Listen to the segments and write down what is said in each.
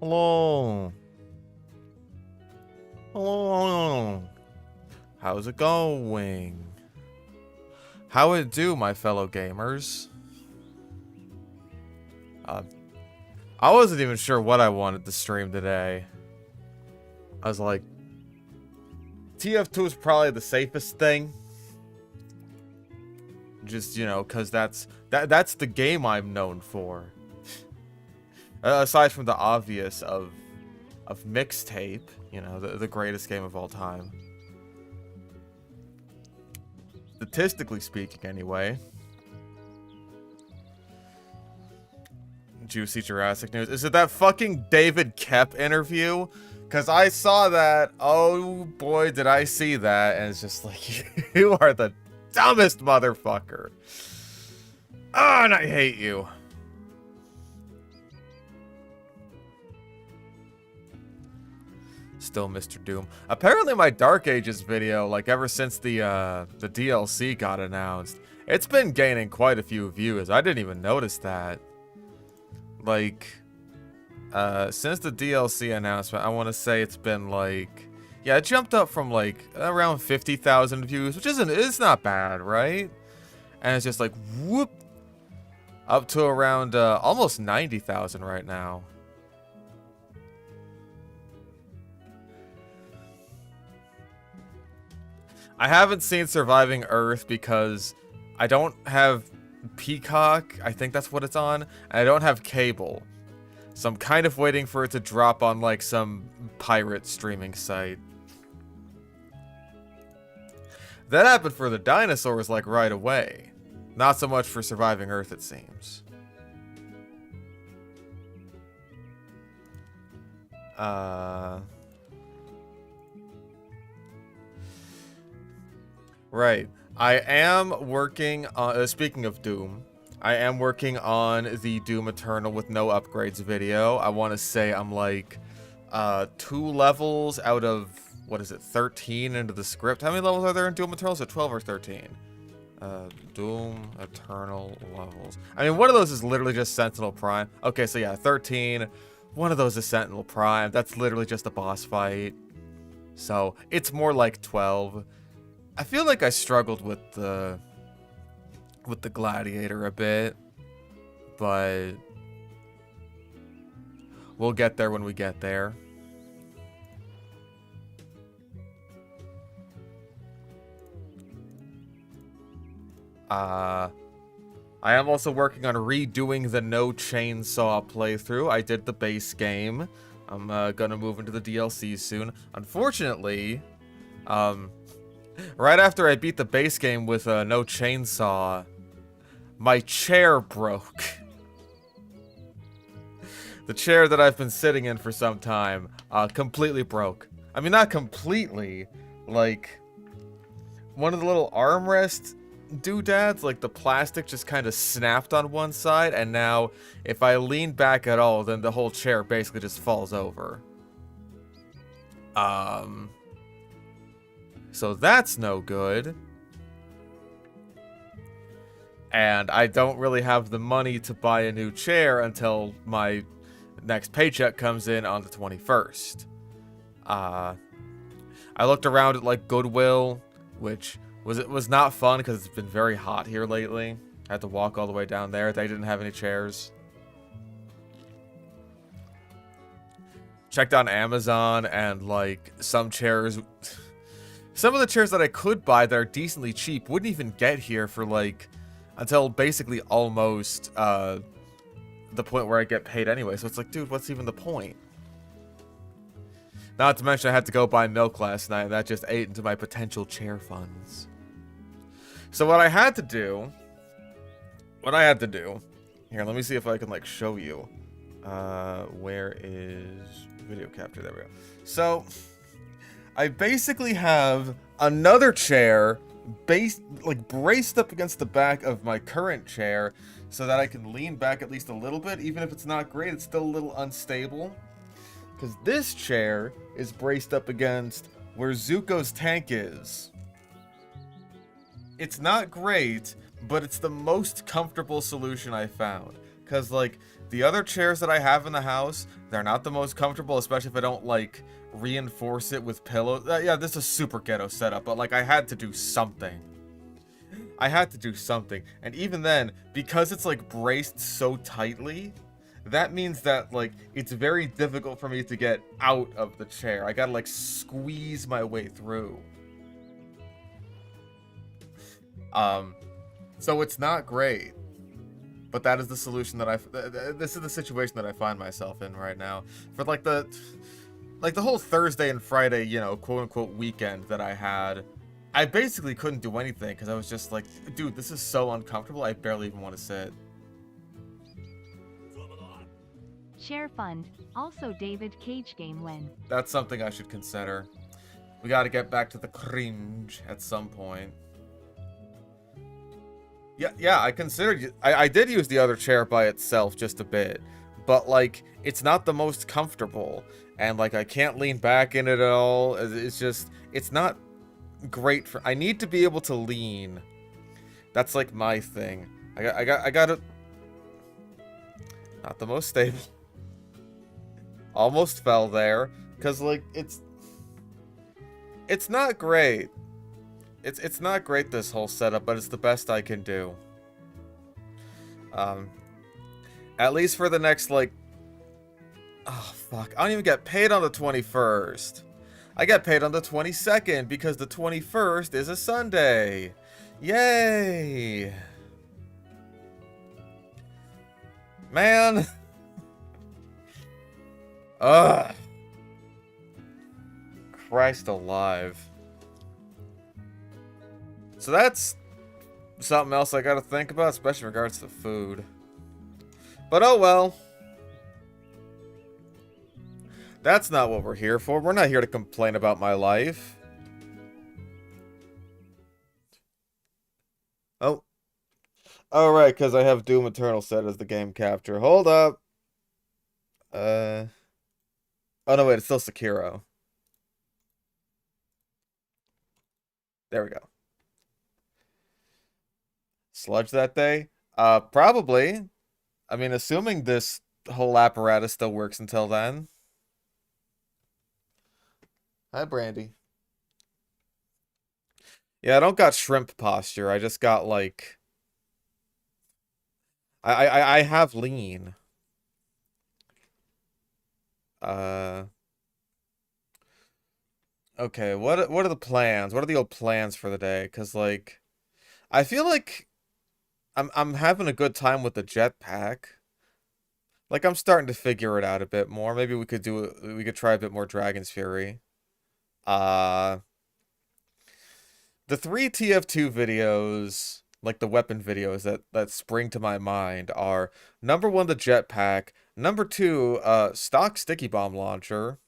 Hello. Hello. How's it going? How it do, my fellow gamers? I wasn't even sure what I wanted to stream today. I was like, TF2 is probably the safest thing. Just, you know, cause that's the game I'm known for. Aside from the obvious of Mixtape, you know, the greatest game of all time. Statistically speaking, anyway. Juicy Jurassic news. Is it that fucking David Kep interview? Because I saw that. Oh boy, did I see that. And it's just like, you are the dumbest motherfucker. Oh, and I hate you. Still Mr. Doom. Apparently my Dark Ages video, like ever since the DLC got announced, it's been gaining quite a few views. I didn't even notice that. Like, since the DLC announcement, I want to say it's been like, yeah, it jumped up from like around 50,000 views, which it's not bad, right? And it's just like, whoop, up to around almost 90,000 right now. I haven't seen Surviving Earth because I don't have Peacock, I think that's what it's on, and I don't have cable. So I'm kind of waiting for it to drop on like some pirate streaming site. That happened for the dinosaurs like right away. Not so much for Surviving Earth, it seems. Right. I am working on, speaking of Doom, I am working on the Doom Eternal with no upgrades video. I want to say I'm like 2 levels out of, what is it, 13 into the script. How many levels are there in Doom Eternal? So 12 or 13? Doom Eternal levels. I mean, one of those is literally just Sentinel Prime. Okay, so yeah, 13. One of those is Sentinel Prime. That's literally just a boss fight. So it's more like 12. I feel like I struggled with the Gladiator a bit, but we'll get there when we get there. I am also working on redoing the No Chainsaw playthrough. I did the base game. I'm gonna move into the DLC soon. Unfortunately, right after I beat the base game with No Chainsaw, my chair broke. The chair that I've been sitting in for some time completely broke. I mean, not completely. Like, one of the little armrest doodads, like the plastic just kind of snapped on one side, and now if I lean back at all, then the whole chair basically just falls over. So that's no good. And I don't really have the money to buy a new chair until my next paycheck comes in on the 21st. I looked around at like Goodwill, which was not fun because it's been very hot here lately. I had to walk all the way down there. They didn't have any chairs. Checked on Amazon, and like some chairs, some of the chairs that I could buy that are decently cheap wouldn't even get here for like until basically almost the point where I get paid anyway. So it's like, dude, what's even the point? Not to mention I had to go buy milk last night, and that just ate into my potential chair funds. So what I had to do, here, let me see if I can like show you. Where is video capture? There we go. So I basically have another chair braced up against the back of my current chair so that I can lean back at least a little bit. Even if it's not great, it's still a little unstable. Because this chair is braced up against where Zuko's tank is. It's not great, but it's the most comfortable solution I found. Because, like, The other chairs that I have in the house, they're not the most comfortable, especially if I don't, like, reinforce it with pillows. Yeah, this is a super ghetto setup, but, like, I had to do something. I had to do something. And even then, because it's, like, braced so tightly, that means that, like, it's very difficult for me to get out of the chair. I gotta, like, squeeze my way through. So it's not great. But that is the solution that this is the situation that I find myself in right now. For, like, the whole Thursday and Friday, you know, quote-unquote weekend that I had, I basically couldn't do anything because I was just like, dude, this is so uncomfortable, I barely even want to sit. Share fund. Also David Cage game win. That's something I should consider. We gotta get back to the cringe at some point. Yeah, I considered... I did use the other chair by itself just a bit. But, like, it's not the most comfortable. And, like, I can't lean back in it at all. It's just... It's not great for... I need to be able to lean. That's, like, my thing. I gotta... Not the most stable. Almost fell there. Because, like, it's... It's not great. It's not great, this whole setup, but it's the best I can do. At least for the next, like... Oh, fuck. I don't even get paid on the 21st. I get paid on the 22nd, because the 21st is a Sunday. Yay! Man! Ugh. Christ alive. So that's something else I gotta think about, especially in regards to food. But oh well. That's not what we're here for. We're not here to complain about my life. Oh. Oh, right, because I have Doom Eternal set as the game capture. Hold up. Oh, no, wait, it's still Sekiro. There we go. Sludge that day? Probably. I mean, assuming this whole apparatus still works until then. Hi, Brandy. Yeah, I don't got shrimp posture. I just got, like... I have lean. Okay, what are the plans? What are the old plans for the day? Because, like... I feel like... I'm having a good time with the jetpack. Like, I'm starting to figure it out a bit more. Maybe we could try a bit more Dragon's Fury. The 3 TF2 videos, like the weapon videos that spring to my mind are number 1, the jetpack, number 2, stock sticky bomb launcher.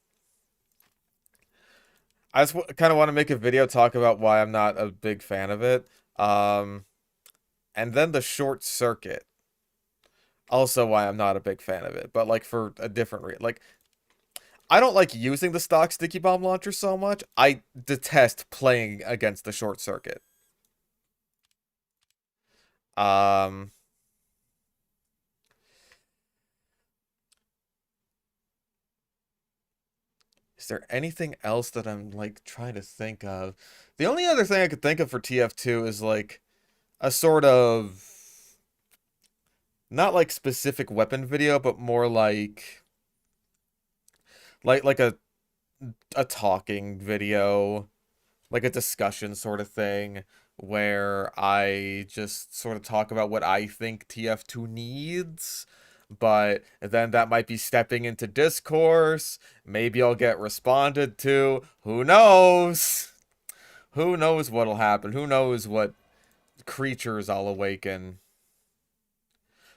I just kind of want to make a video talk about why I'm not a big fan of it. And then the short circuit. Also why I'm not a big fan of it, but like for a different reason. Like, I don't like using the stock sticky bomb launcher so much. I detest playing against the short circuit. Is there anything else that I'm like trying to think of? The only other thing I could think of for TF2 is like a sort of not like specific weapon video, but more like a talking video, like a discussion sort of thing, where I just sort of talk about what I think TF2 needs, but then that might be stepping into discourse. Maybe I'll get responded to. Who knows? Who knows what'll happen? Who knows what creatures I'll awaken?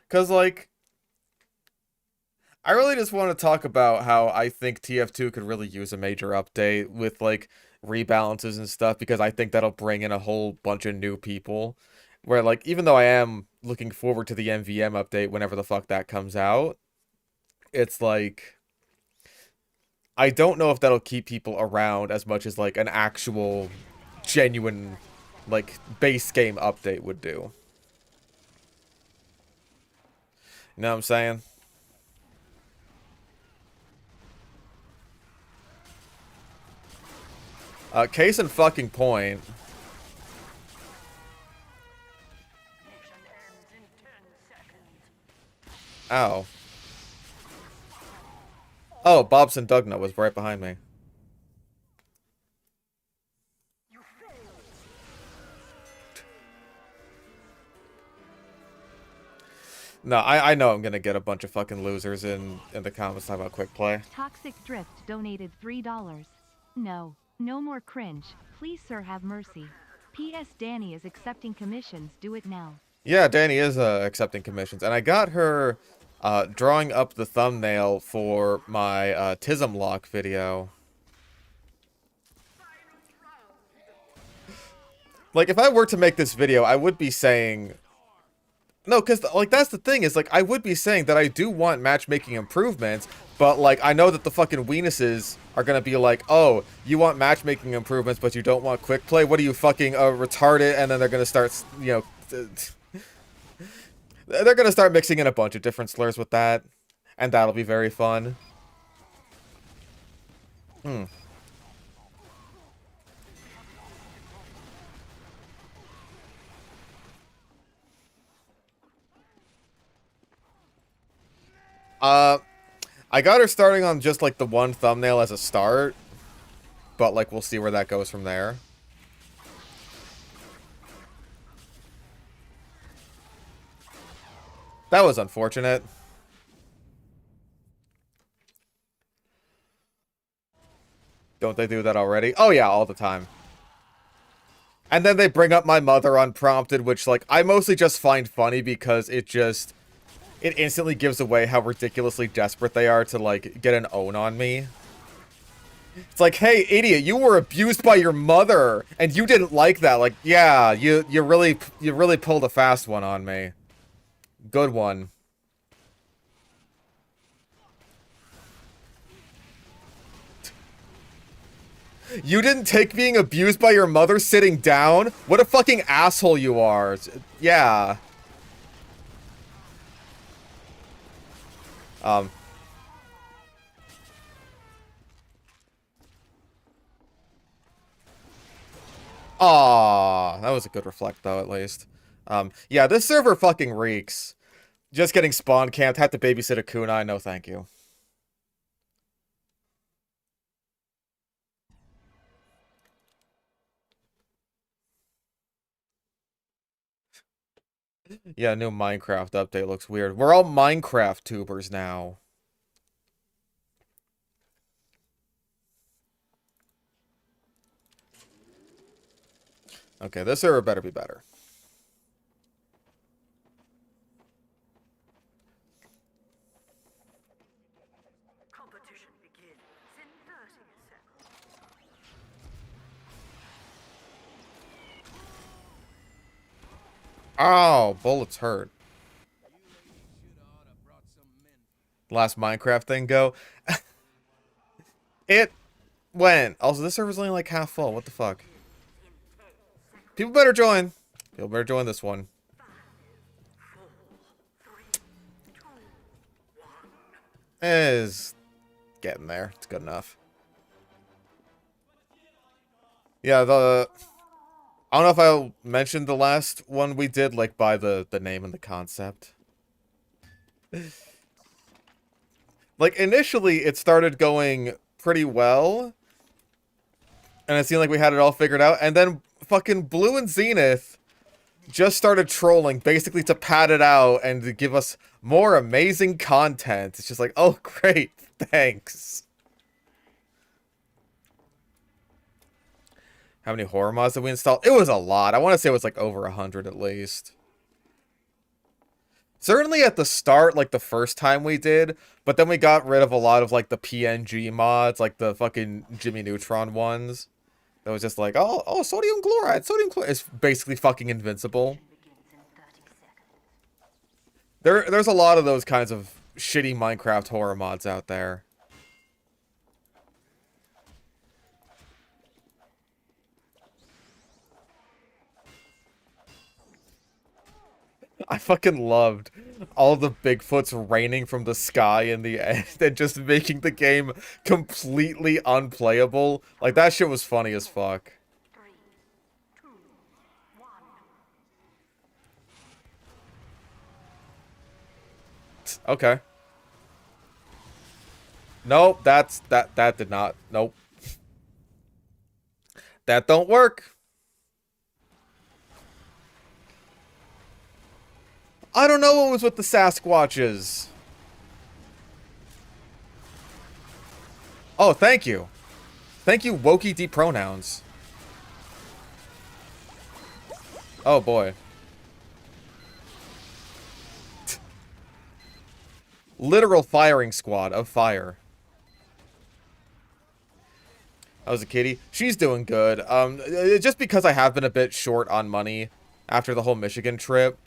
Because, like, I really just want to talk about how I think TF2 could really use a major update with, like, rebalances and stuff, because I think that'll bring in a whole bunch of new people. Where, like, even though I am looking forward to the MVM update whenever the fuck that comes out, it's like, I don't know if that'll keep people around as much as, like, an actual, genuine, like, base game update would do. You know what I'm saying? Case in fucking point. Ow. Oh, Bobson Dugna was right behind me. No, I know I'm gonna get a bunch of fucking losers in the comments talking about quick play. Toxic Drift donated $3. No, no more cringe. Please, sir, have mercy. P.S. Danny is accepting commissions. Do it now. Yeah, Danny is accepting commissions, and I got her drawing up the thumbnail for my Tism Lock video. Like, if I were to make this video, I would be saying... No, because, like, that's the thing, is, like, I would be saying that I do want matchmaking improvements, but, like, I know that the fucking weenuses are gonna be like, oh, you want matchmaking improvements, but you don't want quick play? What are you, fucking retarded? And then they're gonna start, you know... They're gonna start mixing in a bunch of different slurs with that, and that'll be very fun. I got her starting on just, like, the one thumbnail as a start, but, like, we'll see where that goes from there. That was unfortunate. Don't they do that already? Oh yeah, all the time. And then they bring up my mother unprompted, which, like, I mostly just find funny because it instantly gives away how ridiculously desperate they are to, like, get an own on me. It's like, hey, idiot, you were abused by your mother, and you didn't like that. Like, yeah, you really pulled a fast one on me. Good one. You didn't take being abused by your mother sitting down? What a fucking asshole you are. Yeah. Aw, that was a good reflect, though, at least. Yeah, this server fucking reeks. Just getting spawn camped, had to babysit a kunai, no thank you. Yeah, new Minecraft update looks weird. We're all Minecraft tubers now. Okay, this server better be better. Competition begins in 30 seconds. Oh, bullets hurt. Last Minecraft thing go. It went. Also, this server's only like half full. What the fuck? People better join. People better join this one. Is getting there. It's good enough. Yeah, I don't know if I mentioned the last one we did, like, by the name and the concept. Like, initially, it started going pretty well. And it seemed like we had it all figured out. And then fucking Blue and Zenith just started trolling, basically to pad it out and to give us more amazing content. It's just like, oh, great. Thanks. How many horror mods did we install? It was a lot. I want to say it was like over 100 at least. Certainly at the start, like the first time we did, but then we got rid of a lot of like the PNG mods, like the fucking Jimmy Neutron ones. That was just like, oh, sodium chloride. Sodium chloride is basically fucking invincible. There's a lot of those kinds of shitty Minecraft horror mods out there. I fucking loved all the Bigfoots raining from the sky in the end and just making the game completely unplayable. Like, that shit was funny as fuck. 3, 2, 1. Okay. Nope, that did not. Nope. That don't work. I don't know what was with the Sasquatches. Oh, thank you. Thank you, wokey deep pronouns. Oh boy. Literal firing squad of fire. How's a kitty? She's doing good. Just because I have been a bit short on money after the whole Michigan trip.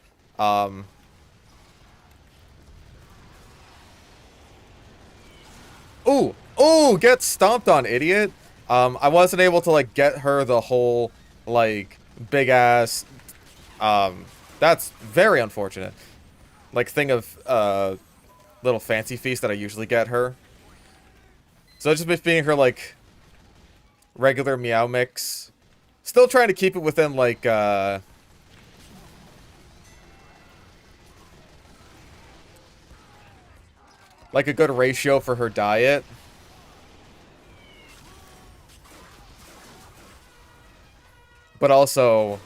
Ooh, ooh, get stomped on, idiot. I wasn't able to, like, get her the whole, like, big ass, that's very unfortunate. Like, thing of, little fancy feast that I usually get her. So I've just been feeding her, like, regular Meow Mix. Still trying to keep it within, like, a good ratio for her diet. But also,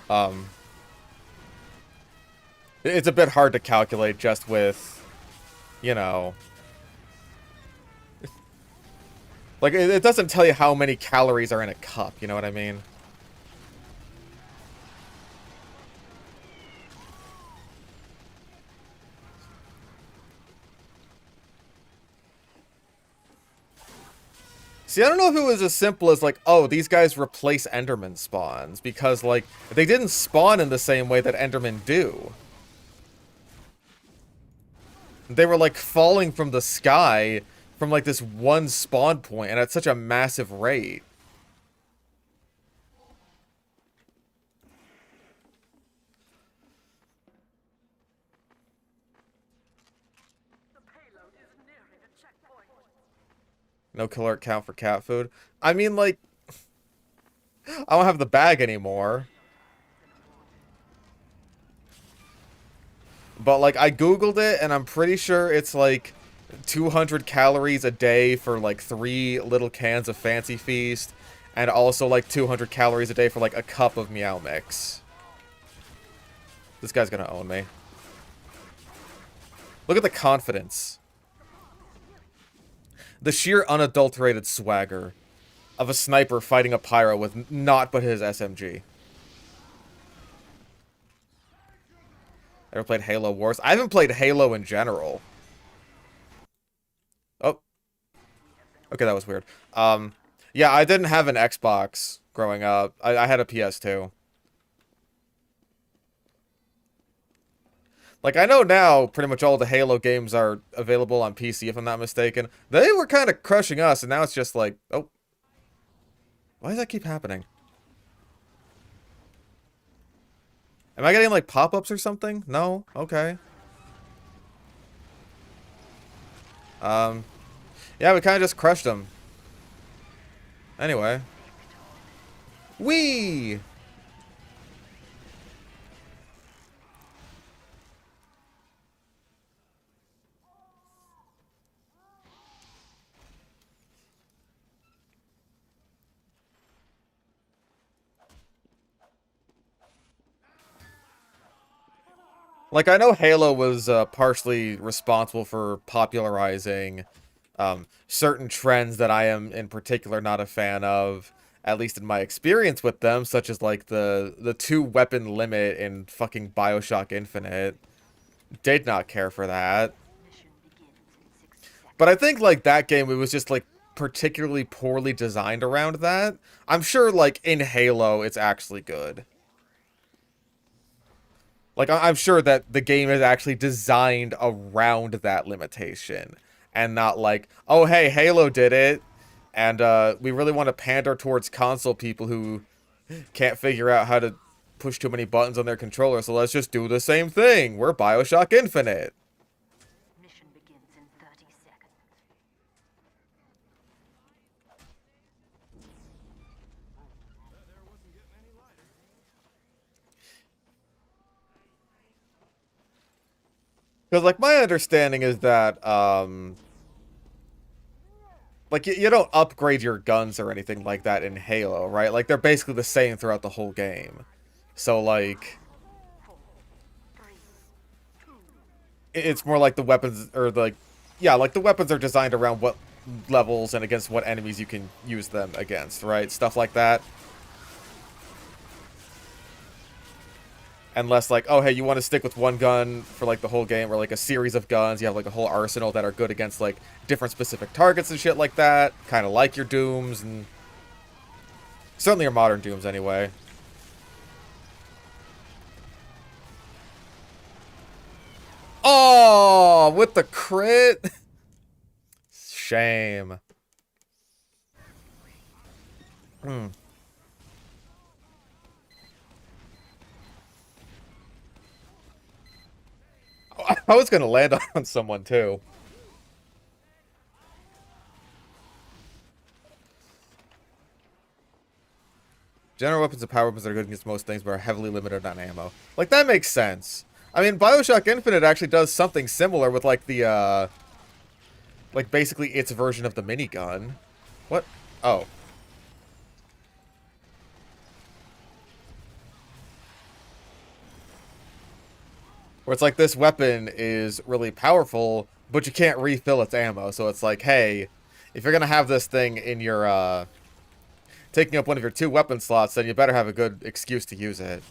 it's a bit hard to calculate just with, you know... Like, it doesn't tell you how many calories are in a cup, you know what I mean? See, I don't know if it was as simple as, like, oh, these guys replace Enderman spawns, because, like, they didn't spawn in the same way that Endermen do. They were, like, falling from the sky from, like, this one spawn point, and at such a massive rate. The payload is nearing a checkpoint. No killer count for cat food. I mean, like, I don't have the bag anymore. But, like, I googled it, and I'm pretty sure it's, like, 200 calories a day for, like, 3 little cans of Fancy Feast. And also, like, 200 calories a day for, like, a cup of Meow Mix. This guy's gonna own me. Look at the confidence. The sheer unadulterated swagger of a sniper fighting a pyro with naught but his SMG. Ever played Halo Wars? I haven't played Halo in general. Oh. Okay, that was weird. Yeah, I didn't have an Xbox growing up. I had a PS2. Like, I know now pretty much all the Halo games are available on PC, if I'm not mistaken. They were kind of crushing us, and now it's just like, oh. Why does that keep happening? Am I getting, like, pop-ups or something? No? Okay. Yeah, we kind of just crushed them. Anyway. Whee! Like, I know Halo was partially responsible for popularizing certain trends that I am in particular not a fan of, at least in my experience with them, such as, like, the 2-weapon limit in fucking BioShock Infinite. Did not care for that. Mission begins in 60 seconds. But I think, like, that game, it was just, like, particularly poorly designed around that. I'm sure, like, in Halo, it's actually good. Like, I'm sure that the game is actually designed around that limitation. And not like, oh, hey, Halo did it. And we really want to pander towards console people who can't figure out how to push too many buttons on their controller, so let's just do the same thing. We're BioShock Infinite. Mission begins in 30 seconds. Because, like, my understanding is that, like, you don't upgrade your guns or anything like that in Halo, right? Like, they're basically the same throughout the whole game. So, like, it's more like the weapons, or, like, yeah, like, the weapons are designed around what levels and against what enemies you can use them against, right? Stuff like that. Unless, like, oh, hey, you want to stick with one gun for, like, the whole game, or, like, a series of guns. You have, like, a whole arsenal that are good against, like, different specific targets and shit like that. Kind of like your Dooms, and certainly your modern Dooms, anyway. Oh, with the crit? Shame. I was gonna land on someone, too. General weapons and power weapons are good against most things, but are heavily limited on ammo. Like, that makes sense. I mean, BioShock Infinite actually does something similar with, like, the, like, basically its version of the minigun. What? Oh. Where it's like, this weapon is really powerful, but you can't refill its ammo. So it's like, hey, if you're gonna have this thing in your, taking up one of your 2 weapon slots, then you better have a good excuse to use it.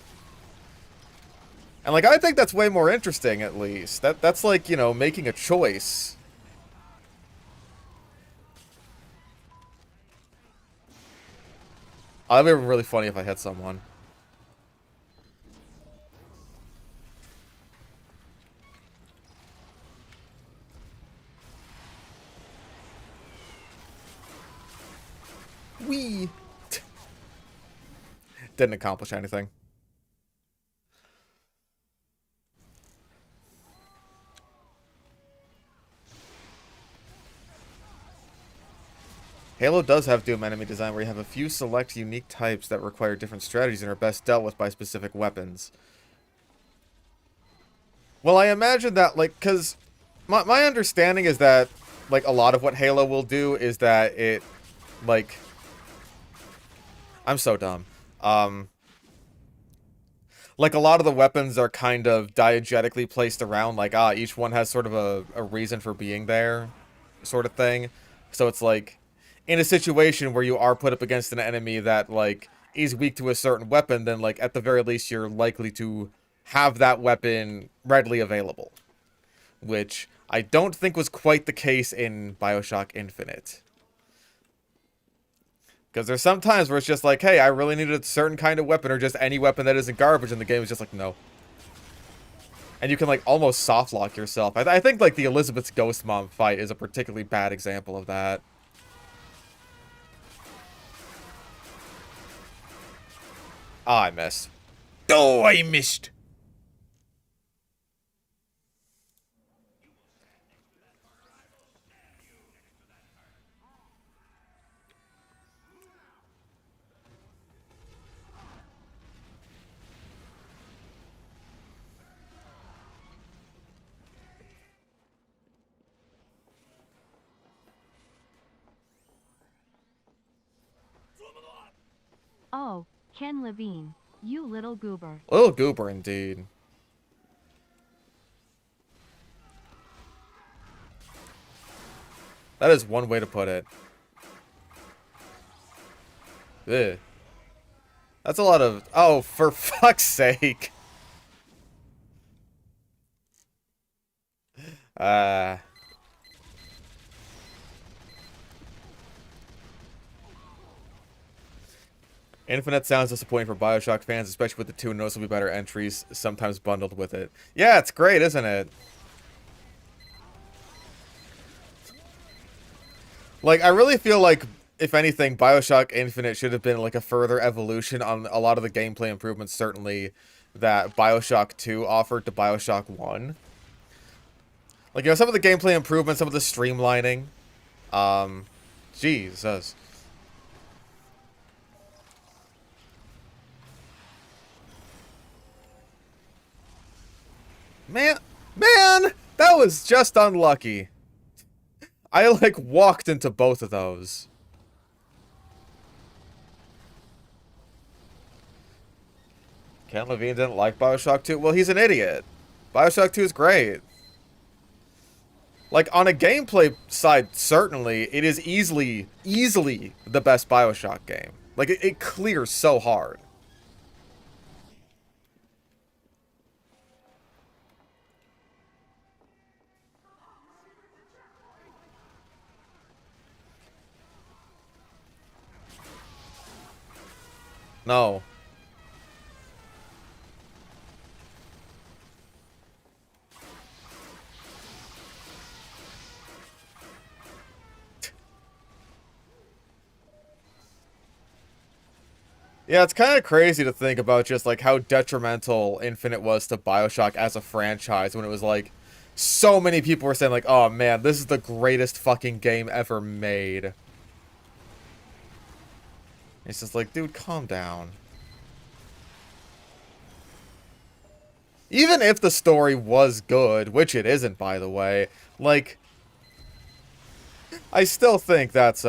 And, like, I think that's way more interesting, at least. That's like, you know, making a choice. Oh, that'd be really funny if I hit someone. Whee! Didn't accomplish anything. Halo does have Doom enemy design where you have a few select unique types that require different strategies and are best dealt with by specific weapons. Well, I imagine that, like, because my understanding is that, like, a lot of what Halo will do is that it, like... I'm so dumb. Like, a lot of the weapons are kind of diegetically placed around, like, each one has sort of a reason for being there, sort of thing. So it's like, in a situation where you are put up against an enemy that, like, is weak to a certain weapon, then, like, at the very least, you're likely to have that weapon readily available. Which I don't think was quite the case in BioShock Infinite. Because there's some times where it's just like, hey, I really needed a certain kind of weapon, or just any weapon that isn't garbage, and the game is just like, no. And you can, like, almost soft lock yourself. I think, like, the Elizabeth's Ghost Mom fight is a particularly bad example of that. Ah, I missed. Oh, I missed! Oh, Ken Levine, you little goober. Little goober, indeed. That is one way to put it. Ugh. That's a lot of... Oh, for fuck's sake. Infinite sounds disappointing for BioShock fans, especially with the 2 noticeably better entries, sometimes bundled with it. Yeah, it's great, isn't it? Like, I really feel like if anything, BioShock Infinite should have been like a further evolution on a lot of the gameplay improvements, certainly, that BioShock 2 offered to BioShock 1. Like, you know, some of the gameplay improvements, some of the streamlining. Jesus. Man, that was just unlucky. I, like, walked into both of those. Ken Levine didn't like BioShock 2? Well, he's an idiot. BioShock 2 is great. Like, on a gameplay side, certainly, it is easily the best BioShock game. Like, it clears so hard. No. Yeah, it's kind of crazy to think about just, like, how detrimental Infinite was to BioShock as a franchise when it was, like, so many people were saying, like, oh, man, this is the greatest fucking game ever made. It's just like, dude, calm down. Even if the story was good, which it isn't, by the way, like, I still think that's,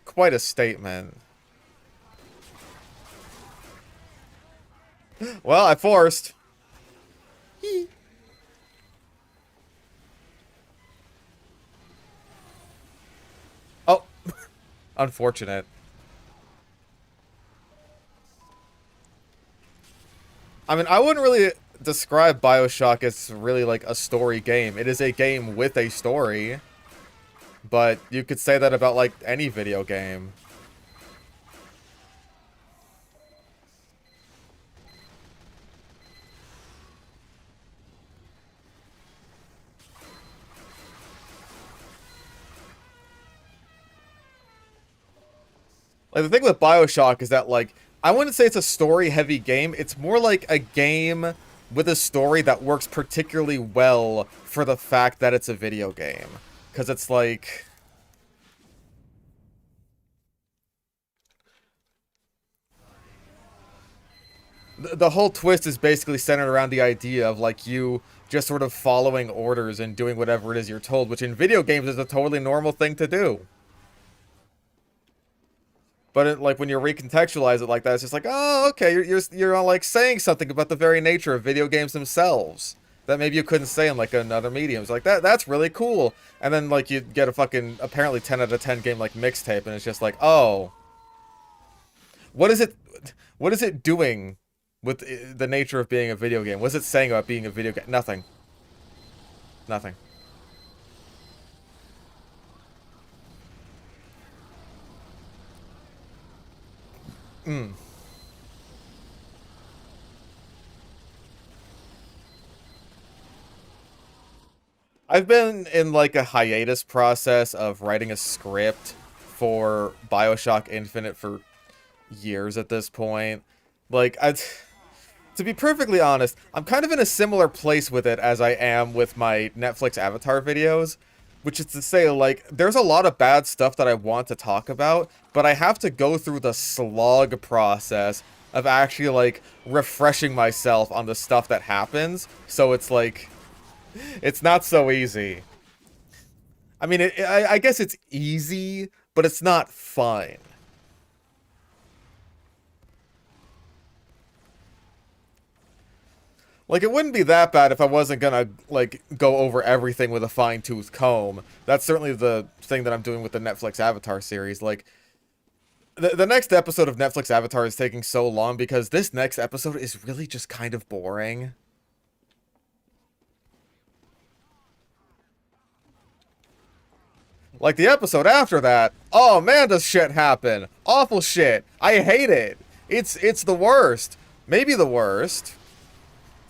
quite a statement. Well, I forced. Oh. Unfortunate. I mean, I wouldn't really describe BioShock as really like a story game. It is a game with a story. But you could say that about like any video game. Like, the thing with BioShock is that, like, I wouldn't say it's a story-heavy game. It's more like a game with a story that works particularly well for the fact that it's a video game. Because it's like... The whole twist is basically centered around the idea of, like, you just sort of following orders and doing whatever it is you're told, which in video games is a totally normal thing to do. But it, like, when you recontextualize it like that, it's just like, oh, okay, you're like saying something about the very nature of video games themselves that maybe you couldn't say in like another medium. It's like that's really cool. And then like you get a fucking apparently 10 out of 10 game like Mixtape, and it's just like, oh, what is it doing with the nature of being a video game? What's it saying about being a video game? Nothing. Nothing. I've been in like a hiatus process of writing a script for BioShock Infinite for years at this point. Like, to be perfectly honest, I'm kind of in a similar place with it as I am with my Netflix Avatar videos. Which is to say, like, there's a lot of bad stuff that I want to talk about, but I have to go through the slog process of actually, like, refreshing myself on the stuff that happens. So it's, like, it's not so easy. I mean, I guess it's easy, but it's not fun. Like, it wouldn't be that bad if I wasn't gonna, like, go over everything with a fine-tooth comb. That's certainly the thing that I'm doing with the Netflix Avatar series. Like, the next episode of Netflix Avatar is taking so long because this next episode is really just kind of boring. Like, the episode after that, oh man, does shit happen. Awful shit. I hate it. It's the worst. Maybe the worst.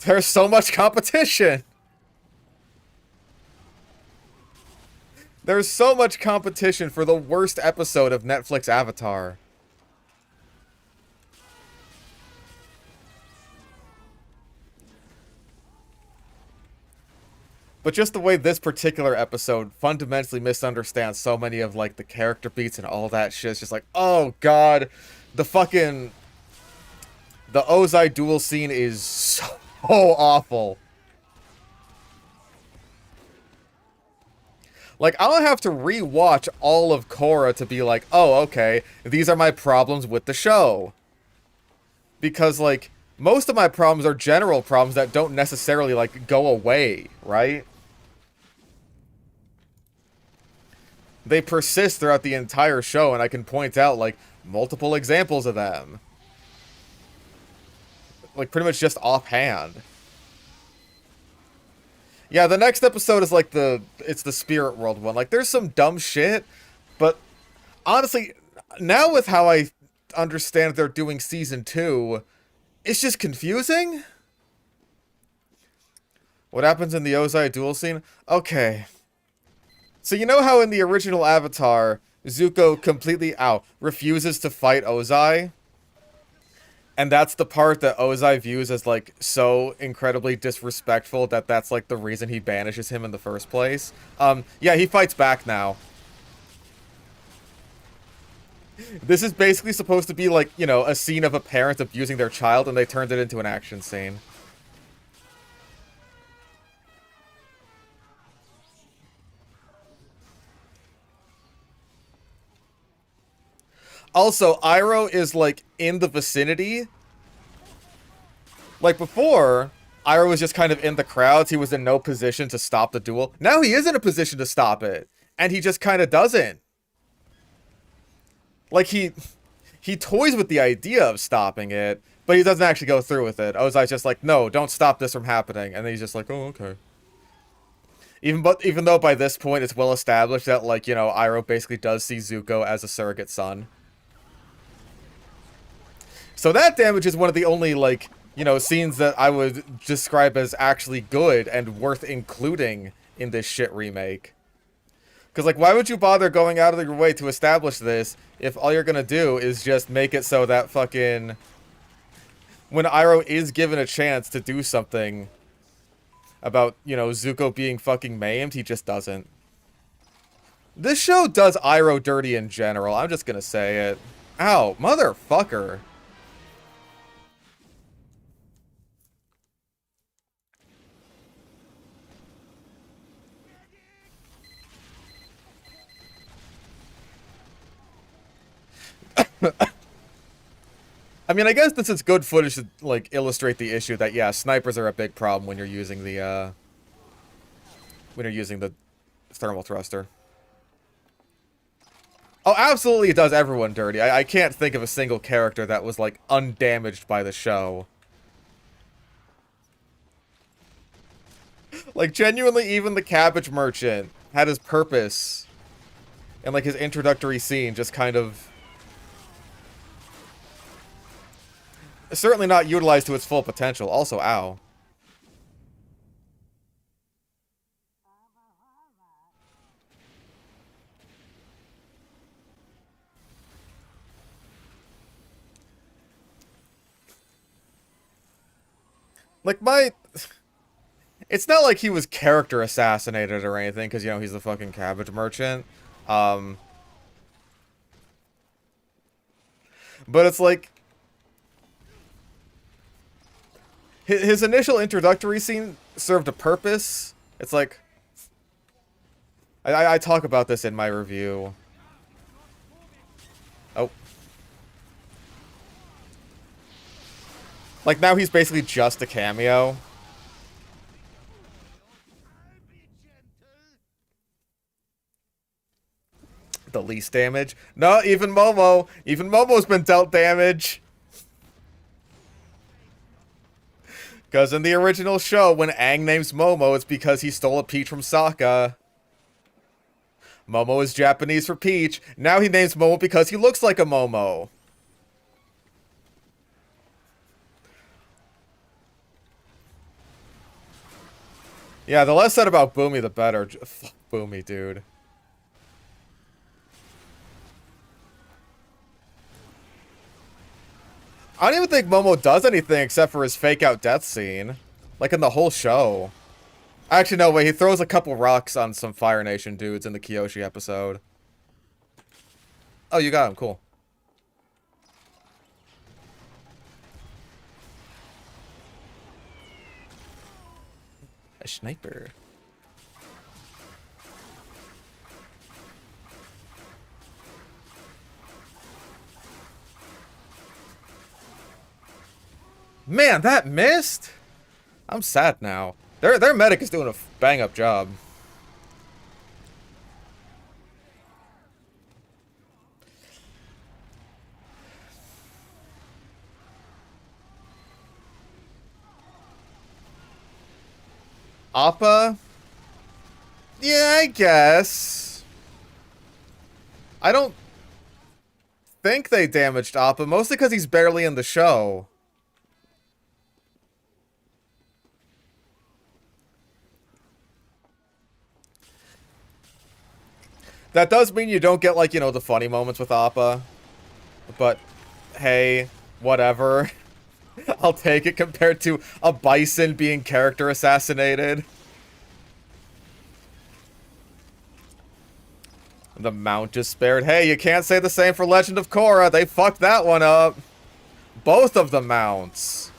There's so much competition. There's so much competition for the worst episode of Netflix Avatar. But just the way this particular episode fundamentally misunderstands so many of, like, the character beats and all that shit. It's just like, oh god, the fucking... The Ozai duel scene is so awful. Like, I don't have to re-watch all of Korra to be like, oh, okay, these are my problems with the show. Because, like, most of my problems are general problems that don't necessarily, like, go away, right? They persist throughout the entire show, and I can point out, like, multiple examples of them. Like, pretty much just offhand. Yeah, the next episode is, like, it's the Spirit World one. Like, there's some dumb shit, but honestly, now with how I understand they're doing Season 2, it's just confusing. What happens in the Ozai duel scene? Okay. So you know how in the original Avatar, Zuko completely, refuses to fight Ozai? And that's the part that Ozai views as, like, so incredibly disrespectful that that's, like, the reason he banishes him in the first place. Yeah, he fights back now. This is basically supposed to be, like, you know, a scene of a parent abusing their child, and they turned it into an action scene. Also, Iroh is, like, in the vicinity. Like, before, Iroh was just kind of in the crowds. He was in no position to stop the duel. Now he is in a position to stop it. And he just kind of doesn't. Like, he toys with the idea of stopping it, but he doesn't actually go through with it. Ozai's just like, no, don't stop this from happening. And then he's just like, oh, okay. Even though by this point it's well established that, like, you know, Iroh basically does see Zuko as a surrogate son. So that damage is one of the only, like, you know, scenes that I would describe as actually good and worth including in this shit remake. Because, like, why would you bother going out of your way to establish this if all you're gonna do is just make it so that fucking... When Iroh is given a chance to do something about, you know, Zuko being fucking maimed, he just doesn't. This show does Iroh dirty in general, I'm just gonna say it. Ow, motherfucker. I mean, I guess this is good footage to, like, illustrate the issue that, yeah, snipers are a big problem when you're using the, thermal thruster. Oh, absolutely it does everyone dirty. I can't think of a single character that was, like, undamaged by the show. Like, genuinely, even the cabbage merchant had his purpose. And, like, his introductory scene just kind of... certainly not utilized to its full potential. Also, ow. Like, it's not like he was character assassinated or anything, because, you know, he's the fucking cabbage merchant. But it's like... his initial introductory scene served a purpose. It's like... I talk about this in my review. Oh. Like, now he's basically just a cameo. The least damage. No, even Momo. Even Momo's been dealt damage. Because in the original show, when Aang names Momo, it's because he stole a peach from Sokka. Momo is Japanese for peach. Now he names Momo because he looks like a Momo. Yeah, the less said about Boomy, the better. Fuck Boomy, dude. I don't even think Momo does anything except for his fake out death scene. Like in the whole show. Actually, no, wait, he throws a couple rocks on some Fire Nation dudes in the Kyoshi episode. Oh, you got him, cool. A sniper. Man, that missed? I'm sad now. Their medic is doing a bang-up job. Appa? Yeah, I guess. I don't think they damaged Appa, mostly because he's barely in the show. That does mean you don't get, like, you know, the funny moments with Appa. But, hey, whatever. I'll take it compared to a bison being character assassinated. The mount just spared. Hey, you can't say the same for Legend of Korra. They fucked that one up. Both of the mounts.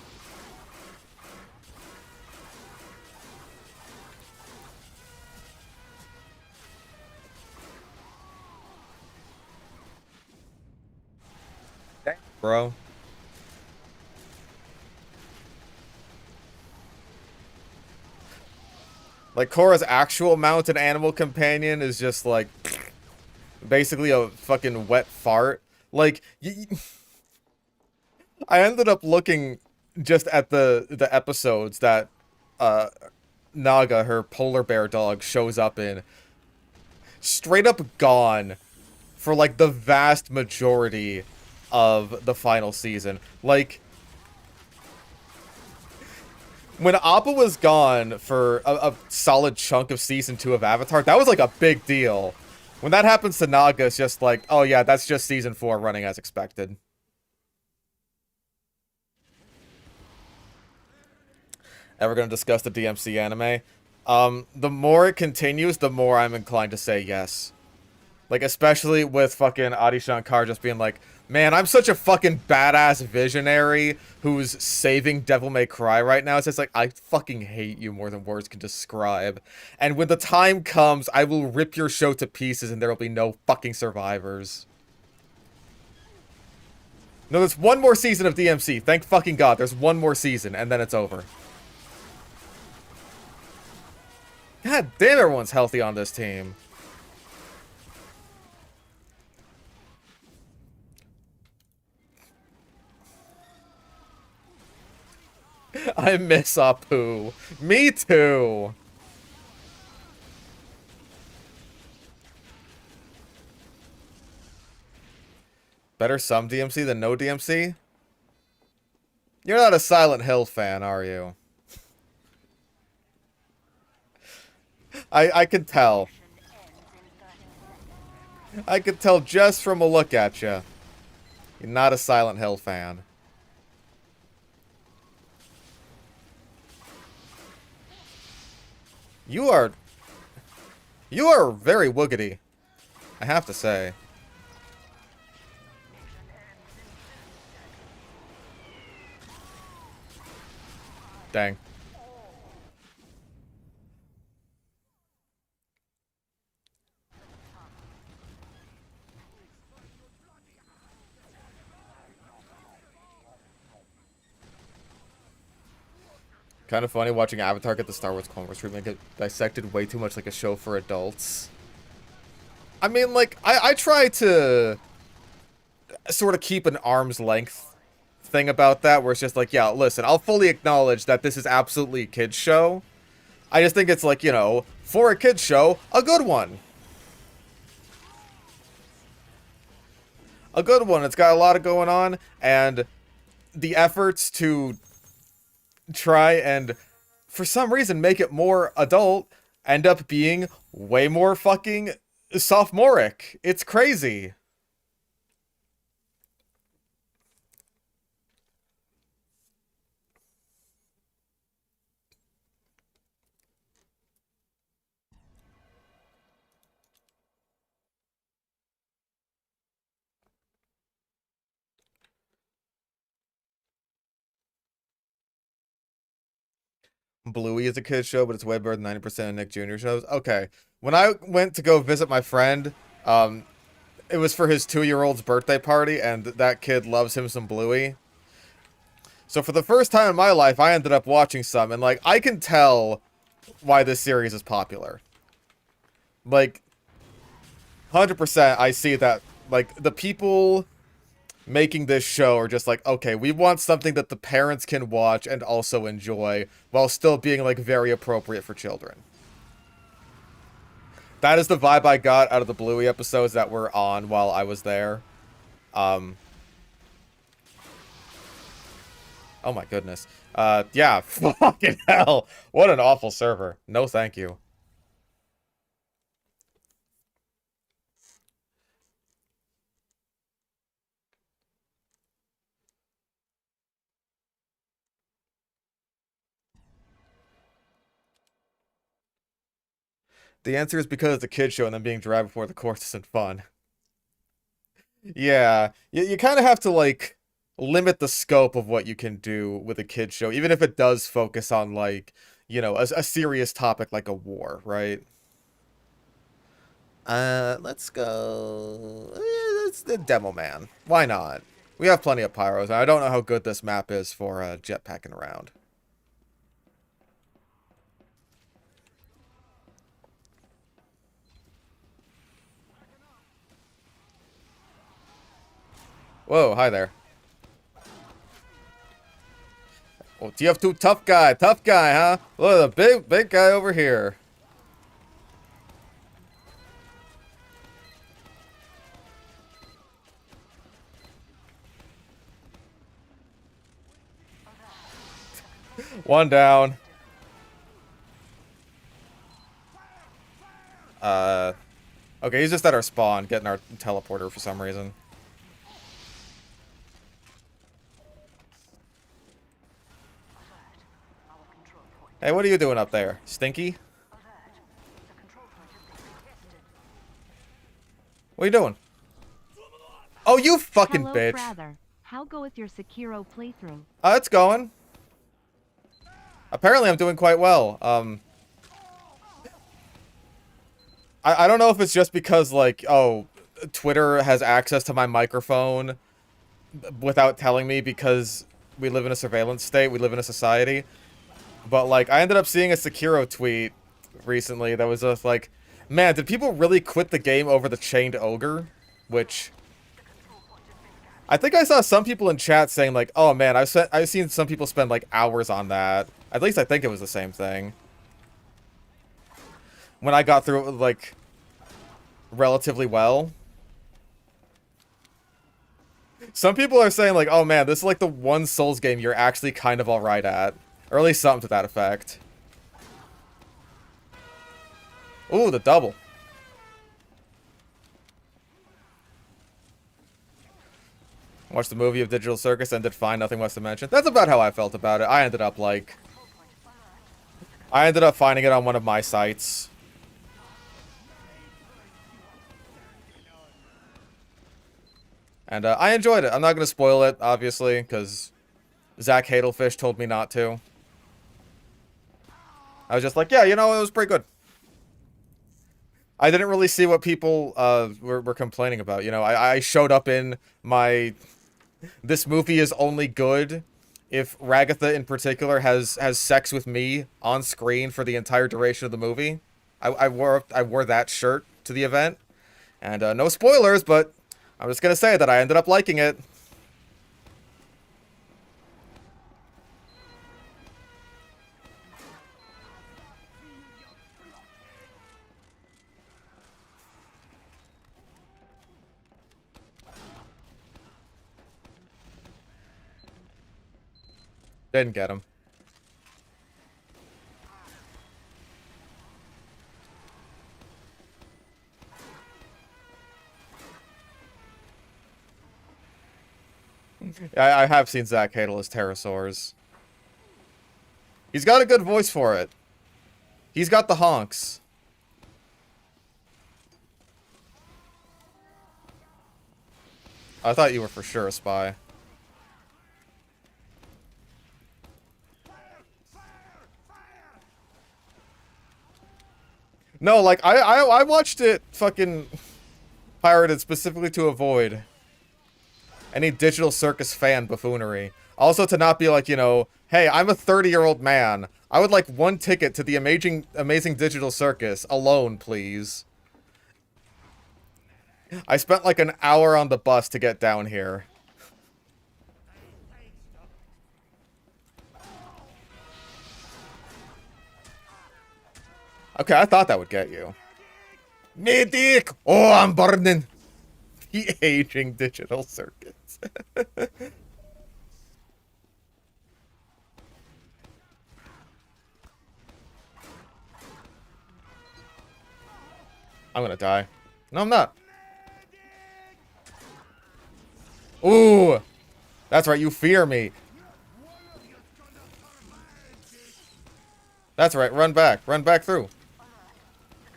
Dang, bro. Like, Korra's actual mounted animal companion is just, like, basically a fucking wet fart. Like, I ended up looking just at the episodes that, Naga, her polar bear dog, shows up in. Straight up gone for, like, the vast majority of the final season. Like, when Appa was gone for a solid chunk of Season 2 of Avatar, that was, like, a big deal. When that happens to Naga, it's just like, oh yeah, that's just Season 4 running as expected. Ever gonna discuss the DMC anime? The more it continues, the more I'm inclined to say yes. Like, especially with fucking Adi Shankar just being like, man, I'm such a fucking badass visionary who's saving Devil May Cry right now. It's just like, I fucking hate you more than words can describe. And when the time comes, I will rip your show to pieces and there will be no fucking survivors. No, there's one more season of DMC. Thank fucking God. There's one more season, and then it's over. God damn, everyone's healthy on this team. I miss Apu. Me too. Better some DMC than no DMC? You're not a Silent Hill fan, are you? I could tell. I could tell just from a look at you. You're not a Silent Hill fan. You are very woogity, I have to say. Dang. Kind of funny watching Avatar get the Star Wars Clone Wars treatment get dissected way too much like a show for adults. I mean, like, I try to sort of keep an arm's length thing about that, where it's just like, yeah, listen, I'll fully acknowledge that this is absolutely a kid's show. I just think it's like, you know, for a kid's show, a good one. A good one. It's got a lot of going on, and the efforts to try and, for some reason, make it more adult end up being way more fucking sophomoric. It's crazy. Bluey is a kid's show, but it's way better than 90% of Nick Jr. shows. Okay. When I went to go visit my friend, it was for his 2-year-old's birthday party, and that kid loves him some Bluey. So for the first time in my life, I ended up watching some, and, like, I can tell why this series is popular. Like, 100% I see that, like, the people making this show are just like, okay, we want something that the parents can watch and also enjoy, while still being, like, very appropriate for children. That is the vibe I got out of the Bluey episodes that were on while I was there. Oh my goodness. Yeah, fucking hell. What an awful server. No thank you. The answer is because it's a kid show and then being dragged before the course isn't fun. Yeah, you kind of have to, like, limit the scope of what you can do with a kid show, even if it does focus on, like, you know, a serious topic like a war, right? Let's go. It's the Demo Man. Why not? We have plenty of pyros. I don't know how good this map is for jetpacking around. Whoa, hi there. Oh, TF2 tough guy, huh? Look, the big guy over here. One down. Okay, he's just at our spawn, getting our teleporter for some reason. Hey, what are you doing up there? Stinky? What are you doing? Oh, you fucking Hello, bitch. brother. How goeth your Sekiro playthrough? It's going. Apparently I'm doing quite well. I don't know if it's just because, like, oh, Twitter has access to my microphone without telling me because we live in a surveillance state, we live in a society. But, like, I ended up seeing a Sekiro tweet recently that was just like, man, did people really quit the game over the chained ogre? Which, I think I saw some people in chat saying, like, oh man, I've seen some people spend, like, hours on that. At least I think it was the same thing. When I got through it, like, relatively well. Some people are saying, like, oh man, this is like the one Souls game you're actually kind of alright at. Or at least something to that effect. Ooh, the double. Watched the movie of Digital Circus, ended fine, nothing much to mention. That's about how I felt about it. I ended up finding it on one of my sites. And I enjoyed it. I'm not going to spoil it, obviously, because Zach Hadelfish told me not to. I was just like, yeah, you know, it was pretty good. I didn't really see what people were complaining about. You know, I showed up in my... This movie is only good if Ragatha in particular has sex with me on screen for the entire duration of the movie. I wore that shirt to the event. And no spoilers, but I'm just going to say that I ended up liking it. Didn't get him. I have seen Zach Hadel as pterosaurs. He's got a good voice for it. He's got the honks. I thought you were for sure a spy. No, like, I watched it fucking pirated specifically to avoid any Digital Circus fan buffoonery. Also to not be like, you know, hey, I'm a 30-year-old man. I would like one ticket to the amazing Digital Circus alone, please. I spent like an hour on the bus to get down here. Okay, I thought that would get you. Medic! Oh, I'm burning. The aging Digital Circus. I'm gonna die. No, I'm not. Ooh! That's right, you fear me. That's right, run back. Run back through.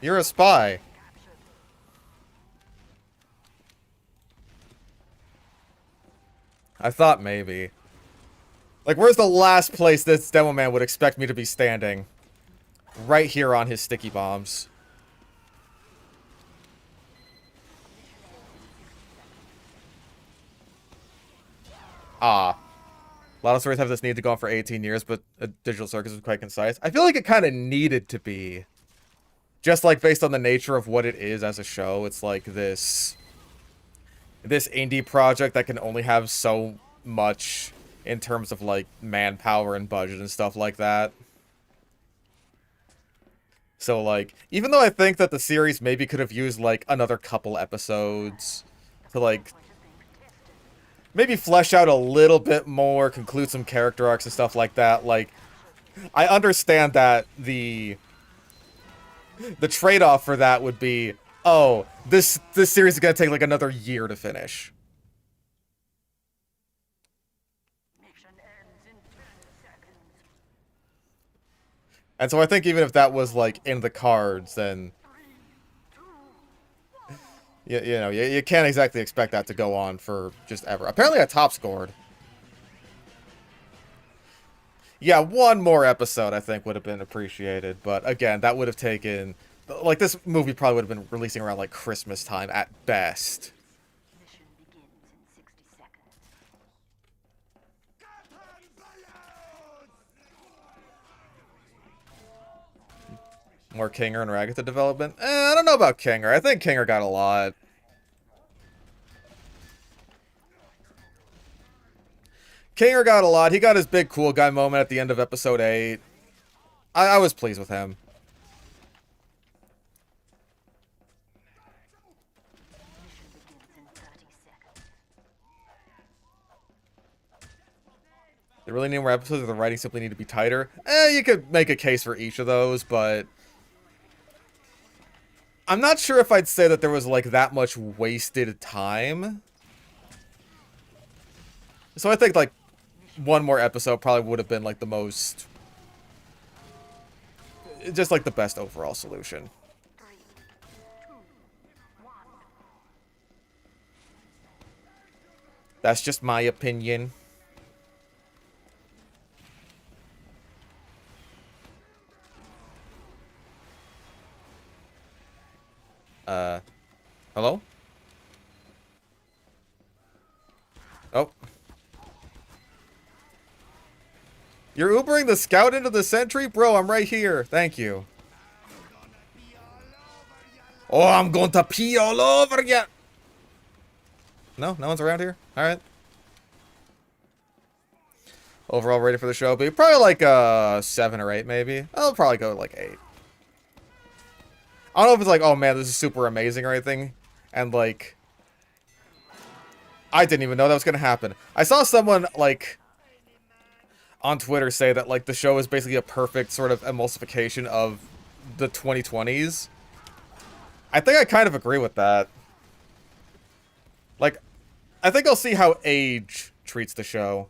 You're a spy. I thought maybe. Like, where's the last place this demo man would expect me to be standing? Right here on his sticky bombs. Ah. A lot of stories have this need to go on for 18 years, but a Digital Circus is quite concise. I feel like it kind of needed to be. Just, like, based on the nature of what it is as a show. It's like this indie project that can only have so much in terms of, like, manpower and budget and stuff like that. So, like, even though I think that the series maybe could have used, like, another couple episodes to, like, maybe flesh out a little bit more, conclude some character arcs and stuff like that, like, I understand that the trade-off for that would be, oh, this series is gonna take, like, another year to finish. Mission ends in 10 seconds. And so I think even if that was, like, in the cards, then you know, you can't exactly expect that to go on for just ever. Apparently I top scored. Yeah, one more episode I think would have been appreciated. But again, that would have taken... Like, this movie probably would have been releasing around, like, Christmas time at best. Mission begins in 60 seconds. More Kinger and Ragatha development? I don't know about Kinger. I think Kinger got a lot. Kinger got a lot. He got his big cool guy moment at the end of episode 8. I was pleased with him. Mission begins in 30 seconds. They really need more episodes, or the writing simply need to be tighter. You could make a case for each of those, but I'm not sure if I'd say that there was, like, that much wasted time. So I think, like, one more episode probably would have been, like, the most... Just, like, the best overall solution. 3, 2, 1. That's just my opinion. Hello? Oh. You're Ubering the scout into the sentry? Bro, I'm right here. Thank you. Oh, I'm going to pee all over you. No? No one's around here? Alright. Overall rating for the show be probably like 7 or 8 maybe. I'll probably go like 8. I don't know if it's like, oh man, this is super amazing or anything. And like, I didn't even know that was going to happen. I saw someone like on Twitter say that like the show is basically a perfect sort of emulsification of the 2020s. I think I kind of agree with that. Like, I think I'll see how age treats the show.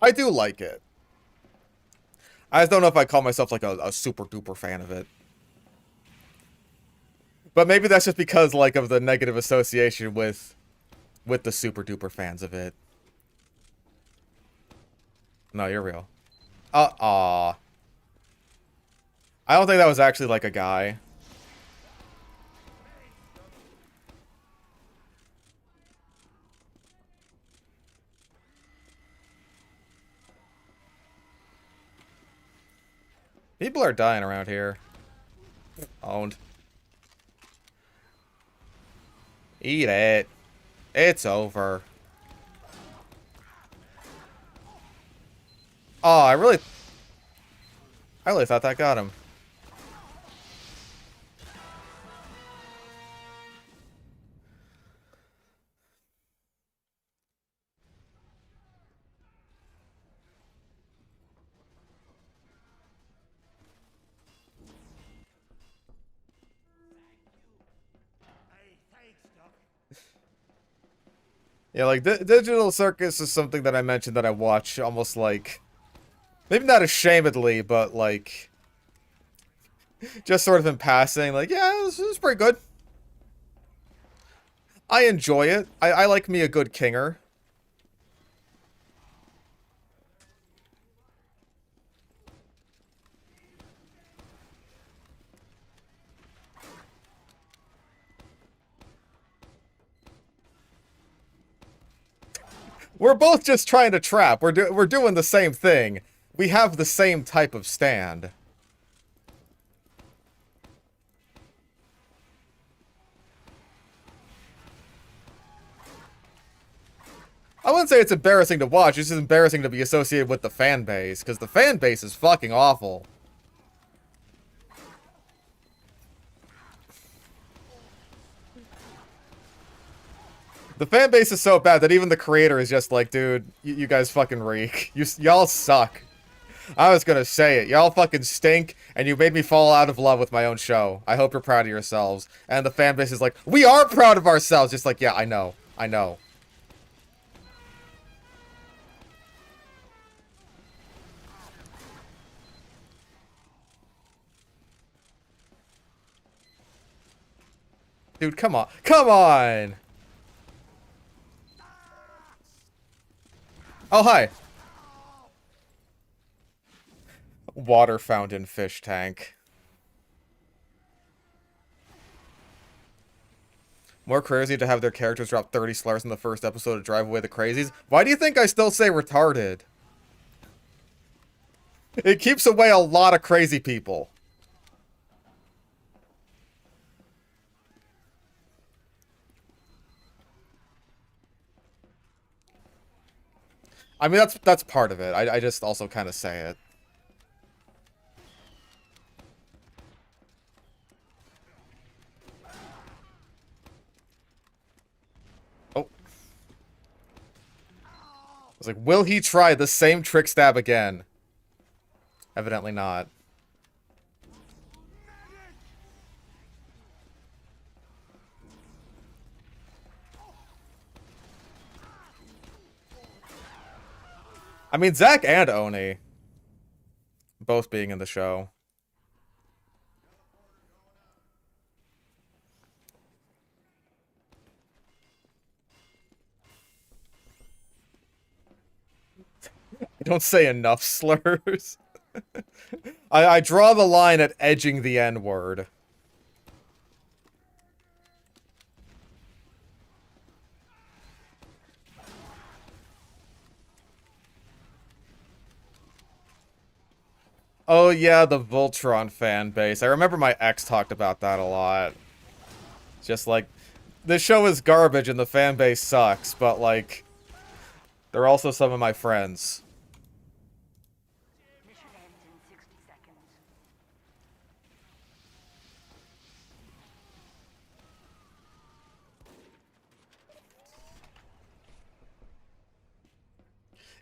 I do like it. I just don't know if I call myself like a super duper fan of it. But maybe that's just because like of the negative association with the super duper fans of it. No, you're real. Aw. I don't think that was actually like a guy. People are dying around here. Owned. Eat it. It's over. Oh, I really thought that got him. Yeah, like, Digital Circus is something that I mentioned that I watch almost like... Maybe not ashamedly, but like... Just sort of in passing, like, yeah, this is pretty good. I enjoy it. I like me a good kinger. We're both just trying to trap. We're doing the same thing. We have the same type of stand. I wouldn't say it's embarrassing to watch. It's just embarrassing to be associated with the fan base, because the fan base is fucking awful. The fan base is so bad that even the creator is just like, dude, you guys fucking reek. Y'all suck. I was gonna say it. Y'all fucking stink, and you made me fall out of love with my own show. I hope you're proud of yourselves. And the fan base is like, we are proud of ourselves. Just like, yeah, I know. I know. Dude, come on. Come on! Oh, hi. Water fountain fish tank. More crazy to have their characters drop 30 slurs in the first episode to drive away the crazies. Why do you think I still say retarded? It keeps away a lot of crazy people. I mean, that's part of it. I just also kind of say it. Oh. I was like, will he try the same trick stab again? Evidently not. I mean, Zach and Oni both being in the show. I don't say enough slurs. I draw the line at edging the N-word. Oh yeah, the Voltron fan base. I remember my ex talked about that a lot. Just like, this show is garbage and the fan base sucks, but like, they're also some of my friends. Mission ends in 60 seconds.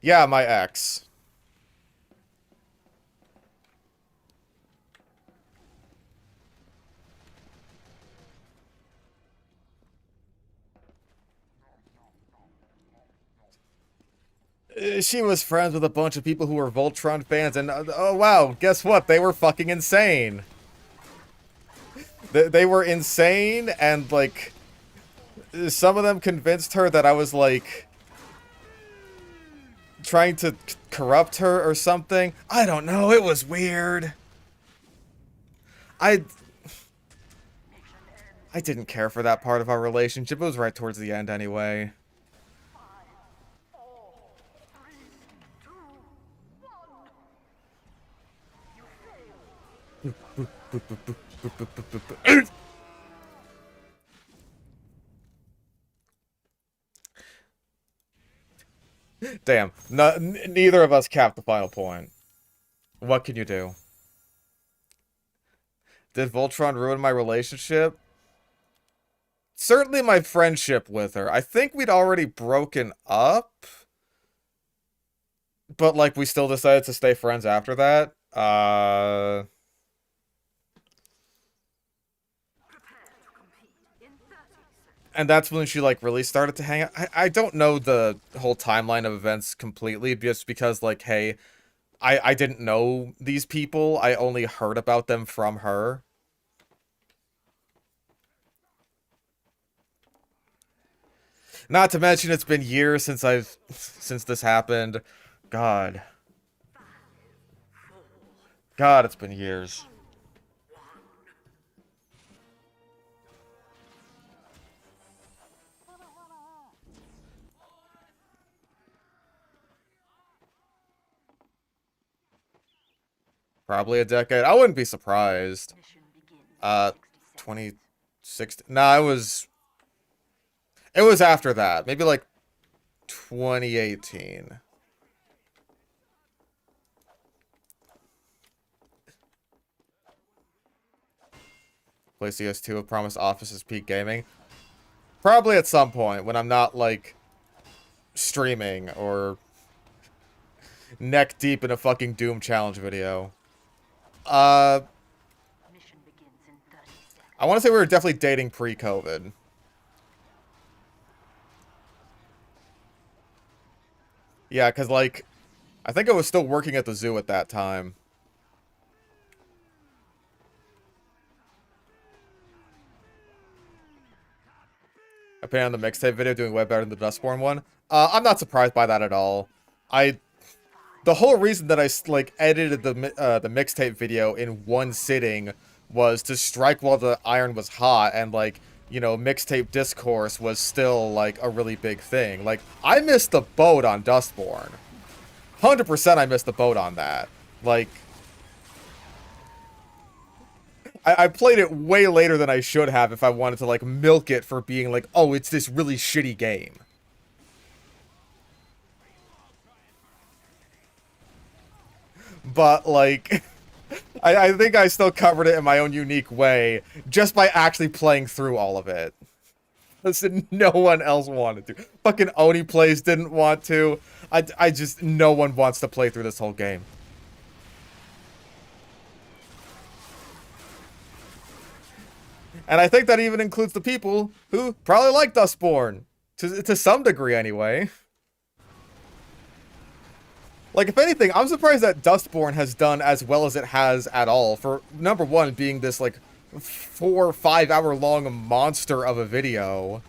Yeah, my ex. She was friends with a bunch of people who were Voltron fans, and oh wow, guess what? They were fucking insane. They were insane, and like, some of them convinced her that I was like, trying to corrupt her or something. I don't know. It was weird. I didn't care for that part of our relationship. It was right towards the end anyway. Damn. No, neither of us capped the final point. What can you do? Did Voltron ruin my relationship? Certainly my friendship with her. I think we'd already broken up. But, like, we still decided to stay friends after that. And that's when she, like, really started to hang out. I don't know the whole timeline of events completely, just because, like, hey, I didn't know these people. I only heard about them from her. Not to mention, it's been years since since this happened. God. God, it's been years. Probably a decade. I wouldn't be surprised. 2016. Nah, it was after that. Maybe like 2018. Play CS2 with promised offices peak gaming. Probably at some point when I'm not like streaming or neck deep in a fucking Doom challenge video. I want to say we were definitely dating pre-COVID. Yeah, because, like, I think I was still working at the zoo at that time. Opinion on the mixtape video doing way better than the Dustborn one. I'm not surprised by that at all. The whole reason that I, like, edited the mixtape video in one sitting was to strike while the iron was hot, and, like, you know, mixtape discourse was still, like, a really big thing. Like, I missed the boat on Dustborn. 100% I missed the boat on that. Like, I played it way later than I should have if I wanted to, like, milk it for being like, oh, it's this really shitty game. But, like, I think I still covered it in my own unique way, just by actually playing through all of it. Listen, no one else wanted to. Fucking Oni Plays didn't want to. I just, no one wants to play through this whole game. And I think that even includes the people who probably like Dustborn. To some degree, anyway. Like, if anything, I'm surprised that Dustborn has done as well as it has at all. For, number one, being this, like, 4 or 5 hour long monster of a video.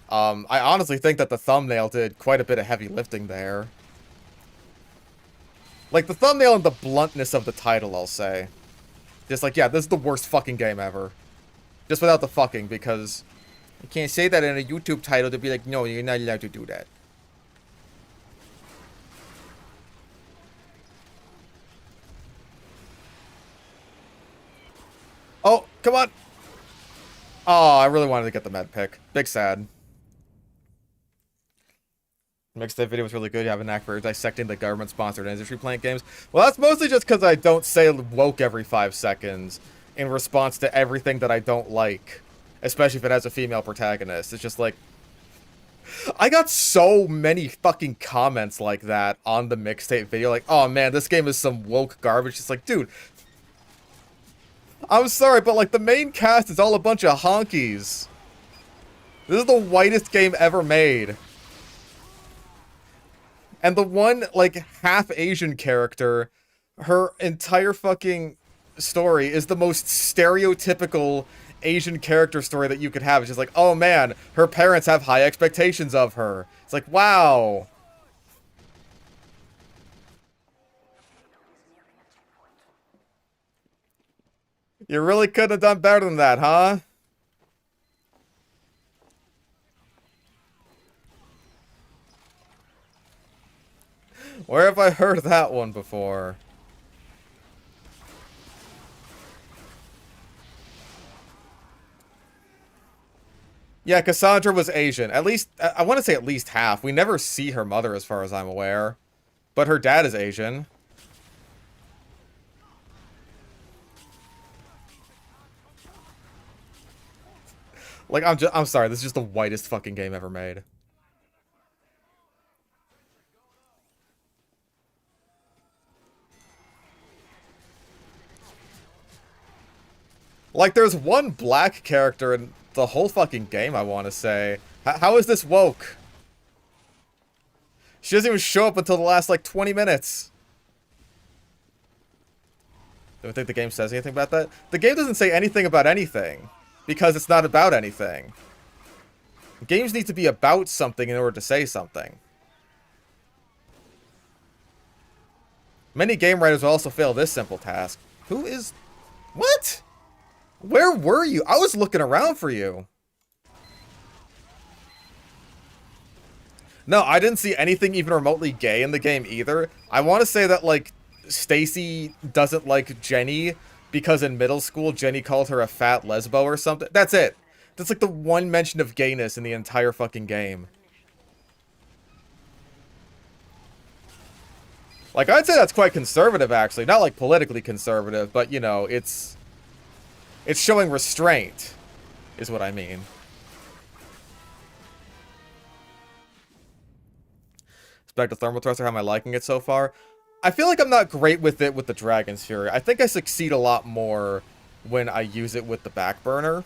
I honestly think that the thumbnail did quite a bit of heavy lifting there. Like, the thumbnail and the bluntness of the title, I'll say. Just like, yeah, this is the worst fucking game ever. Just without the fucking, because you can't say that in a YouTube title to be like, no, you're not allowed to do that. Oh, come on! Oh, I really wanted to get the med pick. Big sad. Mixtape video was really good. You have a knack for dissecting the government-sponsored industry plant games. Well, that's mostly just because I don't say woke every 5 seconds in response to everything that I don't like. Especially if it has a female protagonist. It's just like... I got so many fucking comments like that on the mixtape video. Like, oh man, this game is some woke garbage. It's like, dude... I'm sorry, but like the main cast is all a bunch of honkies. This is the whitest game ever made. And the one, like, half Asian character, her entire fucking story is the most stereotypical Asian character story that you could have. It's just like, oh man, her parents have high expectations of her. It's like, wow. You really could have done better than that, huh? Where have I heard that one before? Yeah, Cassandra was Asian. At least, I want to say at least half. We never see her mother as far as I'm aware. But her dad is Asian. Like, I'm sorry, this is just the whitest fucking game ever made. Like, there's one black character in the whole fucking game, I want to say. How is this woke? She doesn't even show up until the last, like, 20 minutes. Don't think the game says anything about that? The game doesn't say anything about anything. Because it's not about anything. Games need to be about something in order to say something. Many game writers will also fail this simple task. Who is... What? Where were you? I was looking around for you. No, I didn't see anything even remotely gay in the game either. I want to say that, like, Stacy doesn't like Jenny because in middle school, Jenny called her a fat lesbo or something. That's it. That's like the one mention of gayness in the entire fucking game. Like, I'd say that's quite conservative, actually. Not, like, politically conservative, but, you know, it's showing restraint, is what I mean. Back to Thermal Thruster, how am I liking it so far? I feel like I'm not great with it with the Dragon's Fury. I think I succeed a lot more when I use it with the back burner.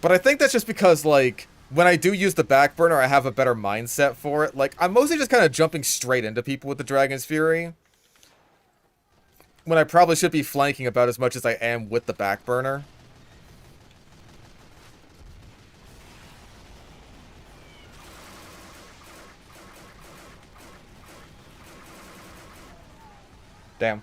But I think that's just because, like, when I do use the back burner, I have a better mindset for it. Like, I'm mostly just kind of jumping straight into people with the Dragon's Fury, when I probably should be flanking about as much as I am with the back burner. Damn.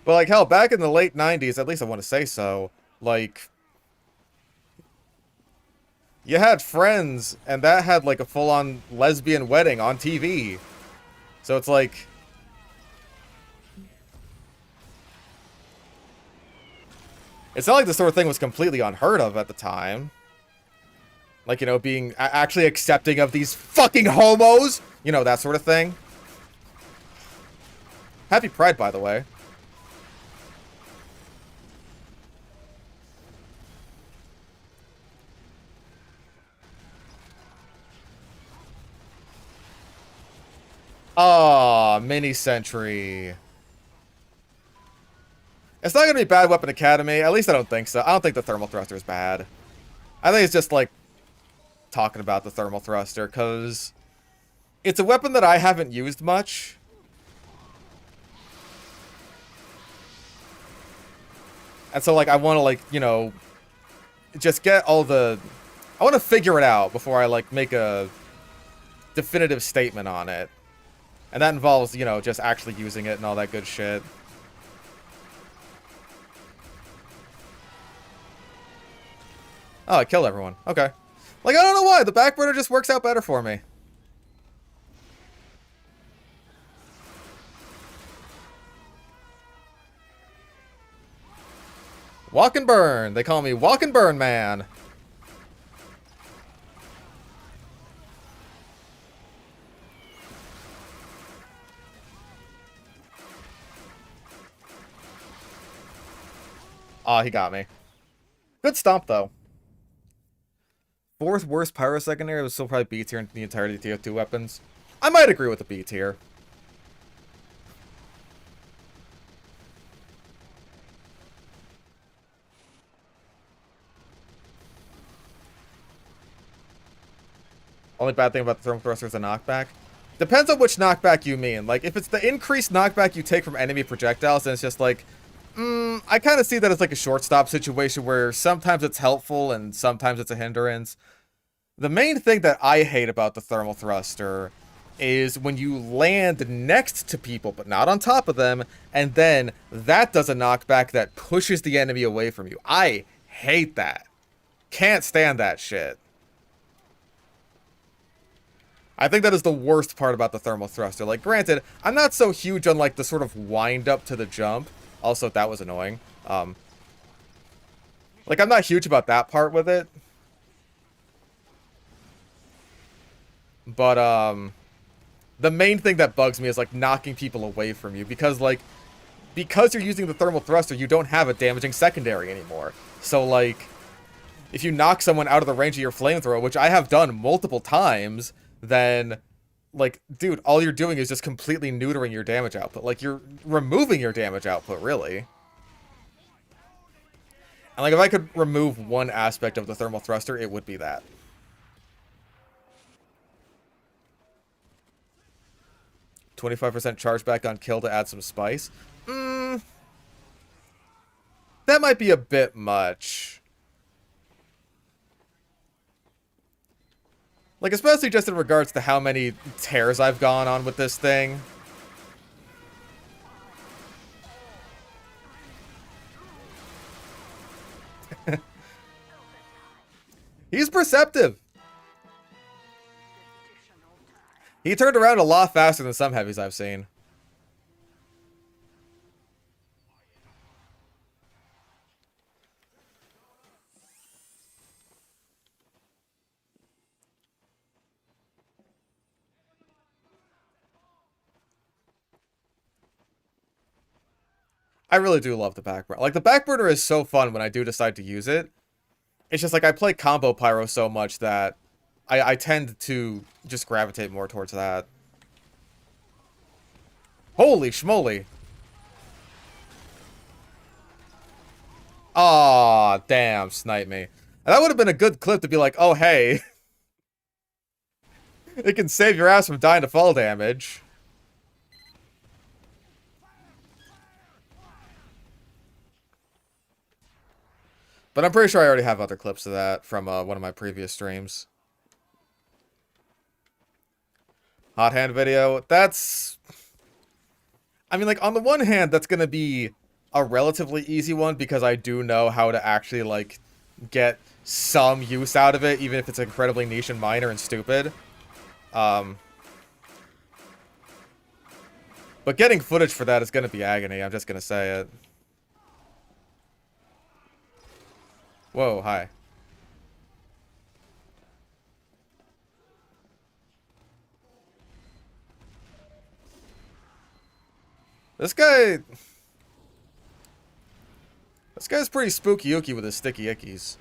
But, like, hell, back in the late 90s, at least I want to say so, like, you had Friends, and that had, like, a full-on lesbian wedding on TV. So it's like... It's not like this sort of thing was completely unheard of at the time. Like, you know, being actually accepting of these fucking homos! You know, that sort of thing. Happy Pride, by the way. Aw, mini sentry. It's not gonna be bad Weapon Academy. At least I don't think so. I don't think the Thermal Thruster is bad. I think it's just, like, talking about the Thermal Thruster, because it's a weapon that I haven't used much. And so, like, I want to, like, you know, just get all the... I want to figure it out before I, like, make a definitive statement on it. And that involves, you know, just actually using it and all that good shit. Oh, I killed everyone. Okay. Like, I don't know why. The back burner just works out better for me. Walk and burn. They call me Walk and Burn Man. Aw, he got me. Good stomp, though. Fourth worst pyro secondary was still probably B tier in the entirety of TF2 weapons. I might agree with the B tier. Only bad thing about the Thermal Thruster is the knockback. Depends on which knockback you mean. Like, if it's the increased knockback you take from enemy projectiles, then it's just like, I kind of see that as like a shortstop situation where sometimes it's helpful and sometimes it's a hindrance. The main thing that I hate about the thermal thruster is when you land next to people but not on top of them, and then that does a knockback that pushes the enemy away from you. I hate that. Can't stand that shit. I think that is the worst part about the thermal thruster. Like, granted, I'm not so huge on, like, the sort of wind up to the jump. Also, that was annoying. Like, I'm not huge about that part with it. But, the main thing that bugs me is, like, knocking people away from you. Because you're using the thermal thruster, you don't have a damaging secondary anymore. So, like, if you knock someone out of the range of your flamethrower, which I have done multiple times, then, like, dude, all you're doing is just completely neutering your damage output. Like, you're removing your damage output, really. And, like, if I could remove one aspect of the thermal thruster, it would be that. "25% chargeback on kill to add some spice." That might be a bit much. Like, especially just in regards to how many tears I've gone on with this thing. He's perceptive. He turned around a lot faster than some heavies I've seen. I really do love the back burner. Like, the back burner is so fun when I do decide to use it. It's just like I play combo pyro so much that I tend to just gravitate more towards that. Holy schmoly. Aw, damn, snipe me. That would have been a good clip to be like, oh, hey. It can save your ass from dying to fall damage. But I'm pretty sure I already have other clips of that from one of my previous streams. Hot hand video. That's... I mean, like, on the one hand, that's going to be a relatively easy one because I do know how to actually, like, get some use out of it, even if it's incredibly niche and minor and stupid. But getting footage for that is going to be agony. I'm just going to say it. Whoa, hi. This guy's pretty spooky-ooky with his sticky ickies.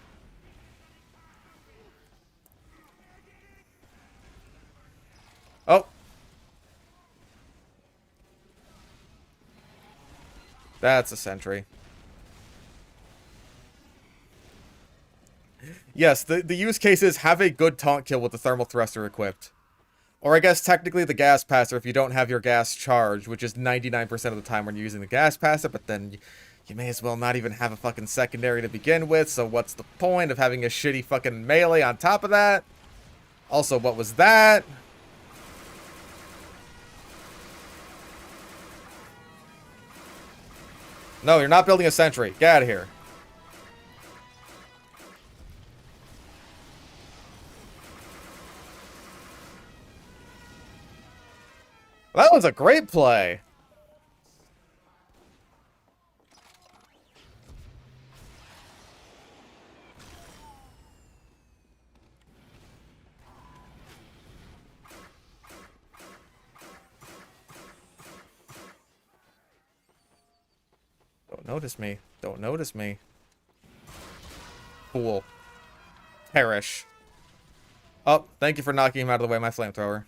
Oh. That's a sentry. Yes, the use case is have a good taunt kill with the thermal thruster equipped. Or I guess technically the gas passer if you don't have your gas charged, which is 99% of the time when you're using the gas passer, but then you may as well not even have a fucking secondary to begin with, so what's the point of having a shitty fucking melee on top of that? Also, what was that? No, you're not building a sentry. Get out of here. That was a great play. Don't notice me. Don't notice me. Fool. Perish. Oh, thank you for knocking him out of the way, my flamethrower.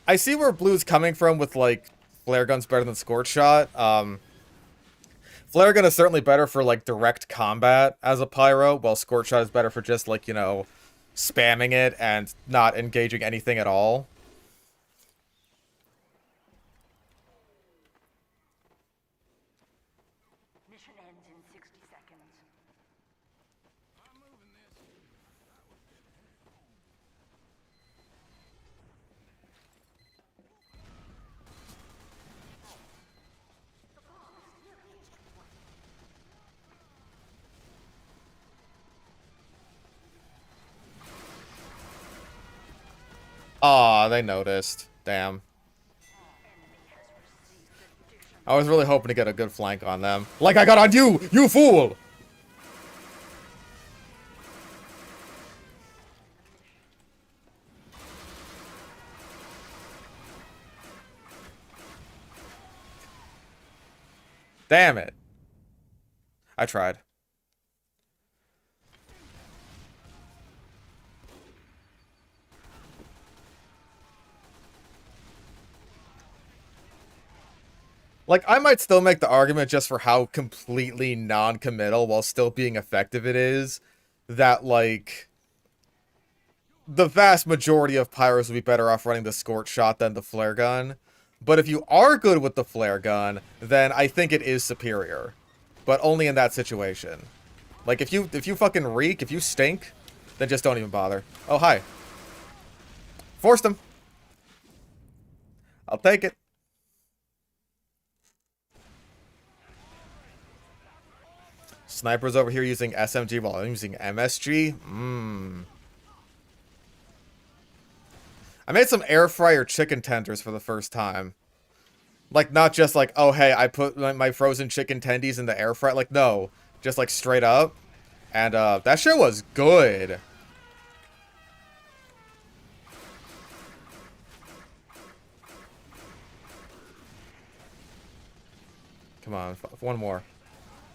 I see where Blue's coming from with, like, flare gun's better than scorch shot. Flare gun is certainly better for, like, direct combat as a pyro, while scorch shot is better for just, like, you know, spamming it and not engaging anything at all. Mission ends in 60 seconds. Aw, they noticed. Damn. I was really hoping to get a good flank on them. Like I got on you, you fool! Damn it. I tried. Like, I might still make the argument just for how completely non-committal while still being effective it is, that, like, the vast majority of pyros would be better off running the scorch shot than the flare gun. But if you are good with the flare gun, then I think it is superior. But only in that situation. Like, if you fucking reek, if you stink, then just don't even bother. Oh, hi. Forced him. I'll take it. Snipers over here using SMG while I'm using MSG? I made some air fryer chicken tenders for the first time. Like, not just like, oh, hey, I put my frozen chicken tendies in the air fryer. Like, no. Just, like, straight up. And, that shit was good. Come on, one more.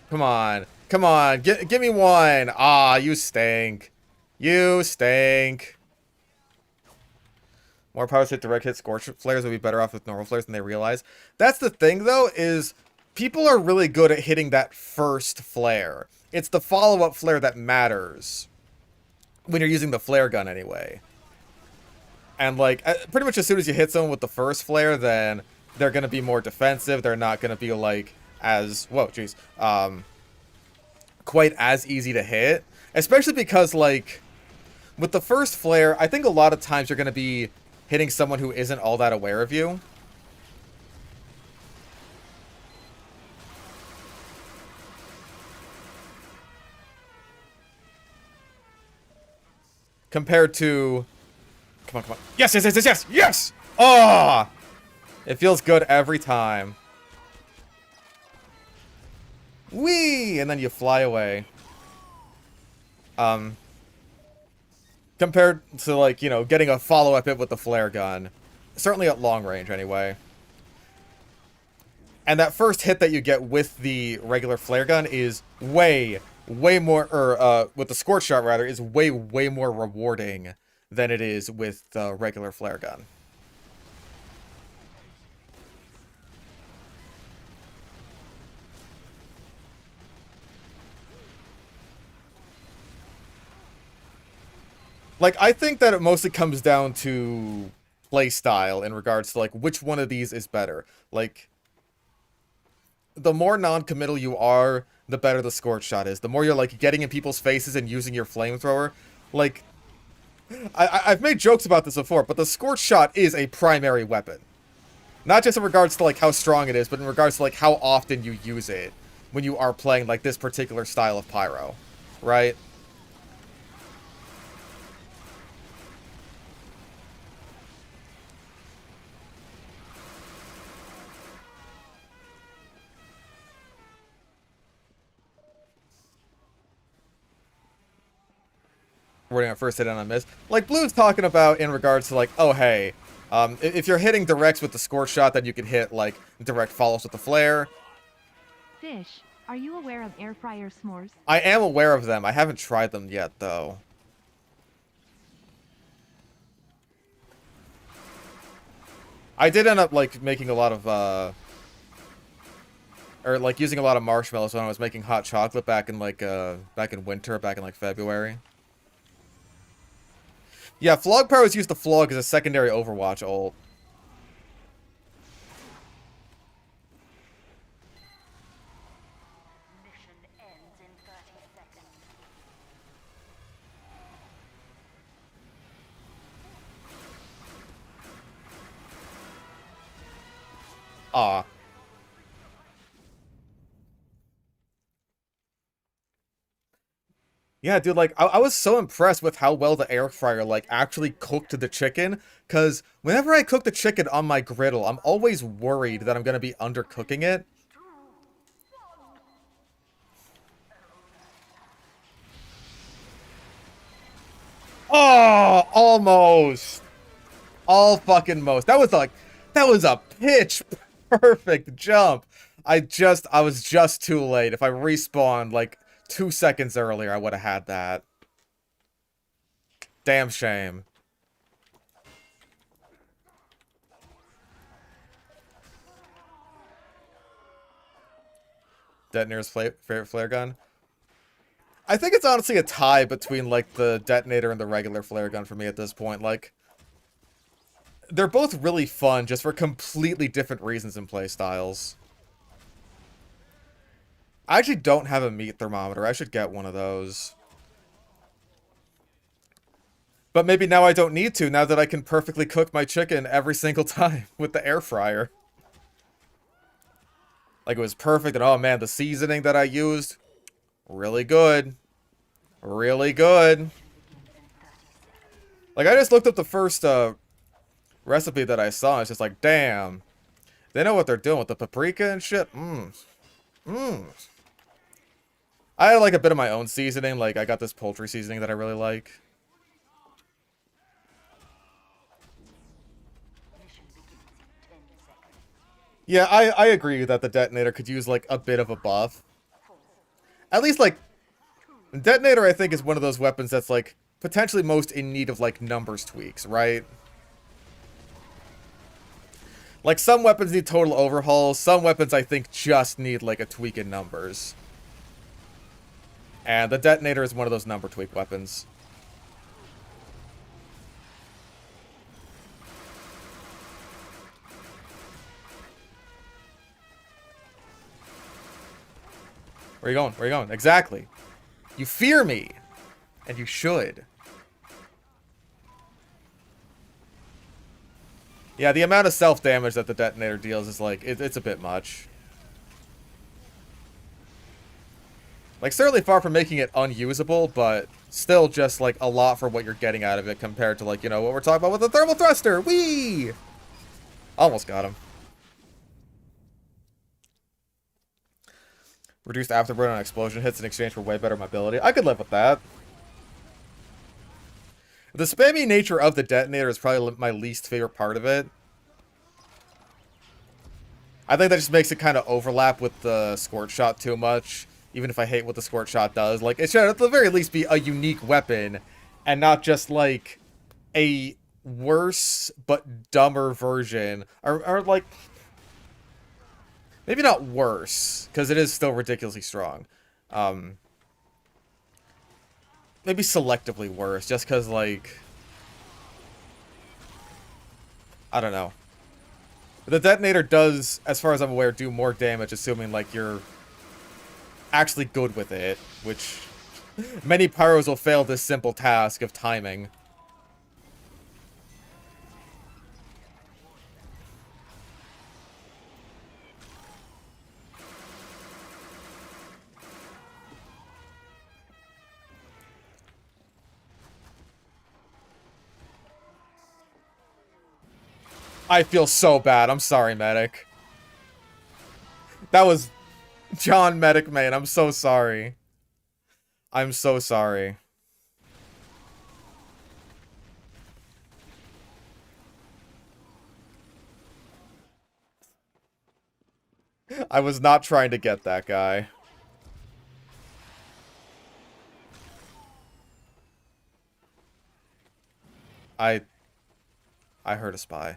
Come on. Come on, give me one. Ah, you stink. You stink. More powers hit direct hit scorch flares would be better off with normal flares than they realize. That's the thing, though, is people are really good at hitting that first flare. It's the follow-up flare that matters. When you're using the flare gun, anyway. And, like, pretty much as soon as you hit someone with the first flare, then they're going to be more defensive. They're not going to be, like, as... Whoa, jeez. Quite as easy to hit. Especially because, like, with the first flare, I think a lot of times you're going to be hitting someone who isn't all that aware of you. Compared to... Come on, come on. Yes, yes, yes, yes, yes! Yes! Oh! It feels good every time. Whee! And then you fly away. Compared to, like, you know, getting a follow-up hit with the flare gun. Certainly at long range, anyway. And that first hit that you get with the regular flare gun is way more, or, with the scorch shot, rather, is way more rewarding than it is with the regular flare gun. Like, I think that it mostly comes down to playstyle in regards to, like, which one of these is better. Like, the more non-committal you are, the better the scorch shot is. The more you're, like, getting in people's faces and using your flamethrower. Like, I've made jokes about this before, but the scorch shot is a primary weapon. Not just in regards to, like, how strong it is, but in regards to, like, how often you use it when you are playing, like, this particular style of pyro. Right? Wording at first hit on a miss. Like Blue's talking about in regards to, like, oh, hey, if you're hitting directs with the scorch shot, then you can hit, like, direct follows with the flare. Fish, are you aware of air fryer s'mores? I am aware of them. I haven't tried them yet, though. I did end up, like, making a lot of, or, like, using a lot of marshmallows when I was making hot chocolate back in, like, back in winter, back in, like, February. Yeah, Flog Power was used to flog as a secondary Overwatch ult. Aw. Yeah, dude, like, I was so impressed with how well the air fryer, like, actually cooked the chicken, because whenever I cook the chicken on my griddle, I'm always worried that I'm gonna be undercooking it. Oh, almost. All fucking most. That was like, that was a pitch perfect jump. I was just too late. If I respawned, like, 2 seconds earlier, I would have had that. Damn shame. Detonator's favorite flare gun? I think it's honestly a tie between, like, the detonator and the regular flare gun for me at this point. Like, they're both really fun, just for completely different reasons and play styles. I actually don't have a meat thermometer. I should get one of those. But maybe now I don't need to, now that I can perfectly cook my chicken every single time with the air fryer. Like, it was perfect, and oh man, the seasoning that I used, really good. Really good. Like, I just looked up the first recipe that I saw, and it's just like, damn. They know what they're doing with the paprika and shit. Mmm. Mmm. I had, like, a bit of my own seasoning. Like, I got this poultry seasoning that I really like. Yeah, I agree that the detonator could use, like, a bit of a buff. At least, like, detonator, I think, is one of those weapons that's, like, potentially most in need of, like, numbers tweaks, right? Like, some weapons need total overhauls. Some weapons, I think, just need, like, a tweak in numbers. And the detonator is one of those number tweak weapons. Where are you going? Where are you going? Exactly. You fear me. And you should. Yeah, the amount of self-damage that the detonator deals is, like, it's a bit much. Like, certainly far from making it unusable, but still just, like, a lot for what you're getting out of it compared to, like, you know, what we're talking about with the thermal thruster. Whee! Almost got him. Reduced afterburn on explosion hits in exchange for way better mobility. I could live with that. The spammy nature of the detonator is probably my least favorite part of it. I think that just makes it kind of overlap with the squirt shot too much. Even if I hate what the squirt shot does. Like, it should at the very least be a unique weapon. And not just, like, a worse but dumber version. Or like... Maybe not worse, because it is still ridiculously strong. Maybe selectively worse, just because, like... I don't know. The detonator does, as far as I'm aware, do more damage, assuming, like, you're actually good with it, which many pyros will fail this simple task of timing. I feel so bad. I'm sorry, medic. That was John Medic, man. I'm so sorry. I'm so sorry. I was not trying to get that guy. I heard a spy.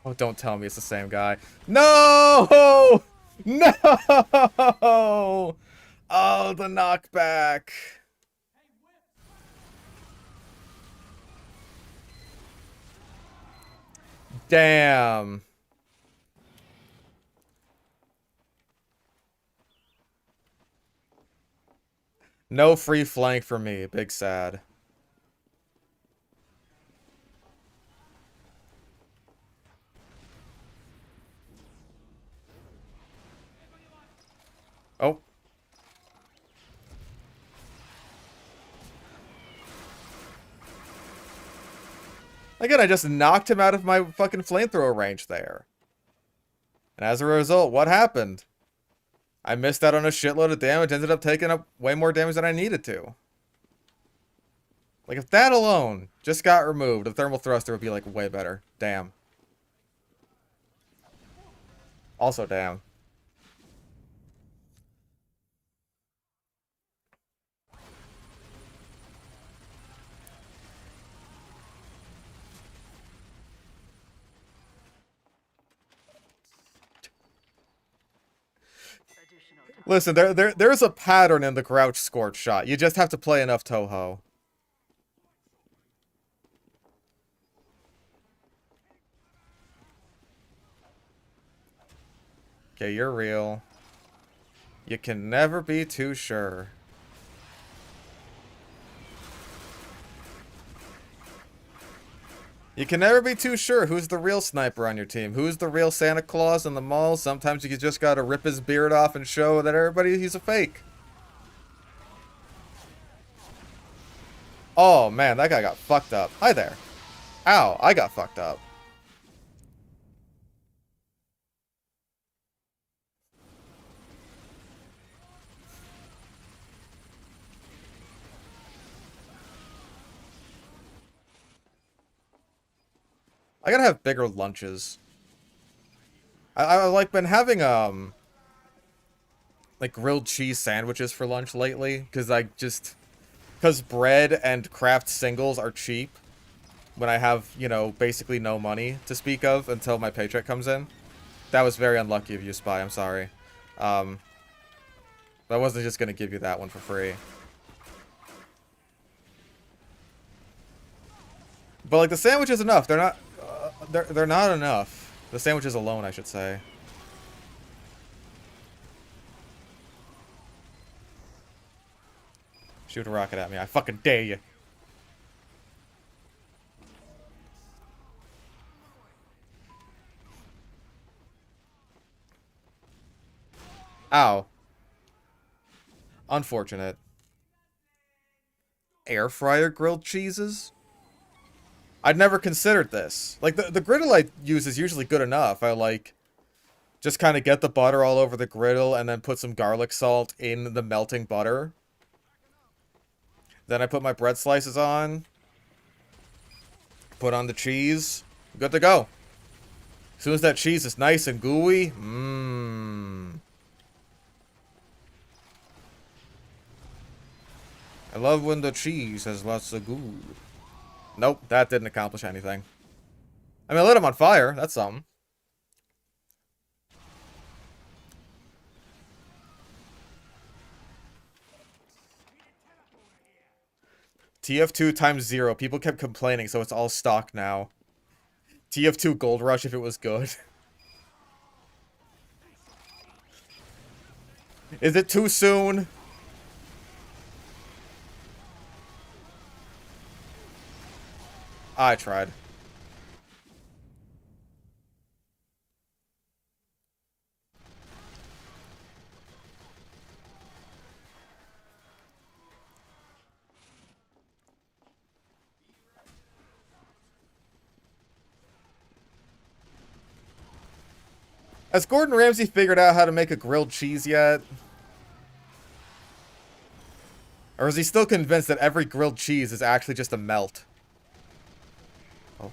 Oh, don't tell me it's the same guy. No! No! Oh, the knockback. Damn. No free flank for me. Big sad. Oh. Again, I just knocked him out of my fucking flamethrower range there. And as a result, what happened? I missed out on a shitload of damage, ended up taking up way more damage than I needed to. Like, if that alone just got removed, the thermal thruster would be, like, way better. Damn. Also, damn. Listen, there's a pattern in the crouch scorch shot. You just have to play enough Toho. Okay, you're real. You can never be too sure. You can never be too sure who's the real sniper on your team. Who's the real Santa Claus in the mall. Sometimes you just gotta rip his beard off and show that everybody he's a fake. Oh man, that guy got fucked up. Hi there. Ow, I got fucked up. I gotta have bigger lunches. I've like been having like grilled cheese sandwiches for lunch lately, because bread and craft singles are cheap when I have, you know, basically no money to speak of until my paycheck comes in. That was very unlucky of you, Spy. I'm sorry. I wasn't just gonna give you that one for free. But like the sandwich is enough. They're not. They're not enough. The sandwiches alone, I should say. Shoot a rocket at me. I fucking dare you. Ow. Unfortunate. Air fryer grilled cheeses? I'd never considered this. Like, the griddle I use is usually good enough. I, like, just kind of get the butter all over the griddle and then put some garlic salt in the melting butter. Then I put my bread slices on. Put on the cheese. Good to go. As soon as that cheese is nice and gooey, mmm. I love when the cheese has lots of goo. Nope, that didn't accomplish anything. I mean, I lit him on fire. That's something. TF2 times 0. People kept complaining, so it's all stock now. TF2 Gold Rush if it was good. Is it too soon? I tried. Has Gordon Ramsay figured out how to make a grilled cheese yet? Or is he still convinced that every grilled cheese is actually just a melt? Oh.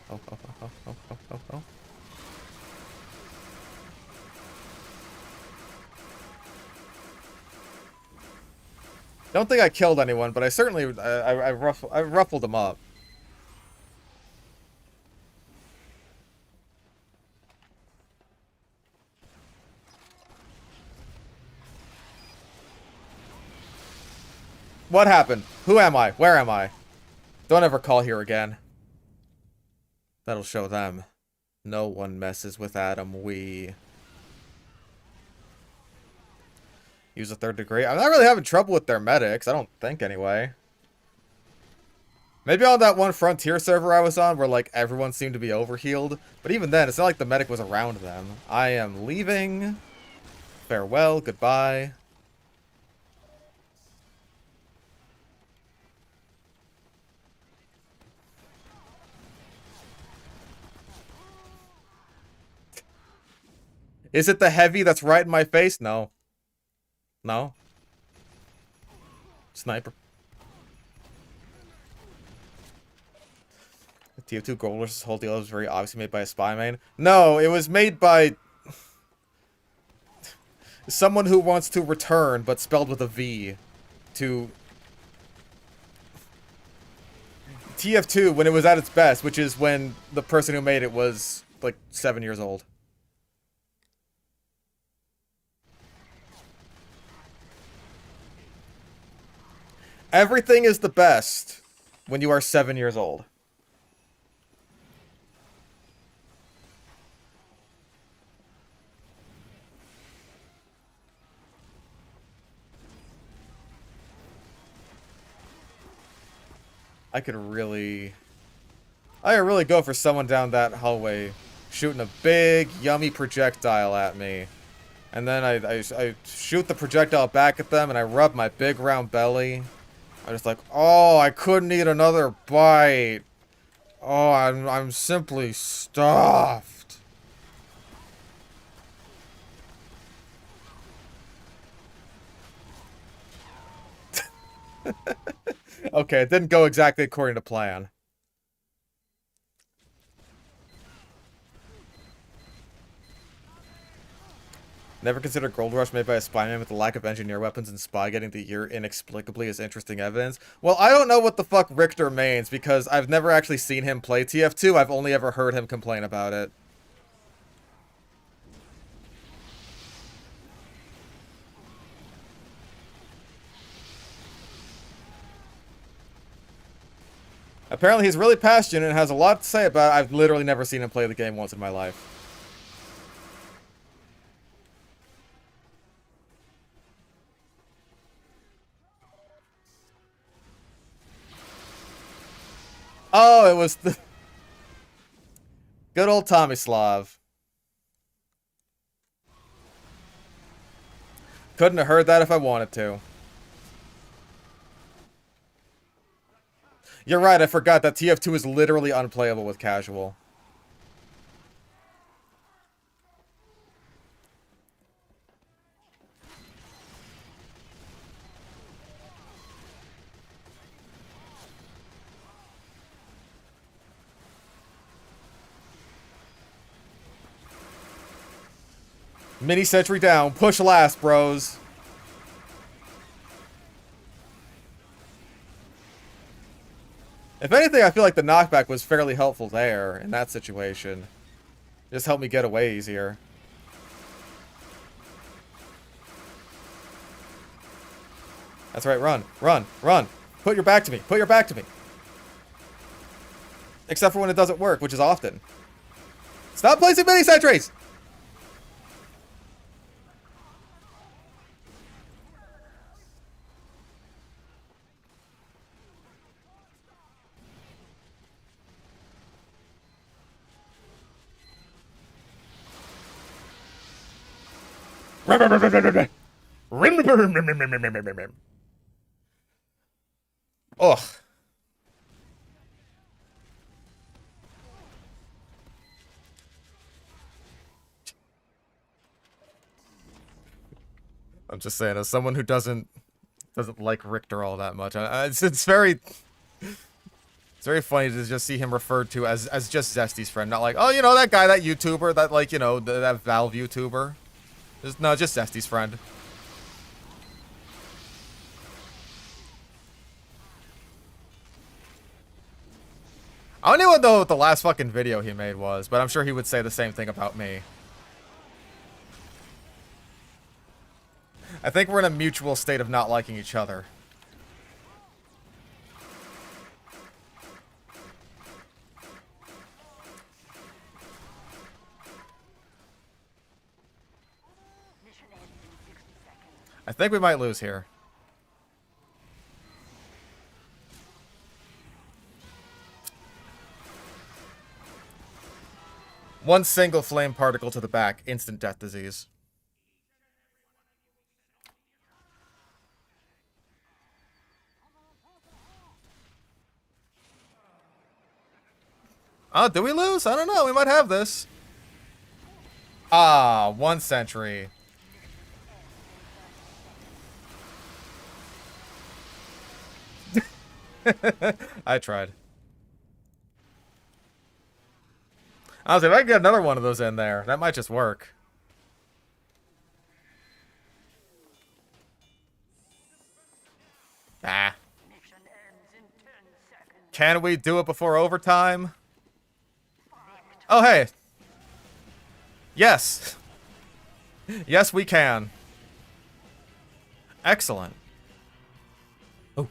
Don't think I killed anyone, but I certainly I ruffled them up. What happened? Who am I? Where am I? Don't ever call here again. That'll show them. No one messes with Adam Wee. Use a third degree. I'm not really having trouble with their medics. I don't think, anyway. Maybe on that one Frontier server I was on where, like, everyone seemed to be overhealed. But even then, it's not like the medic was around them. I am leaving. Farewell. Goodbye. Is it the heavy that's right in my face? No. No. Sniper. The TF2 Gold Rush's whole deal was very obviously made by a spy main. No, it was made by someone who wants to return, but spelled with a V, to TF2 when it was at its best, which is when the person who made it was, like, 7 years old. Everything is the best when you are 7 years old. I could really go for someone down that hallway shooting a big, yummy projectile at me. And then I shoot the projectile back at them and I rub my big round belly. I'm just like, oh, I couldn't eat another bite. Oh, I'm simply stuffed. Okay, it didn't go exactly according to plan. Never considered Gold Rush made by a spy man with the lack of engineer weapons and spy getting the year inexplicably as interesting evidence. Well, I don't know what the fuck Richter means because I've never actually seen him play TF2. I've only ever heard him complain about it. Apparently he's really passionate and has a lot to say about it. I've literally never seen him play the game once in my life. Oh, it was the good old Tomislav. Couldn't have heard that if I wanted to. You're right, I forgot that TF2 is literally unplayable with casual. Mini sentry down. Push last, bros. If anything, I feel like the knockback was fairly helpful there in that situation. Just helped me get away easier. That's right, run, run, run. Put your back to me, put your back to me. Except for when it doesn't work, which is often. Stop placing mini sentries! Ugh. I'm just saying, as someone who doesn't like Richter all that much, it's very funny to just see him referred to as just Zesty's friend, not like, oh, you know, that guy, that YouTuber, that, like, you know, that Valve YouTuber. No, just Zesty's friend. I don't even know what the last fucking video he made was, but I'm sure he would say the same thing about me. I think we're in a mutual state of not liking each other. I think we might lose here. One single flame particle to the back, instant death disease. Oh, did we lose? I don't know. We might have this. Ah, 1 century. I tried. I was like, if I can get another one of those in there, that might just work. Ah. Mission ends in 10 seconds. Can we do it before overtime? Oh, hey. Yes. Yes, we can. Excellent. Oh.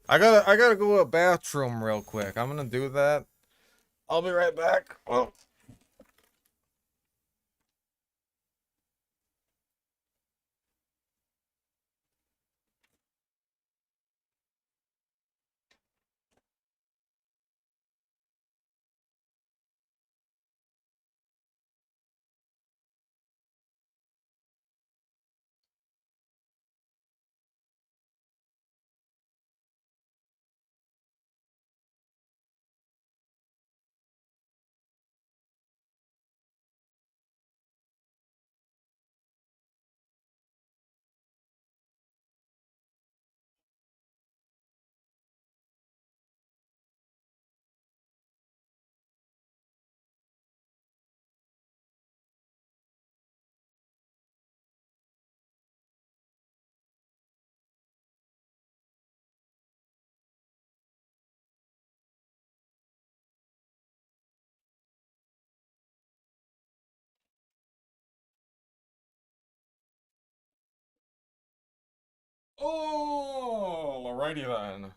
I gotta go to the bathroom real quick. I'm gonna do that. I'll be right back. Oh. Oh, alrighty then.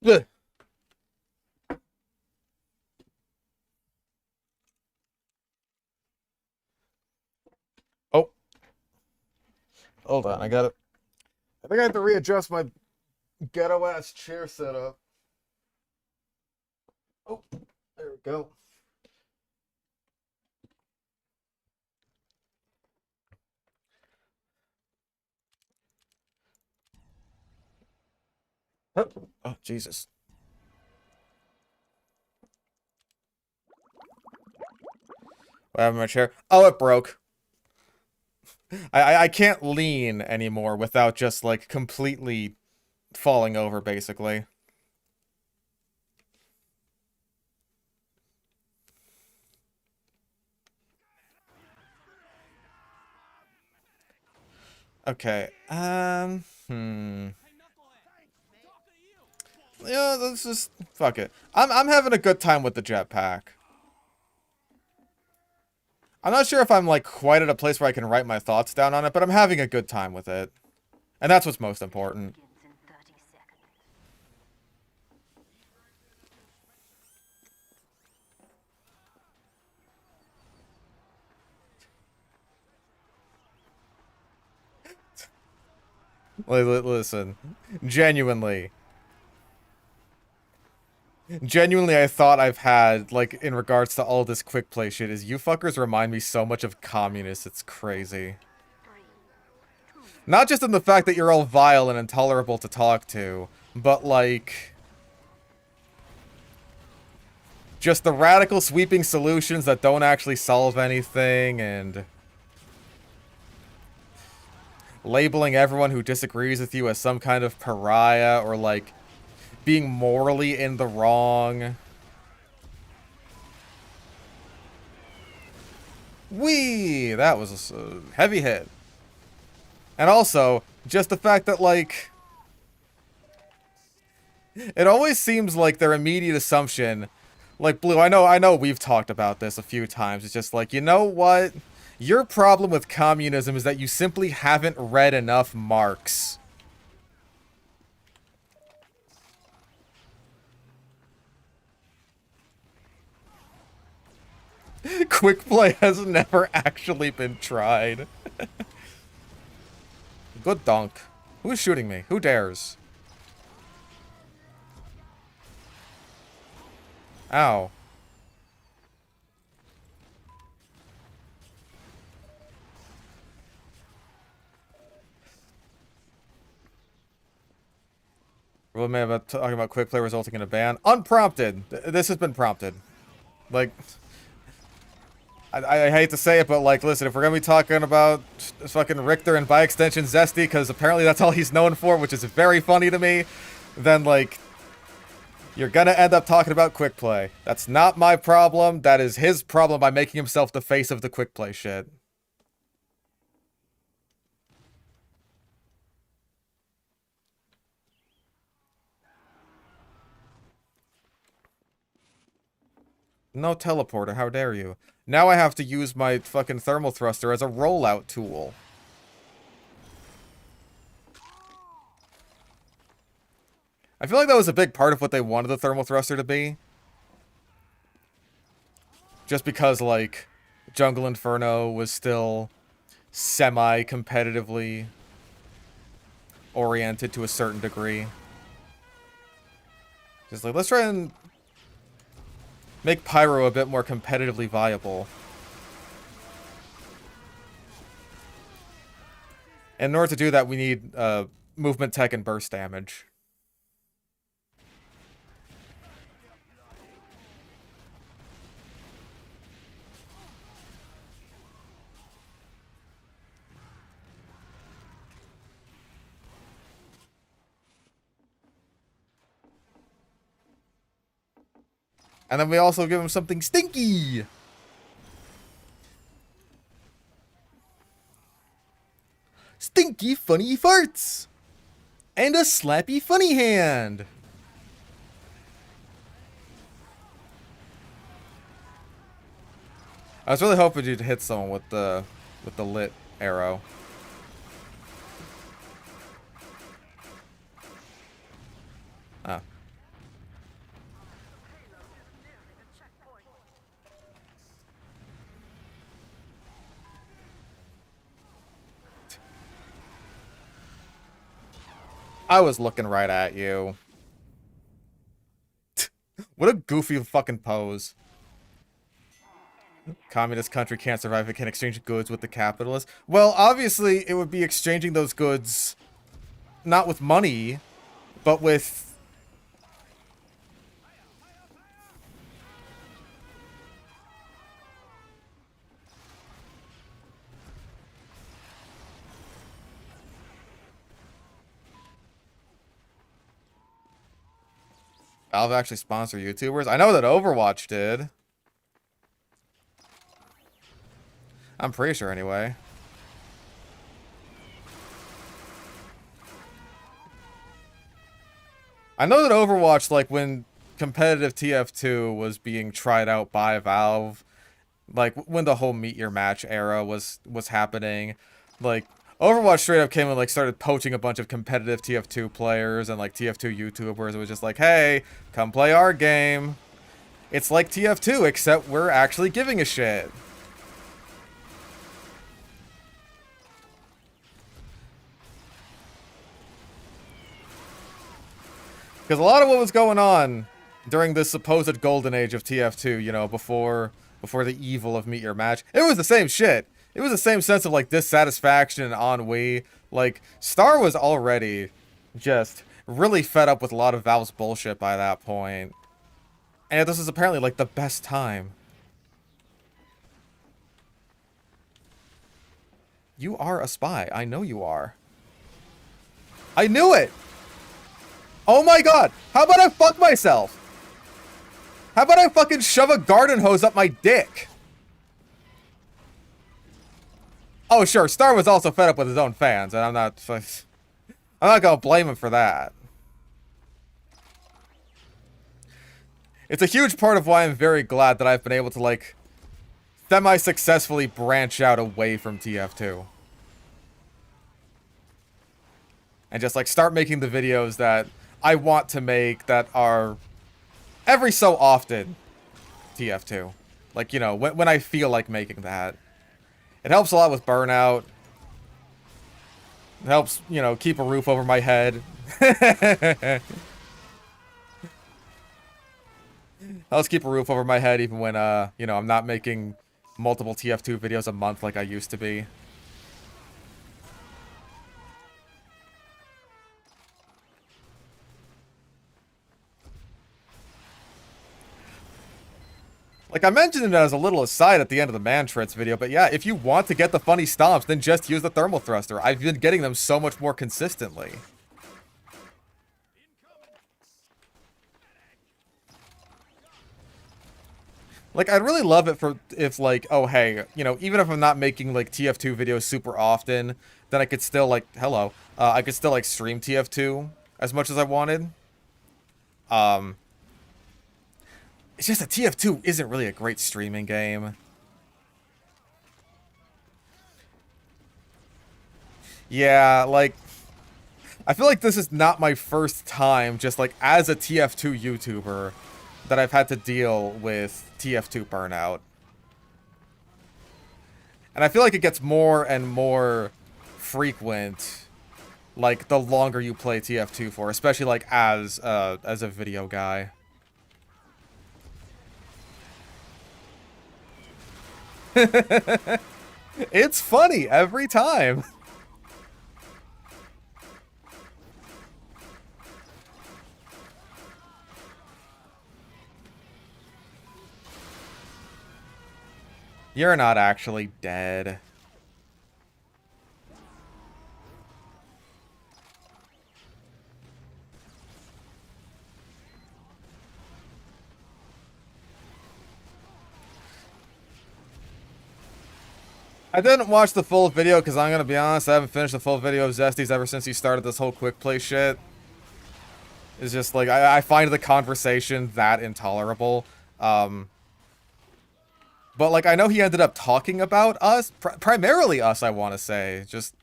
Ugh. Oh, hold on, I got it. I think I have to readjust my ghetto ass chair setup. Oh, there we go. Oh, Jesus. What happened to my chair? Oh, it broke. I can't lean anymore without just, like, completely falling over, basically. Okay, yeah, let's just, fuck it. I'm having a good time with the jetpack. I'm not sure if I'm, like, quite at a place where I can write my thoughts down on it, but I'm having a good time with it. And that's what's most important. Begins in 30 seconds. Listen, genuinely, I thought I've had, like, in regards to all this quick play shit, is you fuckers remind me so much of communists, it's crazy. Not just in the fact that you're all vile and intolerable to talk to, but, like, just the radical sweeping solutions that don't actually solve anything, and labeling everyone who disagrees with you as some kind of pariah, or, like, being morally in the wrong. Whee! That was a heavy hit. And also, just the fact that, like, it always seems like their immediate assumption, like, Blue, I know we've talked about this a few times, it's just like, you know what? Your problem with communism is that you simply haven't read enough Marx. Quick play has never actually been tried. Good donk. Who is shooting me? Who dares? Ow. What am I about talking about quick play resulting in a ban? Unprompted. This has been prompted. Like, I hate to say it, but like, listen, if we're gonna be talking about fucking Richter and by extension Zesty, because apparently that's all he's known for, which is very funny to me, then like, you're gonna end up talking about quick play. That's not my problem. That is his problem by making himself the face of the quick play shit. No teleporter, how dare you. Now I have to use my fucking thermal thruster as a rollout tool. I feel like that was a big part of what they wanted the thermal thruster to be. Just because, like, Jungle Inferno was still semi-competitively oriented to a certain degree. Just like, let's try and make Pyro a bit more competitively viable. And in order to do that, we need movement tech and burst damage. And then we also give him something stinky! Stinky funny farts! And a slappy funny hand! I was really hoping you'd hit someone with the lit arrow. Ah. I was looking right at you. What a goofy fucking pose. Communist country can't survive if it can exchange goods with the capitalists. Well, obviously, it would be exchanging those goods not with money, but with... Valve actually sponsor YouTubers? I know that Overwatch did. I'm pretty sure anyway. I know that Overwatch, like, when competitive TF2 was being tried out by Valve, like, when the whole Meet Your Match era was happening, like, Overwatch straight up came and, like, started poaching a bunch of competitive TF2 players and, like, TF2 YouTubers. It was just like, hey, come play our game. It's like TF2, except we're actually giving a shit. Because a lot of what was going on during this supposed golden age of TF2, you know, before the evil of Meet Your Match, it was the same shit. It was the same sense of, like, dissatisfaction and ennui. Like, Star was already just really fed up with a lot of Valve's bullshit by that point. And this is apparently, like, the best time. You are a spy. I know you are. I knew it! Oh my god! How about I fuck myself? How about I fucking shove a garden hose up my dick? Oh, sure, Star was also fed up with his own fans, and I'm not gonna blame him for that. It's a huge part of why I'm very glad that I've been able to, like, semi-successfully branch out away from TF2. And just, like, start making the videos that I want to make that are every so often TF2. Like, you know, when I feel like making that. It helps a lot with burnout. It helps, you know, keep a roof over my head. Helps keep a roof over my head even when, you know, I'm not making multiple TF2 videos a month like I used to be. Like, I mentioned it as a little aside at the end of the Mantrits video, but yeah, if you want to get the funny stomps, then just use the thermal thruster. I've been getting them so much more consistently. Like, I'd really love it for if, like, oh, hey, you know, even if I'm not making, like, TF2 videos super often, then I could still, like, hello, I could still, like, stream TF2 as much as I wanted. It's just that TF2 isn't really a great streaming game. Yeah, like, I feel like this is not my first time, just, like, as a TF2 YouTuber, that I've had to deal with TF2 burnout. And I feel like it gets more and more frequent, like, the longer you play TF2 for, especially, like, as a video guy. It's funny every time. You're not actually dead. I didn't watch the full video because I'm gonna be honest, I haven't finished the full video of Zesty's ever since he started this whole quick play shit. It's just like I find the conversation that intolerable. But like I know he ended up talking about us, primarily us, I want to say, just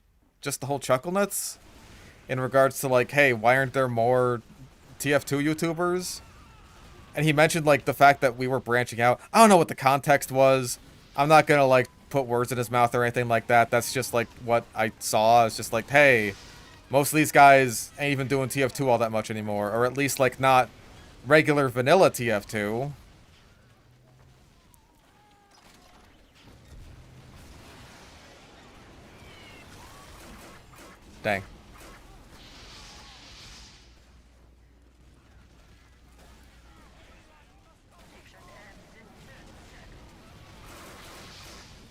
the whole chuckle nuts in regards to like, hey, why aren't there more TF2 YouTubers? And he mentioned like the fact that we were branching out. I don't know what the context was. I'm not gonna like put words in his mouth or anything like that. That's just like what I saw. It's just like, hey, most of these guys ain't even doing TF2 all that much anymore, or at least like not regular vanilla TF2. Dang.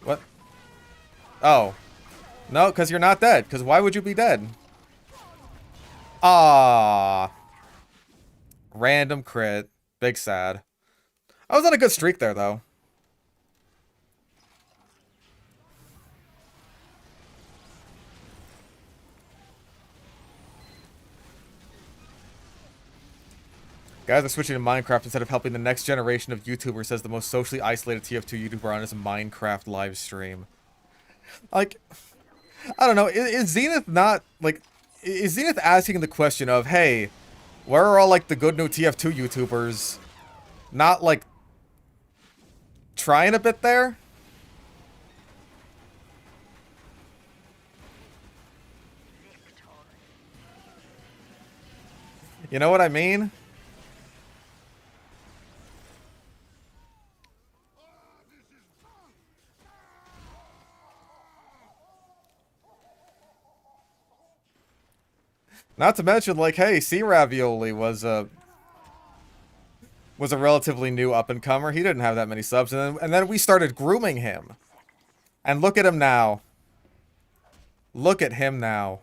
What? Oh. No, because you're not dead. Because why would you be dead? Ah. Random crit. Big sad. I was on a good streak there, though. Guys are switching to Minecraft instead of helping the next generation of YouTubers, says the most socially isolated TF2 YouTuber on his Minecraft live stream. Like, I don't know. Is Zenith not, like, is Zenith asking the question of, hey, where are all, like, the good new TF2 YouTubers? Not, like, trying a bit there? You know what I mean? Not to mention, like, hey, C Ravioli was a relatively new up-and-comer. He didn't have that many subs, and then we started grooming him. And look at him now. Look at him now.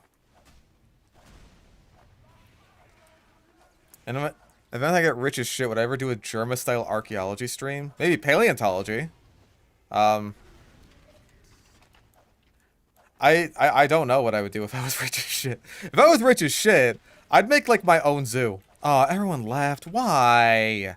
And if I get rich as shit, would I ever do a Germa-style archaeology stream? Maybe paleontology. I don't know what I would do if I was rich as shit. If I was rich as shit, I'd make, like, my own zoo. Aw, everyone laughed. Why?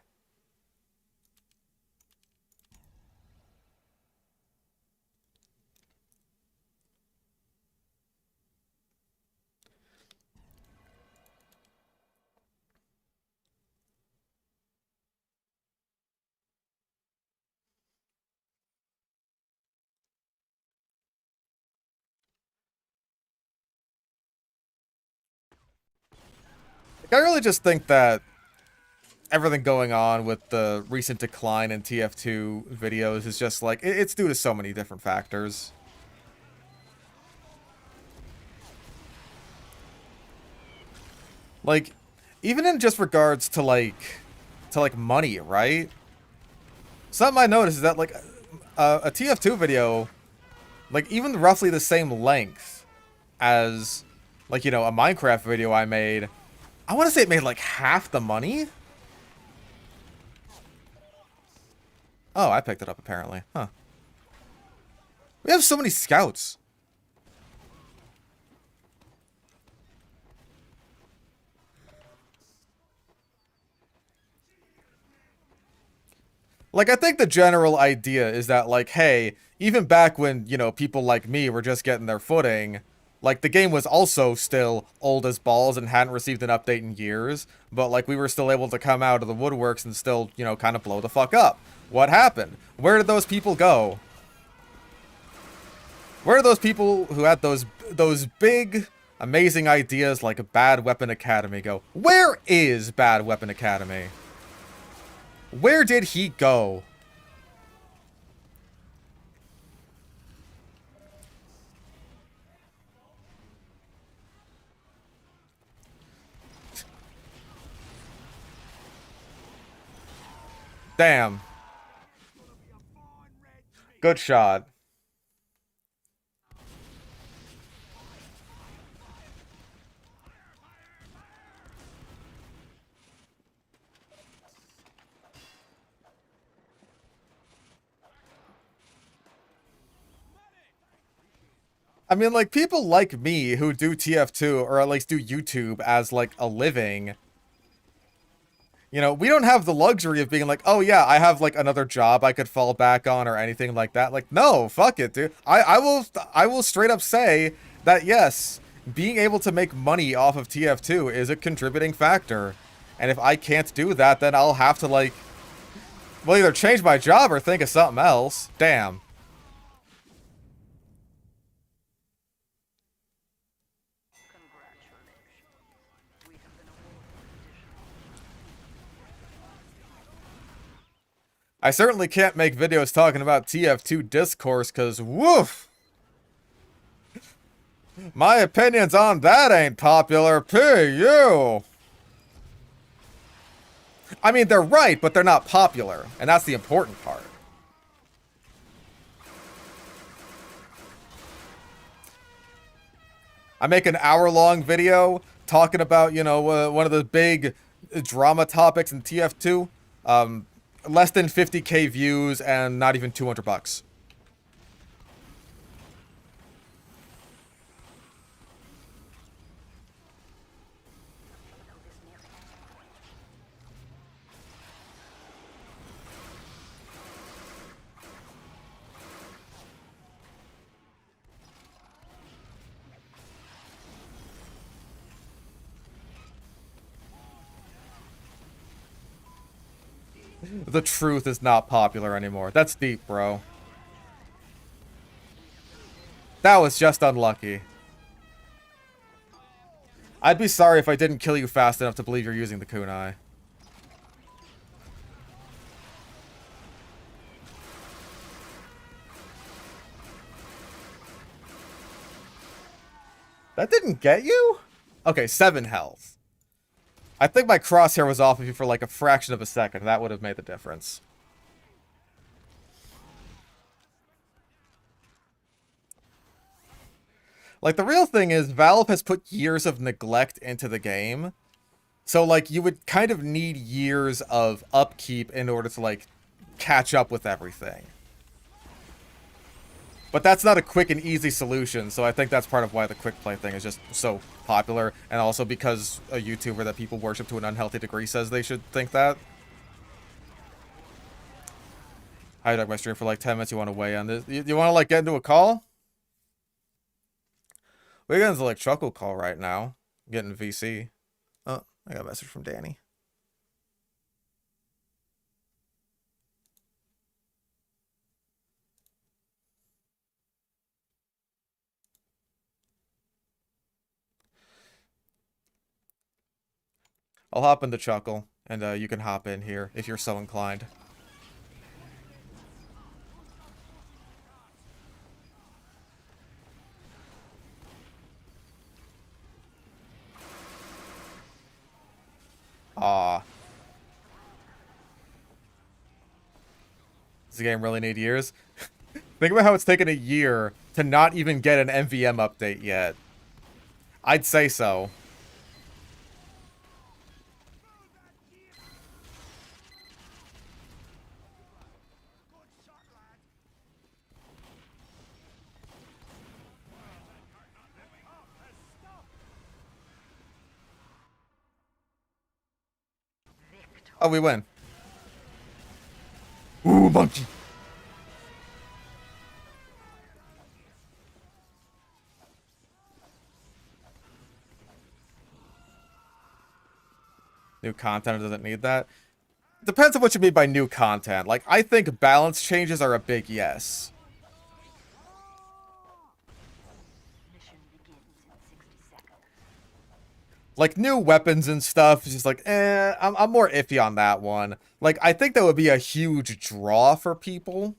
I really just think that everything going on with the recent decline in TF2 videos is just like, it's due to so many different factors. Like, even in just regards to like money, right? Something I noticed is that like a TF2 video, like even roughly the same length as like, you know, a Minecraft video I made, I want to say it made like half the money. Oh, I picked it up apparently. Huh. We have so many scouts. Like, I think the general idea is that, like, hey, even back when, you know, people like me were just getting their footing, like, the game was also still old as balls and hadn't received an update in years, but, like, we were still able to come out of the woodworks and still, you know, kind of blow the fuck up. What happened? Where did those people go? Where are those people who had those big, amazing ideas like a Bad Weapon Academy go? Where is Bad Weapon Academy? Where did he go? Damn. Good shot. I mean, like, people like me who do TF2, or at least do YouTube as, like, a living, you know, we don't have the luxury of being like, oh yeah, I have, like, another job I could fall back on or anything like that. Like, no, fuck it, dude. I will straight up say that, yes, being able to make money off of TF2 is a contributing factor. And if I can't do that, then I'll have to, like, well, either change my job or think of something else. Damn. I certainly can't make videos talking about TF2 discourse, cause woof! My opinions on that ain't popular, P.U. I mean, they're right, but they're not popular, and that's the important part. I make an hour-long video talking about, you know, one of the big drama topics in TF2. Less than 50k views and not even 200 bucks. The truth is not popular anymore. That's deep, bro. That was just unlucky. I'd be sorry if I didn't kill you fast enough to believe you're using the kunai. That didn't get you? Okay, 7 health. I think my crosshair was off of you for like a fraction of a second. That would have made the difference. Like, the real thing is, Valve has put years of neglect into the game. So, like, you would kind of need years of upkeep in order to, like, catch up with everything. But that's not a quick and easy solution, so I think that's part of why the quick play thing is just so popular, and also because a YouTuber that people worship to an unhealthy degree says they should think that. I hijacked my stream for like 10 minutes, you want to weigh on this? You want to, like, get into a call? We're getting into, like, Chuckle call right now. Getting VC. Oh, I got a message from Danny. I'll hop into Chuckle, and you can hop in here if you're so inclined. Aw. Does the game really need years? Think about how it's taken a year to not even get an MVM update yet. I'd say so. Oh, we win. Ooh, monkey. New content doesn't need that. Depends on what you mean by new content. Like, I think balance changes are a big yes. Like, new weapons and stuff is just like, I'm more iffy on that one. Like, I think that would be a huge draw for people.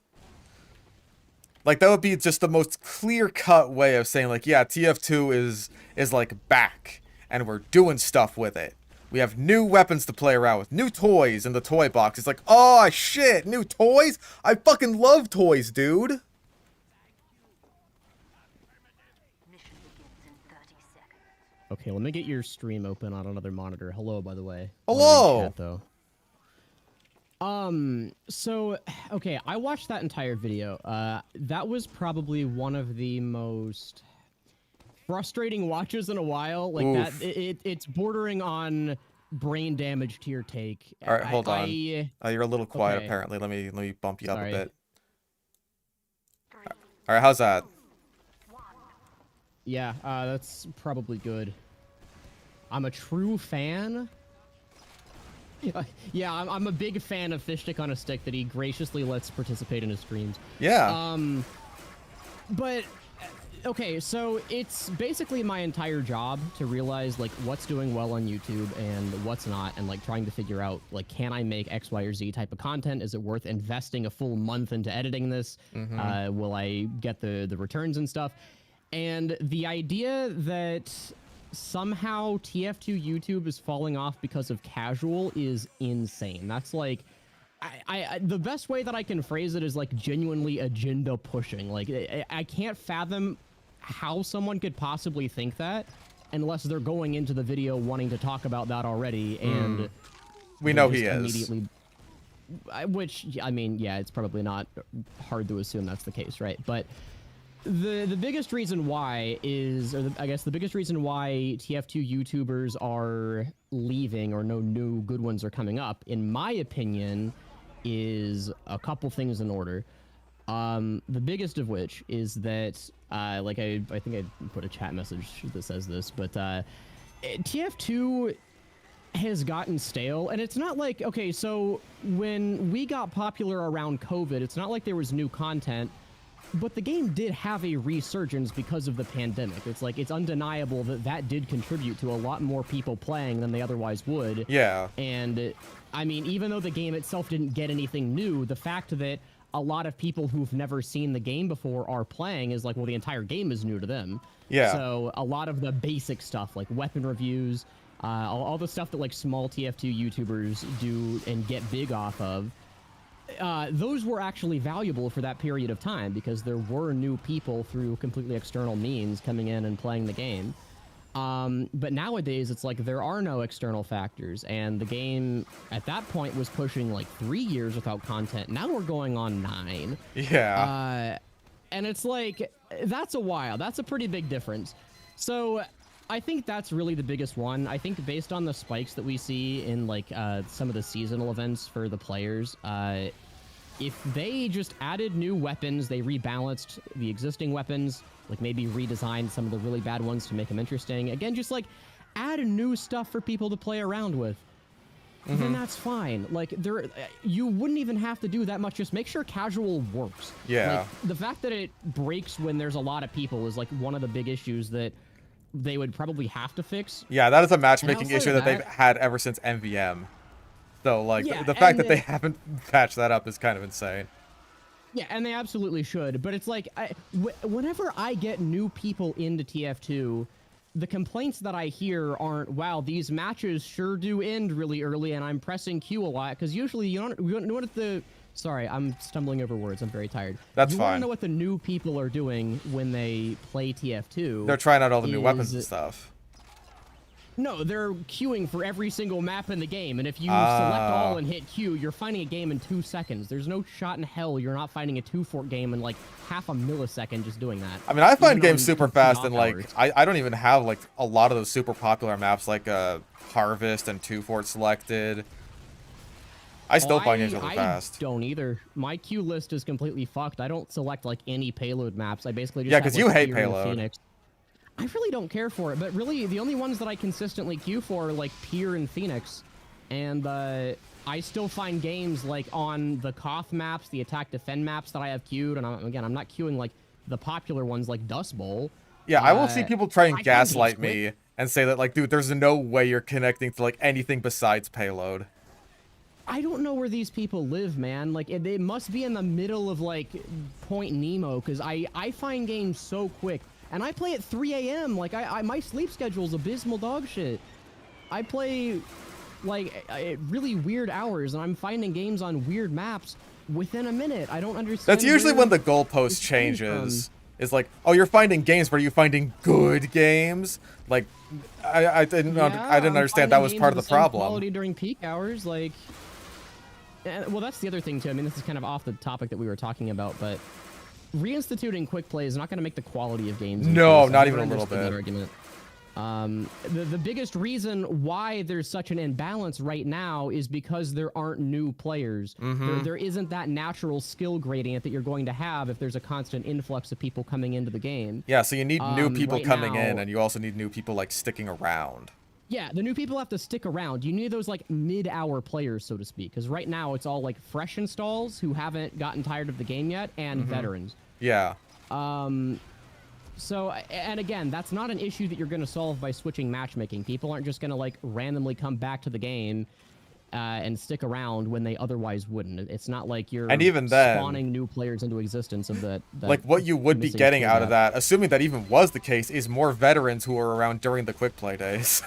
Like, that would be just the most clear-cut way of saying, like, yeah, TF2 is like, back. And we're doing stuff with it. We have new weapons to play around with. New toys in the toy box. It's like, oh, shit, new toys? I fucking love toys, dude. Okay, let me get your stream open on another monitor. Hello, by the way. Hello. Chat, though. So, okay, I watched that entire video. That was probably one of the most frustrating watches in a while. Like, Oof. it's bordering on brain damage to your take. All right, hold on. You're a little quiet, okay. apparently. Let me bump you Sorry. up a bit. All right, how's that? Yeah, that's probably good. I'm a true fan. Yeah, I'm a big fan of Fish Stick on a Stick that he graciously lets participate in his streams. Yeah. But okay, so it's basically my entire job to realize like what's doing well on YouTube and what's not, and like trying to figure out like, can I make X, Y, or Z type of content? Is it worth investing a full month into editing this? Will I get the returns and stuff? And the idea that somehow TF2 YouTube is falling off because of casual is insane. That's like, the best way that I can phrase it is like genuinely agenda pushing. Like, I can't fathom how someone could possibly think that unless they're going into the video wanting to talk about that already. And we know he is. Which, I mean, yeah, it's probably not hard to assume that's the case, right? But the biggest reason why is, or I guess the biggest reason why TF2 YouTubers are leaving or no new good ones are coming up, in my opinion, is a couple things in order. The biggest of which is that, like I think I put a chat message that says this, but TF2 has gotten stale, and it's not like, okay, so when we got popular around COVID, it's not like there was new content. But the game did have a resurgence because of the pandemic. It's like, it's undeniable that that did contribute to a lot more people playing than they otherwise would. Yeah. And, I mean, even though the game itself didn't get anything new, the fact that a lot of people who've never seen the game before are playing is like, well, the entire game is new to them. Yeah. So a lot of the basic stuff, like weapon reviews, all the stuff that like small TF2 YouTubers do and get big off of, those were actually valuable for that period of time because there were new people through completely external means coming in and playing the game. But nowadays, it's like there are no external factors, and the game at that point was pushing like 3 years without content. Now we're going on 9. Yeah. And it's like, that's a while. That's a pretty big difference. So I think that's really the biggest one. I think based on the spikes that we see in like some of the seasonal events for the players, if they just added new weapons, they rebalanced the existing weapons, like maybe redesigned some of the really bad ones to make them interesting. Again, just like add new stuff for people to play around with. Then that's fine. Like, you wouldn't even have to do that much. Just make sure casual works. Yeah. Like, the fact that it breaks when there's a lot of people is like one of the big issues that they would probably have to fix. Yeah, that is a matchmaking outside issue of that they've that- had ever since MVM. So, like, Yeah, the fact and that they haven't patched that up is kind of insane. Yeah, and they absolutely should. But it's like, whenever I get new people into TF2, the complaints that I hear aren't, wow, these matches sure do end really early, and I'm pressing Q a lot, because usually you don't know what the... Sorry, I'm stumbling over words. I'm very tired. That's you fine. You want to know what the new people are doing when they play TF2. They're trying out all the new weapons and stuff. No, they're queuing for every single map in the game, and if you select all and hit Q, you're finding a game in 2 seconds. There's no shot in hell you're not finding a 2-fort game in like half a millisecond just doing that. I mean, I find Even games on super fast, and knock like, hours. I don't even have like a lot of those super popular maps like Harvest and 2-fort selected. I still find games really fast. I don't either. My queue list is completely fucked. I don't select like any payload maps. I basically just Yeah, have, 'cause like, you hate Fear and payload. Phoenix. I really don't care for it, but really the only ones that I consistently queue for are like Pier and Phoenix, and I still find games like on the Koth maps, the attack defend maps that I have queued, and I'm not queuing like the popular ones like Dust Bowl. Yeah, I will see people try and I find gaslight games me and say that like, dude, there's no way you're connecting to like anything besides payload. I don't know where these people live, man. Like, it must be in the middle of like Point Nemo, because I find games so quick. And I play at 3 a.m. Like, my sleep schedule's abysmal dog shit. I play, like, really weird hours, and I'm finding games on weird maps within a minute. I don't understand. That's usually where when the goalpost it's coming changes. It's like, oh, you're finding games, but are you finding good games? Like, I didn't understand that was part of the problem. Quality during peak hours, like. Well, that's the other thing too. I mean, this is kind of off the topic that we were talking about, but reinstituting quick play is not going to make the quality of games increase. No, I've not never even a little understood that bit. argument. The biggest reason why there's such an imbalance right now is because there aren't new players. There isn't that natural skill gradient that you're going to have if there's a constant influx of people coming into the game. Yeah, so you need new people right coming now- in, and you also need new people like sticking around. Yeah, the new people have to stick around. You need those like mid-hour players, so to speak, because right now it's all like fresh installs who haven't gotten tired of the game yet, and veterans. Yeah. So, and again, that's not an issue that you're going to solve by switching matchmaking. People aren't just going to like randomly come back to the game and stick around when they otherwise wouldn't. It's not like you're And even then, spawning new players into existence of that like what you would be missing getting skill out of gap. that, assuming that even was the case, is more veterans who were around during the quick play days.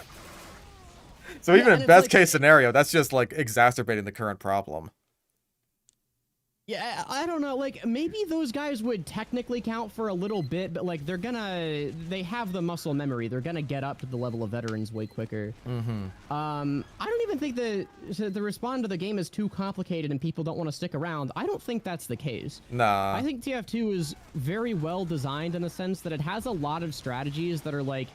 So Yeah, even and in it's best like- case scenario, that's just like exacerbating the current problem. Yeah, I don't know. Like, maybe those guys would technically count for a little bit, but like they have the muscle memory. They're gonna get up to the level of veterans way quicker. I don't even think the respond to the game is too complicated and people don't want to stick around. I don't think that's the case. Nah. I think TF2 is very well designed in the sense that it has a lot of strategies that are like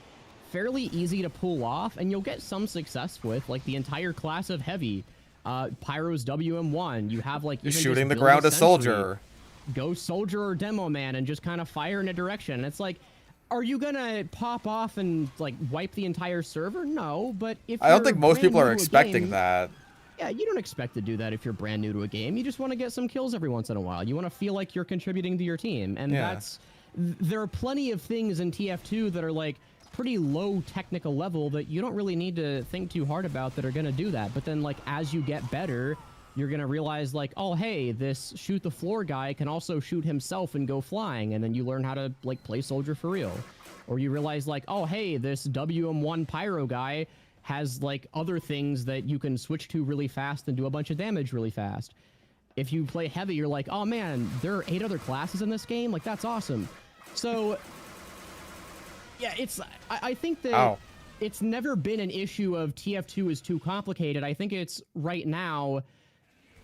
fairly easy to pull off, and you'll get some success with, like the entire class of Heavy. Pyro's WM1. You have like even Shooting just the build ground a sentry, soldier. Go soldier or demo man and just kind of fire in a direction. And it's like, are you gonna pop off and like wipe the entire server? No, but if I don't you're think most brand people new are to a expecting game- that. Yeah, you don't expect to do that if you're brand new to a game. You just want to get some kills every once in a while. You want to feel like you're contributing to your team, and Yeah. there are plenty of things in TF2 that are like pretty low technical level that you don't really need to think too hard about that are going to do that. But then like as you get better, you're going to realize like, oh, hey, this shoot the floor guy can also shoot himself and go flying. And then you learn how to like play soldier for real. Or you realize like, oh, hey, this WM1 pyro guy has like other things that you can switch to really fast and do a bunch of damage really fast. If you play heavy, you're like, oh man, there are 8 other classes in this game. Like, that's awesome. So yeah, I think that Ow. it's never been an issue of TF2 is too complicated. I think it's right now,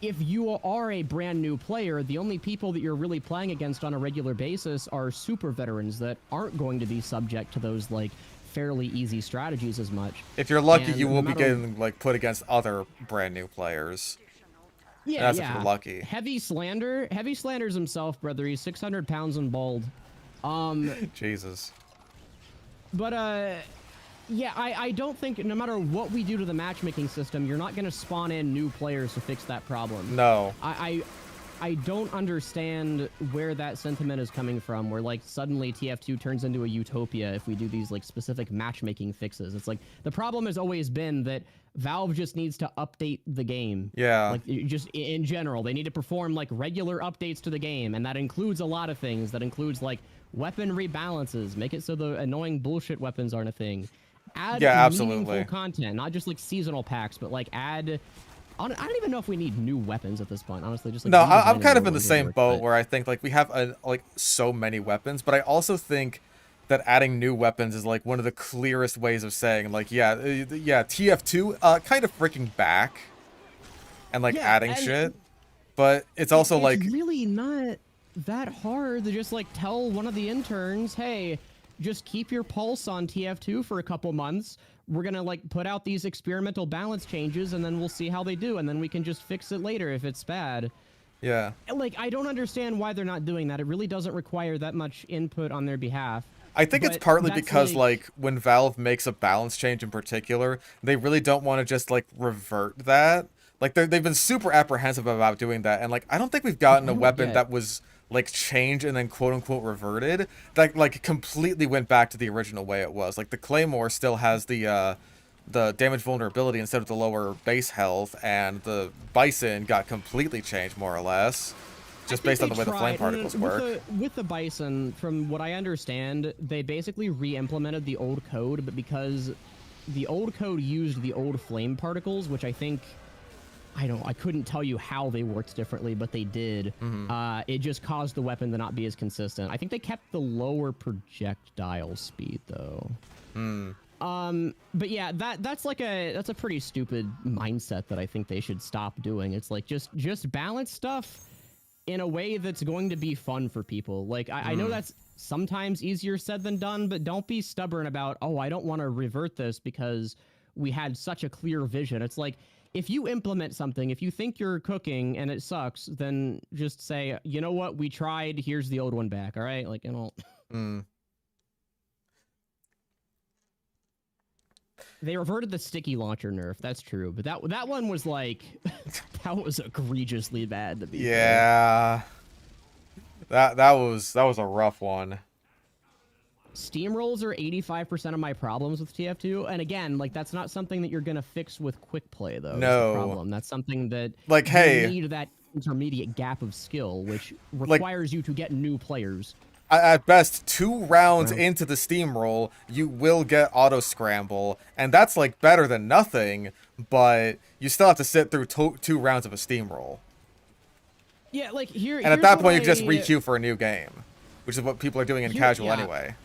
if you are a brand new player, the only people that you're really playing against on a regular basis are super veterans that aren't going to be subject to those like fairly easy strategies as much. If you're lucky, And you no will be matter- getting like put against other brand new players. Yeah, That's if yeah. you're lucky. Heavy Slanders himself, brother. He's 600 pounds and bald. Jesus. But yeah, I don't think no matter what we do to the matchmaking system, you're not going to spawn in new players to fix that problem. No. I don't understand where that sentiment is coming from, where like suddenly TF2 turns into a utopia if we do these like specific matchmaking fixes. It's like the problem has always been that Valve just needs to update the game. Yeah. Like just in general, they need to perform like regular updates to the game, and that includes a lot of things. That includes like weapon rebalances, make it so the annoying bullshit weapons aren't a thing. Add meaningful content, not just like seasonal packs, but like add. I don't even know if we need new weapons at this point, honestly. Just like no, I'm kind of in the same boat where I think like we have like so many weapons, but I also think that adding new weapons is like one of the clearest ways of saying like yeah TF2 kind of freaking back and like adding shit, but it's also like really not that hard to just like tell one of the interns, hey, just keep your pulse on TF2 for a couple months. We're gonna like put out these experimental balance changes, and then we'll see how they do, and then we can just fix it later if it's bad. Yeah. Like, I don't understand why they're not doing that. It really doesn't require that much input on their behalf. I think it's partly because like when Valve makes a balance change in particular, they really don't want to just like revert that. Like they've been super apprehensive about doing that, and like I don't think we've gotten a weapon that was like changed and then quote unquote reverted that like completely went back to the original way it was. Like the Claymore still has the damage vulnerability instead of the lower base health, and the Bison got completely changed more or less just based on the way the flame particles work. With the Bison, from what I understand, they basically re-implemented the old code, but because the old code used the old flame particles, which I think I couldn't tell you how they worked differently, but they did. It just caused the weapon to not be as consistent. I think they kept the lower projectile speed though. But yeah, that's a pretty stupid mindset that I think they should stop doing. It's like just balance stuff in a way that's going to be fun for people. Like I know that's sometimes easier said than done, but don't be stubborn about, oh, I don't want to revert this because we had such a clear vision. It's like, if you implement something, if you think you're cooking and it sucks, then just say, you know what, we tried, here's the old one back, all right? Like, you know. They reverted the sticky launcher nerf, that's true, but that one was like, that was egregiously bad to be fair. That was a rough one. Steamrolls are 85% of my problems with TF2, and again, like that's not something that you're gonna fix with quick play though. No, problem. That's something that like you need that intermediate gap of skill, which requires you to get new players. At best, 2 rounds into the steamroll, you will get auto scramble, and that's like better than nothing. But you still have to sit through 2 rounds of a steamroll. Yeah, like here. And at that point, you just re-queue for a new game, which is what people are doing in casual anyway.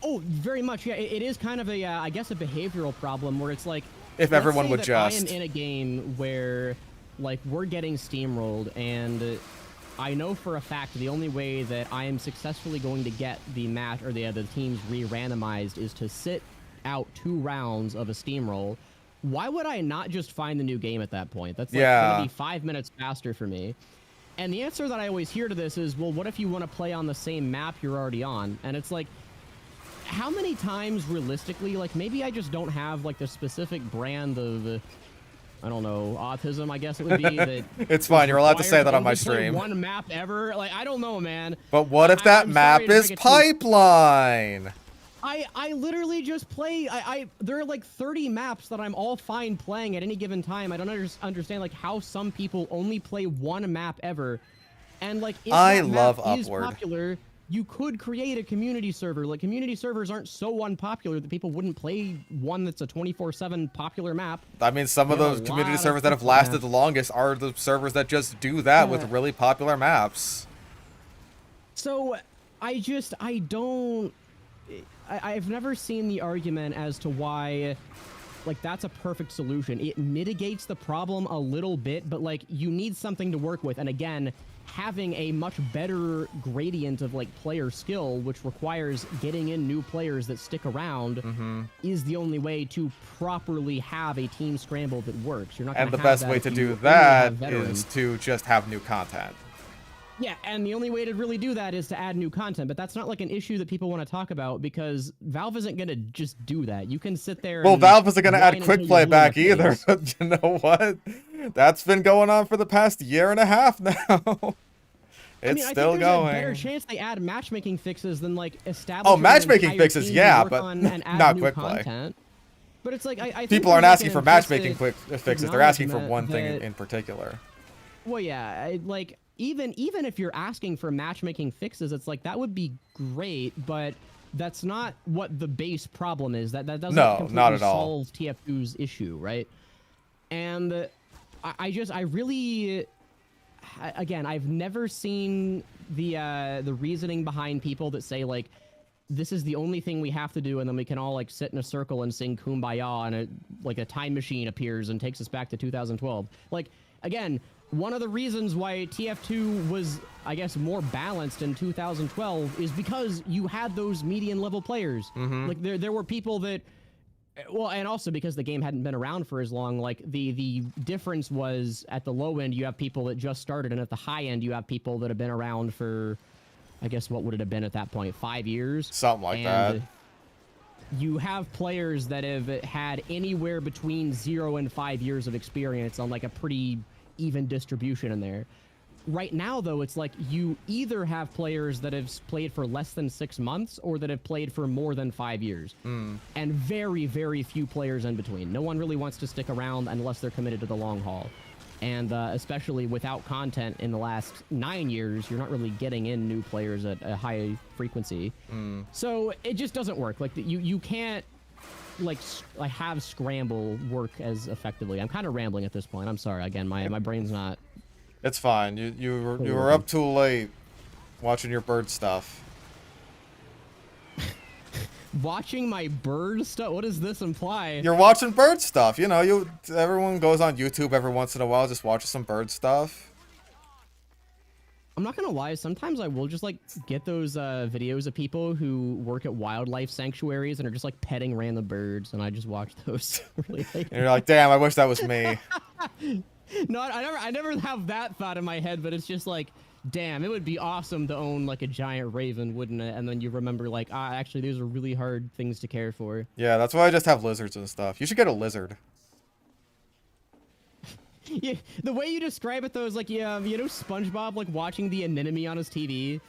Oh, very much. Yeah, it is kind of a, I guess, a behavioral problem where it's like, if everyone would just. I am in a game where, like, we're getting steamrolled, and I know for a fact the only way that I am successfully going to get the match or the teams re-randomized is to sit out 2 rounds of a steamroll. Why would I not just find the new game at that point? That's like going to be 5 minutes faster for me. And the answer that I always hear to this is, well, what if you want to play on the same map you're already on? And it's like, how many times realistically, like maybe I just don't have like the specific brand of, I don't know, autism, I guess it would be. That it's fine, you're allowed to say that on my stream. One map ever, like I don't know, man. But what if that map is Pipeline? I literally just play, there are like 30 maps that I'm all fine playing at any given time. I don't understand like how some people only play one map ever. And like if that map is popular, you could create a community server. Like, community servers aren't so unpopular that people wouldn't play one that's a 24/7 popular map. I mean, some of those community servers that have lasted the longest are the servers that just do that with really popular maps. So, I've never seen the argument as to why, like, that's a perfect solution. It mitigates the problem a little bit, but, like, you need something to work with. And again, having a much better gradient of like player skill, which requires getting in new players that stick around, is the only way to properly have a team scramble that works. You're not gonna and the best way to do that is to just have new content. Yeah, and the only way to really do that is to add new content, but that's not like an issue that people want to talk about because Valve isn't going to just do that. You can sit there. Well, Valve isn't going to add quick play back either. But you know what? That's been going on for the past year and a half now. It's I still think there's going. a better chance they add matchmaking fixes than like establishing. Oh, matchmaking an entire fixes, team yeah, to work but on and add not new quick play. content. But it's like I think People aren't there's, asking like, for an matchmaking implicit fixes. They're asking for acknowledgement one thing that- in particular. Well, yeah, like even if you're asking for matchmaking fixes, it's like that would be great, but that's not what the base problem is. That doesn't No, completely not at all. solve TF2's issue, right? And I really, again, I've never seen the reasoning behind people that say like, this is the only thing we have to do, and then we can all like sit in a circle and sing Kumbaya, and a time machine appears and takes us back to 2012. Like, again, one of the reasons why TF2 was, I guess, more balanced in 2012 is because you had those median level players. Like there were people that, well, and also because the game hadn't been around for as long, like the difference was at the low end you have people that just started, and at the high end you have people that have been around for, I guess, what would it have been at that point, 5 years? Something like that. You have players that have had anywhere between 0 and 5 years of experience on like a pretty even distribution in there. Right now, though, it's like you either have players that have played for less than 6 months or that have played for more than 5 years. And very, very few players in between. No one really wants to stick around unless they're committed to the long haul. And especially without content in the last 9 years, you're not really getting in new players at a high frequency. So it just doesn't work. Like you can't have scramble work as effectively. I'm kind of rambling at this point. I'm sorry. Again, my brain's not. It's fine. You were up too late watching your bird stuff. Watching my bird stuff? What does this imply? You're watching bird stuff. You know, everyone goes on YouTube every once in a while, just watches some bird stuff. I'm not gonna lie, sometimes I will just like get those videos of people who work at wildlife sanctuaries and are just like petting random birds, and I just watch those really late. And you're like, damn, I wish that was me. No, I never have that thought in my head, but it's just like, damn, it would be awesome to own like a giant raven, wouldn't it? And then you remember like, actually these are really hard things to care for. Yeah, that's why I just have lizards and stuff. You should get a lizard. Yeah, the way you describe it though is like, yeah, you know SpongeBob like watching the anemone on his TV?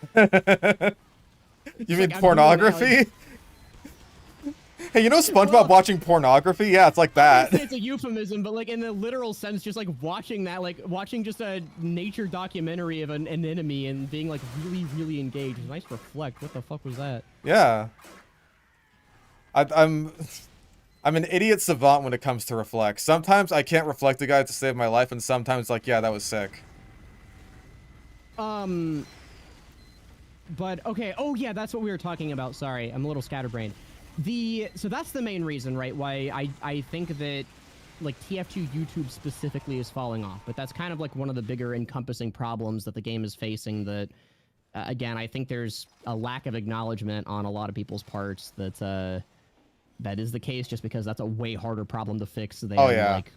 You mean like, pornography? Hey, you know SpongeBob watching pornography? Yeah, it's like that. It's a euphemism, but like in the literal sense, just like watching that, like watching just a nature documentary of an enemy and being like really, really engaged. Nice reflect. What the fuck was that? Yeah. I'm an idiot savant when it comes to reflect. Sometimes I can't reflect a guy to save my life, and sometimes like, yeah, that was sick. But okay. Oh yeah, that's what we were talking about. Sorry, I'm a little scatterbrained. So that's the main reason, right? Why I think that like TF2 YouTube specifically is falling off. But that's kind of like one of the bigger encompassing problems that the game is facing. That again, I think there's a lack of acknowledgement on a lot of people's parts that is the case, just because that's a way harder problem to fix than like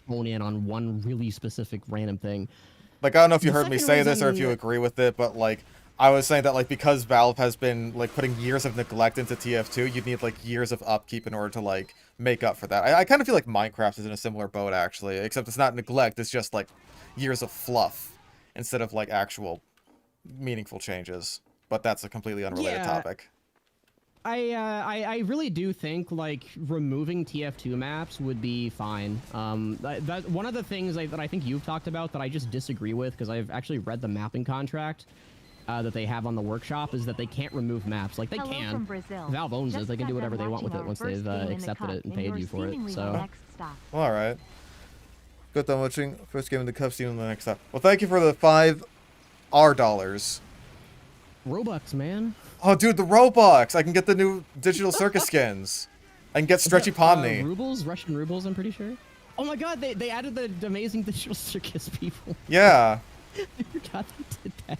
hone in on one really specific random thing. Like, I don't know if you heard me second say this or if reason- you agree with it, but like, I was saying that like because Valve has been like putting years of neglect into TF2, you'd need like years of upkeep in order to like make up for that. I kind of feel like Minecraft is in a similar boat actually, except it's not neglect, it's just like years of fluff instead of like actual meaningful changes. But that's a completely unrelated topic. I really do think like removing TF2 maps would be fine. That one of the things that I think you've talked about that I just disagree with, because I've actually read the mapping contract that they have on the workshop, is that they can't remove maps. Like they Hello can. from Brazil. Valve owns it. Just They can got do whatever done they want with watching it once our they've first game in the accepted cup, it and and paid you're you for it. seemingly So the next stop. Well, all right. Got done watching first game in the cup, stealing the next up. Well, thank you for the $5 dollars. Robux, man. Oh, dude, the Robux! I can get the new digital circus skins. I can get Stretchy Pomni. Rubles, Russian rubles, I'm pretty sure. Oh my god, they added the amazing digital circus people. Yeah. I forgot they did that.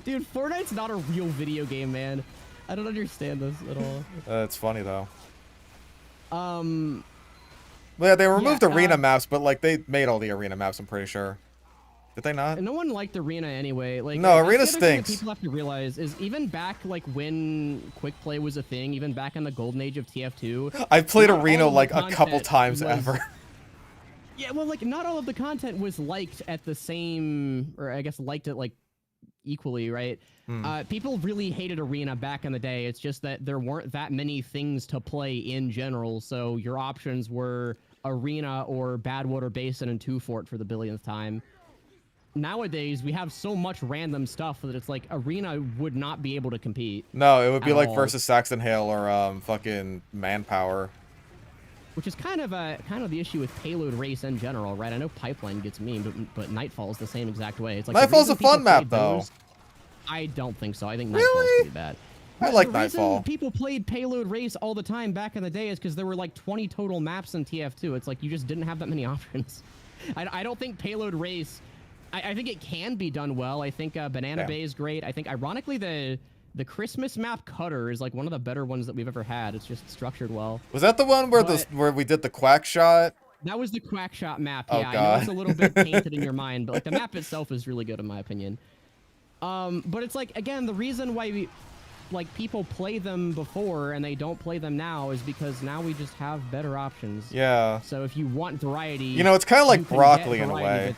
Dude, Fortnite's not a real video game, man. I don't understand this at all. It's funny, though. Well, yeah, they removed arena maps, but, like, they made all the arena maps, I'm pretty sure. Did they not? No one liked Arena anyway. Like, no, that's Arena the other thing that stinks. people have to realize is even back, like, when quick play was a thing, even back in the golden age of TF2... I've played not Arena, all the like, a couple content times was- ever. Yeah, well, like, not all of the content was liked at the same, or I guess liked it, like, equally, right? People really hated Arena back in the day. It's just that there weren't that many things to play in general, so your options were Arena or Badwater Basin and Two Fort for the billionth time. Nowadays, we have so much random stuff that it's like Arena would not be able to compete. No, it would be like all. versus Saxon Hale or fucking Manpower. Which is kind of the issue with Payload Race in general, right? I know Pipeline gets memed, but Nightfall's the same exact way. It's like Nightfall's a fun map, though. I don't think so. I think Really? Nightfall's pretty bad. I like the Nightfall. reason people played Payload Race all the time back in the day is because there were like 20 total maps in TF2. It's like you just didn't have that many options. I don't think Payload Race... I think it can be done well. I think Banana Bay is great. I think, ironically, the Christmas map Cutter is like one of the better ones that we've ever had. It's just structured well. Was that the one where where we did the quack shot? That was the quack shot map. Oh, Yeah, God. I know it's a little bit painted in your mind, but like the map itself is really good in my opinion. But it's like, again, the reason why people play them before and they don't play them now is because now we just have better options. Yeah. So if you want variety, You know, it's kind of like you can broccoli get in a variety way. that's-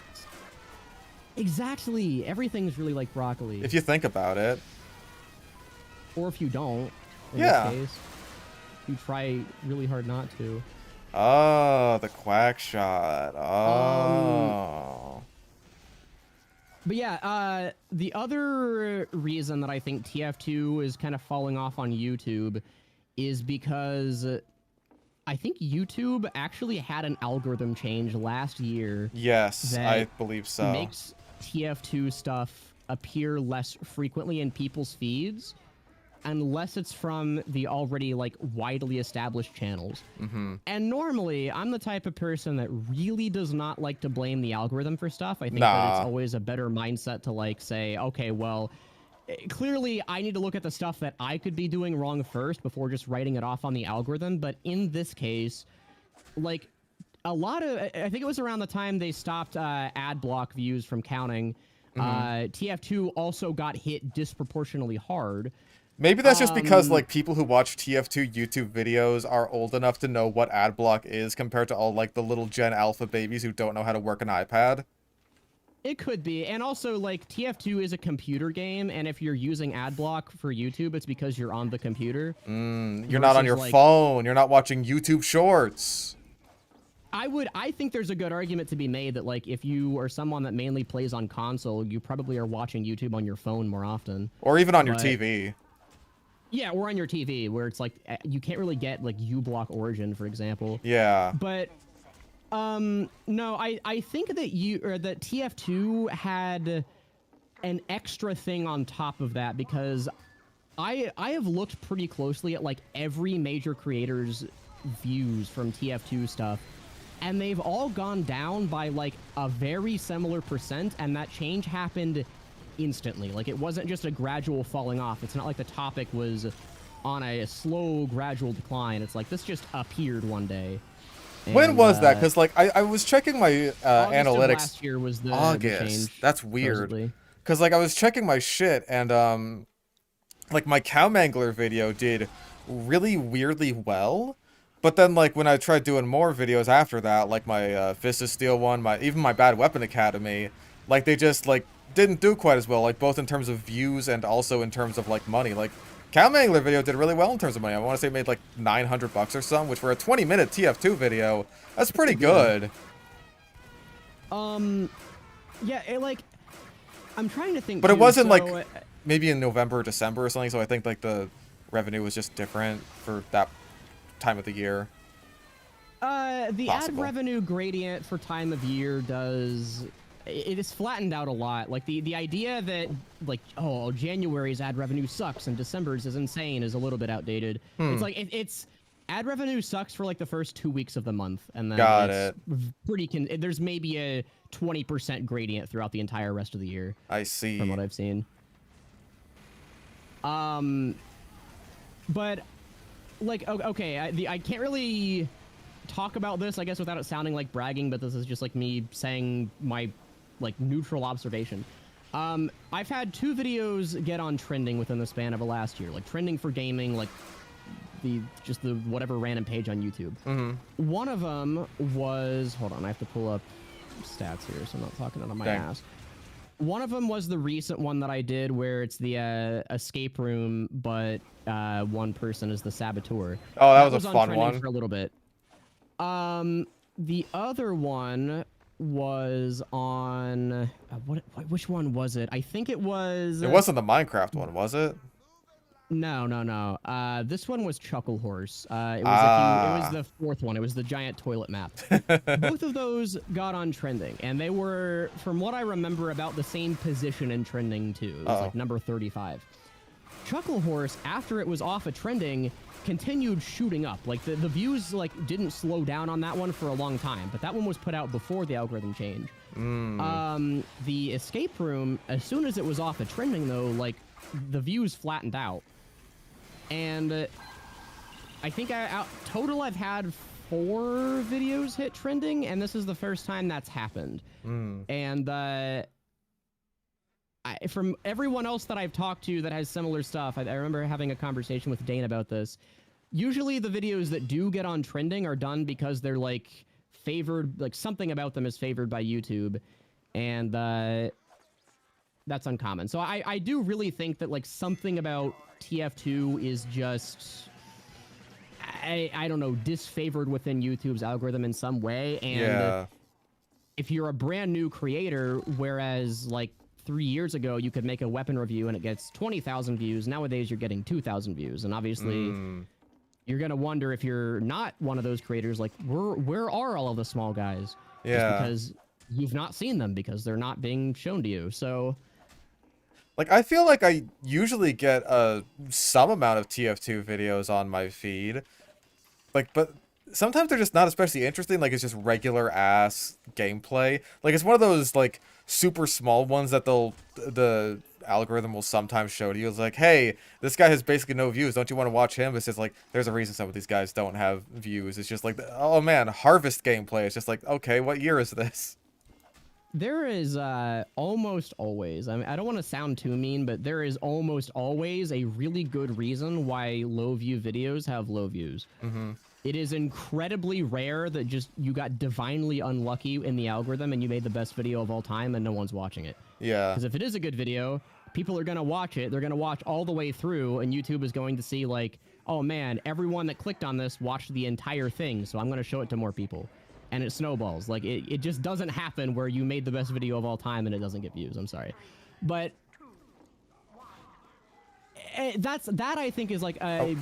Exactly. Everything's really like broccoli. If you think about it. Or if you don't, in Yeah. this case. You try really hard not to. Oh, the quack shot. Oh. But yeah, the other reason that I think TF2 is kind of falling off on YouTube is because I think YouTube actually had an algorithm change last year. Yes, that I believe so. Makes TF2 stuff appear less frequently in people's feeds unless it's from the already like widely established channels. And normally I'm the type of person that really does not like to blame the algorithm for stuff. I think that it's always a better mindset to like say, okay, well, clearly I need to look at the stuff that I could be doing wrong first before just writing it off on the algorithm. But in this case, like a lot of, I think it was around the time they stopped ad block views from counting. TF2 also got hit disproportionately hard. Maybe that's just because like people who watch TF2 YouTube videos are old enough to know what ad block is compared to all like the little Gen Alpha babies who don't know how to work an iPad. It could be. And also like TF2 is a computer game, and if you're using ad block for YouTube, it's because you're on the computer. You're not on your phone. You're not watching YouTube Shorts. I think there's a good argument to be made that like if you are someone that mainly plays on console, you probably are watching YouTube on your phone more often. Or even on your TV. Yeah, or on your TV, where it's like you can't really get like uBlock Origin, for example. Yeah. But no, I think that that TF2 had an extra thing on top of that, because I have looked pretty closely at like every major creator's views from TF2 stuff, and they've all gone down by like a very similar percent, and that change happened instantly. Like it wasn't just a gradual falling off. It's not like the topic was on a slow gradual decline. It's like this just appeared one day. And, when was that? Because like I was checking my analytics. Last year was the August. change, That's weird. supposedly. Because like I was checking my shit and like my cow mangler video did really weirdly well. But then like when I tried doing more videos after that, like my Fist of Steel one, even my Bad Weapon Academy, like they just like didn't do quite as well, like both in terms of views and also in terms of like money. Like cow mangler video did really well in terms of money. I want to say it made like $900 or something, which for a 20-minute TF2 video, that's pretty good. Yeah, like I'm trying to think. But it too, wasn't so, like maybe in November or December or something, so I think like the revenue was just different for that time of the year. The ad revenue gradient for time of year it is flattened out a lot. Like the idea that like, oh, January's ad revenue sucks and December's is insane is a little bit outdated. It's like it's ad revenue sucks for like the first 2 weeks of the month, and then there's maybe a 20% gradient throughout the entire rest of the year. I see. From what I've seen. But like okay, I can't really talk about this, I guess, without it sounding like bragging, but this is just like me saying my like neutral observation. I've had 2 videos get on trending within the span of the last year, like trending for gaming, like just the whatever random page on YouTube. One of them was, hold on, I have to pull up stats here, so I'm not talking out of my ass. One of them was the recent one that I did where it's the escape room, but one person is the saboteur. Oh, that was a on fun trending one. for a little bit. The other one was on which one was it? I think it was. It wasn't the Minecraft one, was it? No. This one was Chuckle Horse. It was the fourth one. It was the giant toilet map. Both of those got on trending, and they were, from what I remember, about the same position in trending too. It was like number 35. Chuckle Horse, after it was off of trending, continued shooting up. Like the views like didn't slow down on that one for a long time, but that one was put out before the algorithm change. The escape room, as soon as it was off of trending though, like the views flattened out. And I think total I've had 4 videos hit trending, and this is the first time that's happened. And from everyone else that I've talked to that has similar stuff, I remember having a conversation with Dane about this. Usually the videos that do get on trending are done because they're like favored, like something about them is favored by YouTube, and that's uncommon. So I do really think that like something about TF2 is just, I don't know, disfavored within YouTube's algorithm in some way. And if you're a brand new creator, whereas like 3 years ago you could make a weapon review and it gets 20,000 views, nowadays you're getting 2,000 views. And obviously you're gonna wonder, if you're not one of those creators, like where are all of the small guys? Just because you've not seen them, because they're not being shown to you. So like, I feel like I usually get some amount of TF2 videos on my feed, like, but sometimes they're just not especially interesting. Like, it's just regular ass gameplay. Like, it's one of those like super small ones that the algorithm will sometimes show to you. It's like, hey, this guy has basically no views, don't you want to watch him? It's just like, there's a reason some of these guys don't have views. It's just like, oh man, harvest gameplay. It's just like, okay, what year is this? There is almost always, I mean, I don't want to sound too mean, but there is almost always a really good reason why low view videos have low views. It is incredibly rare that just you got divinely unlucky in the algorithm and you made the best video of all time and no one's watching it. Because if it is a good video, people are going to watch it. They're going to watch all the way through, and YouTube is going to see like, oh man, everyone that clicked on this watched the entire thing, so I'm going to show it to more people. And it snowballs. Like, it just doesn't happen where you made the best video of all time and it doesn't get views. I'm sorry. But that I think is like a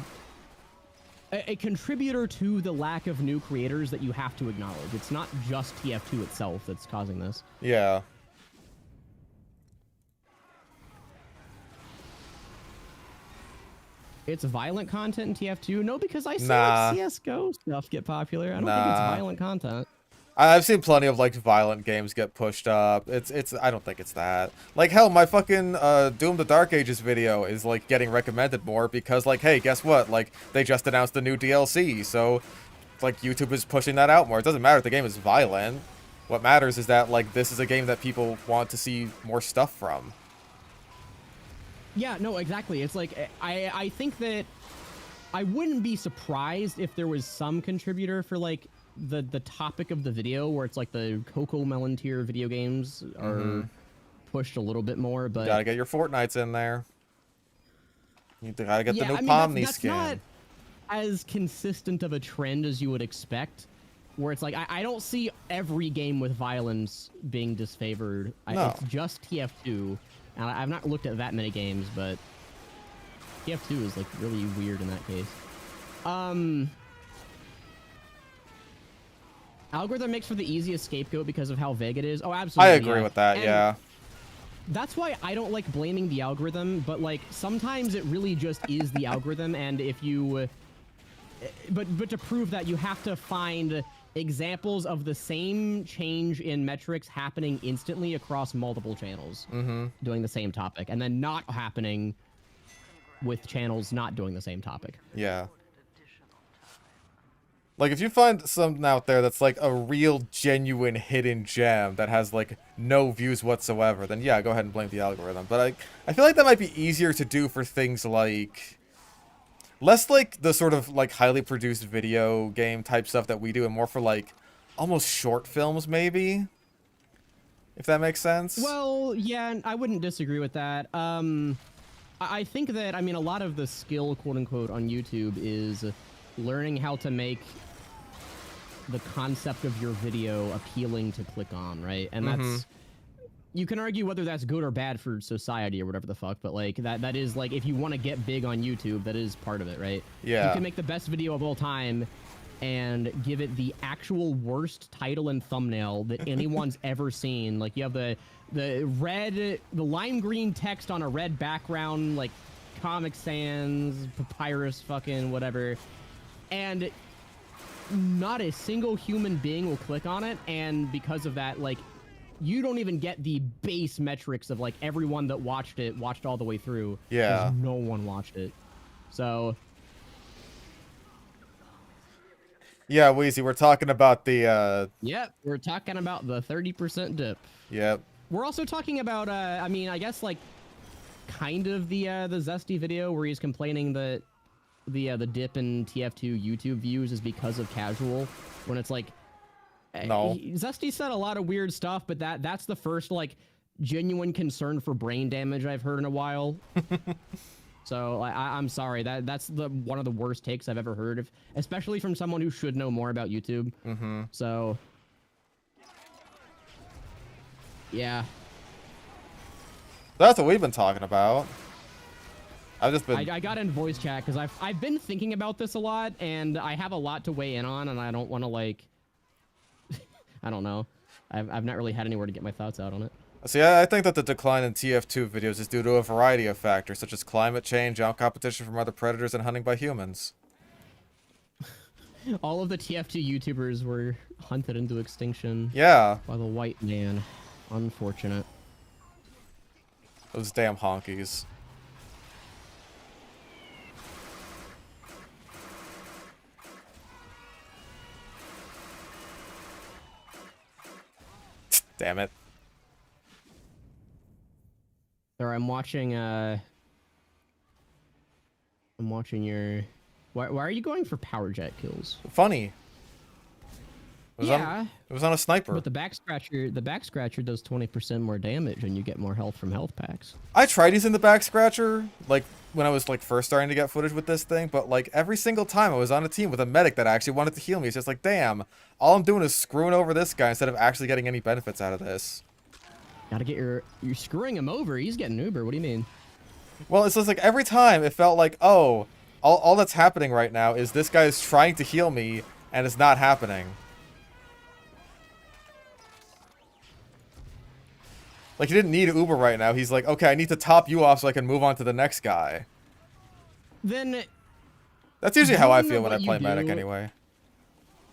contributor to the lack of new creators that you have to acknowledge. It's not just TF2 itself that's causing this. Yeah. It's violent content in TF2? No, because I see like CSGO stuff get popular. I don't think it's violent content. I've seen plenty of like violent games get pushed up. I don't think it's that. Like, hell, my fucking Doom the Dark Ages video is like getting recommended more because, like, hey, guess what? Like, they just announced the new DLC, so like YouTube is pushing that out more. It doesn't matter if the game is violent. What matters is that like this is a game that people want to see more stuff from. Yeah, no, exactly. It's like, I think that I wouldn't be surprised if there was some contributor for like the topic of the video, where it's like the Coco Melon tier video games are pushed a little bit more, but gotta get your Fortnites in there. You gotta get the new Pomni that's skin. Not as consistent of a trend as you would expect, where it's like, I don't see every game with violence being disfavored. It's just TF2. And I've not looked at that many games, but TF2 is like really weird in that case. Algorithm makes for the easiest scapegoat because of how vague it is. Oh, absolutely. I agree with that, and that's why I don't like blaming the algorithm, but like sometimes it really just is the algorithm, and if you... But to prove that, you have to find examples of the same change in metrics happening instantly across multiple channels doing the same topic, and then not happening with channels not doing the same topic. Yeah. Like, if you find something out there that's like a real genuine hidden gem that has like no views whatsoever, then yeah, go ahead and blame the algorithm. But I feel like that might be easier to do for things like Less like the sort of like highly produced video game type stuff that we do, and more for like almost short films, maybe. If that makes sense. Well, yeah, I wouldn't disagree with that. I think that, I mean, a lot of the skill, quote unquote, on YouTube is learning how to make the concept of your video appealing to click on, right? And that's, you can argue whether that's good or bad for society or whatever the fuck, but like that is like, if you want to get big on YouTube, that is part of it, right? Yeah. You can make the best video of all time and give it the actual worst title and thumbnail that anyone's ever seen. Like, you have the lime green text on a red background, like Comic Sans, Papyrus, fucking whatever, and not a single human being will click on it. And because of that, like, you don't even get the base metrics of like everyone that watched it watched all the way through. Yeah. 'Cause no one watched it. So yeah, Wheezy, we're talking about the yep, we're talking about the 30% dip. Yep. We're also talking about I mean, I guess like kind of the Zesty video where he's complaining that the dip in TF2 YouTube views is because of casual, when it's like, no. Zesty said a lot of weird stuff, but that's the first like genuine concern for brain damage I've heard in a while. So I'm sorry, that's one of the worst takes I've ever heard of, especially from someone who should know more about YouTube. So yeah, That's what we've been talking about. I've just been. I got in voice chat because I've been thinking about this a lot, and I have a lot to weigh in on, and I don't want to like I don't know. I've not really had anywhere to get my thoughts out on it. See, I think that the decline in TF2 videos is due to a variety of factors, such as climate change, out competition from other predators, and hunting by humans. All of the TF2 YouTubers were hunted into extinction. Yeah. By the white man. Unfortunate. Those damn honkies. Damn it. Sorry, I'm watching your... Why are you going for power jet kills? Funny. It was on a sniper. But the back scratcher does 20% more damage and you get more health from health packs. I tried using the back scratcher, like, when I was, like, first starting to get footage with this thing, but, like, every single time I was on a team with a medic that actually wanted to heal me, it's just like, damn, all I'm doing is screwing over this guy instead of actually getting any benefits out of this. Gotta get you're screwing him over. He's getting Uber. What do you mean? Well, it's just like every time it felt like, oh, all that's happening right now is this guy is trying to heal me and it's not happening. Like, he didn't need Uber right now. He's like, okay, I need to top you off so I can move on to the next guy. Then that's usually how I feel when I play medic anyway.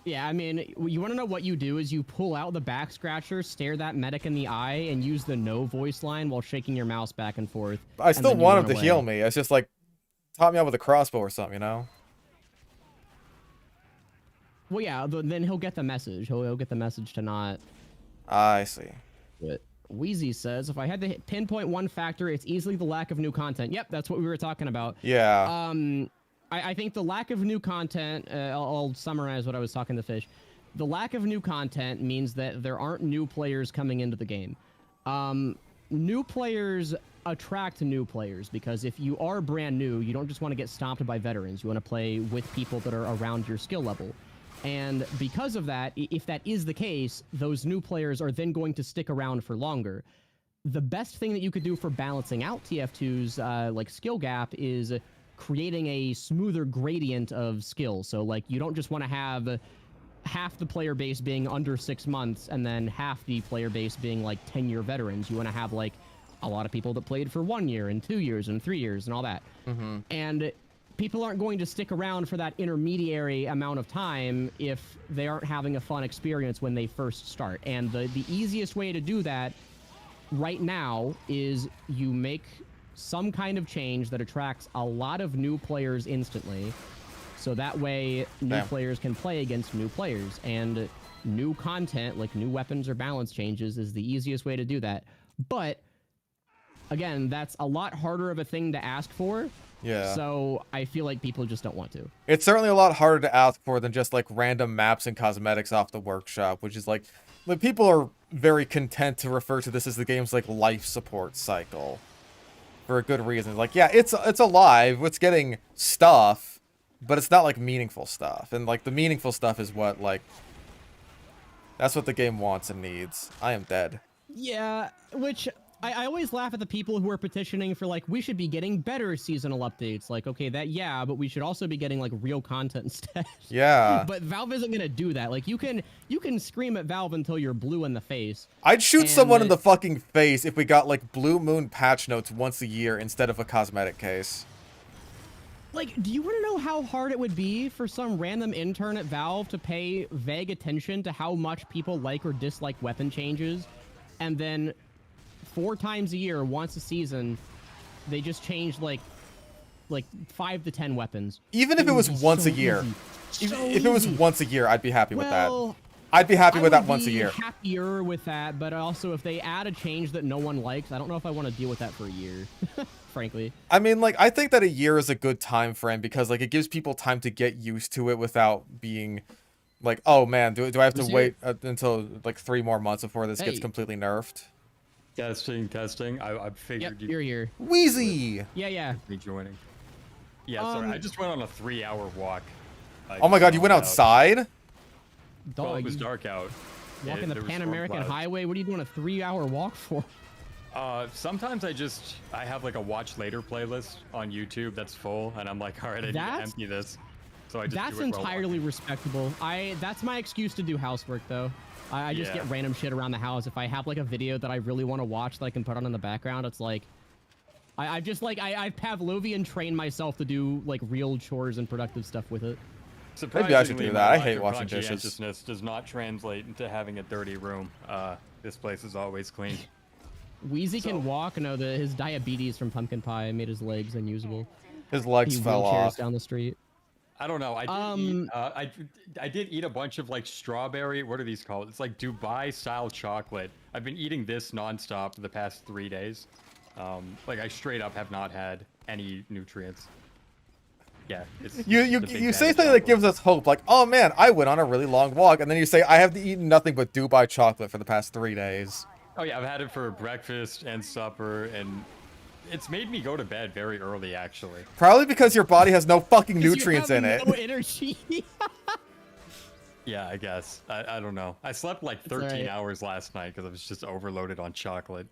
Yeah, I mean, you want to know what you do is you pull out the back scratcher, stare that medic in the eye, and use the no voice line while shaking your mouse back and forth. I still want him to heal me. It's just like, top me out with a crossbow or something, you know? Well, yeah, then he'll get the message. He'll get the message to not... I see. But Wheezy says, if I had to pinpoint one factor, it's easily the lack of new content. Yep, that's what we were talking about. Yeah. I think the lack of new content, I'll summarize what I was talking to Fish. The lack of new content means that there aren't new players coming into the game. New players attract new players because if you are brand new, you don't just want to get stomped by veterans. You want to play with people that are around your skill level. And because of that, if that is the case, those new players are then going to stick around for longer. The best thing that you could do for balancing out TF2's like skill gap is creating a smoother gradient of skill. So like you don't just want to have half the player base being under 6 months and then half the player base being like 10-year veterans. You want to have like a lot of people that played for 1 year and 2 years and 3 years and all that. And people aren't going to stick around for that intermediary amount of time if they aren't having a fun experience when they first start. And the easiest way to do that right now is you make some kind of change that attracts a lot of new players instantly. So that way new players can play against new players, and new content like new weapons or balance changes is the easiest way to do that. But again, that's a lot harder of a thing to ask for Yeah. So I feel like people just don't want to. It's certainly a lot harder to ask for than just like random maps and cosmetics off the workshop, which is like people are very content to refer to this as the game's like life support cycle. For a good reason. Like, yeah, it's alive, it's getting stuff, but it's not like meaningful stuff. And like the meaningful stuff is what like that's what the game wants and needs. I am dead. Yeah, which I always laugh at the people who are petitioning for like, we should be getting better seasonal updates. Like, okay, that, yeah, but we should also be getting like real content instead. Yeah. But Valve isn't gonna do that. Like, you can scream at Valve until you're blue in the face. I'd shoot someone in the fucking face if we got like Blue Moon patch notes once a year instead of a cosmetic case. Like, do you want to know how hard it would be for some random intern at Valve to pay vague attention to how much people like or dislike weapon changes, and then 4 times a year, once a season, they just change like 5 to 10 weapons? Even if it was once a year. If it was once a year, I'd be happy with that. Well, I'd be happy with that once a I year. would be happier with that, but also if they add a change that no one likes, I don't know if I want to deal with that for a year, frankly. I mean, like, I think that a year is a good time frame because, like, it gives people time to get used to it without being like, oh man, do I have to wait until like 3 more months before this gets completely nerfed? Testing. I figured you're here. Wheezy! Yeah. Me joining. Yeah, sorry. I just went on a 3-hour walk. Oh my god, you went outside? Well, it was dark out. Walking the Pan American Highway? What are you doing a 3-hour walk for? Sometimes I have like a watch later playlist on YouTube that's full, and I'm like, all right, I need to empty this. So I just That's do it entirely respectable. That's my excuse to do housework, though. I just get random shit around the house. If I have like a video that I really want to watch that I can put on in the background, it's like I've Pavlovian trained myself to do like real chores and productive stuff with it. Maybe I should do that. I hate washing dishes. Conscientiousness does not translate into having a dirty room. This place is always clean. Wheezy can walk. No, his diabetes from pumpkin pie made his legs unusable. His legs fell off down the street. I don't know. I did eat a bunch of like strawberry. What are these called? It's like Dubai style chocolate. I've been eating this nonstop for the past 3 days. Like I straight up have not had any nutrients. Yeah. You say something that gives us hope, like, oh man, I went on a really long walk, and then you say I have eaten nothing but Dubai chocolate for the past 3 days. Oh yeah, I've had it for breakfast and supper, and it's made me go to bed very early, actually. Probably because your body has no fucking nutrients in it. No energy. Yeah, I guess. I don't know. I slept like 13 hours last night because I was just overloaded on chocolate.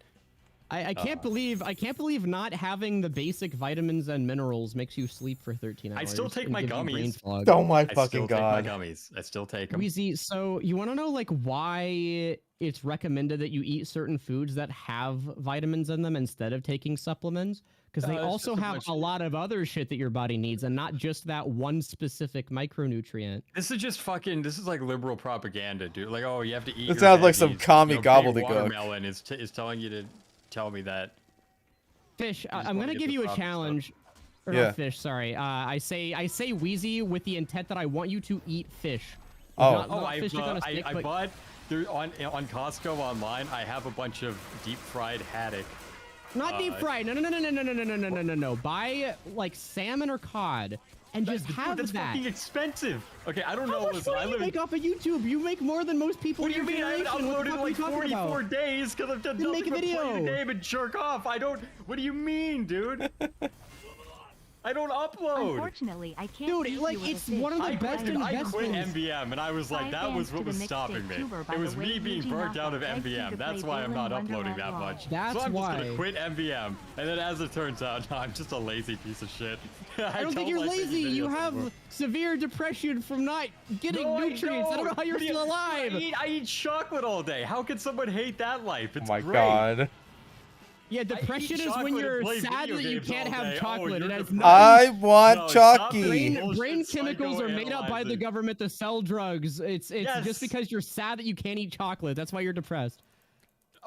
I can't believe not having the basic vitamins and minerals makes you sleep for 13 hours. I still take my gummies. Oh my fucking god. I still take them. Wheezy, so you want to know like why it's recommended that you eat certain foods that have vitamins in them instead of taking supplements? Because they also have a lot of other shit that your body needs, and not just that one specific micronutrient. This is just fucking. This is like liberal propaganda, dude. Like, oh, you have to eat. It sounds like some commie gobbledygook. Watermelon is telling you to tell me that. Fish, I'm gonna give you a challenge. Or not fish, sorry. I say Wheezy with the intent that I want you to eat fish. I bought on Costco online. I have a bunch of deep fried haddock. Not deep fried. No. Buy like salmon or cod and just have that's that. Fucking expensive. Okay, I don't know. How much money do you make off of YouTube? You make more than most people. What do you mean? I haven't uploaded in like 44 days because I've done nothing but play the game and jerk off. I don't. What do you mean, dude? I don't upload. Unfortunately, I can't. Dude, like it's one of the best investments. I quit MVM and I was like, that was what was stopping me. It was me being burnt out of MVM. That's why I'm not uploading that much. That's so I'm why. just gonna quit MVM. And then as it turns out, I'm just a lazy piece of shit. I don't think you're lazy. You have severe depression from not getting nutrients. I don't know how you're still alive. I eat chocolate all day. How could someone hate that life? It's great. Oh my god. Yeah, depression is when you're sad that you can't have chocolate. It has I want Chucky. Brain chemicals are made up by the government to sell drugs. It's just because you're sad that you can't eat chocolate. That's why you're depressed.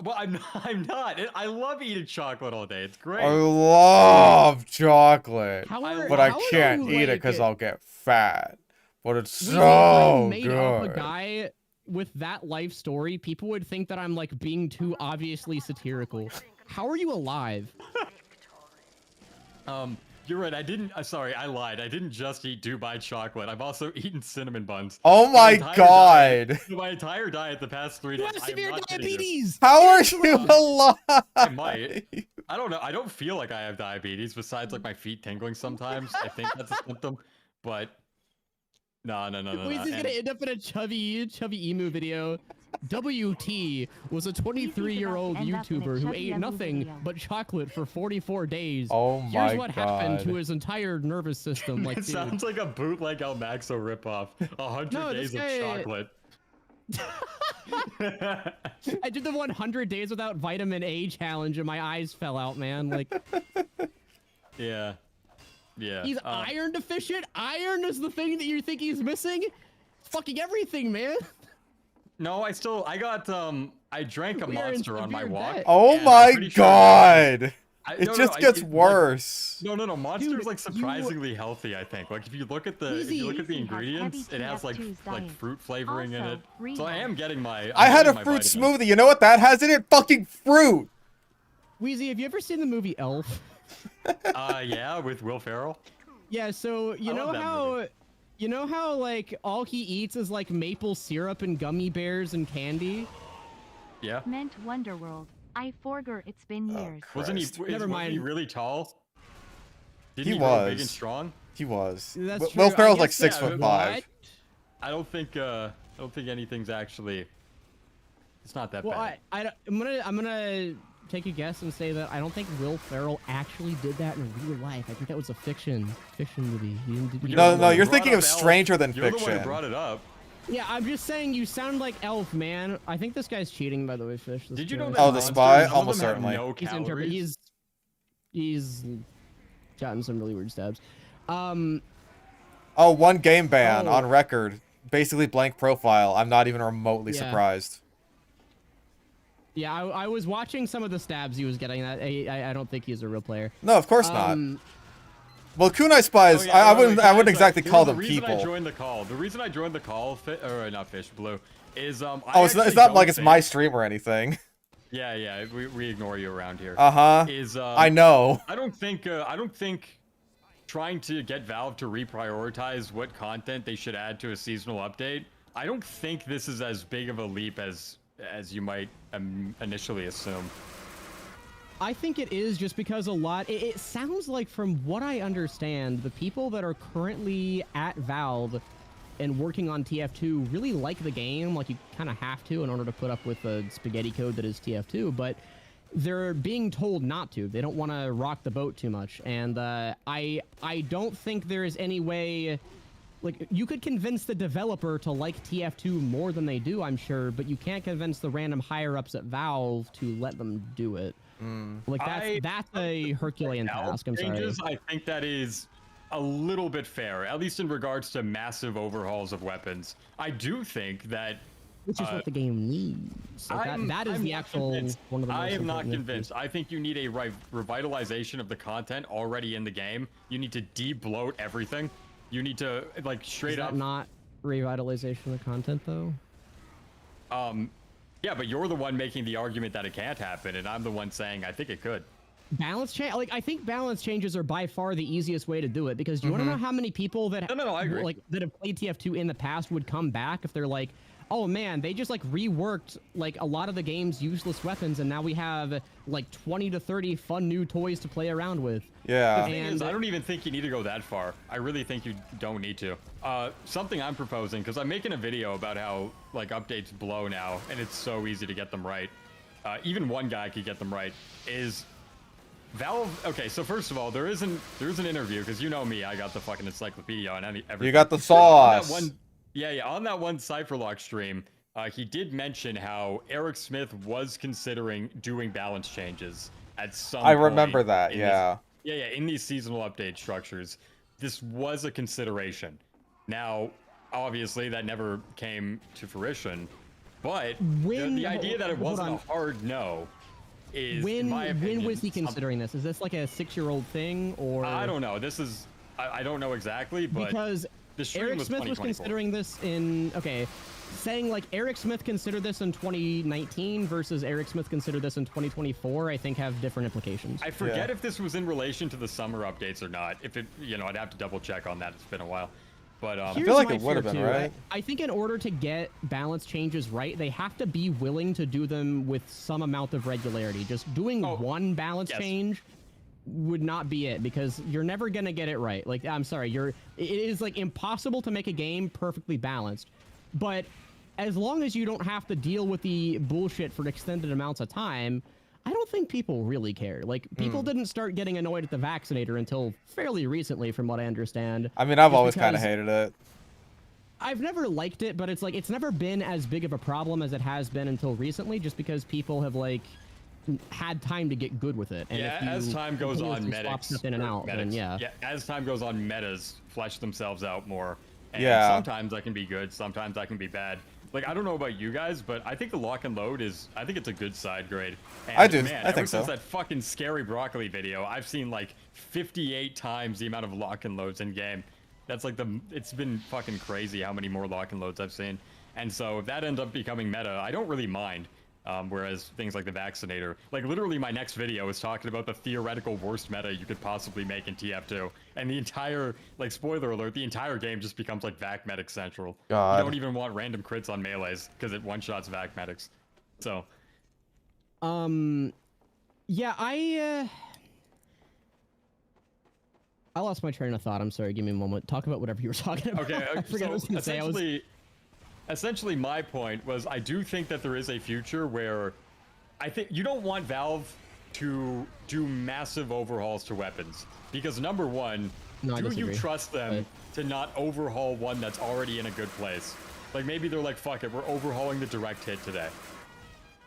Well, I'm not. I love eating chocolate all day. It's great. I love chocolate, but I can't eat it because I'll get fat. But it's so good. A guy with that life story, people would think that I'm like being too obviously satirical. How are you alive? You're right. I didn't. Sorry, I lied. I didn't just eat Dubai chocolate. I've also eaten cinnamon buns. Oh my god. My entire diet the past 3 You days. have I am severe not kidding you. diabetes. How are you alive? I might. I don't know. I don't feel like I have diabetes. Besides, like my feet tingling sometimes. I think that's a symptom. But no. Wait, he's gonna end up in a chubby emu video. WT was a 23-year-old YouTuber who ate nothing but chocolate for 44 days. Oh my Here's what happened God. to his entire nervous system. Like, It dude. sounds like a bootleg El Maxo ripoff. 100 No, days this of guy- chocolate. I did the 100 days without vitamin A challenge and my eyes fell out, man. Like, Yeah. he's iron deficient. Iron is the thing that you think he's missing. Fucking everything, man. No, I drank a We are in monster on my severe walk. debt. Oh and I'm my pretty sure- god. It No, just I- gets it, like, worse. No, Monster's Dude, like surprisingly healthy. I think. Like if you look at the Easy. ingredients, it has like TF2's diet. fruit flavoring in Also, it. So I am getting my. I had a getting my fruit vitamins. smoothie. You know what that has in it? Fucking fruit. Wheezy, have you ever seen the movie Elf? Yeah, with Will Ferrell. Yeah, so I love that movie. you know how like all he eats is like maple syrup and gummy bears and candy? Yeah. Meant Wonderworld. I forgot it's been years. Wasn't he? Christ. Never Wasn't he mind. really tall? Didn't He he grow big was. and strong? He was. That's Will true. Ferrell's I like guess, 6'5". what? I don't think anything's actually. It's not that Well, bad. I'm gonna take a guess and say that I don't think Will Ferrell actually did that in real life. I think that was a fiction movie. He didn't do No, the one you're who thinking brought of up Elf. Stranger Than You're the one Fiction. who brought it up. Yeah, I'm just saying you sound like Elf, man. I think this guy's cheating, by the way, Fish. This Did you know guy. that? Oh, the monsters, spy? some of Almost them have certainly. No He's calories. he's gotten some really weird stabs. Oh, one game ban Oh. on record. Basically blank profile. I'm not even remotely Yeah. surprised. Yeah, I was watching some of the stabs he was getting. I don't think he's a real player. No, of course not. Um, Well, kunai spies. Oh, yeah, I no, wouldn't. guys, I wouldn't exactly here's call the them reason people. I joined the call. The reason I joined the call, or not Fish Blue, is Oh, it's not like it's my stream or anything. Yeah. We ignore you around here. Uh huh. Is I know. I don't think trying to get Valve to reprioritize what content they should add to a seasonal update. I don't think this is as big of a leap as you might initially assume. I think it is just because it sounds like, from what I understand, the people that are currently at Valve and working on TF2 really like the game. Like, you kind of have to in order to put up with the spaghetti code that is TF2, but they're being told not to. They don't want to rock the boat too much. And I don't think there is any way... Like, you could convince the developer to like TF2 more than they do, I'm sure, but you can't convince the random higher-ups at Valve to let them do it. Like, that's a Herculean task, I'm sorry. Changes, I think that is a little bit fair, at least in regards to massive overhauls of weapons. I do think that... Which is what the game needs. Like, that is I'm the not actual convinced. one of the most I am not important convinced. I think you need a revitalization of the content already in the game. You need to de-bloat everything. You need to, like, straight Is that up... not revitalization of content, though? Yeah, but you're the one making the argument that it can't happen, and I'm the one saying I think it could. Balance change, like, I think balance changes are by far the easiest way to do it, because do you want to know how many people that No, I agree. like that have played TF2 in the past would come back if they're like, oh man, they just like reworked like a lot of the game's useless weapons, and now we have like 20 to 30 fun new toys to play around with. Yeah. The thing is, And- I don't even think you need to go that far. I really think you don't need to. Something I'm proposing, because I'm making a video about how like updates blow now, and it's so easy to get them right. Even one guy could get them right. Is Valve? Okay, so first of all, there's an interview, because you know me, I got the fucking encyclopedia on everything. You got the On sauce. that one, yeah, on that one Cypherlock stream, he did mention how Eric Smith was considering doing balance changes at some I point remember that. in Yeah. in these seasonal update structures. This was a consideration. Now, obviously, that never came to fruition, but the idea that it hold wasn't on. a hard no is, in my opinion, when was he something- considering this? Is this like a 6-year-old thing, or I don't know. This is I don't know exactly, but because the stream Eric was Smith was 2024. considering this in saying like Eric Smith considered this in 2019 versus Eric Smith considered this in 2024, I think have different implications. I forget if this was in relation to the summer updates or not. If it, I'd have to double check on that. It's been a while. But I feel like it would have been, right? I think in order to get balance changes right, they have to be willing to do them with some amount of regularity. Just doing one balance change would not be it, because you're never gonna get it right. Like, I'm sorry, it is like impossible to make a game perfectly balanced. But as long as you don't have to deal with the bullshit for extended amounts of time, I don't think people really care. Like, people didn't start getting annoyed at the vaccinator until fairly recently, from what I understand. I mean, I've always kind of hated it. I've never liked it, but it's like, it's never been as big of a problem as it has been until recently, just because people have, like, had time to get good with it. And yeah, as time goes on, medics in and out, then yeah, as time goes on, metas flesh themselves out more. And sometimes that can be good, sometimes that can be bad. Like, I don't know about you guys, but I think the lock and load I think it's a good side grade. And I do. Man, I think ever since that fucking scary broccoli video, I've seen like 58 times the amount of lock and loads in game. That's like it's been fucking crazy how many more lock and loads I've seen. And so if that ends up becoming meta, I don't really mind. Whereas things like the vaccinator, like literally my next video is talking about the theoretical worst meta you could possibly make in TF2, and the entire, like, spoiler alert, the entire game just becomes like vac medic central. God. You don't even want random crits on melees because it one-shots vac medics. So yeah, I lost my train of thought. I'm sorry, give me a moment. Talk about whatever you were talking about. Okay, I forget what I was gonna say. Essentially, my point was I do think that there is a future where I think you don't want Valve to do massive overhauls to weapons, because number one, do you trust them to not overhaul one that's already in a good place? Like, maybe they're like, fuck it, we're overhauling the direct hit today.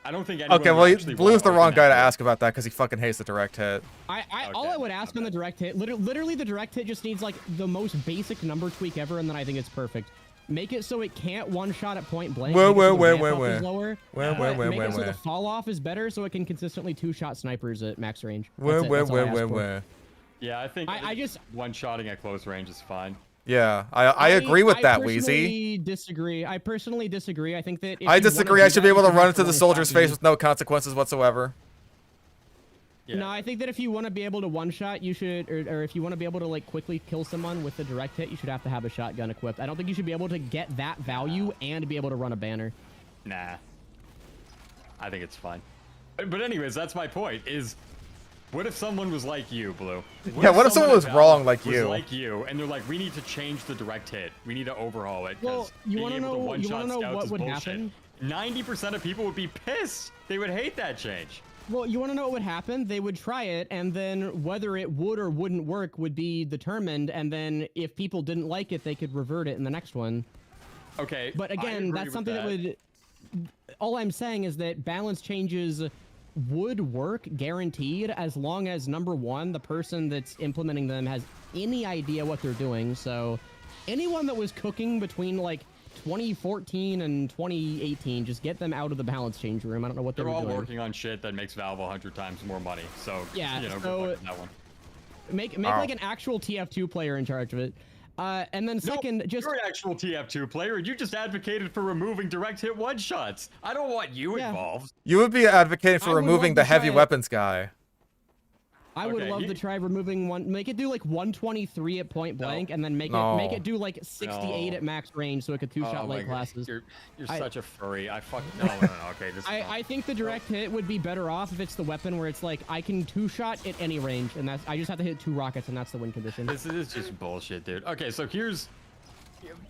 I don't think anyone. Okay, well, Blue's the wrong guy to ask about that, because he fucking hates the direct hit. All I would ask on the direct hit, literally the direct hit just needs like the most basic number tweak ever, and then I think it's perfect. Make it so it can't one-shot at point blank. Where? Make it so the fall-off is better, so it can consistently two-shot snipers at max range. Where? Yeah, I think just one-shotting at close range is fine. Yeah, I agree with that, Wheezy. I personally disagree. I think that I disagree. I should be able to run into the soldier's face with no consequences whatsoever. Yeah. No, I think that if you want to be able to one-shot, you should, or if you want to be able to like quickly kill someone with a direct hit, you should have to have a shotgun equipped. I don't think you should be able to get that value and be able to run a banner. Nah. I think it's fine. But anyways, that's my point, is what if someone was like you, Blue? What if someone was wrong like you? And they're like, we need to change the direct hit. We need to overhaul it. Well, you want to know what would happen? 90% of people would be pissed. They would hate that change. Well, you want to know what would happen? They would try it, and then whether it would or wouldn't work would be determined, and then if people didn't like it, they could revert it in the next one. Okay. But again, that's something that would... All I'm saying is that balance changes would work, guaranteed, as long as, number one, the person that's implementing them has any idea what they're doing. So anyone that was cooking between, like, 2014 and 2018, just get them out of the balance change room. I don't know what they're doing. They're all working on shit that makes Valve 100 times more money. So, yeah, good luck with that one. Make like an actual TF2 player in charge of it. And then second, you're an actual TF2 player, and you just advocated for removing direct hit one-shots. I don't want you involved. You would be advocating for removing the heavy weapons guy. I would love to try removing make it do like 123 at point blank, and then make it do like 68 at max range, so it could two-shot late classes. You're such a furry. I fucking no. Okay, I think the direct hit would be better off if it's the weapon where it's like I can two-shot at any range, and I just have to hit 2 rockets, and that's the win condition. This is just bullshit, dude. Okay, so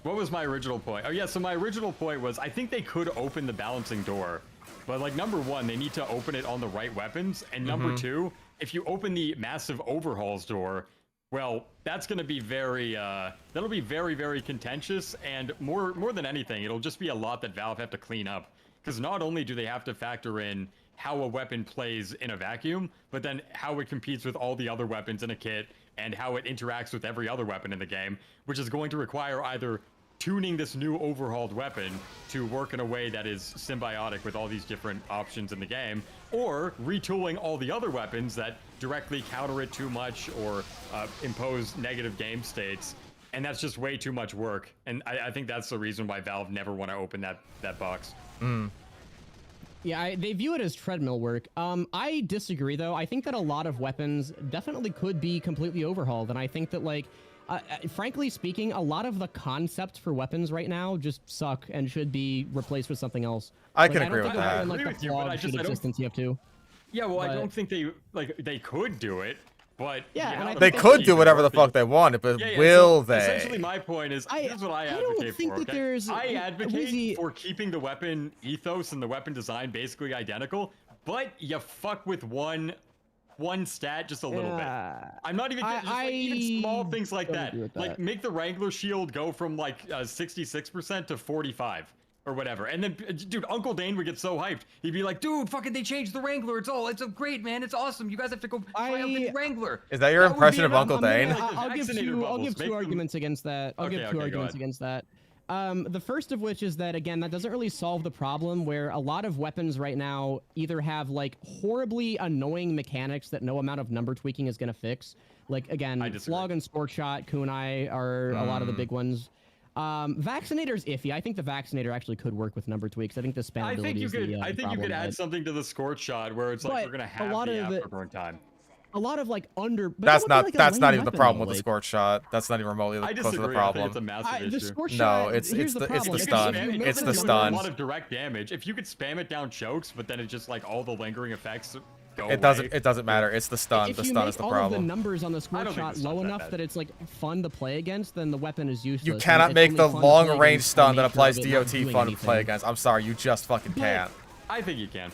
what was my original point? Oh yeah, so my original point was I think they could open the balancing door, but like number one, they need to open it on the right weapons, and number two, if you open the massive overhauls door, well, that's going to be that'll be very, very contentious, and more than anything, it'll just be a lot that Valve have to clean up. Because not only do they have to factor in how a weapon plays in a vacuum, but then how it competes with all the other weapons in a kit, and how it interacts with every other weapon in the game, which is going to require either tuning this new overhauled weapon to work in a way that is symbiotic with all these different options in the game, or retooling all the other weapons that directly counter it too much or impose negative game states, and that's just way too much work. And I think that's the reason why Valve never want to open that box. Yeah, they view it as treadmill work. I disagree, though. I think that a lot of weapons definitely could be completely overhauled, and I think that, like, frankly speaking, a lot of the concepts for weapons right now just suck and should be replaced with something else. I can agree with that. I agree with you, but I just exist in TF2. Yeah, well, I don't think they could do it. But yeah, and they could do whatever the fuck they wanted, but will they? Essentially, my point is, here's what I advocate for. Okay? I advocate for keeping the weapon ethos and the weapon design basically identical, but you fuck with one stat just a little bit. I'm not even just like, even small things like that. Like make the Wrangler shield go from like 66% to 45. Or whatever, and then, dude, Uncle Dane would get so hyped. He'd be like, "Dude, fucking, they changed the Wrangler. It's a great, man. It's awesome. You guys have to go try out the Wrangler." Is that your impression of Uncle Dane? I'll give two arguments against that. I'll give two arguments against that. The first of which is that, again, that doesn't really solve the problem where a lot of weapons right now either have like horribly annoying mechanics that no amount of number tweaking is going to fix. Like, again, Flog and Scorch Shot, Kunai are a lot of the big ones. Vaccinator's iffy. I think the Vaccinator actually could work with number tweaks. I think the spammability is the problem. I think you could add something to the Scorch Shot where it's like we're gonna have the afterburn time. A lot of like that's not even the problem with the Scorch Shot. That's not even remotely close to the problem. I think it's a massive issue. No, it's the stun. It's the stun. A lot of direct damage. If you could spam it down chokes, but then it just like all the lingering effects go away. It doesn't matter. It's the stun. The stun is the problem. If you make all of the numbers on the Scorch Shot low enough that it's like fun to play against, then the weapon is useless. You cannot make the long range stun that applies DOT fun to play against. I'm sorry, you just fucking can't. I think you can.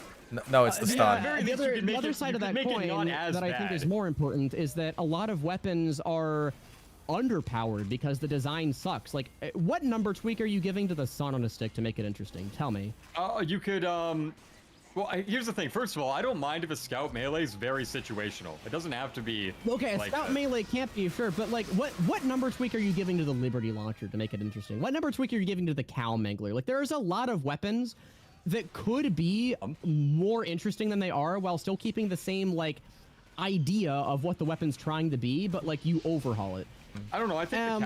No, it's the stun. The other side of that coin that I think is more important is that a lot of weapons are underpowered because the design sucks. Like, what number tweak are you giving to the sun on a stick to make it interesting? Tell me. You could, well, here's the thing. First of all, I don't mind if a scout melee is very situational. It doesn't have to be. Okay, a scout melee can't be, sure, but like, what number tweak are you giving to the Liberty Launcher to make it interesting? What number tweak are you giving to the Cow Mangler? Like, there's a lot of weapons that could be more interesting than they are while still keeping the same, like, idea of what the weapon's trying to be, but, like, you overhaul it. I don't know. I think the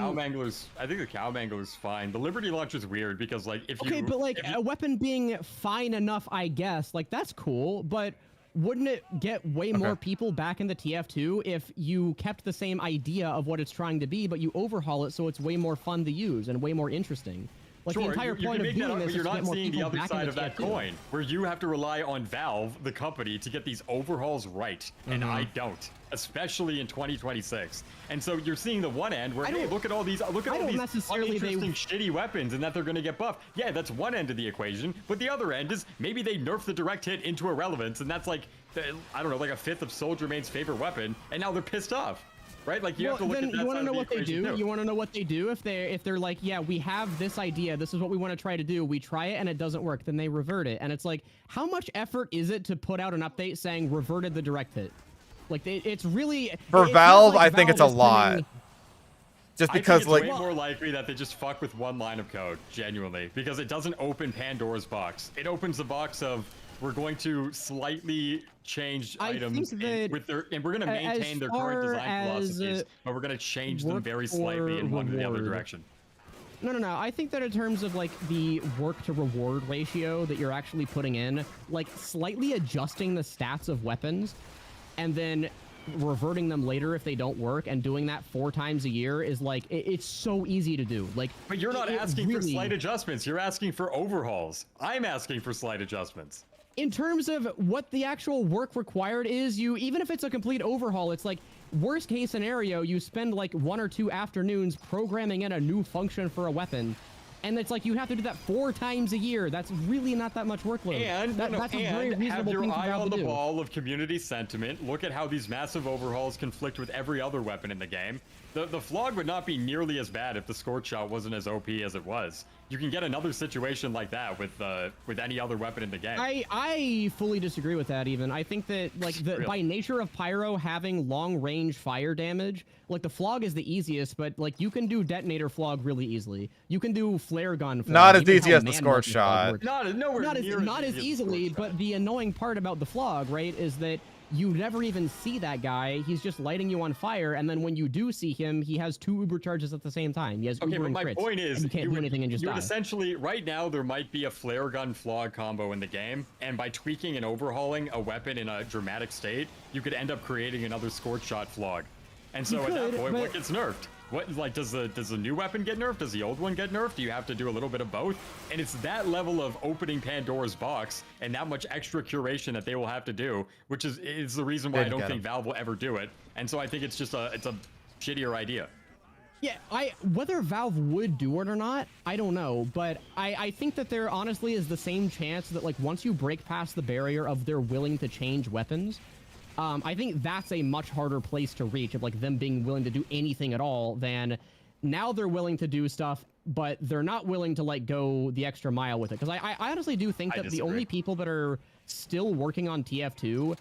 Cow Mangler's fine. The Liberty Launcher's weird because, like, if you... Okay, but, like, a weapon being fine enough, I guess, like, that's cool, but wouldn't it get way more people back into TF2 if you kept the same idea of what it's trying to be, but you overhaul it so it's way more fun to use and way more interesting? Like, the entire point of doing this is you're to get not more seeing the people other back side into of that TF2. coin, where you have to rely on Valve, the company, to get these overhauls right, and I don't, especially in 2026. And so you're seeing the one end where, hey, look at all these uninteresting, shitty weapons, and that they're going to get buffed. Yeah, that's one end of the equation, but the other end is maybe they nerf the direct hit into irrelevance, and that's like, I don't know, like a fifth of Soldier Main's favorite weapon, and now they're pissed off. Right, like you have to look at that. You want to know what they do? Too. You want to know what they do if they're like, yeah, we have this idea, this is what we want to try to do. We try it and it doesn't work, then they revert it. And it's like, how much effort is it to put out an update saying reverted the direct hit? Like, it's really for Valve. I think it's a lot. Just because, like, way more likely that they just fuck with one line of code, genuinely, because it doesn't open Pandora's box. It opens the box of, we're going to slightly change items and we're going to maintain their current design philosophies, but we're going to change them very slightly in one or the other direction. No. I think that in terms of, like, the work to reward ratio that you're actually putting in, like, slightly adjusting the stats of weapons and then reverting them later if they don't work, and doing that 4 times a year is, like, it's so easy to do. Like, but you're not asking for slight adjustments. You're asking for overhauls. I'm asking for slight adjustments. In terms of what the actual work required is, even if it's a complete overhaul, it's like, worst case scenario, you spend like 1 or 2 afternoons programming in a new function for a weapon, and it's like you have to do that 4 times a year. That's really not that much workload. And that's a very reasonable have your thing eye on to the do. ball of community sentiment. Look at how these massive overhauls conflict with every other weapon in the game. The Flog would not be nearly as bad if the Scorch Shot wasn't as OP as it was. You can get another situation like that with any other weapon in the game. I fully disagree with that. Even I think that, like, really? By nature of Pyro having long range fire damage, like, the Flog is the easiest, but, like, you can do Detonator Flog really easily. You can do Flare Gun Flog. Not as easy as the Scorch Shot. Not as easily, but the annoying part about the Flog, right, is that you never even see that guy. He's just lighting you on fire, and then when you do see him, he has 2 Uber charges at the same time. He has Okay, Uber but and my crits, point is, and you can't do anything and just you would die. essentially, right now, there might be a flare gun flog combo in the game, and by tweaking and overhauling a weapon in a dramatic state, you could end up creating another scorch shot flog. And so at that point, what gets nerfed? What, like, does the new weapon get nerfed? Does the old one get nerfed? Do you have to do a little bit of both? And it's that level of opening Pandora's box and that much extra curation that they will have to do, which is the reason why I don't think Valve will ever do it. And so I think it's just it's a shittier idea. Yeah, whether Valve would do it or not, I don't know, but I think that there honestly is the same chance that, like, once you break past the barrier of they're willing to change weapons, I think that's a much harder place to reach, of like them being willing to do anything at all, than now they're willing to do stuff, but they're not willing to like go the extra mile with it. Because I honestly do think that the only people that are still working on TF2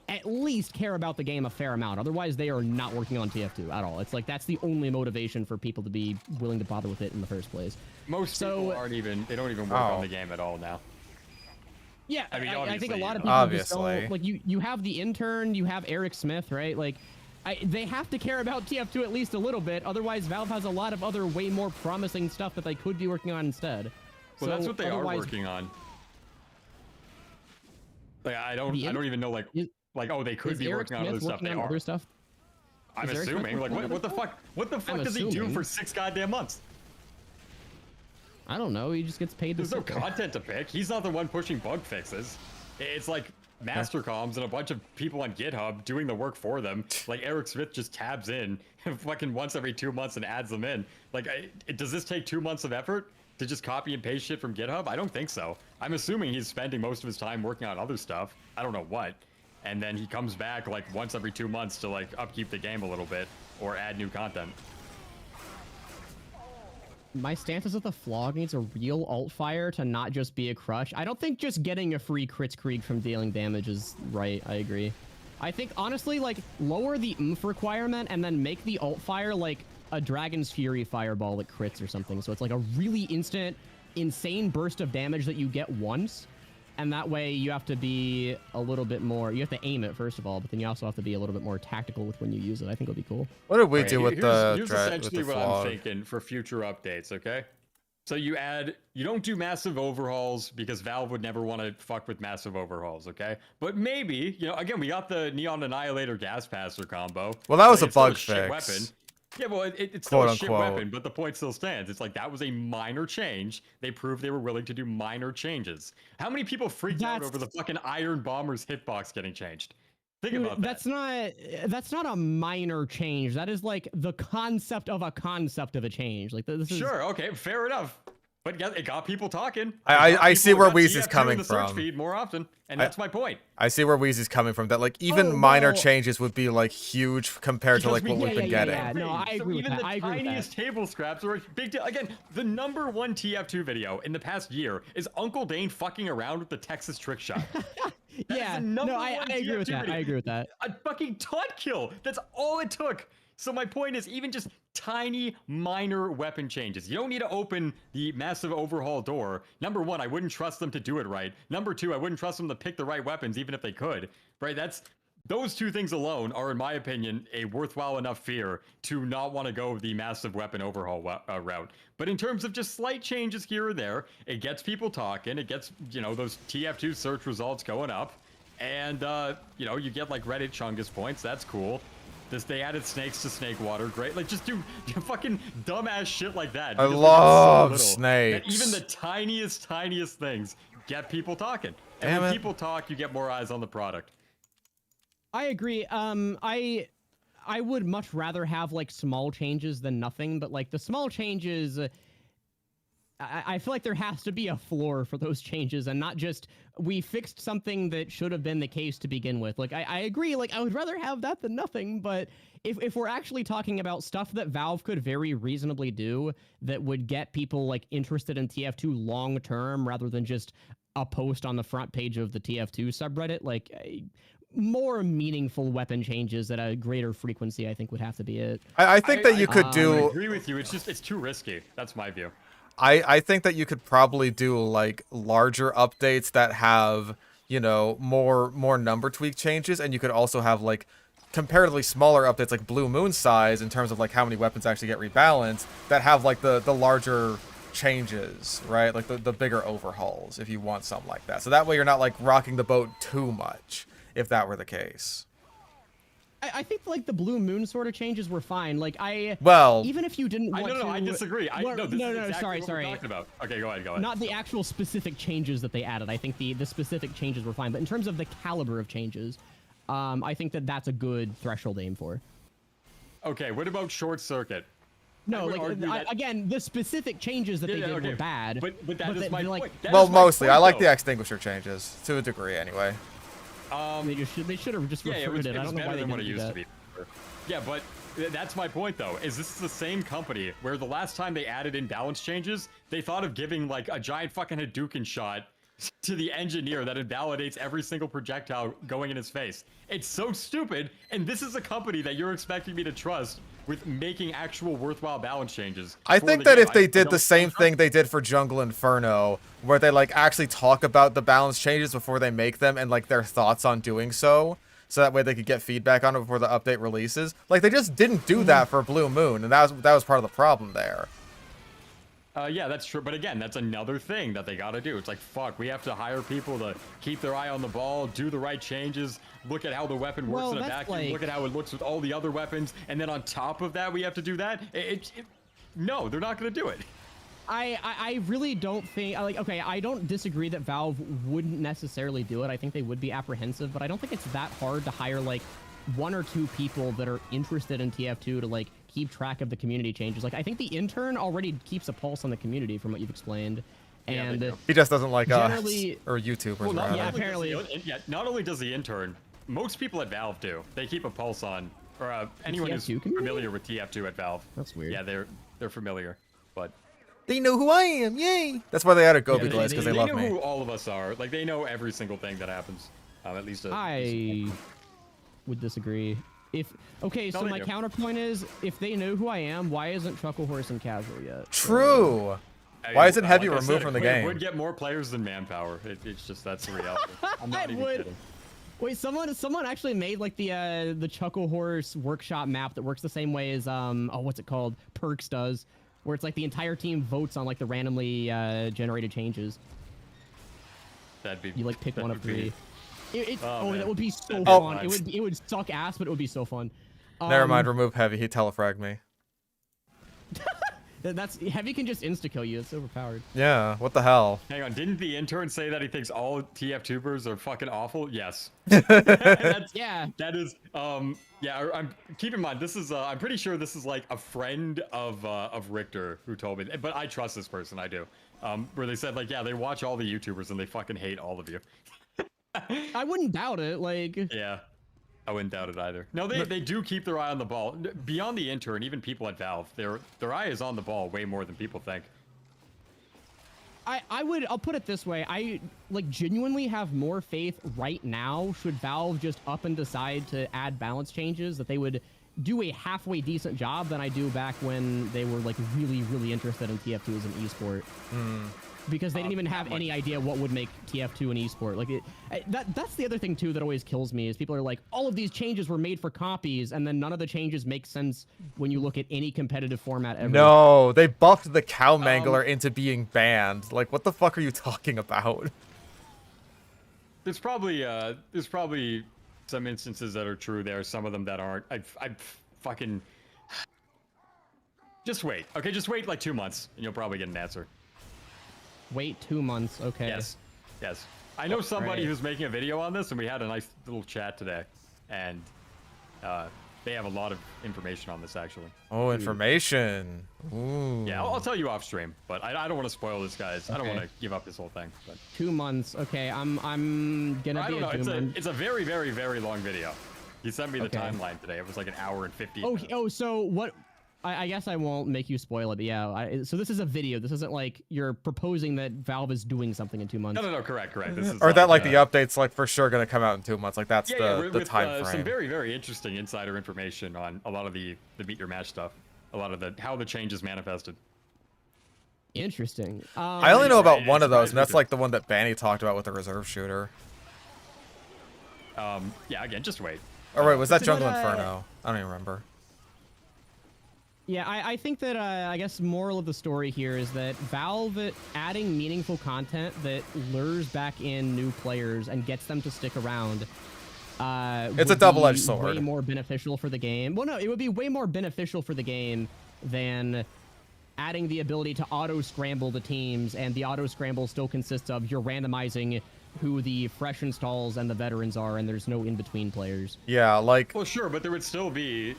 at least care about the game a fair amount. Otherwise, they are not working on TF2 at all. It's like that's the only motivation for people to be willing to bother with it in the first place. Most people they don't even work on the game at all now. Yeah, I mean, I think a lot of people obviously just don't, like you have the intern, you have Eric Smith, right? Like, they have to care about TF2 at least a little bit. Otherwise, Valve has a lot of other way more promising stuff that they could be working on instead. Well, that's what they are working on. Like, I don't even know, like, oh, they could be working on other stuff. They are. Other stuff? I'm assuming. Like, what the fuck? What the fuck does he do for 6 goddamn months? I don't know. He just gets paid. There's no content to pick. He's not the one pushing bug fixes. It's like Mastercoms and a bunch of people on GitHub doing the work for them. Like Eric Smith just tabs in fucking once every 2 months and adds them in. Like, does this take 2 months of effort to just copy and paste shit from GitHub? I don't think so. I'm assuming he's spending most of his time working on other stuff. I don't know what. And then he comes back like once every 2 months to like upkeep the game a little bit or add new content. My stance is that the flog needs a real alt fire to not just be a crush. I don't think just getting a free crits Krieg from dealing damage is right. I agree. I think, honestly, like, lower the oomph requirement and then make the alt fire like a Dragon's Fury fireball that crits or something. So it's like a really instant, insane burst of damage that you get once. And that way you have to be a little bit more, you have to aim it first of all, but then you also have to be a little bit more tactical with when you use it. I think it'll be cool. What did we do with the Here's essentially what I'm thinking for future updates, okay? So you don't do massive overhauls because Valve would never want to fuck with massive overhauls, okay? But maybe, again, we got the Neon Annihilator Gas Passer combo. Well, that was like, a bug fix. Weapon. Yeah, well, it's still a shit weapon, but the point still stands. It's like, that was a minor change. They proved they were willing to do minor changes. How many people freaked out over the fucking Iron Bomber's hitbox getting changed? Think about that. That's not a minor change. That is like the concept of a change. Like, this is... Sure, okay, fair enough. But yeah, it got people talking. I see where Wheezy's coming the from. Search feed more often, and that's my point. I see where Wheezy's coming from. That like even minor changes would be like huge compared to like what we've been getting. Yeah. No, I agree with that. Even the tiniest table scraps are a big deal. Again, the #1 TF2 video in the past year is Uncle Dane fucking around with the Texas trick shot. Yeah, no, I agree with that. I agree with that. A fucking taunt kill. That's all it took. So my point is, even just tiny, minor weapon changes. You don't need to open the massive overhaul door. #1, I wouldn't trust them to do it right. #2, I wouldn't trust them to pick the right weapons, even if they could. Right? Those two things alone are, in my opinion, a worthwhile enough fear to not want to go the massive weapon overhaul route. But in terms of just slight changes here or there, it gets people talking. It gets, those TF2 search results going up. And, you get like Reddit Chungus points. That's cool. They added snakes to snake water. Great. Like, just do fucking dumbass shit like that. I love snakes. Even the tiniest things get people talking. And when people talk, you get more eyes on the product. I agree. I would much rather have like small changes than nothing, but like the small changes, I feel like there has to be a floor for those changes and not just we fixed something that should have been the case to begin with. Like, I agree. Like, I would rather have that than nothing. But if we're actually talking about stuff that Valve could very reasonably do that would get people like interested in TF2 long term rather than just a post on the front page of the TF2 subreddit, like more meaningful weapon changes at a greater frequency, I think would have to be it. I think that you could do... I agree with you. It's too risky. That's my view. I think that you could probably do like larger updates that have, you know, more number tweak changes, and you could also have like comparatively smaller updates like Blue Moon size in terms of like how many weapons actually get rebalanced that have like the larger changes, right? Like the bigger overhauls if you want something like that. So that way you're not like rocking the boat too much if that were the case. I think like the Blue Moon sort of changes were fine. Like well, even if you didn't want no, to, I disagree. No, this is exactly sorry, what sorry. we're talking about. Okay, go ahead. Not the actual specific changes that they added. I think the specific changes were fine, but in terms of the caliber of changes, I think that's a good threshold to aim for. Okay, what about Short Circuit? No, like again, the specific changes that they did were bad. But that is my point. Well, mostly I like the extinguisher changes to a degree, anyway. They should have just referred it. I don't know why they didn't do that. Yeah, but that's my point though. Is this is the same company where the last time they added in balance changes, they thought of giving like a giant fucking Hadouken shot to the engineer that invalidates every single projectile going in his face. It's so stupid, and this is a company that you're expecting me to trust with making actual worthwhile balance changes. I think that if they did the same thing they did for Jungle Inferno, where they like actually talk about the balance changes before they make them and like their thoughts on doing so that way they could get feedback on it before the update releases. Like they just didn't do that for Blue Moon, and that was part of the problem there. Yeah, that's true. But again, that's another thing that they got to do. It's like, fuck, we have to hire people to keep their eye on the ball, do the right changes, look at how the weapon works in a vacuum, look at how it looks with all the other weapons, and then on top of that, we have to do that. No, they're not going to do it. I really don't think, like, okay, I don't disagree that Valve wouldn't necessarily do it. I think they would be apprehensive, but I don't think it's that hard to hire, like, 1 or 2 people that are interested in TF2 to, like, keep track of the community changes. Like, I think the intern already keeps a pulse on the community from what you've explained. And he just doesn't like us generally, or YouTubers. Well, apparently. Not only does the intern, most people at Valve do. They keep a pulse on, or anyone who's familiar with TF2 at Valve. That's weird. Yeah, they're familiar, but they know who I am. Yay! That's why they added Gobi Glaze, because they love me. They know who all of us are. Like they know every single thing that happens. At least I would disagree. So my counterpoint is, if they know who I am, why isn't Chuckle Horse in casual yet? True. Why isn't Heavy removed from the game? It would get more players than manpower. It's just that's the reality. I'm not even kidding. Wait, someone actually made like the Chuckle Horse workshop map that works the same way as what's it called? Perks does, where it's like the entire team votes on like the randomly generated changes. That'd be. You like pick one of 3. That would be so fun. It would suck ass, but it would be so fun. Never mind, remove Heavy. He telefragged me. That's Heavy can just insta kill you. It's overpowered. Yeah. What the hell? Hang on. Didn't the intern say that he thinks all TF2bers are fucking awful? Yes. Yeah. That is. Yeah. Keep in mind. This is. I'm pretty sure this is like a friend of Richter who told me. But I trust this person. I do. Where they said like, yeah, they watch all the YouTubers and they fucking hate all of you. I wouldn't doubt it. Like. Yeah. I wouldn't doubt it either. No, they do keep their eye on the ball. Beyond the intern, even people at Valve, their eye is on the ball way more than people think. I'll put it this way. I like genuinely have more faith right now, should Valve just up and decide to add balance changes, that they would do a halfway decent job than I do back when they were like really interested in TF2 as an esport. Because they didn't even have any idea what would make TF2 an esport. Like that's the other thing too that always kills me, is people are like, all of these changes were made for copies, and then none of the changes make sense when you look at any competitive format ever. No, they buffed the cow mangler into being banned. Like, what the fuck are you talking about? There's probably some instances that are true there, some of them that aren't. I fucking just wait. Okay, just wait like 2 months and you'll probably get an answer. Wait 2 months, okay. Yes. I know somebody who's making a video on this, and we had a nice little chat today, and they have a lot of information on this actually. Oh, information. Ooh. Yeah, I'll tell you off stream, but I don't want to spoil this, guys. I don't want to give up this whole thing. But 2 months, okay. I'm gonna be a doomer. It's a very long video. He sent me the timeline today. It was like an hour and 50 minutes. Oh, so what? I guess I won't make you spoil it, but yeah. So this is a video. This isn't like you're proposing that Valve is doing something in 2 months. No, correct. This is or that like the update's like for sure gonna come out in 2 months. Like that's the time frame. Some very interesting insider information on a lot of the Beat Your Match stuff. A lot of how the changes manifested. Interesting. I only know about one of those, and that's like the one that Banny talked about with the reserve shooter. Yeah, again, just wait. Oh, wait, was that So Jungle what, Inferno? I don't even remember. Yeah, I think that, I guess moral of the story here is that Valve adding meaningful content that lures back in new players and gets them to stick around. It's a double-edged Way sword. more beneficial for the game. Well, no, it would be way more beneficial for the game than adding the ability to auto-scramble the teams, and the auto-scramble still consists of you're randomizing who the fresh installs and the veterans are, and there's no in-between players. Yeah, like... Well, sure, but there would still be...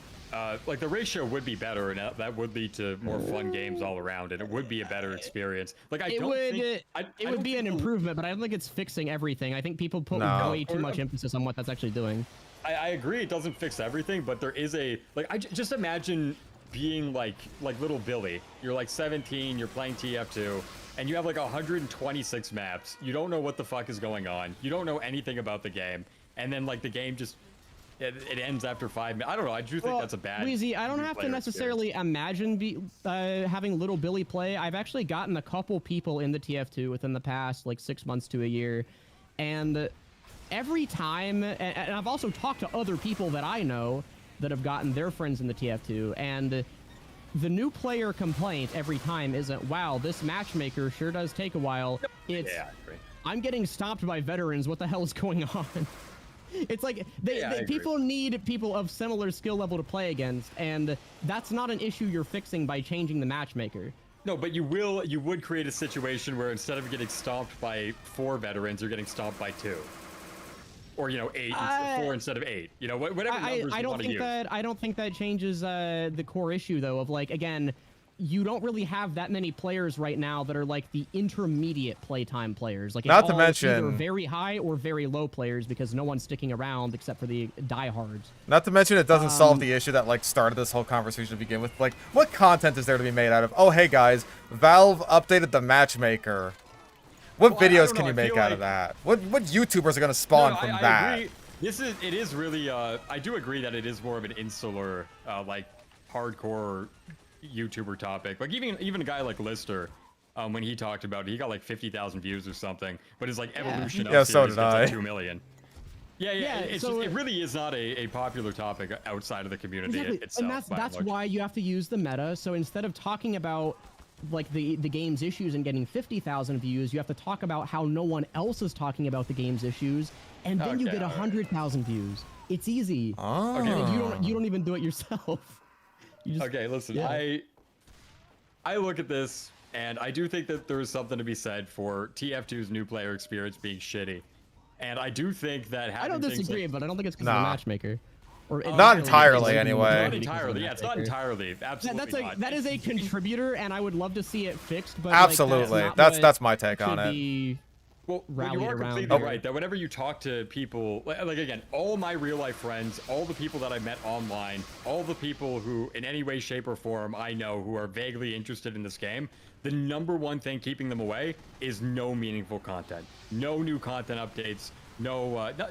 like, the ratio would be better, and that would lead to more fun games all around, and it would be a better experience. Like, It would be an improvement, but I don't think it's fixing everything. I think people put way too much emphasis on what that's actually doing. I agree, it doesn't fix everything, but there is a... Like, just imagine being, like little Billy. You're, like, 17, you're playing TF2, and you have, like, 126 maps. You don't know what the fuck is going on. You don't know anything about the game. And then, like, the game just... It ends after 5 minutes. I don't know. I do think that's a bad. Weezy, I don't have to necessarily imagine having little Billy play. I've actually gotten a couple people in the TF2 within the past like 6 months to a year, and every time, and I've also talked to other people that I know that have gotten their friends in the TF2, and the new player complaint every time isn't, wow, this matchmaker sure does take a while. It's, yeah, I agree. I'm getting stopped by veterans. What the hell is going on? It's like people need people of similar skill level to play against, and that's not an issue you're fixing by changing the matchmaker. No, but you would create a situation where instead of getting stomped by 4 veterans, you're getting stomped by 2. Or, you know, 4 instead of 8. You know, whatever numbers you want to use. I don't think that changes the core issue, though, of, like, again, you don't really have that many players right now that are, like, the intermediate playtime players. Like, it's Not to all mention... either very high or very low players because no one's sticking around except for the diehards. Not to mention it doesn't solve the issue that, like, started this whole conversation to begin with. Like, what content is there to be made out of, oh, hey, guys, Valve updated the matchmaker. What videos can you make out of that? What YouTubers are going to spawn from that? I agree. It is really, I do agree that it is more of an insular, like, hardcore YouTuber topic. Like, even a guy like Lister, when he talked about it, he got like 50,000 views or something, but his, like, evolution of so series did gets I. like 2 million. Yeah, it's so just, it really is not a popular topic outside of the community itself. And that's why you have to use the meta. So instead of talking about like the game's issues and getting 50,000 views, you have to talk about how no one else is talking about the game's issues, and then you get 100,000 views. It's easy. Oh. Okay, like, you don't even do it yourself. Okay, listen, I look at this, and I do think that there is something to be said for TF2's new player experience being shitty. And I do think that having I don't disagree, but I don't think it's because of the matchmaker. Or not entirely, anyway. Not entirely, yeah, it's not entirely. Absolutely not. That is a contributor, and I would love to see it fixed. But absolutely, like, that's my take on it. Well, you are completely right that whenever you talk to people, like again, all my real life friends, all the people that I met online, all the people who in any way, shape, or form I know who are vaguely interested in this game, the #1 thing keeping them away is no meaningful content, no new content updates,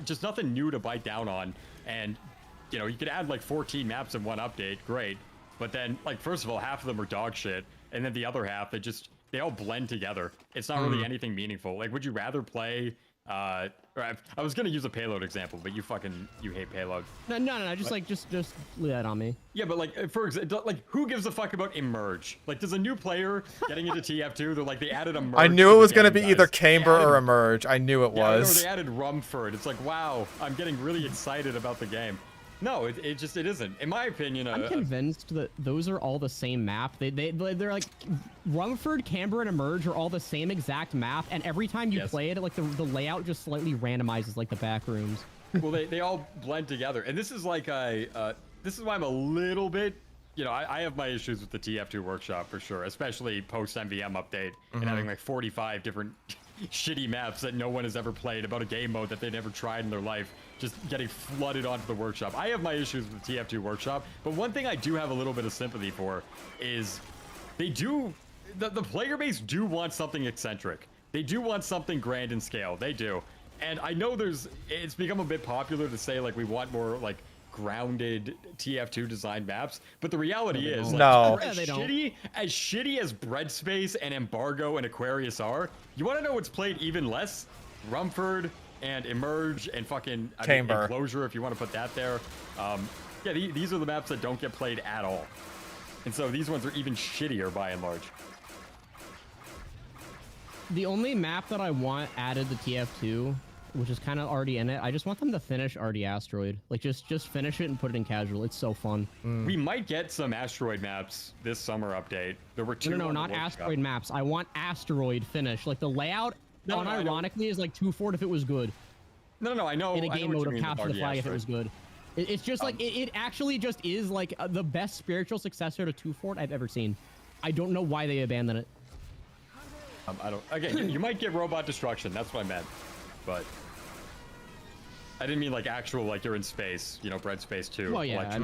just nothing new to bite down on. And you know, you could add like 14 maps in one update, great, but then like first of all, half of them are dog shit, and then the other half they all blend together. It's not really anything meaningful. Like, would you rather play, I was gonna use a payload example, but you hate payload. No, just lay that on me. Yeah, but like, for example, like, who gives a fuck about Emerge? Like, does a new player getting into TF2, they're like, they added Emerge. I knew it was gonna be either Camber or Emerge. I knew it was. Or they added Rumford. It's like, wow, I'm getting really excited about the game. No, it isn't. In my opinion, I'm convinced that those are all the same map. They're like Rumford, Camber, and Emerge are all the same exact map, and every time you play it, like the layout just slightly randomizes like the back rooms. Well, they all blend together, and this is like this is why I'm a little bit, you know, I have my issues with the TF2 workshop for sure, especially post MVM update and having like 45 different shitty maps that no one has ever played about a game mode that they never tried in their life, just getting flooded onto the workshop. I have my issues with the TF2 workshop, but one thing I do have a little bit of sympathy for is the player base do want something eccentric. They do want something grand in scale. They do. And I know it's become a bit popular to say like we want more like grounded TF2 designed maps, but the reality is like, as shitty as Bread Space and Embargo and Aquarius are, you want to know what's played even less? Rumford, and Emerge and fucking Chamber. Enclosure, if you want to put that there. Yeah, these are the maps that don't get played at all. And so these ones are even shittier by and large. The only map that I want added to TF2, which is kind of already in it, I just want them to finish Arty Asteroid. Like, just finish it and put it in casual. It's so fun. We might get some Asteroid maps this summer update. There were 2. No, not Asteroid maps. I want Asteroid finish. Like, the layout, unironically, is like 2-4 if it was good. No, I know. In a game mode of mean, Capture the Flag if it was good. It's just like, it actually just is like the best spiritual successor to 2-4 I've ever seen. I don't know why they abandoned it. I don't. Again, you might get robot destruction. That's what I meant, but I didn't mean like actual like you're in space. You know, Bread Space 2. Well, yeah, I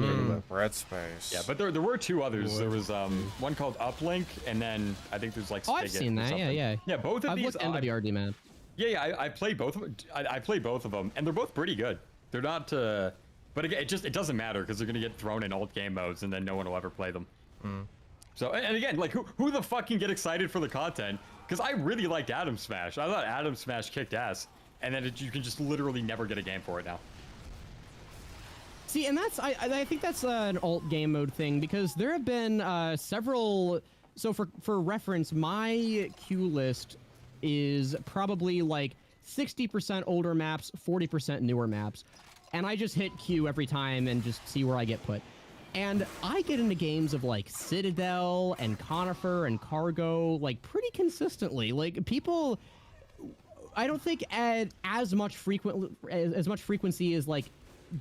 Bread Space. Yeah, but there were 2 others. There was one called Uplink, and then I think there's like. Oh, I've seen that. Yeah. Yeah, both of I've these. looked into the RD man. Yeah, I played both of them. I played both of them, and they're both pretty good. They're not. But again, it doesn't matter because they're gonna get thrown in alt game modes, and then no one will ever play them. So, and again, like who the fuck can get excited for the content? Because I really liked Atom Smash. I thought Atom Smash kicked ass, and then you can just literally never get a game for it now. See, and that's I think that's an alt game mode thing because there have been several. So for reference, my queue list is probably like 60% older maps, 40% newer maps, and I just hit queue every time and just see where I get put. And I get into games of like Citadel and Conifer and Cargo like pretty consistently. Like people, I don't think as much frequency is like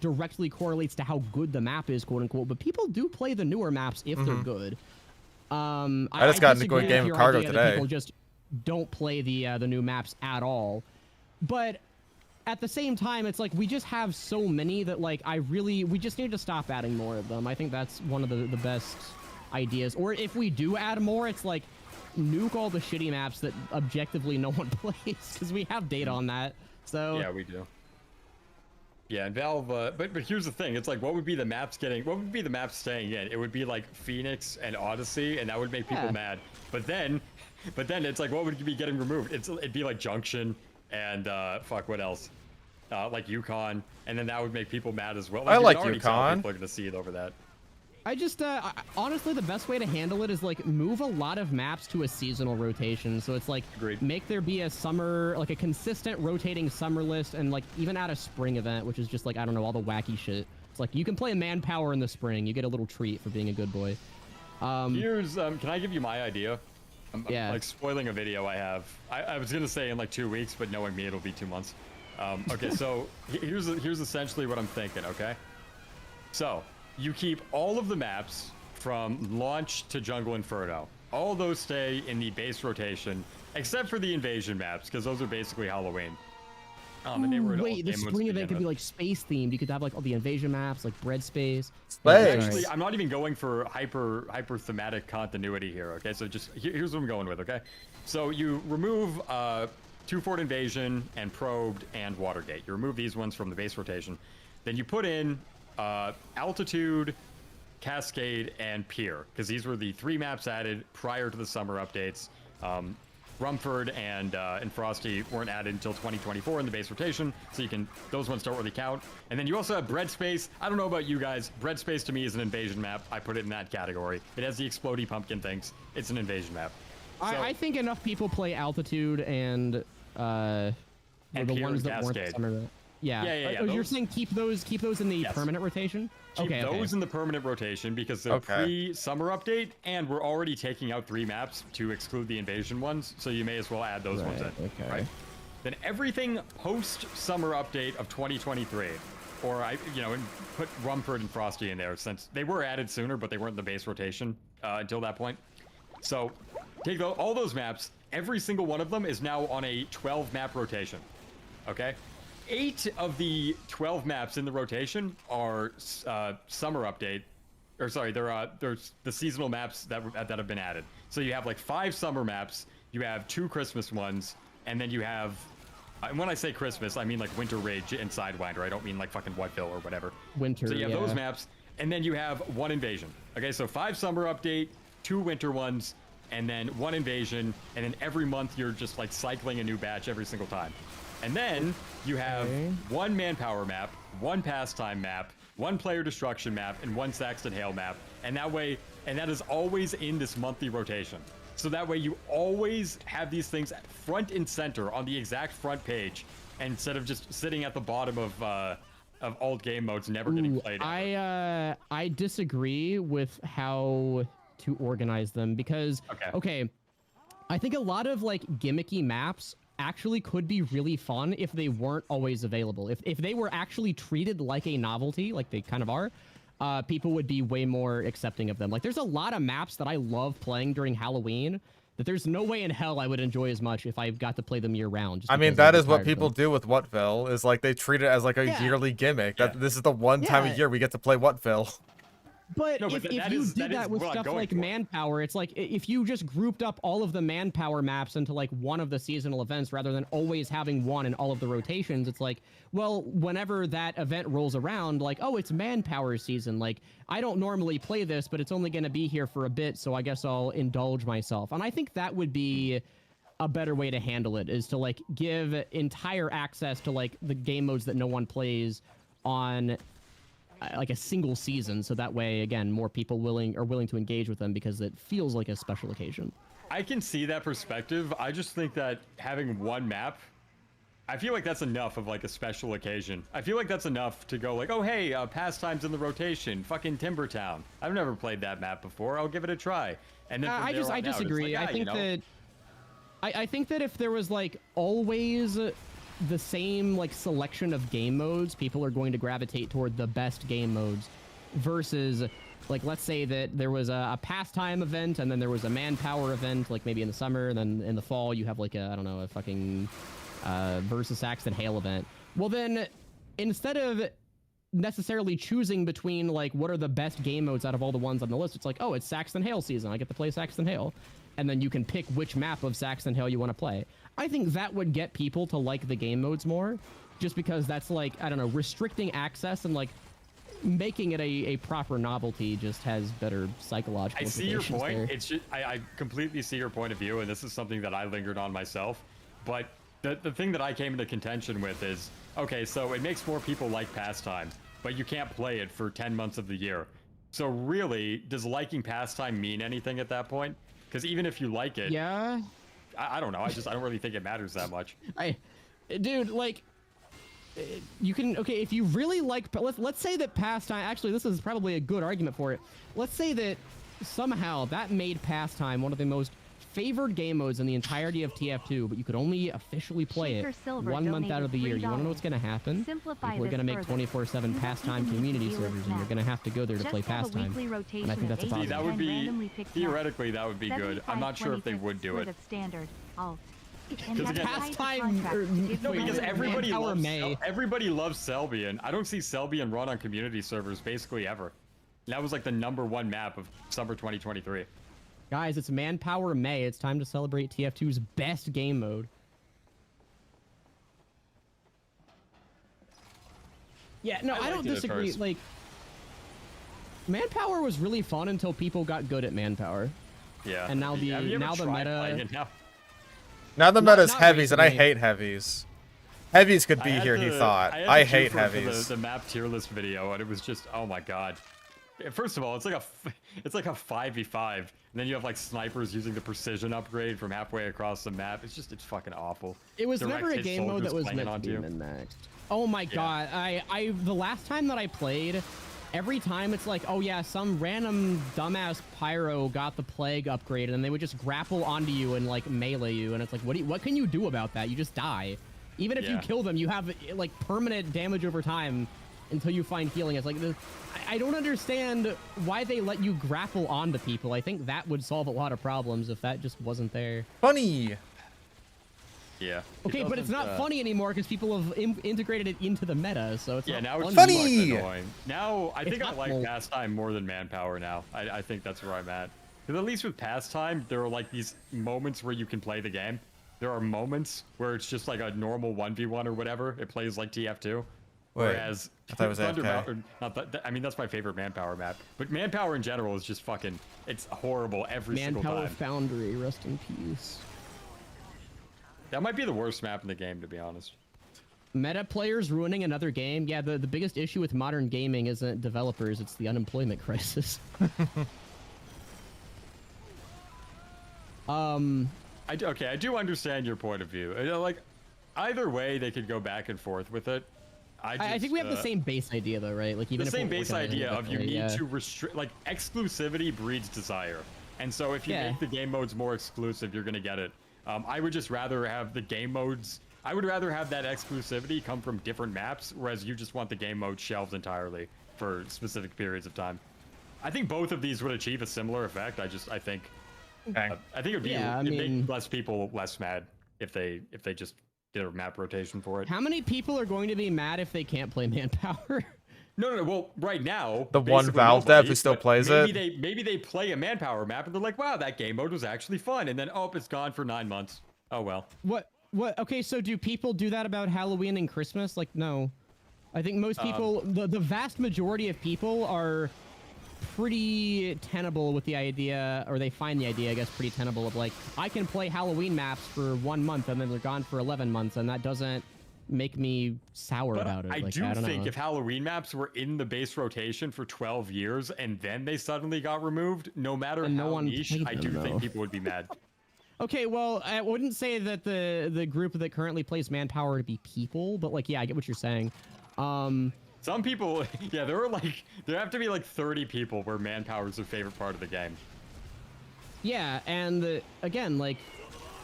directly correlates to how good the map is, quote unquote. But people do play the newer maps if they're good. I just got into a good game of Cargo today. People just don't play the new maps at all. But at the same time, it's like we just have so many that like we just need to stop adding more of them. I think that's one of the best ideas. Or if we do add more, it's like nuke all the shitty maps that objectively no one plays because we have data on that. So yeah, we do. Yeah, and Valve, but here's the thing. It's like, what would be the maps staying in? It would be like Phoenix and Odyssey, and that would make people mad. But then it's like, what would be getting removed? It'd be like Junction and fuck, what else? Like Yukon, and then that would make people mad as well. I like Yukon. Yukon. People are gonna see it over that. I just, honestly, the best way to handle it is like move a lot of maps to a seasonal rotation. So it's like, make there be a summer, like a consistent rotating summer list, and like even add a spring event, which is just like, I don't know, all the wacky shit. It's like you can play Manpower in the spring. You get a little treat for being a good boy. Here's, can I give you my idea? I'm like spoiling a video I have. I was gonna say in like 2 weeks, but knowing me, it'll be 2 months. Okay, so here's essentially what I'm thinking. Okay, so you keep all of the maps from launch to Jungle Inferno. All those stay in the base rotation, except for the invasion maps, because those are basically Halloween. And they were wait, the spring event could be like space themed. You could have like all the invasion maps, like Bread Space. Actually, I'm not even going for hyper thematic continuity here. Okay, so just here's what I'm going with. Okay, so you remove Two Fort Invasion and Probed and Watergate. You remove these ones from the base rotation. Then you put in Altitude, Cascade, and Pier, because these were the 3 maps added prior to the summer updates. Rumford and Frosty weren't added until 2024 in the base rotation, so those ones don't really count. And then you also have Bread Space. I don't know about you guys. Bread Space to me is an invasion map. I put it in that category. It has the explodey pumpkin things. It's an invasion map. So, I think enough people play Altitude and the ones that weren't the summer. Yeah. Oh, you're saying keep those in the permanent rotation? Keep those in the permanent rotation because they're pre-summer update, and we're already taking out 3 maps to exclude the invasion ones, so you may as well add those ones in. Okay. Right? Then everything post-summer update of 2023, or and put Rumford and Frosty in there since they were added sooner, but they weren't in the base rotation until that point. So take all those maps. Every single one of them is now on a 12-map rotation. Okay. 8 of the 12 maps in the rotation are summer update, or sorry, they're the seasonal maps that have been added. So you have like 5 summer maps, you have 2 Christmas ones, and then you have, and when I say Christmas, I mean like Winter Ridge and Sidewinder. I don't mean like fucking Whiteville or whatever. Winter. So you have those maps, and then you have 1 invasion. Okay, so 5 summer update, 2 winter ones, and then 1 invasion, and then every month you're just like cycling a new batch every single time. And then you have Okay. one manpower map, one pastime map, one player destruction map, and one Saxton Hale map. And that is always in this monthly rotation. So that way you always have these things front and center on the exact front page, instead of just sitting at the bottom of old game modes, never getting played. I disagree with how to organize them because okay, I think a lot of like gimmicky maps actually could be really fun if they weren't always available. If they were actually treated like a novelty, like they kind of are, people would be way more accepting of them. Like there's a lot of maps that I love playing during Halloween that there's no way in hell I would enjoy as much if I got to play them year round. I mean, that is what people do with Whatville, is like they treat it as like a yearly gimmick. That this is the one time a year we get to play Whatville. But if you did that with stuff like manpower, it's like if you just grouped up all of the manpower maps into like one of the seasonal events rather than always having one in all of the rotations, it's like, well, whenever that event rolls around, like, oh, it's manpower season. Like, I don't normally play this, but it's only going to be here for a bit, so I guess I'll indulge myself. And I think that would be a better way to handle it, is to like give entire access to like the game modes that no one plays on like a single season, so that way again more people are willing to engage with them because it feels like a special occasion. I can see that perspective. I just think that having one map, I feel like that's enough of like a special occasion. I feel like that's enough to go like, oh hey, pastimes in the rotation, fucking Timbertown. I've never played that map before. I'll give it a try. And then I disagree. Like, I think that if there was like always the same like selection of game modes, people are going to gravitate toward the best game modes versus like, let's say that there was a pastime event and then there was a manpower event, like maybe in the summer, and then in the fall you have like a, I don't know, a fucking versus Saxton Hale event. Well then, instead of necessarily choosing between like what are the best game modes out of all the ones on the list, it's like, oh, it's Saxton Hale season, I get to play Saxton Hale, and then you can pick which map of Saxton Hale you want to play. I think that would get people to like the game modes more, just because that's like, I don't know, restricting access and like making it a proper novelty just has better psychological I see your implications point. there. It's just, I completely see your point of view, and this is something that I lingered on myself. But the thing that I came into contention with is, okay, so it makes more people like pastime, but you can't play it for 10 months of the year. So really, does liking pastime mean anything at that point? Because even if you like it, Yeah. I don't know. I don't really think it matters that much. Dude, like, you can, okay, if you really like, let's say that pastime, actually, this is probably a good argument for it. Let's say that somehow that made pastime one of the most favored game modes in the entirety of TF2, but you could only officially play it Shaker 1 month out of the year. You want to know $3. what's going to happen? Simplify People are this going to make further. 24/7 You pastime don't community even servers, need and you're going to have to go there to play Just have a pastime. weekly rotation And I think that's a of See, positive. that would be, randomly picked theoretically, that would be maps. good. I'm not sure if they would do 75-26 it. for the standard. Alt. Because again, pastime, No, because everybody Manpower loves, May. everybody loves Selbian. I don't see Selbian run on community servers basically ever. That was like the #1 map of summer 2023. Guys, it's Manpower May. It's time to celebrate TF2's best game mode. Yeah, no, I don't liked it at disagree. first. Like, Manpower was really fun until people got good at Manpower. Yeah. And now Have you ever now the tried meta. playing it now? Now the meta's not heavies, and I recently. hate heavies. Heavies could be I had here, he to- thought. had I to hate for heavies. The map tier list video, and it was just, oh my god. First of all, it's like a 5v5, and then you have like snipers using the precision upgrade from halfway across the map. It's fucking awful. It was Direct never a hit game mode that soldiers was clanging meant to be onto you. min-maxed. Oh my god, the last time that I played, every time it's like, oh yeah, some random dumbass pyro got the plague upgrade, and then they would just grapple onto you and like melee you, and it's like, what can you do about that? You just die. Even if you Yeah. kill them, you have like permanent damage over time until you find healing. It's like, I don't understand why they let you grapple onto people. I think that would solve a lot of problems if that just wasn't there. Funny. Yeah. Okay, but it's not funny anymore because people have integrated it into the meta, so it's Yeah, not now it's funny. Funny! fucking annoying. Now, I think I not like cool. pastime more than manpower now. I think that's where I'm at. Because at least with pastime, there are like these moments where you can play the game. There are moments where it's just like a normal 1v1 or whatever. It plays like TF2. Whereas I thought it was Thunder AFK. Mountain, not that, I mean, that's my favorite manpower map. But manpower in general is just fucking, it's horrible every single Manpower time. Foundry, rest in peace. That might be the worst map in the game, to be honest. Meta players ruining another game. Yeah, the biggest issue with modern gaming isn't developers, it's the unemployment crisis. Okay, I do understand your point of view. You know, like, either way, they could go back and forth with it. I think we have the same base idea, though, right? Like, even the if same we're base working on it idea of you independently, need to restrict, like, exclusivity breeds desire. And so if you Yeah. make the game modes more exclusive, you're gonna get it. I would just rather have the game modes. I would rather have that exclusivity come from different maps, whereas you just want the game mode shelved entirely for specific periods of time. I think both of these would achieve a similar effect. I think Okay. I think it'd make less people less mad if they just did a map rotation for it. How many people are going to be mad if they can't play Manpower? No. Well, right now, The one basically Valve nobody, dev who still but plays it? Maybe they play a Manpower map and they're like, wow, that game mode was actually fun, and then it's gone for 9 months. Oh well. What? Okay, so do people do that about Halloween and Christmas? Like, no. I think most people, the vast majority of people are pretty tenable with the idea, or they find the idea, I guess, pretty tenable of like, I can play Halloween maps for 1 month and then they're gone for 11 months, and that doesn't make me sour about it. I Like, do I don't think know. if Halloween maps were in the base rotation for 12 years and then they suddenly got removed, no matter And no how one niche, played I them, do though. think people would be mad. Okay, well, I wouldn't say that the group that currently plays Manpower to be people, but like, yeah, I get what you're saying. Some people, yeah, there have to be like 30 people where Manpower is their favorite part of the game. Yeah, and again, like,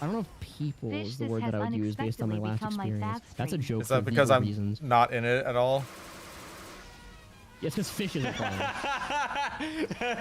I don't know if people Fish, is the this word has that I would use based on my last unexpectedly become my experience. fab That's a stream. joke Is that for because legal I'm reasons. not in it at all? Yes, because fish is a problem.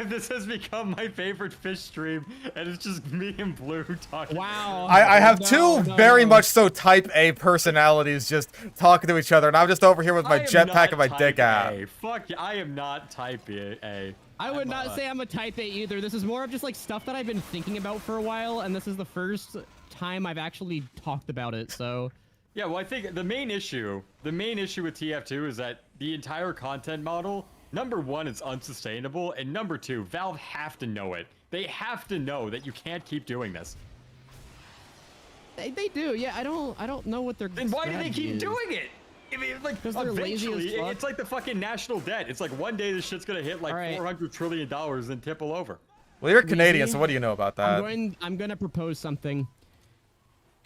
This has become my favorite fish stream, and it's just me and Blue talking. Wow. I have No, two no, very no. much so type A personalities just talking to each other, and I'm just over here with my I am jetpack not and my dick type out. A. Fuck yeah, I am not type A. I would not say I'm a type A either. This is more of just like stuff that I've been thinking about for a while, and this is the first time I've actually talked about it, so... Yeah, well, I think the main issue with TF2 is that the entire content model, number one, is unsustainable, and number two, Valve have to know it. They have to know that you can't keep doing this. They do, yeah. I don't know what they're. Then why do they keep doing it? I mean, like, 'Cause they're lazy as eventually, fuck. it's like the fucking national debt. It's like one day this shit's gonna hit like All right. $400 trillion and tipple over. Well, you're Canadian, Weezy, so what do you know about that? I'm going to propose something.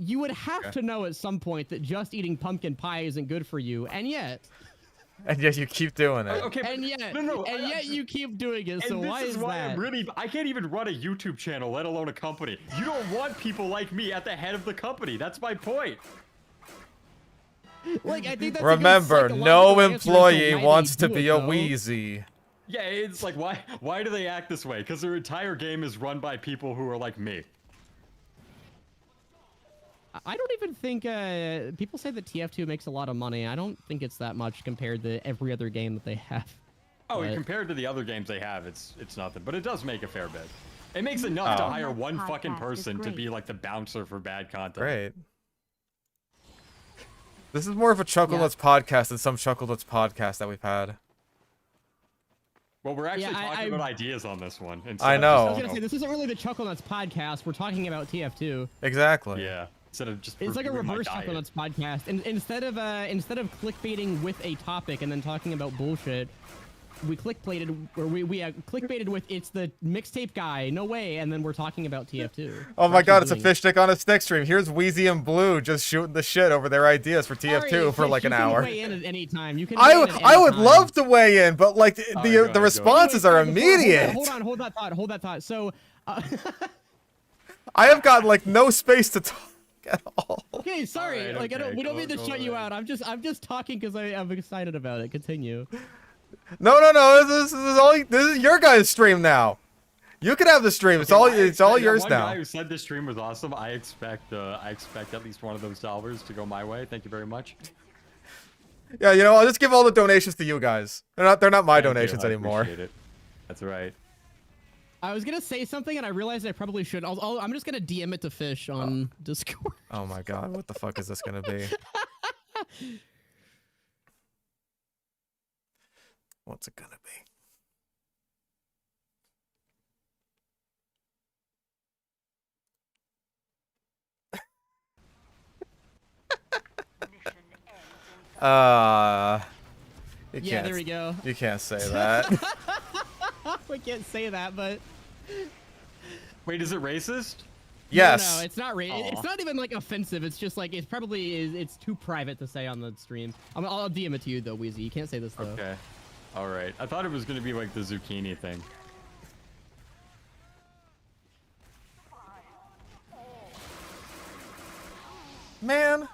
You would have to know at some point that just eating pumpkin pie isn't good for you, and yet, And yet you keep doing it. Okay, and but- yet, no, and yet you keep doing it. So And this why is is why that? I can't even run a YouTube channel, let alone a company. You don't want people like me at the head of the company. That's my point. Like, I think that's Remember, a good no psychological answer as to employee why wants they to do be it, a though. Wheezy. Yeah, it's like, why do they act this way? Because their entire game is run by people who are like me. I don't even think people say that TF2 makes a lot of money. I don't think it's that much compared to every other game that they have. Oh, and But- compared to the other games they have, it's nothing. But it does make a fair bit. It makes enough to Oh. hire one Podcast fucking is person to great. be like the bouncer for bad content. Great. This is more of a Chucklenuts podcast than some Chucklenuts podcast that we've had. Well, we're actually Yeah, talking about ideas on this one. instead I of know. just, I was gonna say, this isn't really the Chucklenuts podcast. We're talking about TF2. Exactly. Yeah. Instead of just It's like a reviewing my reverse diet. Chucklenuts podcast. And instead of clickbaiting with a topic and then talking about bullshit, we clickbaited with it's the mixtape guy. No way. And then we're talking about TF2. Oh We're my god, actually it's a doing- fish stick on a stick stream. Here's Wheezy and Blue just shooting the shit over their ideas for TF2 Sorry, for Fish, like an you can hour. weigh in at any time. You can. Weigh in at I any would time. love to weigh in, but like go the ahead, go responses are immediate. Hold on, hold that thought. So, I have got like no space to talk at all. okay, sorry. Alright, Like, okay, we don't go- mean to go shut you ahead. out. I'm just talking because I'm excited about it. Continue. No. This is your guys' stream now. You can have the stream. It's all yours one now. guy who said this stream was awesome. I expect at least one of those dollars to go my way. Thank you very much. Yeah, you know, I'll just give all the donations to you guys. They're not my Thank you, donations I anymore. appreciate it. That's right. I was gonna say something and I realized I probably should. I'm just gonna DM it to Fish on Discord. Oh my god, what the fuck is this gonna be? What's it gonna be? You Yeah, can't, there we go. You can't say that. We can't say that, but Wait, is it racist? Yes. no, it's not. It's not even like offensive. It's just like it's probably is. It's too private to say on the stream. I'll DM it to you though, Weezy. You can't say this though. Okay. All right. I thought it was gonna be like the zucchini thing. Man.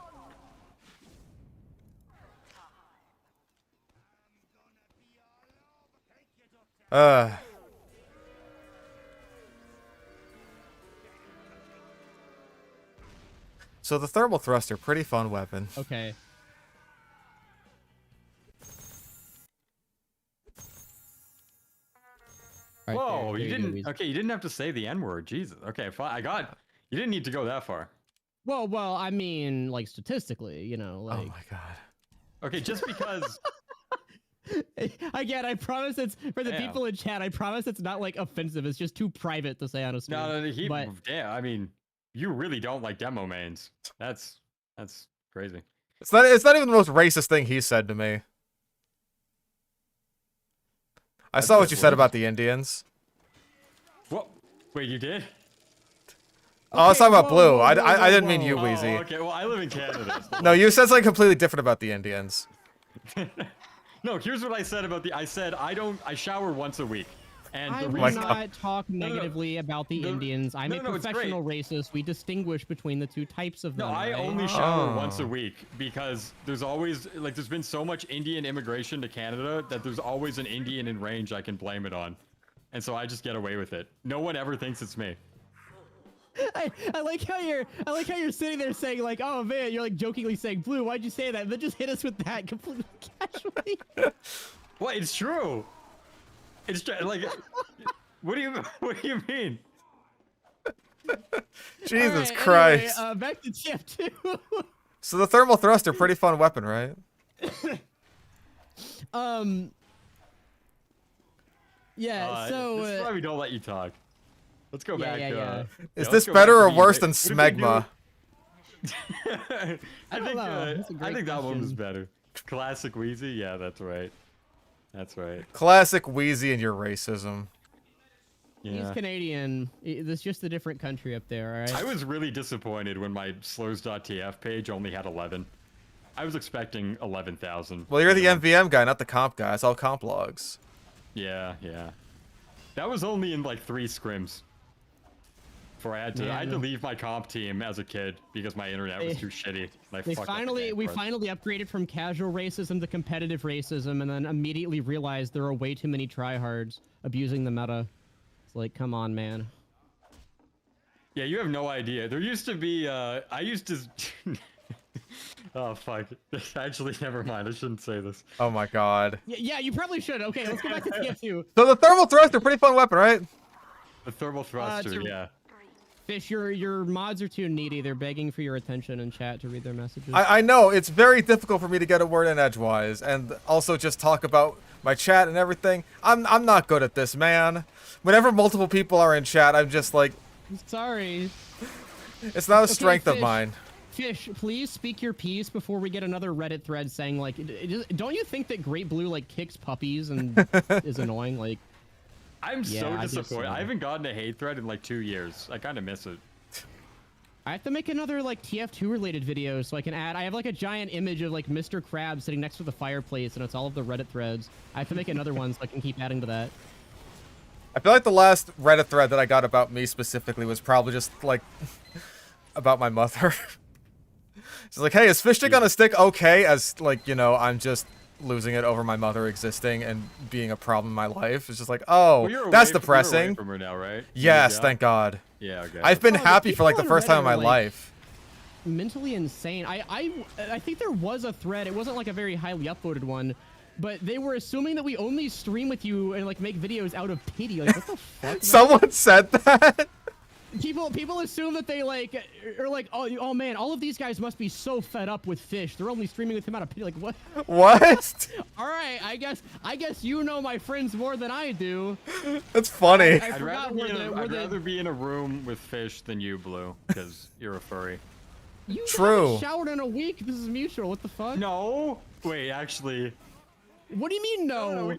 So the thermal thruster, pretty fun weapon. Okay. All right, Whoa, there you go, didn't. Weezy. Okay, you didn't have to say the N word. Jesus. Okay, fine. I got. You didn't need to go that far. Well, I mean, like statistically, you know, like. Oh my god. Okay, just because. Again, I promise it's for the Damn. people in chat. I promise it's not like offensive. It's just too private to say on a stream. No, but damn. I mean, you really don't like demo mains. That's crazy. It's not even the most racist thing he said to me. I saw what you said about the Indians. What? Wait, you did? Oh, I was talking about whoa, Blue. whoa, I didn't whoa, mean you, whoa. Wheezy. Oh, okay. Well, I live in Canada. So No, you said something completely different about the Indians. No, here's what I said about the. I said I shower once a week, and I the will my reason. God. not talk no. negatively about the No, Indians. I'm no, a no, it's great. professional racist. We distinguish between the two types of No, them. I right? only shower Oh. once a week because there's always there's been so much Indian immigration to Canada that there's always an Indian in range I can blame it on, and so I just get away with it. No one ever thinks it's me. I like how you're sitting there saying like, oh man, you're like jokingly saying, Blue, why'd you say that? And then just hit us with that completely casually. What? It's true. It's like, what do you mean? Jesus Alright, Christ. Anyway, back to TF2. So the thermal thruster, pretty fun weapon, right? Yeah. So. This is why we don't let you talk. Let's go back. yeah. Is let's this go better back or to worse the- than what if we Smegma? do- I don't think know. That's a I great think that one was question. better. Classic Wheezy. Yeah, that's right. That's right. Classic Wheezy and your racism. He's Yeah. Canadian. It's just a different country up there, all right? I was really disappointed when my slurs.tf page only had 11. I was expecting 11,000. Well, you're the MVM guy, not the comp guy. It's all comp logs. Yeah. That was only in like 3 scrims. Before I had to, Yeah, I had no. to leave my comp team as a kid because my internet was too shitty. And I We fucked up the finally game we for it. finally upgraded from casual racism to competitive racism, and then immediately realized there are way too many tryhards abusing the meta. It's like, come on, man. Yeah, you have no idea. There used to be, I used to... Oh, fuck. Actually, never mind. I shouldn't say this. Oh my god. Yeah, you probably should. Okay, let's go back to TF2. So the thermal thruster, pretty fun weapon, right? The thermal thruster, to- yeah. Fish, your mods are too needy. They're begging for your attention in chat to read their messages. I know, it's very difficult for me to get a word in edgewise, and also just talk about my chat and everything. I'm not good at this, man. Whenever multiple people are in chat, I'm just like, Sorry. it's not a strength of Fish. mine. Fish, please speak your piece before we get another Reddit thread saying like, don't you think that Great Blue like kicks puppies and is annoying? Like, I'm Yeah, so I guess disappointed. so. I haven't gotten a hate thread in like 2 years. I kind of miss it. I have to make another like TF2 related video so I can add. I have like a giant image of like Mr. Krabs sitting next to the fireplace, and it's all of the Reddit threads. I have to make another one so I can keep adding to that. I feel like the last Reddit thread that I got about me specifically was probably just like about my mother. It's like, hey, is fish stick on a stick okay? As like, you know, I'm just losing it over my mother existing and being a problem in my life. It's just like, oh, Well, you're that's away depressing. from her now, right? Yes, Yeah. thank God. Yeah, okay. I've been Oh, the happy for like the people on first time in Reddit my are, like- life. Mentally insane. I think there was a thread. It wasn't like a very highly upvoted one, but they were assuming that we only stream with you and like make videos out of pity. Like, what the fuck? man? Someone said that. People assume that they like are like, oh man, all of these guys must be so fed up with Fish. They're only streaming with him out of pity. Like, what? What? All right, I guess you know my friends more than I do. That's funny. I I'd forgot rather, be where in the a, where I'd the rather be in a room with fish than you, Blue, because you're a furry. you True. haven't showered in a week. This is mutual. What the fuck? No, Wait, actually. What do you mean no?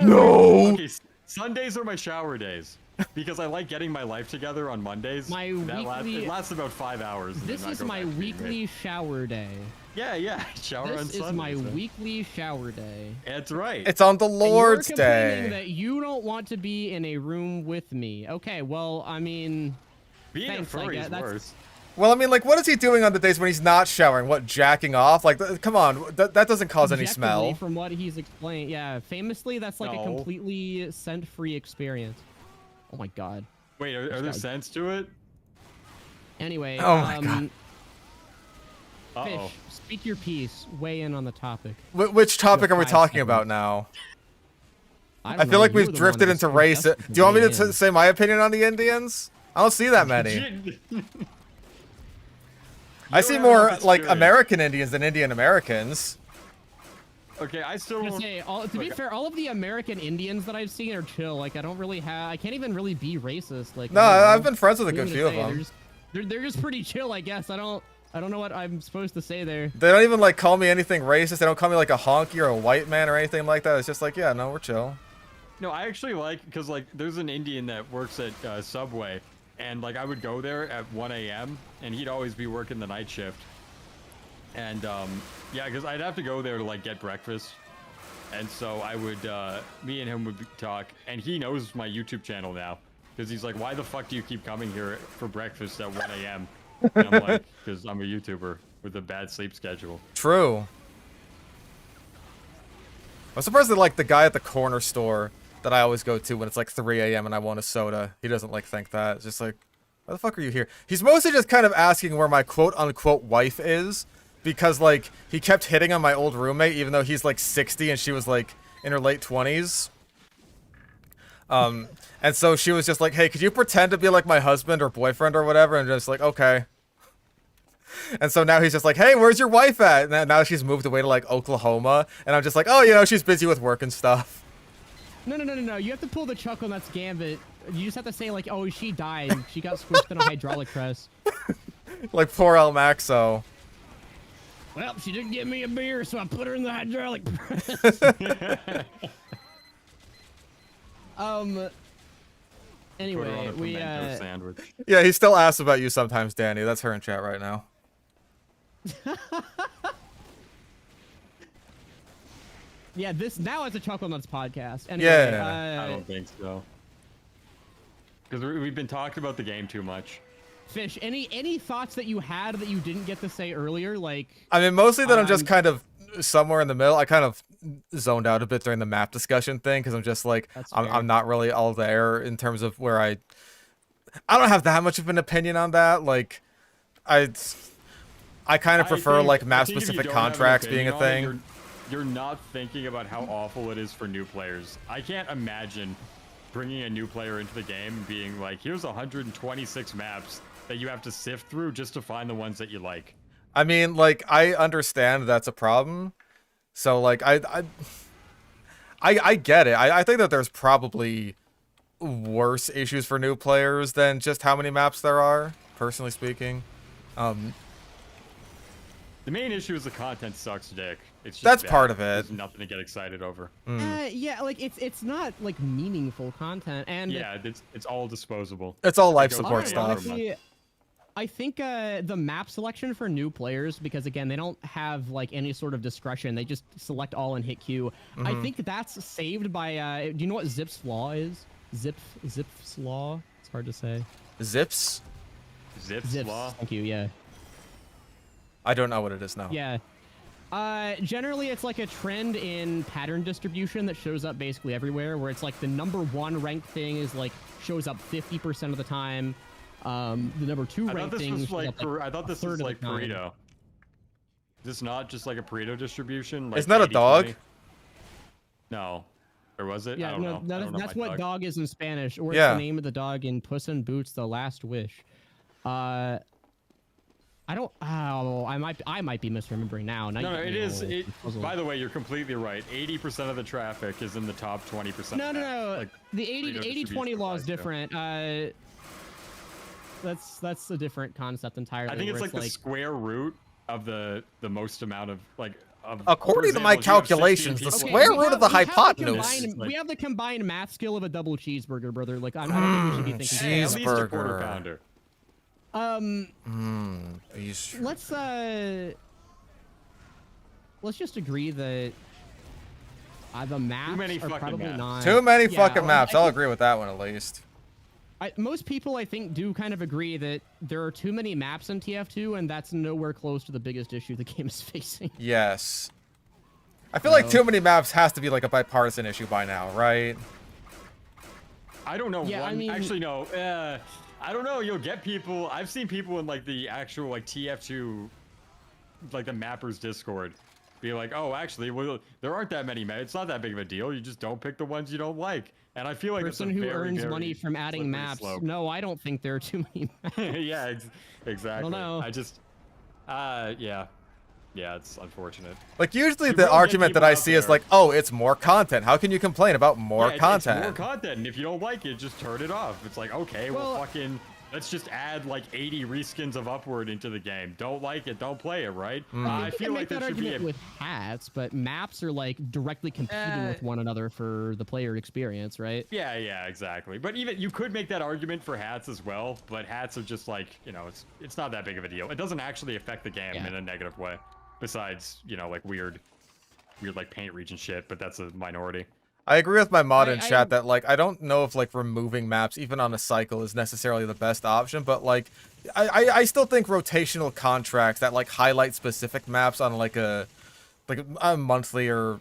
No. Okay, Sundays are my shower days because I like getting my life together on Mondays. It lasts about 5 hours. And This then I is go my back to being weekly shower day. Yeah, shower on This is Sundays. my then. weekly shower day. That's right. It's on the And Lord's you're complaining Day. that you don't want to be in a room with me. Okay, well, I mean, Being thanks, a I furry guess. is That's- worse. Well, I mean, like, what is he doing on the days when he's not showering? What, jacking off? Like, come on, that doesn't cause any objectively, smell. From what he's explained, yeah, famously, that's like a No. completely scent-free experience. Oh my god. Wait, are there guy- scents to it? Anyway, Oh my God. Uh-oh. Fish, speak your piece. Weigh in on the topic. Which topic You are we have 5 talking seconds. about now? I I don't feel know, like you were we've the drifted one into who race. Do suggested you want me weigh to in. say my opinion on the Indians? I don't see that many. I see don't have more enough like experience. American Indians than Indian Americans. Okay, I still I'm gonna won't... say, to be fair, all of the American Indians that I've seen are chill. Like, I don't really have, I can't even really be racist. Like, No, I don't know. I've been friends with a What good do few you of say? them. They're just pretty chill, I guess. I don't know what I'm supposed to say there. They don't even like call me anything racist. They don't call me like a honky or a white man or anything like that. It's just like, yeah, no, we're chill. No, I actually like, because like there's an Indian that works at Subway, and like I would go there at 1 a.m. and he'd always be working the night shift. And yeah, because I'd have to go there to like get breakfast. And so I would, me and him would talk, and he knows my YouTube channel now. Because he's like, why the fuck do you keep coming here for breakfast at 1 a.m.? And I'm like, because I'm a YouTuber with a bad sleep schedule. True. I'm surprised that like the guy at the corner store that I always go to when it's like 3 a.m. and I want a soda, he doesn't like think that. It's just like, why the fuck are you here? He's mostly just kind of asking where my quote unquote wife is. Because, like, he kept hitting on my old roommate, even though he's, like, 60 and she was, like, in her late 20s. And so she was just like, hey, could you pretend to be, like, my husband or boyfriend or whatever? And just like, okay. And so now he's just like, hey, where's your wife at? And now she's moved away to, like, Oklahoma. And I'm just like, oh, you know, she's busy with work and stuff. No. You have to pull the Chuckle Nuts gambit. You just have to say, like, oh, she died. She got squished in a hydraulic press. Like, poor El Maxo. Well, she didn't get me a beer, so I put her in the hydraulic press. Anyway, we sandwich. Yeah, he still asks about you sometimes, Danny. That's her in chat right now. yeah, this now is a Chuckle Nuts podcast. Anyway, Yeah. I don't think so. Because we've been talking about the game too much. Fish, any thoughts that you had that you didn't get to say earlier? Like, I mean, mostly that I'm just kind of somewhere in the middle. I kind of zoned out a bit during the map discussion thing because I'm just like, That's fair. I'm not really all there in terms of where I don't have that much of an opinion on that. Like, I kind of prefer think- like I map think if you specific don't have an contracts being a opinion on it, thing. You're not thinking about how awful it is for new players. I can't imagine bringing a new player into the game and being like, here's 126 maps that you have to sift through just to find the ones that you like. I mean, like, I understand that's a problem. So like, I get it. I think that there's probably worse issues for new players than just how many maps there are, personally speaking. The main issue is the content sucks dick. It's just That's bad. part of it. There's nothing to get excited over. yeah, like it's not like meaningful content, and Yeah, it's all disposable. It's all life Go support to stuff. honestly, I think the map selection for new players, because again, they don't have like any sort of discretion. They just select all and hit Q. I think that's saved by. Do you know what Zip's flaw is? Zip's law. It's hard to say. Zips? Zips law. Thank you. Yeah. I don't know what it is now. Yeah. Generally, it's like a trend in pattern distribution that shows up basically everywhere, where it's like the #1 ranked thing is like shows up 50% of the time. The #2 I thought ranked this thing was shows like up, I thought a this third was of like the time. Pareto. Is this not just like a Pareto distribution? Like Isn't that a 80-20? dog? No. Or was it? I Yeah, don't no, know. I that's, don't know that's my what dog. dog is in Spanish, or it's Yeah. the name of the dog in Puss in Boots: The Last Wish. I don't. Oh, I might be misremembering now. Now No, you no, get it me is. all puzzled. By the way, you're completely right. 80% of the traffic is in the top 20%. No. Like, The Pareto 80-20 law is distribution different. That's a different concept entirely. I think it's where like the square root of the most amount of like According for to my example, if you have 16 calculations, the people- square root of the hypotenuse. We have the combined math skill of a double cheeseburger, brother. Like, I don't think we should be thinking. Hey, at least a quarter Cheeseburger. pounder. Let's just agree that the maps many are fucking probably maps. not. Too many Yeah, fucking like, maps. I I'll think- agree with that one at least. Most people, I think, do kind of agree that there are too many maps in TF2, and that's nowhere close to the biggest issue the game is facing. Yes. I feel like too many maps has to be like a bipartisan issue by now, right? I don't know. Yeah, I mean- Actually, no. I don't know. You'll get people. I've seen people in like the actual like TF2, like the mappers Discord, be like, "Oh, actually, well, there aren't that many maps. It's not that big of a deal. You just don't pick the ones you don't like." And I feel like it's a Person who very, earns very money from adding slippery maps. slope. No, I don't think there are too many maps. Yeah, exactly. know. I just, yeah, it's unfortunate. Like usually You the will get argument that people I out see is there. like, oh, it's more content. How can you complain about more Yeah, content? It's more content, and if you don't like it, just turn it off. It's like, okay, well, Well- fucking, let's just add like 80 reskins of Upward into the game. Don't like it, don't play it, right? I You feel can like make there that should be argument with hats, but maps are like directly competing with one another for the player experience, right? Yeah, exactly. But even you could make that argument for hats as well, but hats are just like, it's not that big of a deal. It doesn't actually affect the game Yeah. in a negative way, besides, like weird like paint region shit, but that's a minority. I agree with my mod in I- chat that like I don't know if like removing maps even on a cycle is necessarily the best option, but like I still think rotational contracts that like highlight specific maps on like a monthly or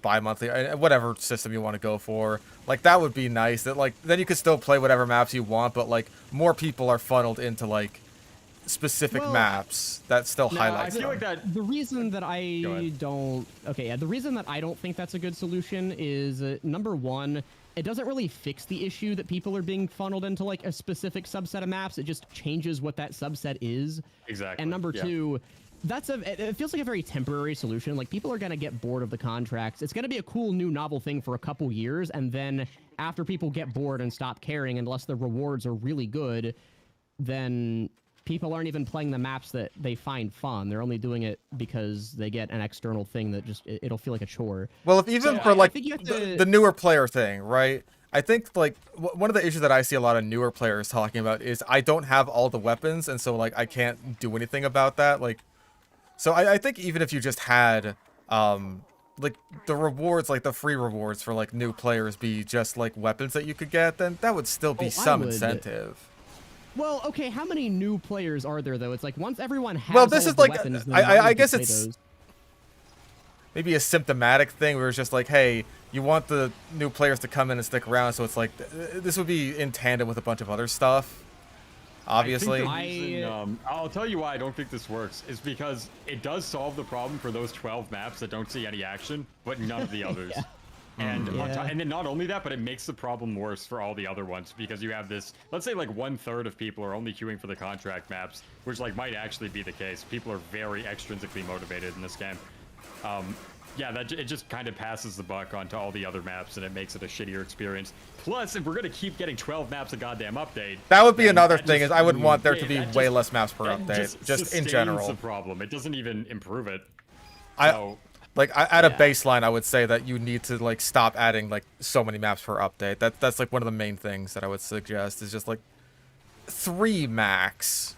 bi-monthly, whatever system you want to go for, like that would be nice. That like then you could still play whatever maps you want, but like more people are funneled into like specific Well, maps that still No, I highlights feel them. like that. The reason that Go I ahead. don't, the reason that I don't think that's a good solution is number one, it doesn't really fix the issue that people are being funneled into like a specific subset of maps. It just changes what that subset is. Exactly. And number yeah. two, it feels like a very temporary solution. Like people are gonna get bored of the contracts. It's gonna be a cool new novel thing for a couple years, and then after people get bored and stop caring, unless the rewards are really good, then people aren't even playing the maps that they find fun. They're only doing it because they get an external thing that just it'll feel like a chore. Well, if even So for I like think you have to- the newer player thing, right? I think like one of the issues that I see a lot of newer players talking about is I don't have all the weapons, and so like I can't do anything about that. Like, so I think even if you just had like the rewards, like the free rewards for like new players be just like weapons that you could get, then that would still be I some would. incentive. Well, okay, how many new players are there though? It's like once everyone has Well, this all is of the like weapons, then I why would guess you play it's those? maybe a symptomatic thing where it's just like, hey, you want the new players to come in and stick around, so it's like this would be in tandem with a bunch of other stuff. Obviously, I think the reason, I'll tell you why I don't think this works is because it does solve the problem for those 12 maps that don't see any action, but none of the others. And and then not only that, but it makes the problem worse for all the other ones because you have this. Let's say like 1/3 of people are only queuing for the contract maps, which like might actually be the case. People are very extrinsically motivated in this game. Yeah, it just kind of passes the buck onto all the other maps, and it makes it a shittier experience. Plus, if we're gonna keep getting 12 maps a goddamn update, that would be then another that thing. just- Is I would want there to yeah, be that way just- less maps per that update, just in sustains general. the problem. It doesn't even improve it. I at a yeah. baseline, I would say that you need to like stop adding like so many maps per update. That's like one of the main things that I would suggest is just like 3 max.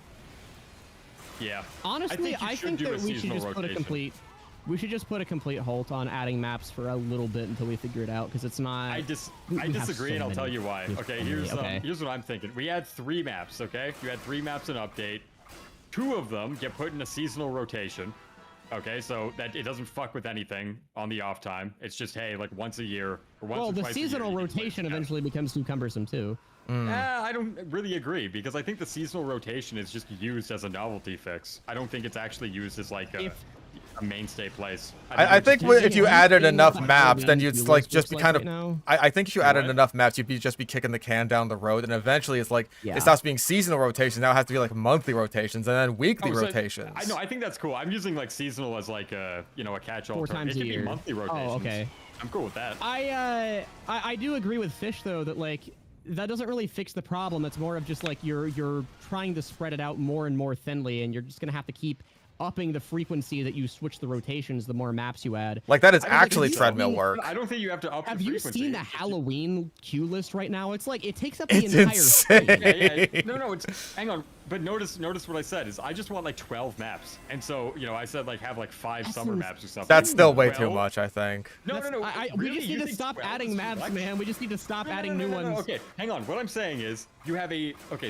Yeah. Honestly, you I should think do a that we should seasonal just put a rotation. complete. We should just put a complete halt on adding maps for a little bit until we figure it out, because it's not. I we have disagree, so and I'll tell many. you why. We have Okay, so many, here's what I'm thinking. We had 3 maps. Okay, you had 3 maps in update. 2 of them get put in a seasonal rotation. Okay, so that it doesn't fuck with anything on the off time. It's just hey, like once a year or once Well, or the twice a year, seasonal you can play rotation this map. eventually becomes too cumbersome too. I don't really agree because I think the seasonal rotation is just used as a novelty fix. I don't think it's actually used as like a mainstay place. I think just- if you Yeah, added you enough know what maps, then Halloween you'd viewers like just looks be like kind right of. now? I think if you added What? enough maps, you'd just be kicking the can down the road, and eventually it's like Yeah. it stops being seasonal rotations. Now it has to be like monthly rotations and then weekly Oh, so- rotations. I know. I think that's cool. I'm using like seasonal as like a a catch-all 4 term. times It a can year. be monthly rotations. Oh, okay. I'm cool with that. I do agree with Fish though that like that doesn't really fix the problem. It's more of just like you're trying to spread it out more and more thinly, and you're just gonna have to keep upping the frequency that you switch the rotations, the more maps you add. Like that is I don't think actually so. treadmill work. I don't think you have to up Have the you frequency. seen the Halloween queue list right now? It's like it takes up the It's entire insane. screen. Yeah. No, it's hang on. But notice what I said is I just want like 12 maps, and so I said like have like 5 summer maps or something. That's still way too 12? much, I think. No. We Really? just You need to think stop 12 adding is too maps, much? man. We just need to stop adding new ones. Okay, hang on. What I'm saying is you have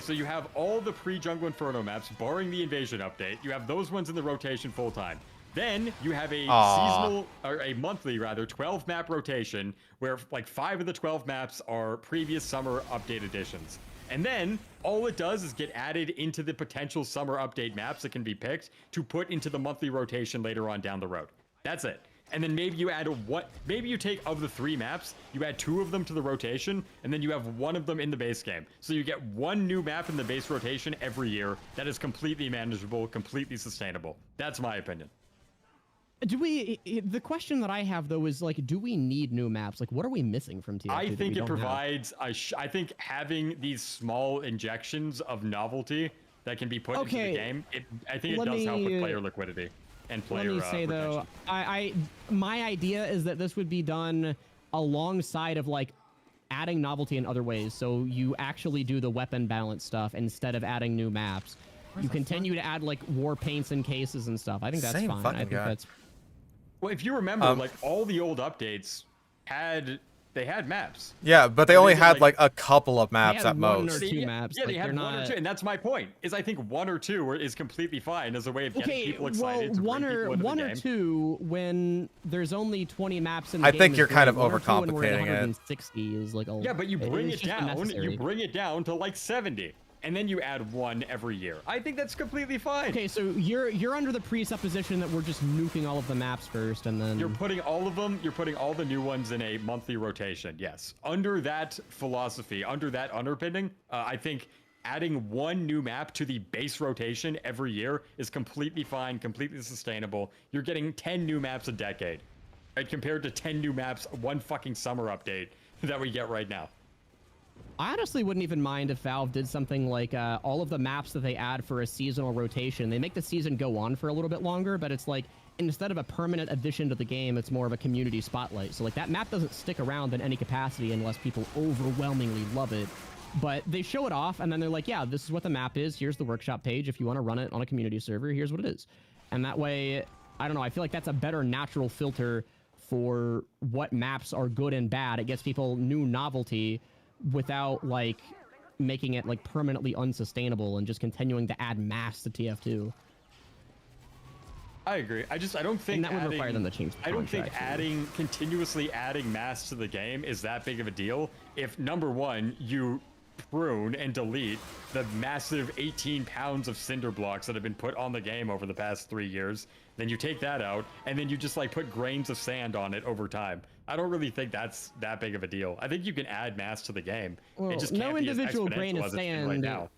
so you have all the pre-Jungle Inferno maps, barring the invasion update. You have those ones in the rotation full time. Then you have a seasonal, or a monthly rather, 12 map rotation where like 5 of the 12 maps are previous summer update editions. And then all it does is get added into the potential summer update maps that can be picked to put into the monthly rotation later on down the road. That's it. And then maybe you add maybe you take of the 3 maps, you add 2 of them to the rotation, and then you have 1 of them in the base game. So you get 1 new map in the base rotation every year that is completely manageable, completely sustainable. That's my opinion. The question that I have though is like, do we need new maps? Like, what are we missing from TF2? I think it provides. I think having these small injections of novelty that can be put into the game, I think it does help with player liquidity and player. Let me say though, my idea is that this would be done alongside of like adding novelty in other ways. So you actually do the weapon balance stuff instead of adding new maps. You continue to add like war paints and cases and stuff. I think that's fine. I think that's. Well, if you remember, like all the old updates had maps. Yeah, but they only had like a couple of maps at most. 1 or 2 maps. Yeah, they had 1 or 2, and that's my point. Is I think 1 or 2 is completely fine as a way of getting people excited. To one bring people into or the game. 2 when there's only 20 maps in the I game. think you're kind of 1 or 2 when we're at overcomplicating it. 160 is like a. Yeah, but you bring it's it just down. unnecessary. You bring it down to like 70. And then you add 1 every year. I think that's completely fine. Okay, so you're under the presupposition that we're just nuking all of the maps first, and then you're putting all of them. You're putting all the new ones in a monthly rotation. Yes, under that philosophy, under that underpinning, I think adding 1 new map to the base rotation every year is completely fine, completely sustainable. You're getting 10 new maps a decade, right? Compared to 10 new maps, 1 fucking summer update that we get right now. I honestly wouldn't even mind if Valve did something like all of the maps that they add for a seasonal rotation. They make the season go on for a little bit longer, but it's like instead of a permanent addition to the game, it's more of a community spotlight. So like that map doesn't stick around in any capacity unless people overwhelmingly love it. But they show it off and then they're like, yeah, this is what the map is. Here's the workshop page. If you want to run it on a community server, here's what it is. And that way, I don't know, I feel like that's a better natural filter for what maps are good and bad. It gets people new novelty without like making it like permanently unsustainable and just continuing to add mass to TF2. I agree. I don't think and that would require them to change the I don't think contract, continuously adding mass to the game is that big of a deal. If number 1, you prune and delete the massive 18 pounds of cinder blocks that have been put on the game over the past 3 years, then you take that out and then you just like put grains of sand on it over time. I don't really think that's that big of a deal. I think you can add mass to the game. Well, it just can't be as exponential as it's been right now.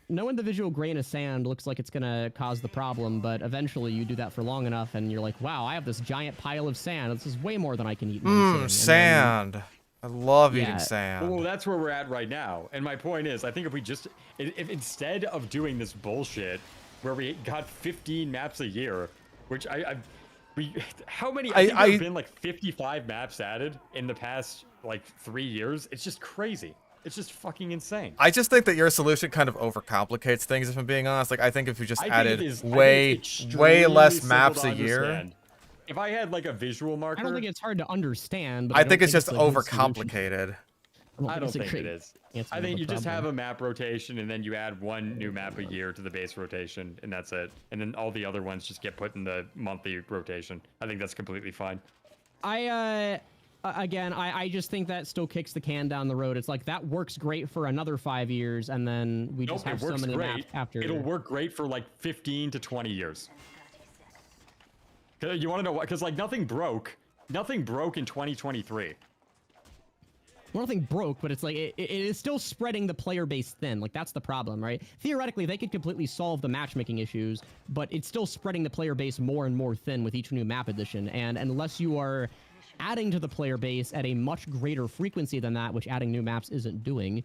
No individual grain of sand looks like it's gonna cause the problem, but eventually you do that for long enough and you're like, wow, I have this giant pile of sand. This is way more than I can eat. Sand. I love eating sand. Well, that's where we're at right now. And my point is, I think if we just, if instead of doing this bullshit where we got 15 maps a year, which how many, I think there've been like 55 maps added in the past like 3 years. It's just crazy. It's just fucking insane. I just think that your solution kind of overcomplicates things, if I'm being honest. Like, I think if you just added way less maps a year. If I had like a visual marker. I don't think it's hard to understand. But I think it's just overcomplicated. I don't think it is. I think you just have a map rotation and then you add 1 new map a year to the base rotation and that's it. And then all the other ones just get put in the monthly rotation. I think that's completely fine. Again, I just think that still kicks the can down the road. It's like that works great for another 5 years and then we just have so many maps after. It'll work great for like 15 to 20 years. You want to know what? Because like nothing broke in 2023. Well, nothing broke, but it's like it is still spreading the player base thin. Like that's the problem, right? Theoretically, they could completely solve the matchmaking issues, but it's still spreading the player base more and more thin with each new map addition. And unless you are adding to the player base at a much greater frequency than that, which adding new maps isn't doing,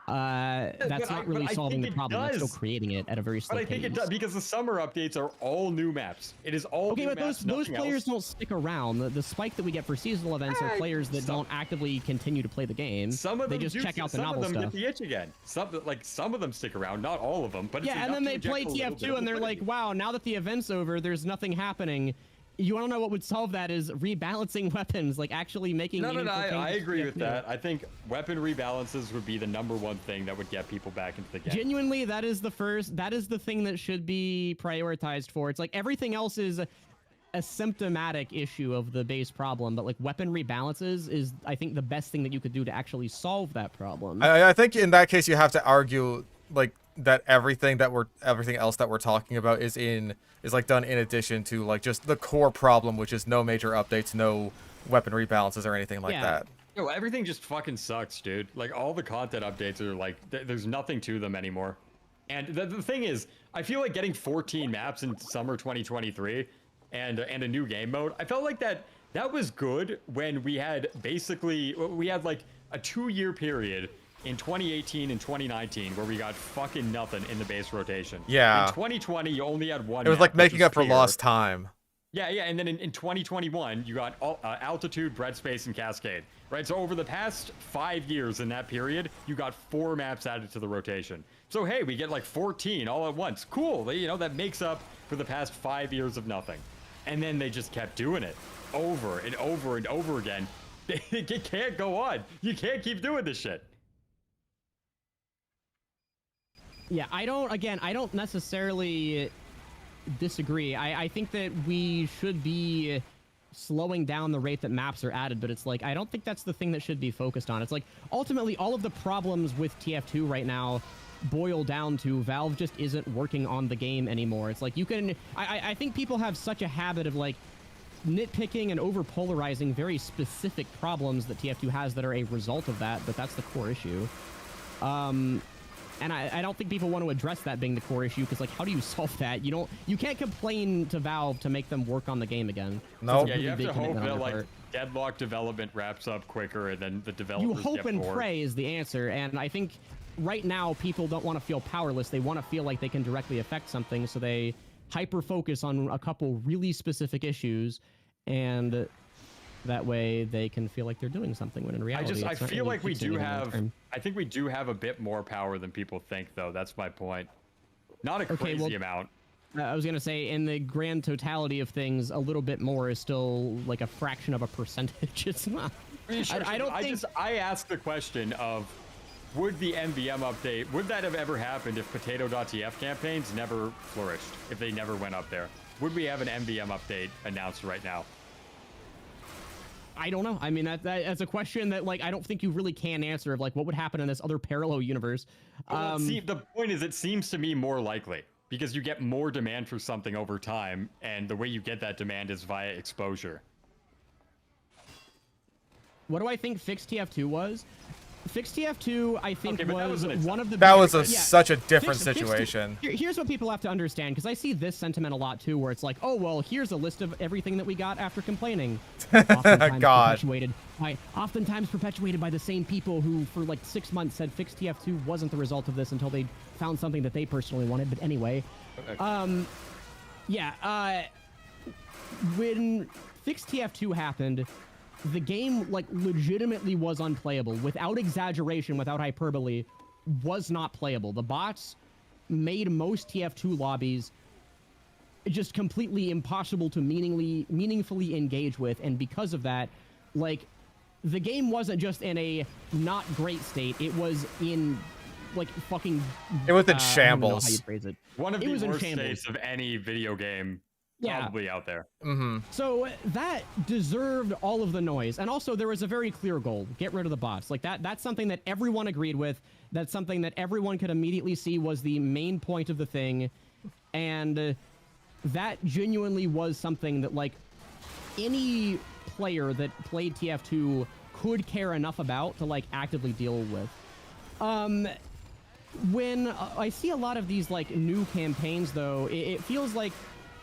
that's not really solving the problem. That's still creating it at a very slow pace. But I think it does because the summer updates are all new maps. It is all okay, new but maps, those players else. don't stick around. The spike that we get for seasonal events are players that don't actively continue to play the game. Some of them they just check out the novel stuff. Some of them get the itch again. Some of them stick around, not all of them. But yeah, and then they play TF2 and they're like, wow, now that the event's over, there's nothing happening. You want to know what would solve that is rebalancing weapons, like actually making. No, I agree with that. I think weapon rebalances would be the #1 thing that would get people back into the game. Genuinely, that is the thing that should be prioritized for. It's like everything else is a symptomatic issue of the base problem, but like weapon rebalances is, I think, the best thing that you could do to actually solve that problem. I think in that case you have to argue like that everything else that we're talking about is like done in addition to like just the core problem, which is no major updates, no weapon rebalances or anything like that. Yo, everything just fucking sucks, dude. Like all the content updates are like there's nothing to them anymore. And the thing is, I feel like getting 14 maps in summer 2023 and a new game mode, I felt like that was good when we had like a 2-year period in 2018 and 2019 where we got fucking nothing in the base rotation. Yeah. In 2020, you only had one. It was like making up for lost time. Yeah, and then in 2021, you got Altitude, Bread Space, and Cascade, right? So over the past 5 years in that period, you got 4 maps added to the rotation. So hey, we get like 14 all at once. Cool, you know, that makes up for the past 5 years of nothing. And then they just kept doing it over and over and over again. It can't go on. You can't keep doing this shit. Yeah, I don't necessarily disagree. I think that we should be slowing down the rate that maps are added, but it's like, I don't think that's the thing that should be focused on. It's like, ultimately, all of the problems with TF2 right now boil down to Valve just isn't working on the game anymore. It's like, you can... I think people have such a habit of, like, nitpicking and over-polarizing very specific problems that TF2 has that are a result of that, but that's the core issue. And I don't think people want to address that being the core issue, because, like, how do you solve that? You can't complain to Valve to make them work on the game again. No. Yeah, you have to hope that, like, deadlock development wraps up quicker, and then the developers You hope get and bored. pray is the answer, and I think right now people don't want to feel powerless. They want to feel like they can directly affect something, so they hyper-focus on a couple really specific issues, and that way they can feel like they're doing something, when in reality I feel like we do have... term. I think we do have a bit more power than people think, though. That's my point. Not a crazy amount. I was going to say, in the grand totality of things, a little bit more is still like a fraction of a percentage. It's not... I don't think... I asked the question of, would the MVM update, would that have ever happened if Potato.tf campaigns never flourished, if they never went up there? Would we have an MVM update announced right now? I don't know. I mean, that's a question that, like, I don't think you really can answer, of, like, what would happen in this other parallel universe. Well, see, the point is, it seems to me more likely, because you get more demand for something over time, and the way you get that demand is via exposure. What do I think Fix TF2 was? Fix TF2, I think, was one of the... That was such a different situation. Here's what people have to understand, because I see this sentiment a lot, too, where it's like, oh, well, here's a list of everything that we got after complaining. Oftentimes perpetuated by the same people who, for like 6 months, said Fix TF2 wasn't the result of this until they found something that they personally wanted. But anyway, when Fix TF2 happened, the game, like, legitimately was unplayable. Without exaggeration, without hyperbole, was not playable. The bots made most TF2 lobbies just completely impossible to meaningfully engage with, and because of that, like, the game wasn't just in a not great state, it was in, like, fucking... It was in shambles. I don't know how you'd phrase it. One of the worst states of any video game. Probably out there. So that deserved all of the noise. And also, there was a very clear goal. Get rid of the bots. Like, that's something that everyone agreed with. That's something that everyone could immediately see was the main point of the thing. And that genuinely was something that, like, any player that played TF2 could care enough about to, like, actively deal with. When I see a lot of these, like, new campaigns, though, it feels like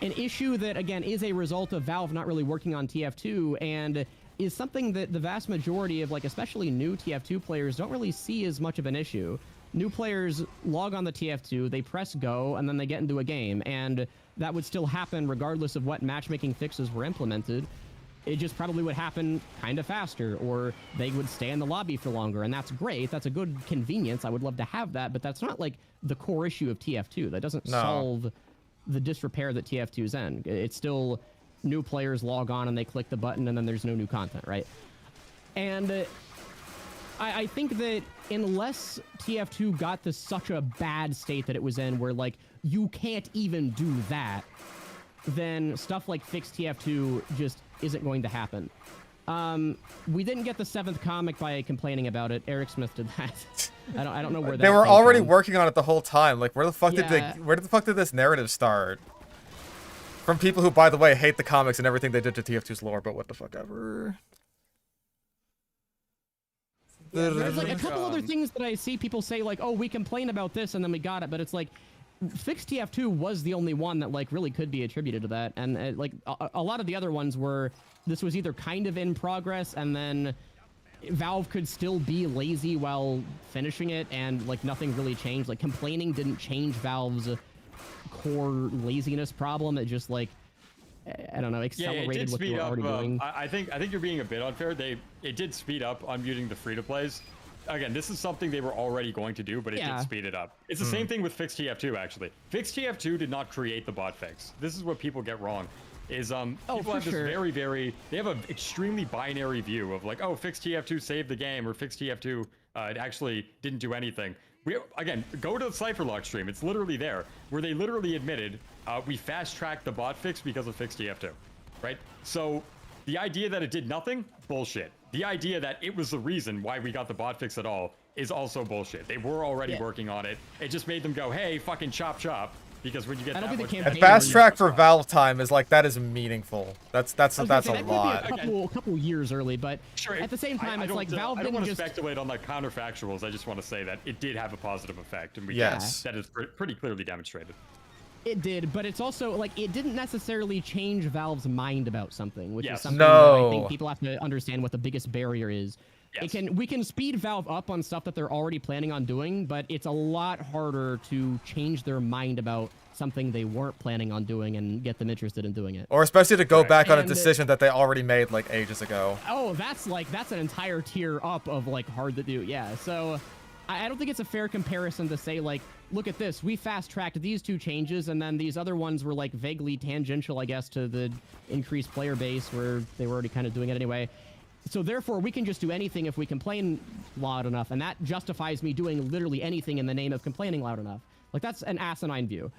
an issue that, again, is a result of Valve not really working on TF2, and is something that the vast majority of, like, especially new TF2 players don't really see as much of an issue. New players log on the TF2, they press go, and then they get into a game, and that would still happen regardless of what matchmaking fixes were implemented. It just probably would happen kind of faster, or they would stay in the lobby for longer, and that's great. That's a good convenience. I would love to have that, but that's not, like, the core issue of TF2. That doesn't solve the disrepair that TF2's in. It's still new players log on and they click the button, and then there's no new content, right? And I think that unless TF2 got to such a bad state that it was in, where, like, you can't even do that, then stuff like Fix TF2 just isn't going to happen. We didn't get the 7th comic by complaining about it. Eric Smith did that. I don't know where that They were came already from. working on it the whole time. Like, where the fuck did this narrative start? From people who, by the way, hate the comics and everything they did to TF2's lore, but what the fuck ever. There's like a couple other things that I see people say, like, oh, we complain about this and then we got it, but it's like, Fix TF2 was the only one that, like, really could be attributed to that, and like a lot of the other ones were, this was either kind of in progress and then Valve could still be lazy while finishing it, and, like, nothing really changed. Like, complaining didn't change Valve's core laziness problem. It just, like, I don't know, accelerated what they were already doing. I think you're being a bit unfair. It did speed up unmuting the free-to-plays. Again, this is something they were already going to do, but it did speed it up. It's the same thing with Fix TF2, actually. Fix TF2 did not create the bot fix. This is what people get wrong. Is people have this they have an extremely binary view of, like, oh, Fix TF2 saved the game, or Fix TF2 it actually didn't do anything. Again, go to the Cypherlock stream. It's literally there, where they literally admitted we fast-tracked the bot fix because of Fix TF2, right? So the idea that it did nothing, bullshit. The idea that it was the reason why we got the bot fix at all is also bullshit. They were already working on it. It just made them go, hey, fucking chop chop. Because when you get that much... And fast track for Valve time is, like, that is meaningful. That's a lot. Could be a couple years early, but at the same time, it's like Valve didn't just... I don't want to speculate on, like, counterfactuals. I just want to say that it did have a positive effect, and that is pretty clearly demonstrated. It did, but it's also, like, it didn't necessarily change Valve's mind about something, which is something that I think people have to understand what the biggest barrier is. We can speed Valve up on stuff that they're already planning on doing, but it's a lot harder to change their mind about something they weren't planning on doing and get them interested in doing it. Or especially to go back on a decision that they already made, like, ages ago. Oh, that's an entire tier up of, like, hard to do. Yeah, so I don't think it's a fair comparison to say, like, look at this, we fast-tracked these 2 changes, and then these other ones were, like, vaguely tangential, I guess, to the increased player base, where they were already kind of doing it anyway. So therefore, we can just do anything if we complain loud enough, and that justifies me doing literally anything in the name of complaining loud enough. Like, that's an asinine view.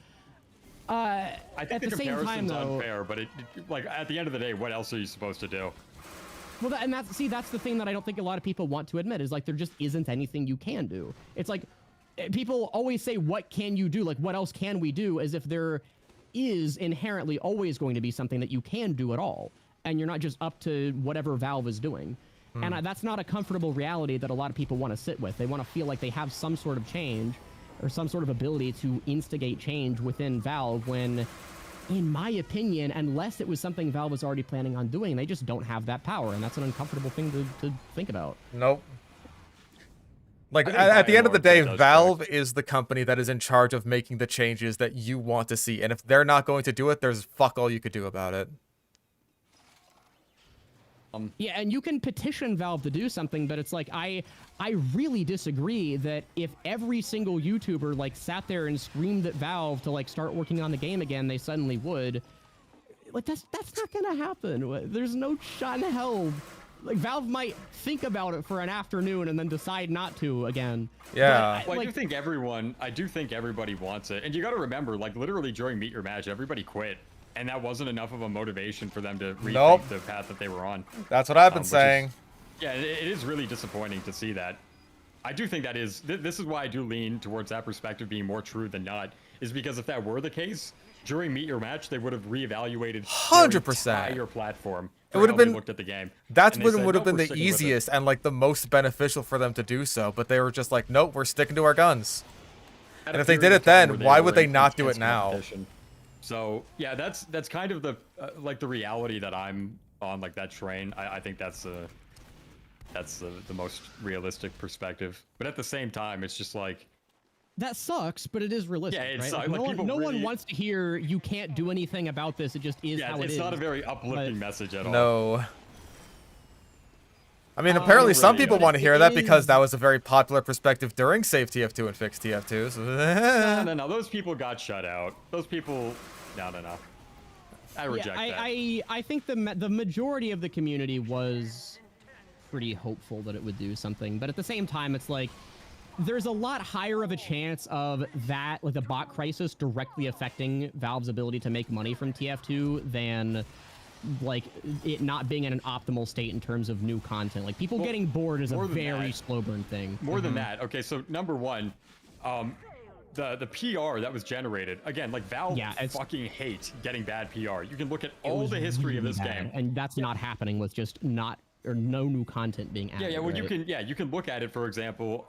I think at the same time, though, unfair, but like, at the end of the day, what else are you supposed to do? Well, that's the thing that I don't think a lot of people want to admit, is, like, there just isn't anything you can do. It's like, people always say, what can you do? Like, what else can we do? As if there is inherently always going to be something that you can do at all, and you're not just up to whatever Valve is doing. And that's not a comfortable reality that a lot of people want to sit with. They want to feel like they have some sort of change, or some sort of ability to instigate change within Valve, when, in my opinion, unless it was something Valve was already planning on doing, they just don't have that power, and that's an uncomfortable thing to think about. Nope. Like, at the end of the day, Valve is the company that is in charge of making the changes that you want to see, and if they're not going to do it, there's fuck all you could do about it. Yeah, and you can petition Valve to do something, but it's like, I really disagree that if every single YouTuber, like, sat there and screamed at Valve to, like, start working on the game again, they suddenly would. Like, that's not gonna happen. There's no shot in hell. Like, Valve might think about it for an afternoon and then decide not to again. Yeah. Well, I do think everybody wants it. And you got to remember, like, literally during Meet Your Match, everybody quit. And that wasn't enough of a motivation for them to rethink the path that they were on. That's what I've been saying. It is really disappointing to see that. I do think that is... this is why I do lean towards that perspective being more true than not. Is because if that were the case, during Meet Your Match, they would have reevaluated 100% their entire platform. It would have been looked at the game. That's when would have been the easiest and, like, the most beneficial for them to do so. But they were just like, nope, we're sticking to our guns. And if they did it then, why would they not do it now? So yeah, that's kind of the like the reality that I'm on like that train. I think that's the most realistic perspective. But at the same time, it's just like that sucks, but it is realistic, yeah, it right? sucks. Like, Like, no really... one wants to hear you can't do anything about this. It just is how it is. It's not a very uplifting message at all. No. I mean, apparently some people want to hear that because that was a very popular perspective during Save TF2 and Fix TF2. So no. Those people got shut out. Those people, no. I reject that. I think the majority of the community was pretty hopeful that it would do something, but at the same time, it's like there's a lot higher of a chance of that, like the bot crisis, directly affecting Valve's ability to make money from TF2 than like it not being in an optimal state in terms of new content. Like people getting bored is a very slow burn thing. More than that. Okay, so number one, the PR that was generated, again, like Valve fucking hate getting bad PR. You can look at all the history of this game, and that's not happening with just no new content being added. Well, right? you can look at it, for example,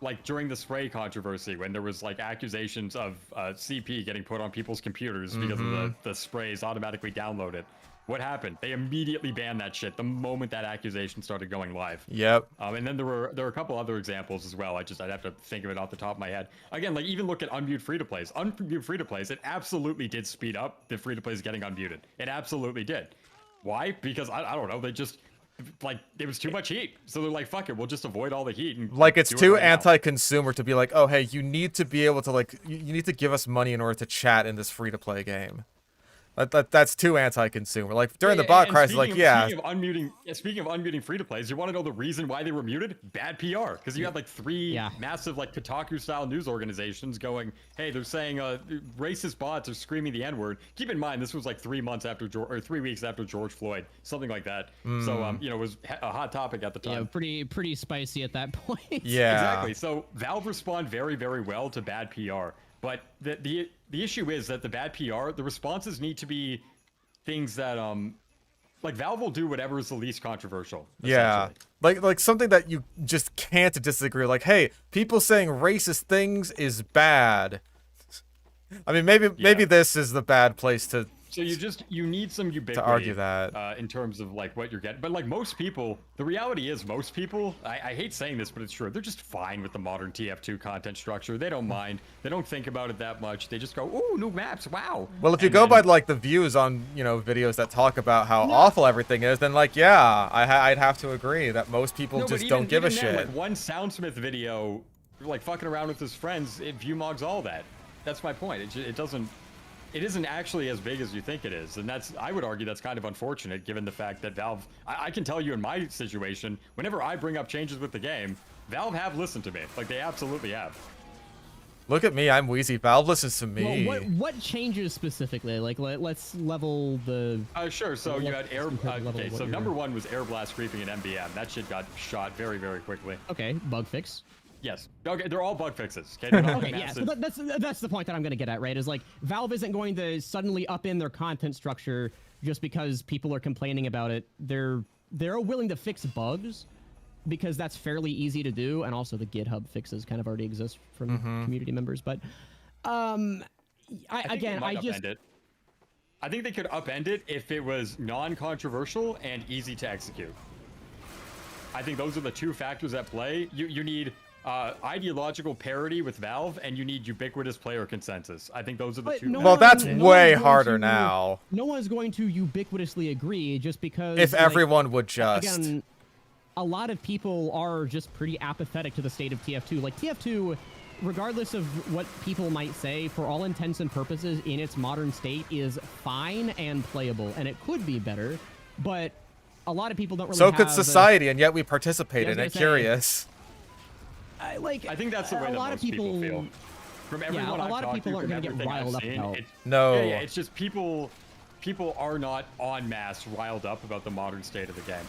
like during the spray controversy, when there was like accusations of CP getting put on people's computers because of the sprays automatically downloaded. What happened? They immediately banned that shit the moment that accusation started going live. Yep. And then there were a couple other examples as well. I'd have to think of it off the top of my head. Again, like even look at unmute free-to-plays. Unmute free-to-plays, it absolutely did speed up the free-to-plays getting unmuted. It absolutely did. Why? Because I don't know. They just like it was too much heat, so they're like, "Fuck it, we'll just avoid all the heat." And like it's too anti-consumer to be like, "Oh, hey, you need to be able to like, you need to give us money in order to chat in this free-to-play game." That's too anti-consumer. Like during the bot crisis, like Speaking of unmuting free-to-plays, you want to know the reason why they were muted? Bad PR, because you had like three massive like Kotaku-style news organizations going, "Hey, they're saying racist bots are screaming the N-word." Keep in mind, this was like 3 months after or 3 weeks after George Floyd, something like that. So you know, it was a hot topic at the time. Yeah, pretty spicy at that point. Yeah, exactly. So Valve respond very, very well to bad PR. But the issue is that the bad PR, the responses need to be things that like Valve will do whatever is the least controversial. Yeah, like something that you just can't disagree. Like, hey, people saying racist things is bad. I mean, maybe this is the bad place to. So you need some ubiquity to argue that in terms of like what you're getting. But like most people, the reality is most people, I hate saying this, but it's true. They're just fine with the modern TF2 content structure. They don't mind. They don't think about it that much. They just go, "Ooh, new maps, wow." Well, if you go by like the views on videos that talk about how awful everything is, then like I'd have to agree that most people just don't give a shit. Like one Soundsmith video, like fucking around with his friends, it view mogs all that. That's my point. It isn't actually as big as you think it is, and I would argue that's kind of unfortunate given the fact that Valve, I can tell you in my situation, whenever I bring up changes with the game, Valve have listened to me. Like, they absolutely have. Look at me, I'm Wheezy. Valve listens to me. Well, what changes specifically? Like, let's level the... Sure, so you had air... okay, so number one was air blast creeping in MBM. That shit got shot very, very quickly. Okay, bug fix. Yes. Okay, they're all bug fixes. Okay, yeah, so that's the point that I'm going to get at, right? Is like Valve isn't going to suddenly upend their content structure just because people are complaining about it. They're willing to fix bugs because that's fairly easy to do, and also the GitHub fixes kind of already exist from community members. But I think they could upend it if it was non-controversial and easy to execute. I think those are the two factors at play. You need ideological parity with Valve, and you need ubiquitous player consensus. I think those are the two. Well, that's way harder now. No one's going to ubiquitously agree just because... If everyone would just... Again, a lot of people are just pretty apathetic to the state of TF2. Like, TF2, regardless of what people might say, for all intents and purposes, in its modern state, is fine and playable, and it could be better, but a lot of people don't really So could society, and yet we participate in it. Curious. I think that's the way that most people feel. From everyone a lot of people aren't going to get riled up about. No. Yeah, it's just people are not en masse riled up about the modern state of the game.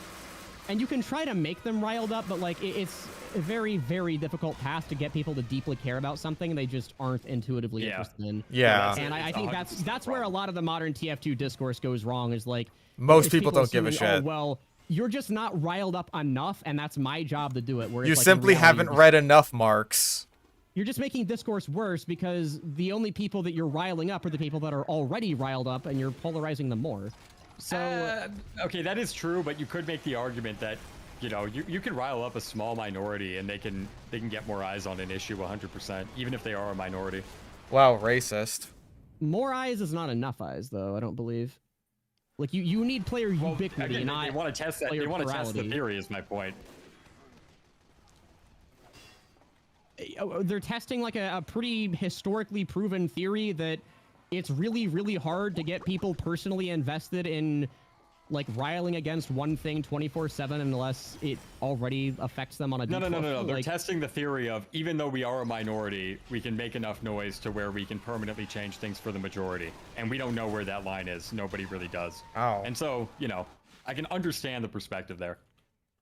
And you can try to make them riled up, but like it's a very, very difficult task to get people to deeply care about something they just aren't intuitively interested in. Yeah. And I think that's where a lot of the modern TF2 discourse goes wrong. Is like most people don't give a shit. Oh, well, you're just not riled up enough, and that's my job to do it. Where you it's like, simply haven't read enough, Marks. You're just making discourse worse because the only people that you're riling up are the people that are already riled up, and you're polarizing them more. So okay, that is true, but you could make the argument that, you know, you can rile up a small minority and they can get more eyes on an issue 100%, even if they are a minority. Wow, racist. more eyes is not enough eyes, though. I don't believe. Like you need player ubiquity, again, not they want to test that. player They want to test the plurality. theory. Is my point. They're testing like a pretty historically proven theory that it's really, really hard to get people personally invested in like riling against one thing 24/7 unless it already affects them on a No. deep level. They're Like, testing the theory of, even though we are a minority, we can make enough noise to where we can permanently change things for the majority. And we don't know where that line is. Nobody really does. Oh. And so, you know, I can understand the perspective there.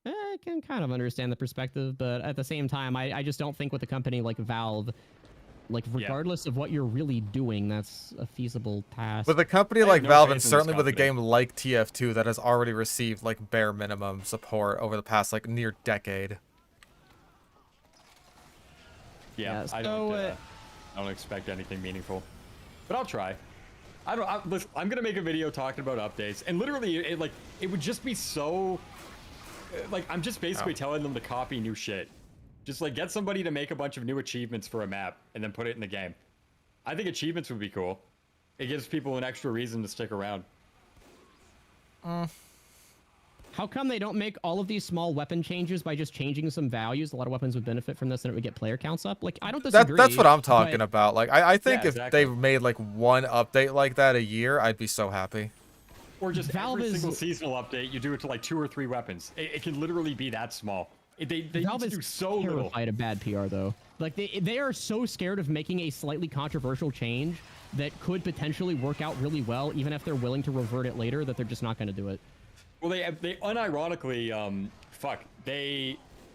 I can kind of understand the perspective, but at the same time, I just don't think with a company like Valve, like regardless of what you're really doing, that's a feasible task. With a company I have like no Valve, faith and in this certainly with a company. game like TF2 that has already received like bare minimum support over the past like near decade. Yeah, Yeah, I don't expect anything meaningful, but I'll try. Listen, I'm gonna make a video talking about updates, and literally, it would just be so, like, I'm just basically telling them to copy new shit. Just like get somebody to make a bunch of new achievements for a map and then put it in the game. I think achievements would be cool. It gives people an extra reason to stick around. How come they don't make all of these small weapon changes by just changing some values? A lot of weapons would benefit from this, and it would get player counts up. Like, I don't disagree. That's what I'm talking but about. Like, I think Yeah, if exactly. they made like one update like that a year, I'd be so happy. Or just Valve every is- single seasonal update, you do it to like 2 or 3 weapons. It can literally be that small. They Valve need to is do so little. terrified of bad PR, though. Like, they are so scared of making a slightly controversial change that could potentially work out really well, even if they're willing to revert it later, that they're just not going to do it. Well, they unironically,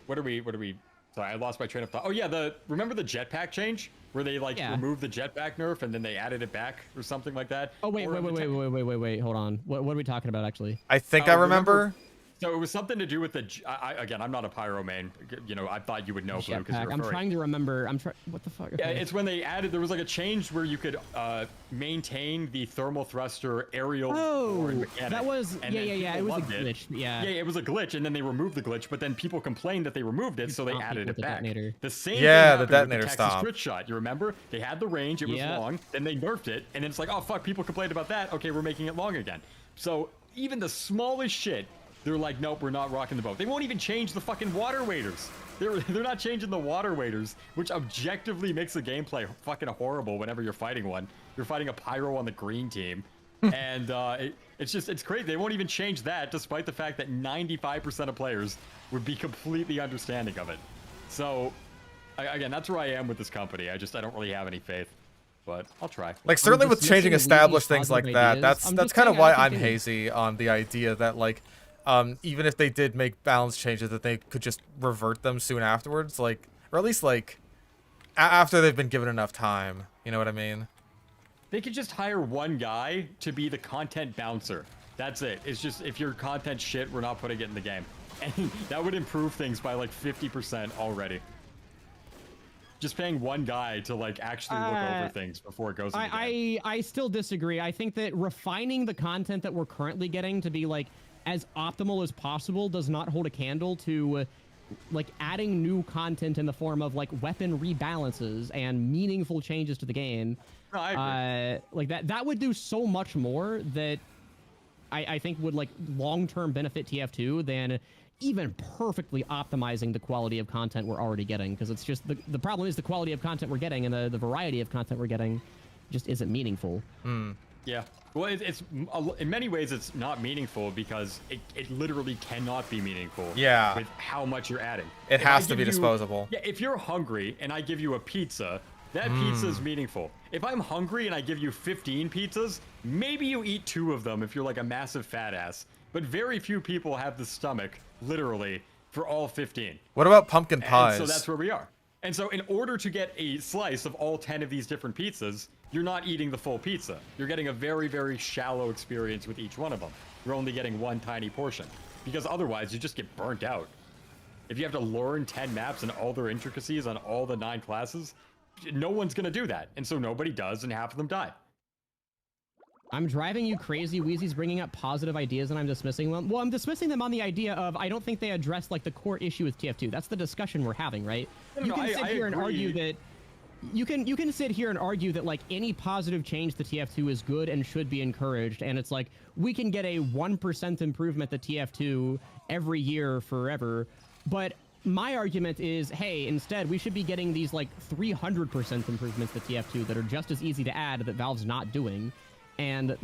what are we? Sorry, I lost my train of thought. Oh yeah, remember the jetpack change where they like Yeah. removed the jetpack nerf and then they added it back or something like that? Oh, wait, Or wait, hold on. What are we talking about, actually? I think Oh, I remember. So it was something to do with the. Again, I'm not a pyro main. You know, I thought you would know, Blue, because Jetpack. you're I'm trying to remember. What the fuck? Yeah, Okay. it's when they added. There was like a change where you could maintain the thermal thruster aerial. Oh, mechanic, that was and yeah. then It people was a loved it. glitch. Yeah. Yeah, it was a glitch, and then they removed the glitch, but then people complained that they removed it, so they stomped added people it with the back. detonator. The same Yeah, thing the happened with detonator Texas stomp. crit shot. You remember? They had the range, it was Yeah. long, then they nerfed it, and then it's like, oh fuck, people complained about that. Okay, we're making it long again. So even the smallest shit, they're like, nope, we're not rocking the boat. They won't even change the fucking water waders. They're not changing the water waders, which objectively makes the gameplay fucking horrible whenever you're fighting one. You're fighting a pyro on the green team. And it's crazy. They won't even change that, despite the fact that 95% of players would be completely understanding of it. So, again, that's where I am with this company. I don't really have any faith, but I'll try. Like certainly with dismissing changing Luigi's established things like positive that, ideas. that's I'm that's just kind of saying, why I I'm think it- hazy on the idea that like even if they did make balance changes, that they could just revert them soon afterwards, like, or at least like after they've been given enough time. You know what I mean? They could just hire one guy to be the content bouncer. That's it. It's just, if your content shit, we're not putting it in the game. And that would improve things by like 50% already. Just paying one guy to like actually look over things before it goes in the game. I still disagree. I think that refining the content that we're currently getting to be like as optimal as possible does not hold a candle to like adding new content in the form of like weapon rebalances and meaningful changes to the game. No, I agree. Like that would do so much more that I think would like long-term benefit TF2 than even perfectly optimizing the quality of content we're already getting, because it's just the problem is the quality of content we're getting and the variety of content we're getting just isn't meaningful. Yeah. Well, it's in many ways it's not meaningful because it literally cannot be meaningful. Yeah. With how much you're adding. It If I has to give be you- disposable. Yeah. If you're hungry and I give you a pizza, that pizza is meaningful. If I'm hungry and I give you 15 pizzas, maybe you eat 2 of them if you're like a massive fat ass. But very few people have the stomach, literally, for all 15. What about pumpkin pies? And so that's where we are. And so in order to get a slice of all 10 of these different pizzas, you're not eating the full pizza. You're getting a very, very shallow experience with each one of them. You're only getting one tiny portion. Because otherwise, you just get burnt out. If you have to learn 10 maps and all their intricacies on all the 9 classes, no one's going to do that. And so nobody does, and half of them die. I'm driving you crazy. Wheezy's bringing up positive ideas and I'm dismissing them. Well, I'm dismissing them on the idea of I don't think they address like the core issue with TF2. That's the discussion we're having, right? You can sit here and argue that you can sit here and argue that like any positive change to TF2 is good and should be encouraged, and it's like we can get a 1% improvement to TF2 every year forever. But my argument is, hey, instead we should be getting these like 300% improvements to TF2 that are just as easy to add that Valve's not doing. And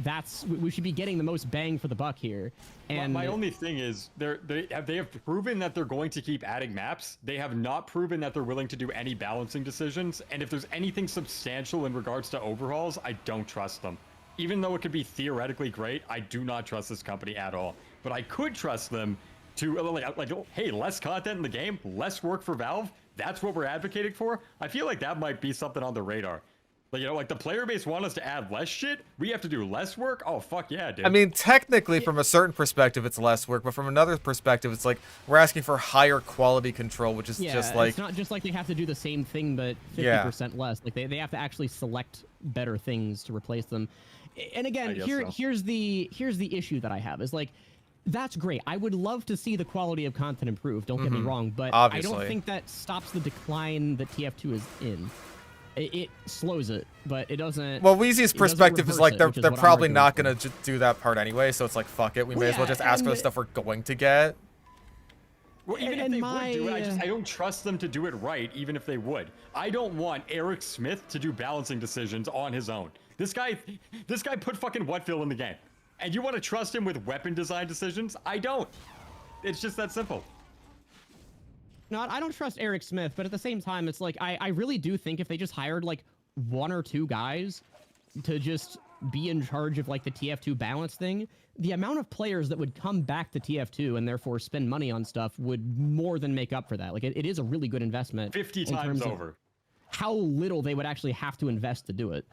we should be getting the most bang for the buck here. And my only thing is they have proven that they're going to keep adding maps. They have not proven that they're willing to do any balancing decisions. And if there's anything substantial in regards to overhauls, I don't trust them. Even though it could be theoretically great, I do not trust this company at all. But I could trust them to like, hey, less content in the game, less work for Valve. That's what we're advocating for. I feel like that might be something on the radar. Like, you know, like the player base want us to add less shit. We have to do less work. Oh, fuck yeah, dude. I mean, technically, from a certain perspective, it's less work, but from another perspective, it's like we're asking for higher quality control, which is just like... it's not just like they have to do the same thing, but 50% less. Like, they have to actually select better things to replace them. And again, here's the issue that I have, is like, that's great. I would love to see the quality of content improve, don't get me wrong, but obviously. I don't think that stops the decline that TF2 is in. It slows it, but it doesn't... Well, Wheezy's perspective is like they're probably not going to do that part anyway, so it's like, fuck it. We may as well just ask for the stuff we're going to get. Well, even if they would do it, I don't trust them to do it right, even if they would. I don't want Eric Smith to do balancing decisions on his own. This guy put fucking Whatfill in the game. And you want to trust him with weapon design decisions? I don't. It's just that simple. No, I don't trust Eric Smith, but at the same time, it's like, I really do think if they just hired, like, 1 or 2 guys to just be in charge of, like, the TF2 balance thing, the amount of players that would come back to TF2 and therefore spend money on stuff would more than make up for that. Like, it is a really good investment. 50 times over. How little they would actually have to invest to do it.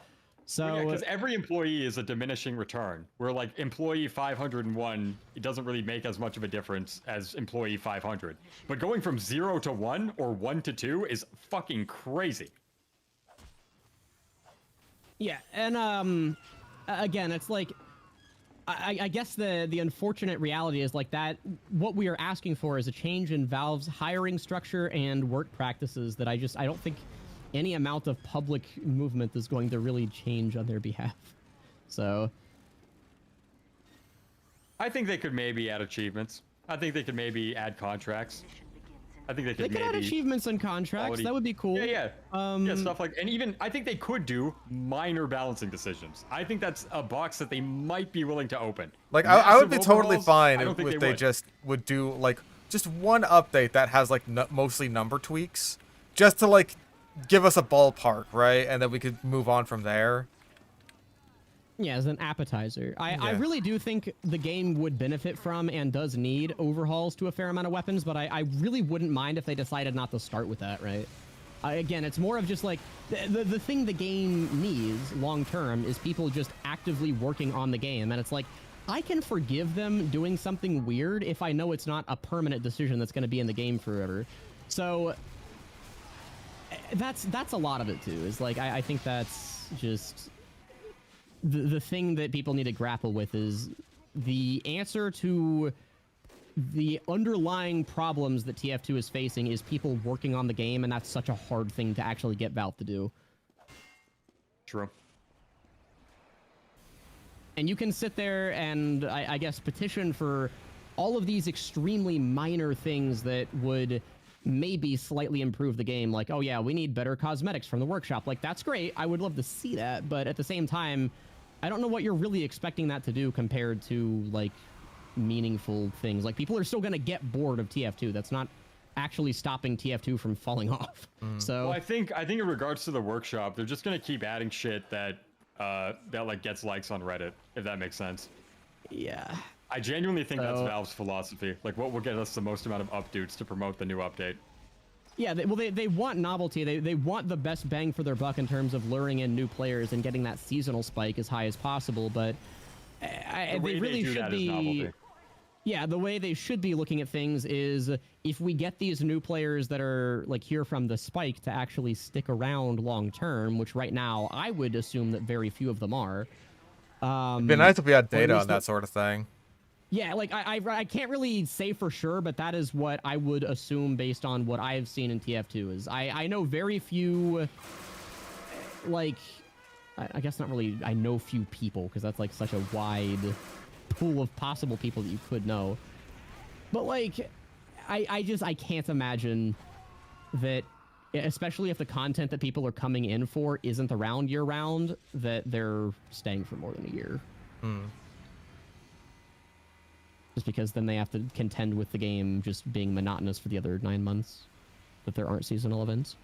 So, because every employee is a diminishing return. Where like employee 501, it doesn't really make as much of a difference as employee 500. But going from 0 to 1 or 1 to 2 is fucking crazy. Yeah, and again, it's like, I guess the unfortunate reality is like that what we are asking for is a change in Valve's hiring structure and work practices that I don't think any amount of public movement is going to really change on their behalf. So I think they could maybe add achievements. I think they could maybe add contracts. I think they could add achievements and contracts. Quality. That would be cool. Yeah. Yeah, stuff like, and even I think they could do minor balancing decisions. I think that's a box that they might be willing to open. Like I would be totally fine if they just would do like just one update that has like mostly number tweaks, just to like give us a ballpark, right? And then we could move on from there. Yeah, as an appetizer. I really do think the game would benefit from and does need overhauls to a fair amount of weapons, but I really wouldn't mind if they decided not to start with that, right? Again, it's more of just like, the thing the game needs long-term is people just actively working on the game, and it's like, I can forgive them doing something weird if I know it's not a permanent decision that's going to be in the game forever. So that's a lot of it too, is like I think that's just the thing that people need to grapple with, is the answer to the underlying problems that TF2 is facing is people working on the game, and that's such a hard thing to actually get Valve to do. True. And you can sit there and I guess petition for all of these extremely minor things that would maybe slightly improve the game, like, oh yeah, we need better cosmetics from the workshop. Like, that's great. I would love to see that, but at the same time, I don't know what you're really expecting that to do compared to, like, meaningful things. Like, people are still going to get bored of TF2. That's not actually stopping TF2 from falling off. So well, I think in regards to the workshop, they're just going to keep adding shit that like gets likes on Reddit, if that makes sense. Yeah. I genuinely think that's Valve's philosophy. Like, what will get us the most amount of updates to promote the new update? Yeah, they want novelty. They want the best bang for their buck in terms of luring in new players and getting that seasonal spike as high as possible, but they really should be... Yeah, the way they should be looking at things is if we get these new players that are like here from the spike to actually stick around long term, which right now I would assume that very few of them are, It'd be nice if we had or at data on least that sort of thing. Yeah, like I can't really say for sure, but that is what I would assume based on what I've seen in TF2. Is I know very few, like, I guess not really. I know few people because that's like such a wide pool of possible people that you could know. But like, I can't imagine that, especially if the content that people are coming in for isn't around year round, that they're staying for more than a year. Just because then they have to contend with the game just being monotonous for the other 9 months, that there aren't seasonal events.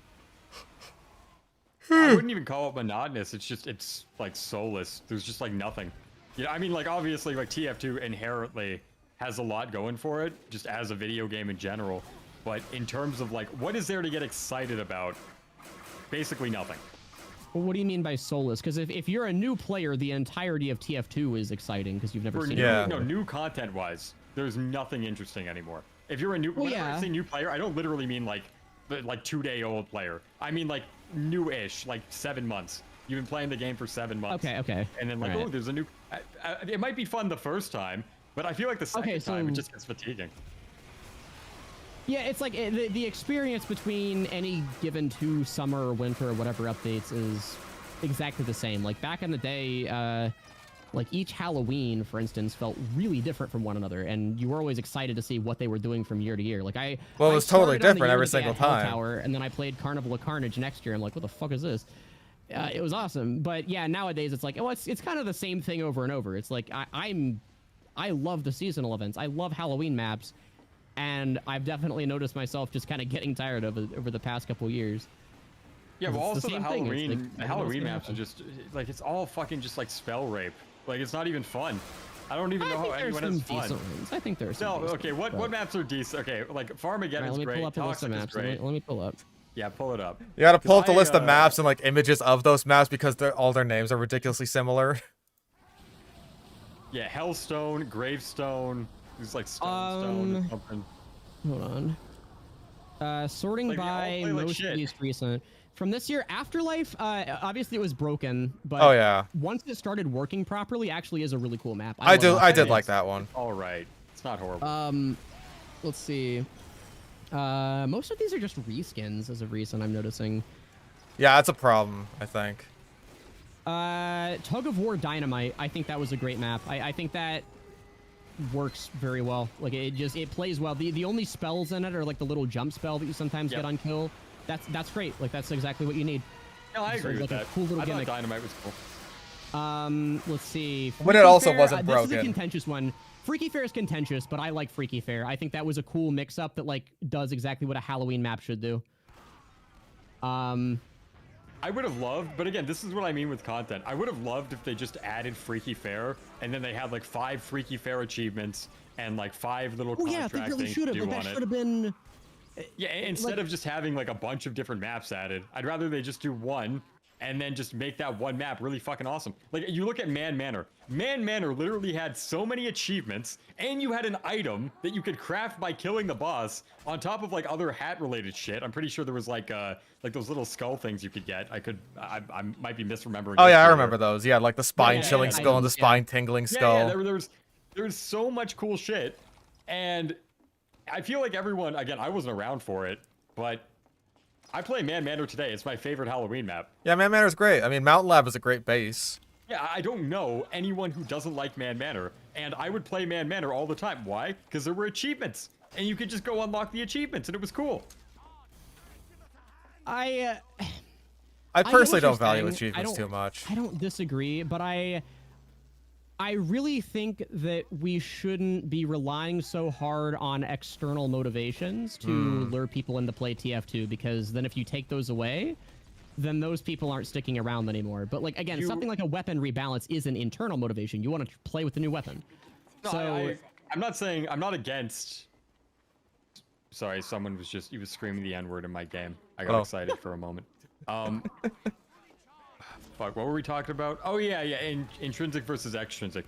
I wouldn't even call it monotonous. It's like soulless. There's just like nothing. You know, I mean, like obviously, like TF2 inherently has a lot going for it, just as a video game in general. But in terms of like, what is there to get excited about? Basically nothing. Well, what do you mean by soulless? Because if you're a new player, the entirety of TF2 is exciting because you've never seen new, it. No, new content-wise, there's nothing interesting anymore. If you're a new, whenever I say new player, I don't literally mean like 2-day-old player. I mean like new-ish, like 7 months. You've been playing the game for 7 months. Okay. And then like, oh, there's a new. It might be fun the first time, but I feel like the second time it just gets fatiguing. Yeah, it's like the experience between any given 2 summer or winter or whatever updates is exactly the same. Like back in the day, like each Halloween, for instance, felt really different from one another, and you were always excited to see what they were doing from year to year. Like it was totally different every single time. Tower, and then I played Carnival of Carnage next year. I'm like, what the fuck is this? It was awesome, but yeah, nowadays it's like, oh, it's kind of the same thing over and over. It's like I love the seasonal events. I love Halloween maps. And I've definitely noticed myself just kind of getting tired of it over the past couple years. Yeah, but also the Halloween, like, Halloween maps are just like, it's all fucking just like spell rape. Like it's not even fun. I don't even know how anyone has fun. I think there's some okay, what maps are decent? Okay, like Farmageddon's great. great. Let me pull up the list of maps. Let me pull up. Yeah, pull it up. You gotta pull up the list of maps and like images of those maps because all their names are ridiculously similar. Yeah, Hellstone, Gravestone. There's like Stone or something. Hold on. Sorting like, by most least recent. From this year, Afterlife, obviously it was broken, but oh yeah, once it started working properly, actually is a really cool map. I did like that one. All right, it's not horrible. Let's see. Most of these are just reskins as of recent, I'm noticing. Yeah, that's a problem, I think. Tug of War Dynamite, I think that was a great map. I think that works very well. Like it plays well. The only spells in it are like the little jump spell that you sometimes get on kill. That's great. Like that's exactly what you need. No, I agree with that. Cool little gimmick. Thought Dynamite was cool. Let's see. But it also wasn't broken. This is a contentious one. Freaky Fair is contentious, but I like Freaky Fair. I think that was a cool mix-up that like does exactly what a Halloween map should do. I would have loved, but again, this is what I mean with content. I would have loved if they just added Freaky Fair, and then they had like 5 Freaky Fair achievements and like 5 little contract things to do on it. That should have been. Yeah, instead of just having like a bunch of different maps added, I'd rather they just do one and then just make that one map really fucking awesome. Like you look at Man Manor. Man Manor literally had so many achievements, and you had an item that you could craft by killing the boss on top of like other hat-related shit. I'm pretty sure there was like those little skull things you could get. I might be misremembering. Oh yeah, I remember those. Yeah, like the spine-chilling skull and the spine-tingling skull. Yeah, there's so much cool shit, and I feel like everyone. Again, I wasn't around for it, but I play Man Manor today. It's my favorite Halloween map. Yeah, Man Manor's great. I mean, Mountain Lab is a great base. Yeah, I don't know anyone who doesn't like Man Manor, and I would play Man Manor all the time. Why? Because there were achievements, and you could just go unlock the achievements, and it was cool. I personally don't value achievements too much. I don't disagree, but I really think that we shouldn't be relying so hard on external motivations to lure people into play TF2, because then if you take those away, then those people aren't sticking around anymore. But like again, something like a weapon rebalance is an internal motivation. You want to play with the new weapon. No, so I'm not saying I'm not against. Sorry, someone was he was screaming the N-word in my game. I got excited for a moment. Fuck, what were we talking about? Oh yeah, intrinsic versus extrinsic.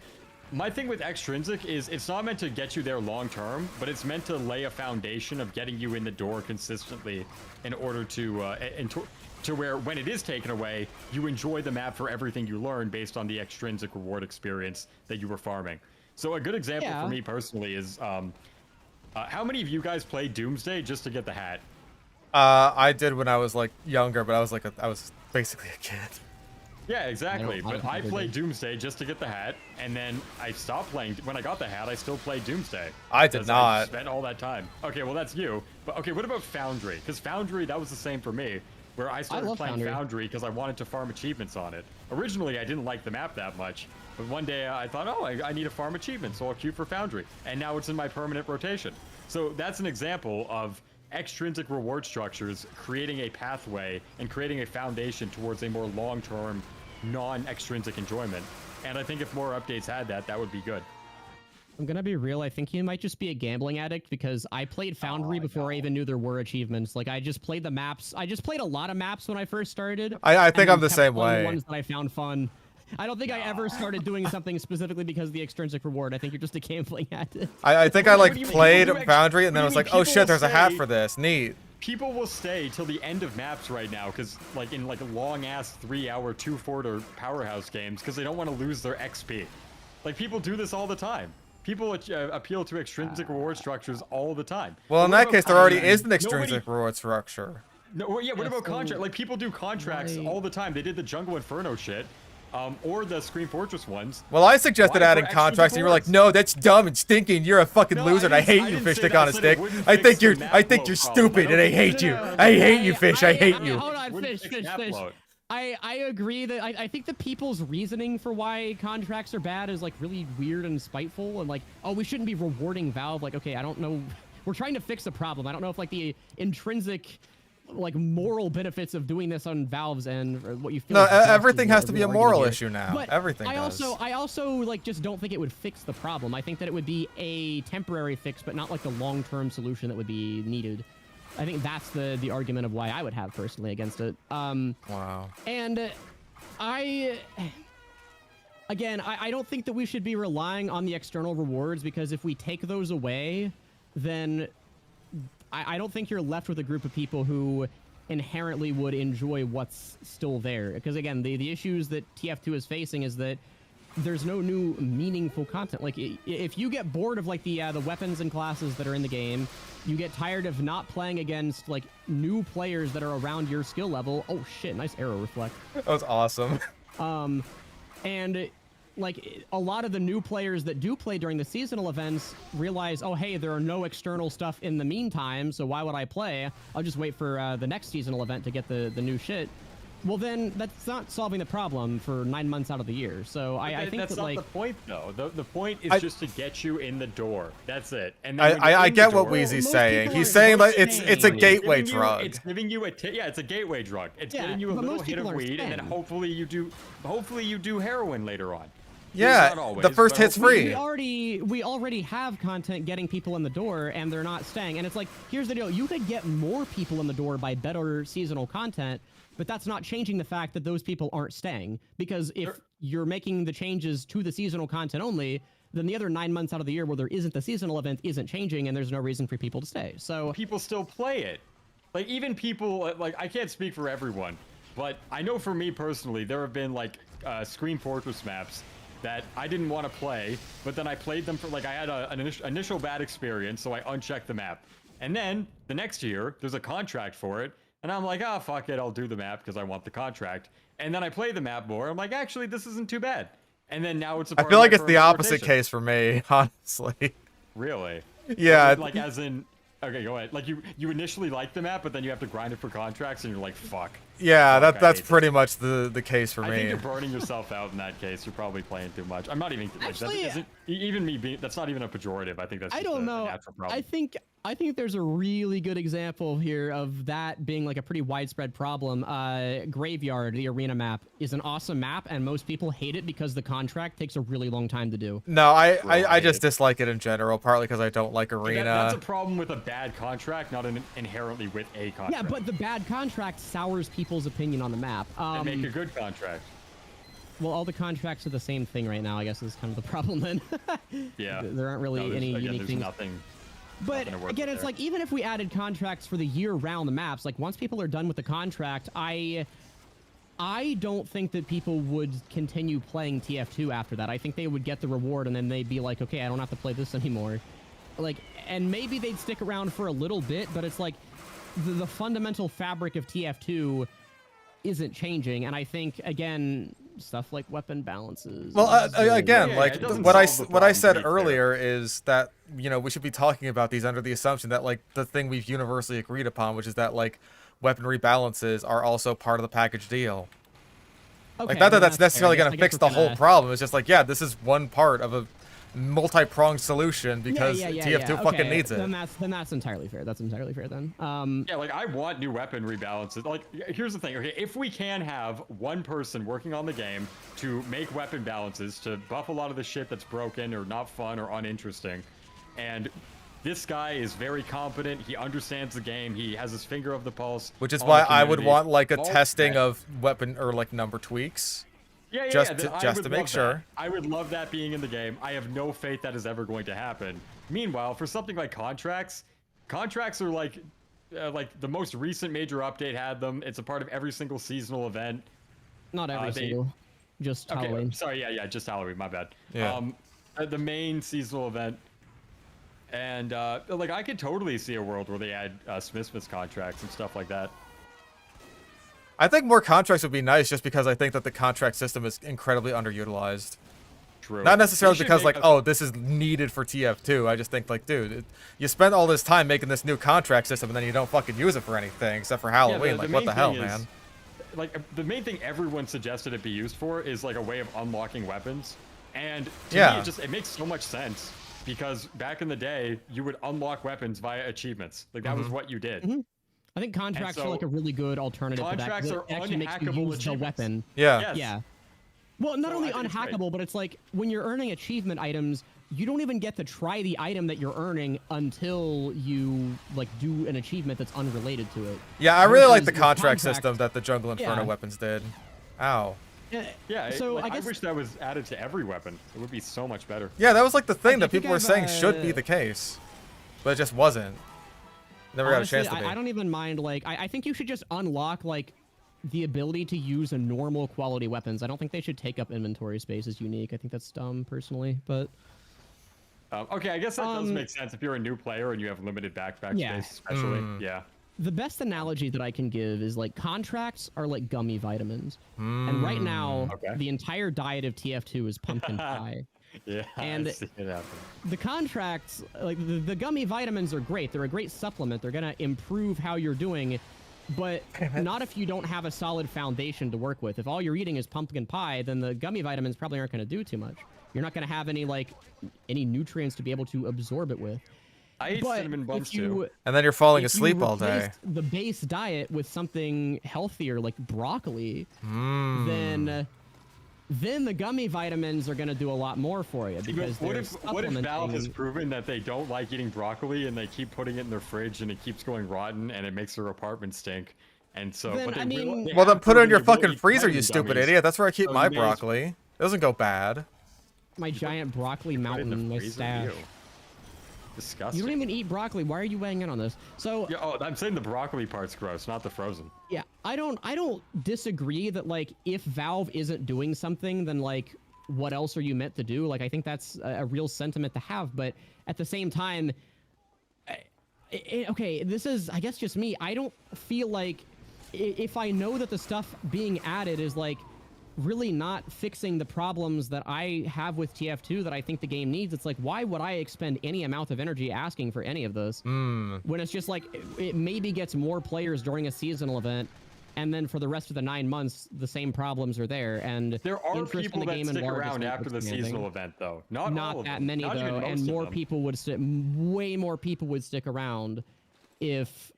My thing with extrinsic is it's not meant to get you there long term, but it's meant to lay a foundation of getting you in the door consistently in order to where when it is taken away, you enjoy the map for everything you learn based on the extrinsic reward experience that you were farming. So a good example for me personally is how many of you guys played Doomsday just to get the hat? I did when I was like younger, but I was basically a kid. Yeah, exactly. But I played Doomsday just to get the hat, and then I stopped playing. When I got the hat, I still played Doomsday. I did not. I spent all that time. Okay, well, that's you. But okay, what about Foundry? Because Foundry, that was the same for me, where I started playing Foundry because I wanted to farm achievements on it. Originally, I didn't like the map that much, but one day I thought, oh, I need to farm achievements, so I'll queue for Foundry. And now it's in my permanent rotation. So that's an example of extrinsic reward structures creating a pathway and creating a foundation towards a more long-term non-extrinsic enjoyment. And I think if more updates had that, that would be good. I'm gonna be real, I think you might just be a gambling addict because I played Foundry before I even knew there were achievements. Like I just played the maps. I just played a lot of maps when I first started. I think I'm the same way. Ones that I found fun. I don't think I ever started doing something specifically because of the extrinsic reward. I think you're just a gambling addict. I think I like played Foundry and then I was like, oh shit, there's a hat for this. Neat. People will stay till the end of maps right now because like in like long ass 3-hour 2-forter powerhouse games because they don't want to lose their XP. Like people do this all the time. People appeal to extrinsic reward structures all the time. Well, in that case, there already is an extrinsic reward structure. No, well, yeah, what about contract? Like people do contracts all the time. They did the Jungle Inferno shit. Or the Scream Fortress ones. Well, I suggested adding contracts, and you were like, "No, that's dumb and stinking. You're a fucking loser, and I hate you, Fish Stick on a Stick. I think you're stupid, and I hate you. I hate you, Fish. I hate you." Hold on, Fish. I agree that I think the people's reasoning for why contracts are bad is like really weird and spiteful, and like, oh, we shouldn't be rewarding Valve. Like, okay, I don't know. We're trying to fix a problem. I don't know if like the intrinsic like moral benefits of doing this on Valve's end or what you feel. No, everything has to be a moral issue now. But everything I also like just don't think it would fix the problem. I think that it would be a temporary fix, but not like the long-term solution that would be needed. I think that's the argument of why I would have personally against it. Wow. And I don't think that we should be relying on the external rewards because if we take those away, then I don't think you're left with a group of people who inherently would enjoy what's still there. Because again, the issues that TF2 is facing is that there's no new meaningful content. Like if you get bored of like the weapons and classes that are in the game, you get tired of not playing against like new players that are around your skill level. Oh shit, nice arrow reflect. That was awesome. And like a lot of the new players that do play during the seasonal events realize, oh, hey, there are no external stuff in the meantime, so why would I play? I'll just wait for the next seasonal event to get the new shit. Well, then that's not solving the problem for 9 months out of the year. So I think that's that, not like, the point, though. The point is just to get you in the door. That's it. And then I get what Wheezy's saying. He's saying like it's a gateway drug. It's giving you it's a gateway drug. It's getting you a little hit of weed, and then hopefully you do heroin later on. Yeah, always, the first hit's free. We already have content getting people in the door, and they're not staying. And it's like, here's the deal: you could get more people in the door by better seasonal content, but that's not changing the fact that those people aren't staying. Because if you're making the changes to the seasonal content only, then the other 9 months out of the year where there isn't the seasonal event isn't changing, and there's no reason for people to stay. So people still play it. Like even people like I can't speak for everyone, but I know for me personally, there have been like Scream Fortress maps that I didn't want to play, but then I played them for like I had an initial bad experience, so I unchecked the map. And then the next year, there's a contract for it, and I'm like, oh, fuck it, I'll do the map because I want the contract. And then I play the map more, I'm like, actually, this isn't too bad. And then now it's a part I feel of like my it's the permanent opposite rotation. case for me, honestly. Really? Yeah. Like as in, okay, go ahead. Like you initially like the map, but then you have to grind it for contracts, and you're like, fuck. Yeah, Fuck, that's pretty much the case for I me. think you're burning yourself out in that case. You're probably playing too much. I'm not even like Actually, that isn't even me being. That's not even a pejorative. I think that's. I Just don't a know. natural problem. I think there's a really good example here of that being like a pretty widespread problem. Graveyard, the arena map, is an awesome map, and most people hate it because the contract takes a really long time to do. No, I just dislike it in general, partly because I don't like arena. That's a problem with a bad contract, not inherently with a contract. Yeah, but the bad contract sours people's opinion on the map. And make a good contract. Well, all the contracts are the same thing right now. I guess is kind of the problem then. Yeah. There aren't really any unique there's things. nothing. But nothing to work again, with it's there. like even if we added contracts for the year-round maps, like once people are done with the contract, I don't think that people would continue playing TF2 after that. I think they would get the reward and then they'd be like, okay, I don't have to play this anymore. Like, and maybe they'd stick around for a little bit, but it's like the fundamental fabric of TF2 isn't changing. And I think, again, stuff like weapon balances. Well, again, Yeah, like it doesn't what I solve the what I problem, to said be fair. earlier is that we should be talking about these under the assumption that like the thing we've universally agreed upon, which is that like weaponry balances are also part of the package deal. Okay, Like not that then that's fair. necessarily I guess- going I to guess fix we're the whole kinda- problem. It's just like, yeah, this is one part of a multi-pronged solution because TF2 fucking Okay, needs it. Then that's entirely fair. That's entirely fair then. Yeah, like I want new weapon rebalances. Like, here's the thing. Okay, if we can have one person working on the game to make weapon balances to buff a lot of the shit that's broken or not fun or uninteresting, and this guy is very competent. He understands the game. He has his finger of the pulse. Which is on why the I would community. want like a All testing that- of weapon or like number tweaks. Yeah, just yeah, to- I just would to make love that. sure. I would love that being in the game. I have no faith that is ever going to happen. Meanwhile, for something like contracts are like the most recent major update had them. It's a part of every single seasonal event. Not every single, just Okay, Halloween. sorry, yeah, just Halloween. My bad. Yeah. The main seasonal event, and like I could totally see a world where they add Smith's contracts and stuff like that. I think more contracts would be nice just because I think that the contract system is incredibly underutilized. True. Not necessarily They should because make like, a- oh, this is needed for TF2. I just think like, dude, you spend all this time making this new contract system and then you don't fucking use it for anything except for Halloween. Like, what main the hell, thing is- man? Like the main thing everyone suggested it be used for is like a way of unlocking weapons, and to Yeah. me it makes so much sense because back in the day you would unlock weapons via achievements. Like that was what you did. I think contracts are so- like a really good alternative to that. 'cause Contracts it are actually makes you unhackable use the achievements. weapon. Yeah. Yes. Yeah. Well, not So only I think it's great. unhackable, but it's like when you're earning achievement items, you don't even get to try the item that you're earning until you like do an achievement that's unrelated to it. Yeah, I really like Versus the with contract contract- system that the Jungle Inferno Yeah. weapons did. Ow. Yeah. So like, I guess wish that was added to every weapon. It would be so much better. Yeah, that was like the thing I that think people were I've, saying should be the case. But it just wasn't. Never honestly, got a chance to be. I don't even mind. Like, I think you should just unlock like the ability to use a normal quality weapons. I don't think they should take up inventory space as unique. I think that's dumb personally, but Okay, I guess that does make sense if you're a new player and you have limited backpack Yeah. space, especially. Yeah. the best analogy that I can give is like contracts are like gummy vitamins. And right now, Okay. the entire diet of TF2 is pumpkin pie. Yeah. And- I see it happen. The contracts, like the gummy vitamins are great. They're a great supplement. They're going to improve how you're doing, but not if you don't have a solid foundation to work with. If all you're eating is pumpkin pie, then the gummy vitamins probably aren't going to do too much. You're not going to have any nutrients to be able to absorb it with. I eat But cinnamon buns if you too. And then you're falling if you asleep all day. replaced the base diet with something healthier like broccoli, then the gummy vitamins are going to do a lot more for you because What they're if Valve has supplementing. proven that they don't like eating broccoli and they keep putting it in their fridge and it keeps going rotten and it makes their apartment stink? And so, Then, but they I mean- they Well, then have put it in proven your the ability fucking to freezer, vitamin you stupid gummies. idiot. That's where I keep So my you may as- broccoli. It doesn't go bad. My giant broccoli Put it in mountain, the my freezer? stash. Ew. Disgusting. You don't even eat broccoli. Why are you weighing in on this? So Yeah, oh, I'm saying the broccoli part's gross, not the frozen. yeah, I don't disagree that like if Valve isn't doing something, then like what else are you meant to do? Like I think that's a real sentiment to have, but at the same time, okay, this is I guess just me. I don't feel like if I know that the stuff being added is like really not fixing the problems that I have with TF2 that I think the game needs, it's like, why would I expend any amount of energy asking for any of this? When it's just like, it maybe gets more players during a seasonal event, and then for the rest of the 9 months, the same problems are there, and There are interest in people the that game at stick large around is after the expanding. seasonal event, though. Not all Not of that them. many Not even though, most and of more them. people would way more people would stick around if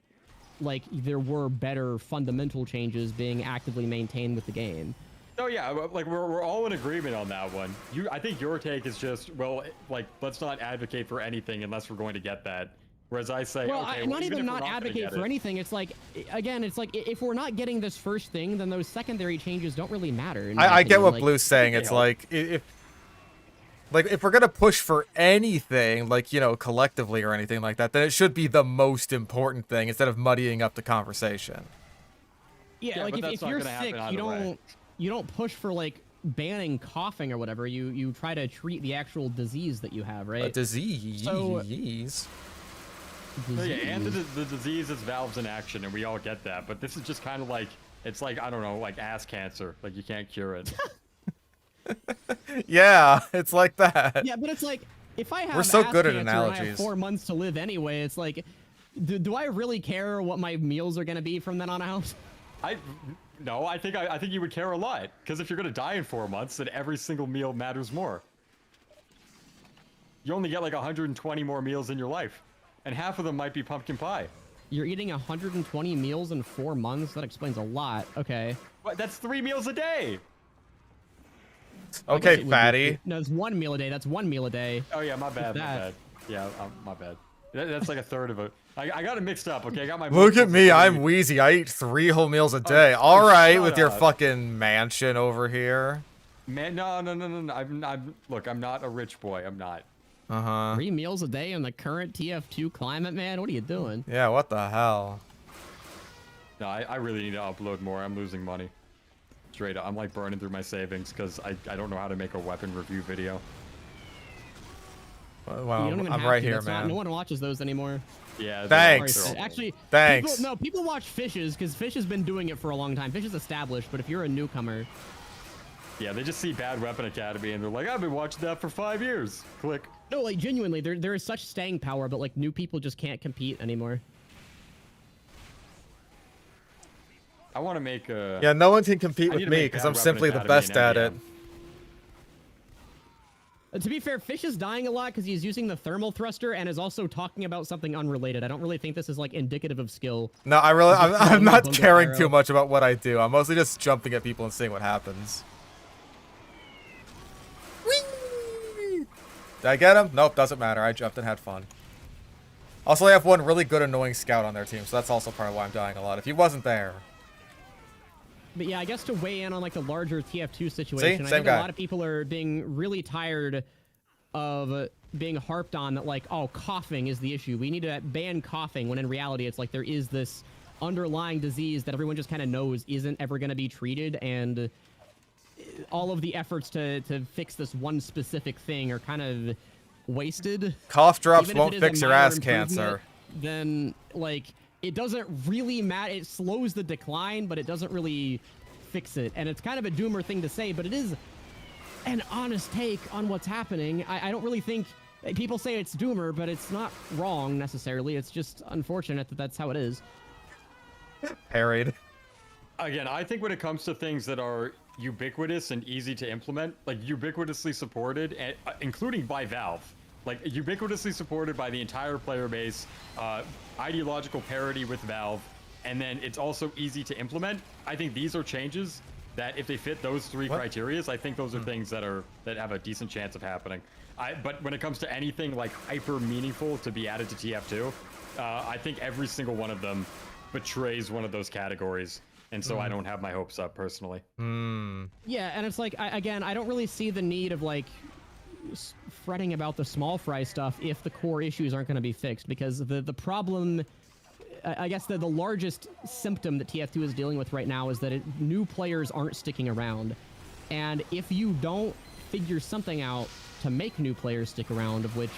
like there were better fundamental changes being actively maintained with the game. Oh yeah, like we're all in agreement on that one. I think your take is just, well, like let's not advocate for anything unless we're going to get that. Whereas I say, Well, okay, I'm well, not even if we're not gonna advocate get for it- anything. It's like, again, it's like if we're not getting this first thing, then those secondary changes don't really matter. in my I get opinion. what Like, Blue's saying. they It's help. like if we're gonna push for anything, like, you know, collectively or anything like that, then it should be the most important thing instead of muddying up the conversation. Yeah, like but if that's not you're gonna happen sick, either way. you don't push for like banning coughing or whatever. You try to treat the actual disease that you have, right? A disease. So- No, yeah, and the disease is valves in action, and we all get that. But this is just kind of like, it's like, I don't know, like ass cancer. Like, you can't cure it. Yeah, it's like that. Yeah, but it's like if I have We're so ass good at cancer and I have analogies. 4 months to live anyway, it's like, do I really care what my meals are gonna be from then on out? No, I think you would care a lot. Because if you're gonna die in 4 months, then every single meal matters more. You only get like 120 more meals in your life. And half of them might be pumpkin pie. You're eating 120 meals in 4 months? That explains a lot. Okay. What? That's 3 meals a day. I guess Okay, it would be fatty. three- No, it's 1 meal a day. That's 1 meal a day. Oh yeah, my bad, my that. bad. Yeah, my bad. That's like a third of it. I got it mixed up. Okay, I got my. Look at multiples me, of I'm three. wheezy. I eat 3 whole meals a day. All right, shut with your up. fucking mansion over here. Man, no. Look, I'm not a rich boy. I'm not. 3 meals a day in the current TF2 climate, man? What are you doing? Yeah, what the hell? No, I really need to upload more. I'm losing money. Straight up, I'm like burning through my savings because I don't know how to make a weapon review video. You Well, don't even I'm have right to. here, That's not- man. no one watches those anymore. Yeah. Thanks. they're all- Actually, Thanks. people watch Fishes because Fish has been doing it for a long time. Fish is established, but if you're a newcomer, Yeah, they just see Bad Weapon Academy and they're like, I've been watching that for 5 years. Click. no, like genuinely, there is such staying power, but like new people just can't compete anymore. I want to make a. Yeah, no one can compete I with need to me make because Bad I'm Weapon simply the Academy best an at it. NBM. To be fair, Fish is dying a lot because he's using the thermal thruster and is also talking about something unrelated. I don't really think this is like indicative of skill. No, I'm throwing not a bungo caring arrow. too much about what I do. I'm mostly just jumping at people and seeing what happens. Whee! Did I get him? Nope, doesn't matter. I jumped and had fun. Also, I have one really good annoying scout on their team, so that's also part of why I'm dying a lot. If he wasn't there. But yeah, I guess to weigh in on like the larger TF2 situation, I Same think guy. a lot of people are being really tired of being harped on that like, oh, coughing is the issue. We need to ban coughing, when in reality it's like there is this underlying disease that everyone just kind of knows isn't ever going to be treated, and all of the efforts to fix this one specific thing are kind of wasted. Cough drops Even if won't it is a fix your minor ass improvement, cancer. Then like it doesn't really matter. It slows the decline, but it doesn't really fix it. And it's kind of a doomer thing to say, but it is an honest take on what's happening. I don't really think people say it's doomer, but it's not wrong necessarily. It's just unfortunate that that's how it is. Parried. Again, I think when it comes to things that are ubiquitous and easy to implement, like ubiquitously supported, and, including by Valve, like ubiquitously supported by the entire player base, ideological parity with Valve, and then it's also easy to implement. I think these are changes that, if they fit those 3 criteria, I think those are things that have a decent chance of happening. But when it comes to anything like hyper meaningful to be added to TF2, I think every single one of them betrays one of those categories. And so I don't have my hopes up personally. Yeah, and it's like, I don't really see the need of like fretting about the small fry stuff if the core issues aren't going to be fixed, because the problem, I guess the largest symptom that TF2 is dealing with right now is that new players aren't sticking around. And if you don't figure something out to make new players stick around, of which,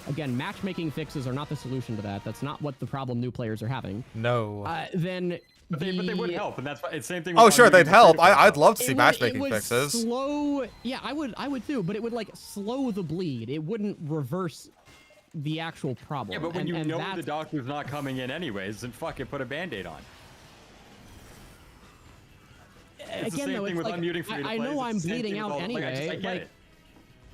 again, matchmaking fixes are not the solution to that. That's not what the problem new players are having. No. Then But they would help, and that's it's the same thing. Oh, with sure, unmuting they'd help. free-to-play I'd now. love to see it matchmaking would fixes. slow. Yeah, I would too. But it would like slow the bleed. It wouldn't reverse the actual problem. Yeah, but when and, you and know that's- the doctor's not coming in anyways, then fuck it, put a band-aid on. It's the again, same though, thing it's with like, unmuting free to I play. know I'm bleeding out Like, I anyway. get Like,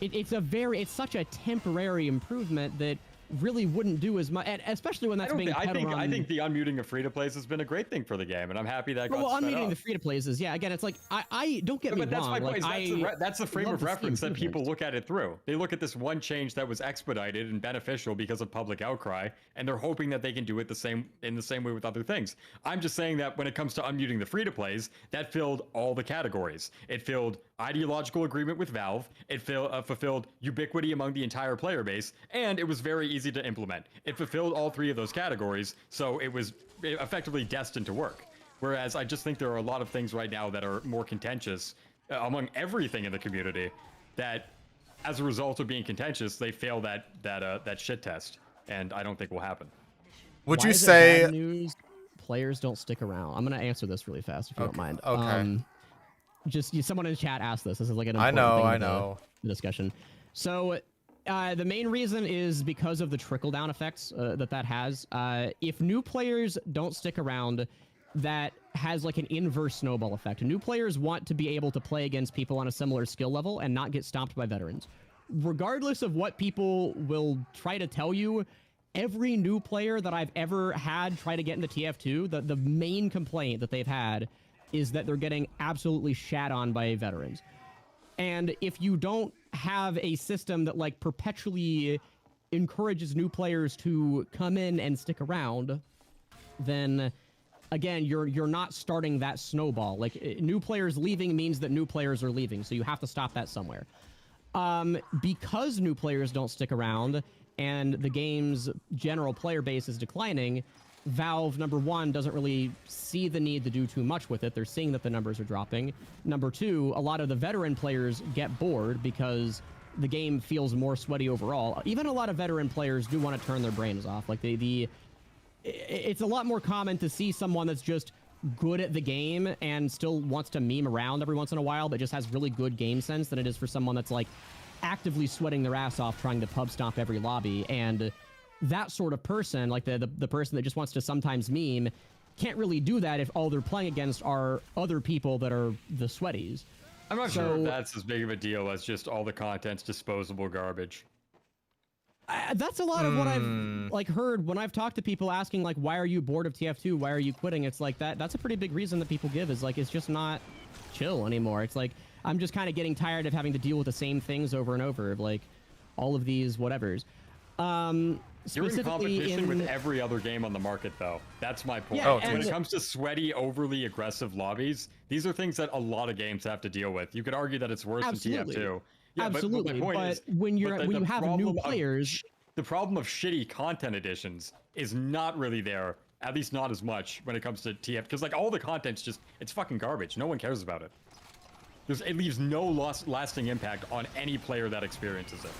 it. it's such a temporary improvement that really wouldn't do as much, and especially when that's being I on... think the unmuting of free-to-plays has been a great thing for the game, and I'm happy that got well, sped unmuting up. the free-to-plays is, yeah, again, it's like, I don't get me But that's wrong, my like, point. That's the frame love of to see reference that people improvements. look at it through. They look at this one change that was expedited and beneficial because of public outcry, and they're hoping that they can do it in the same way with other things. I'm just saying that when it comes to unmuting the free-to-plays, that filled all the categories. It filled ideological agreement with Valve, it fulfilled ubiquity among the entire player base, and it was very easy to implement. It fulfilled all three of those categories, so it was effectively destined to work. Whereas I just think there are a lot of things right now that are more contentious among everything in the community that, as a result of being contentious, they fail that shit test, and I don't think will happen. Would Why you is it say bad news players don't stick around? I'm gonna answer this really fast if you don't mind. Okay. Someone in the chat asked this. This is like an I important know, thing I to know. the discussion. So the main reason is because of the trickle-down effects that has. If new players don't stick around, that has like an inverse snowball effect. New players want to be able to play against people on a similar skill level and not get stomped by veterans. Regardless of what people will try to tell you, every new player that I've ever had try to get into TF2, the main complaint that they've had is that they're getting absolutely shat on by veterans. And if you don't have a system that like perpetually encourages new players to come in and stick around, then again, you're not starting that snowball. Like, new players leaving means that new players are leaving, so you have to stop that somewhere. Because new players don't stick around and the game's general player base is declining, Valve, number one, doesn't really see the need to do too much with it. They're seeing that the numbers are dropping. Number two, a lot of the veteran players get bored because the game feels more sweaty overall. Even a lot of veteran players do want to turn their brains off. Like, it's a lot more common to see someone that's just good at the game and still wants to meme around every once in a while, but just has really good game sense than it is for someone that's like actively sweating their ass off trying to pub stomp every lobby. And that sort of person, like the person that just wants to sometimes meme, can't really do that if all they're playing against are other people that are the sweaties. I'm not sure if that's as big of a deal as just all the content's disposable garbage. That's a lot of what I've like heard when I've talked to people asking like, why are you bored of TF2? Why are you quitting? It's like that's a pretty big reason that people give, is like, it's just not chill anymore. It's like, I'm just kind of getting tired of having to deal with the same things over and over, like all of these whatevers. You're in competition with every other game on the market, though. That's my point. Yeah, when it comes to sweaty, overly aggressive lobbies, these are things that a lot of games have to deal with. You could argue that it's worse than TF2. Yeah, absolutely. But my point is, when you have new players, the problem of shitty content additions is not really there. At least not as much when it comes to TF, because like all the content's just, it's fucking garbage. No one cares about it. It leaves no lasting impact on any player that experiences it.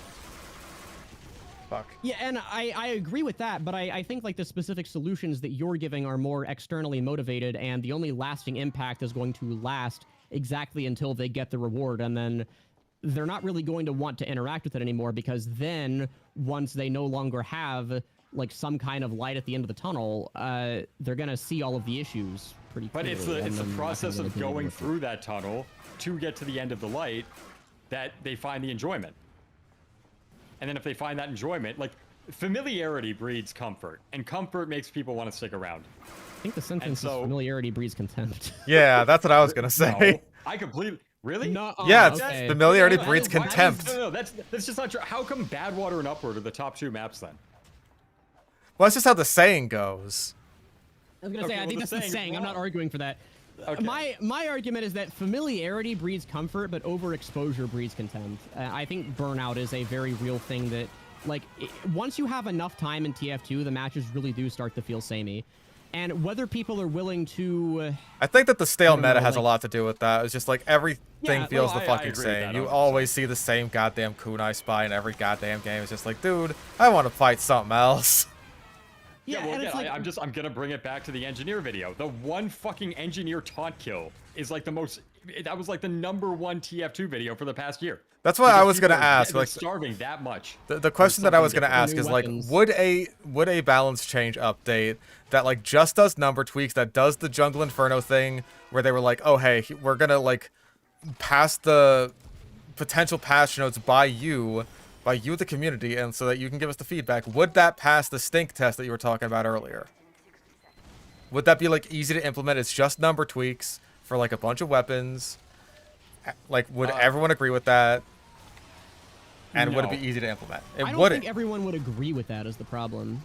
Fuck. Yeah, and I agree with that, but I think like the specific solutions that you're giving are more externally motivated, and the only lasting impact is going to last exactly until they get the reward, and then they're not really going to want to interact with it anymore, because then once they no longer have like some kind of light at the end of the tunnel, they're gonna see all of the issues pretty clearly. But it's the process of going through that tunnel to get to the end of the light that they find the enjoyment. And then if they find that enjoyment, like, familiarity breeds comfort, and comfort makes people want to stick around. I think the sentence is familiarity breeds contempt. Yeah, that's what I was gonna say. No, I completely... Really? No, yeah, it's okay. familiarity breeds contempt. No, that's just not true. How come Badwater and Upward are the top two maps then? Well, that's just how the saying goes. I was gonna say, I think that's the saying. I'm not arguing for that. Okay. My argument is that familiarity breeds comfort, but overexposure breeds contempt. I think burnout is a very real thing that, like, once you have enough time in TF2, the matches really do start to feel samey. And whether people are willing to... I think that the stale meta has a lot to do with that. It's just like everything feels the fucking same. You always see the same goddamn kunai spy in every goddamn game. It's just like, dude, I want to fight something else. Yeah, well, again, I'm gonna bring it back to the engineer video. The one fucking engineer taunt kill is like the most. That was like the #1 TF2 video for the past year. That's what I was gonna ask. Like, Like, starving that much. The question that I was gonna ask is like, would a balance change update that like just does number tweaks, that does the Jungle Inferno thing, where they were like, oh hey, we're gonna like pass the potential patch notes by you by you, the community, and so that you can give us the feedback, would that pass the stink test that you were talking about earlier? Would that be like easy to implement? It's just number tweaks for like a bunch of weapons. Like, would everyone agree with that? And would it be easy to implement? It I don't wouldn't. think everyone would agree with that is the problem.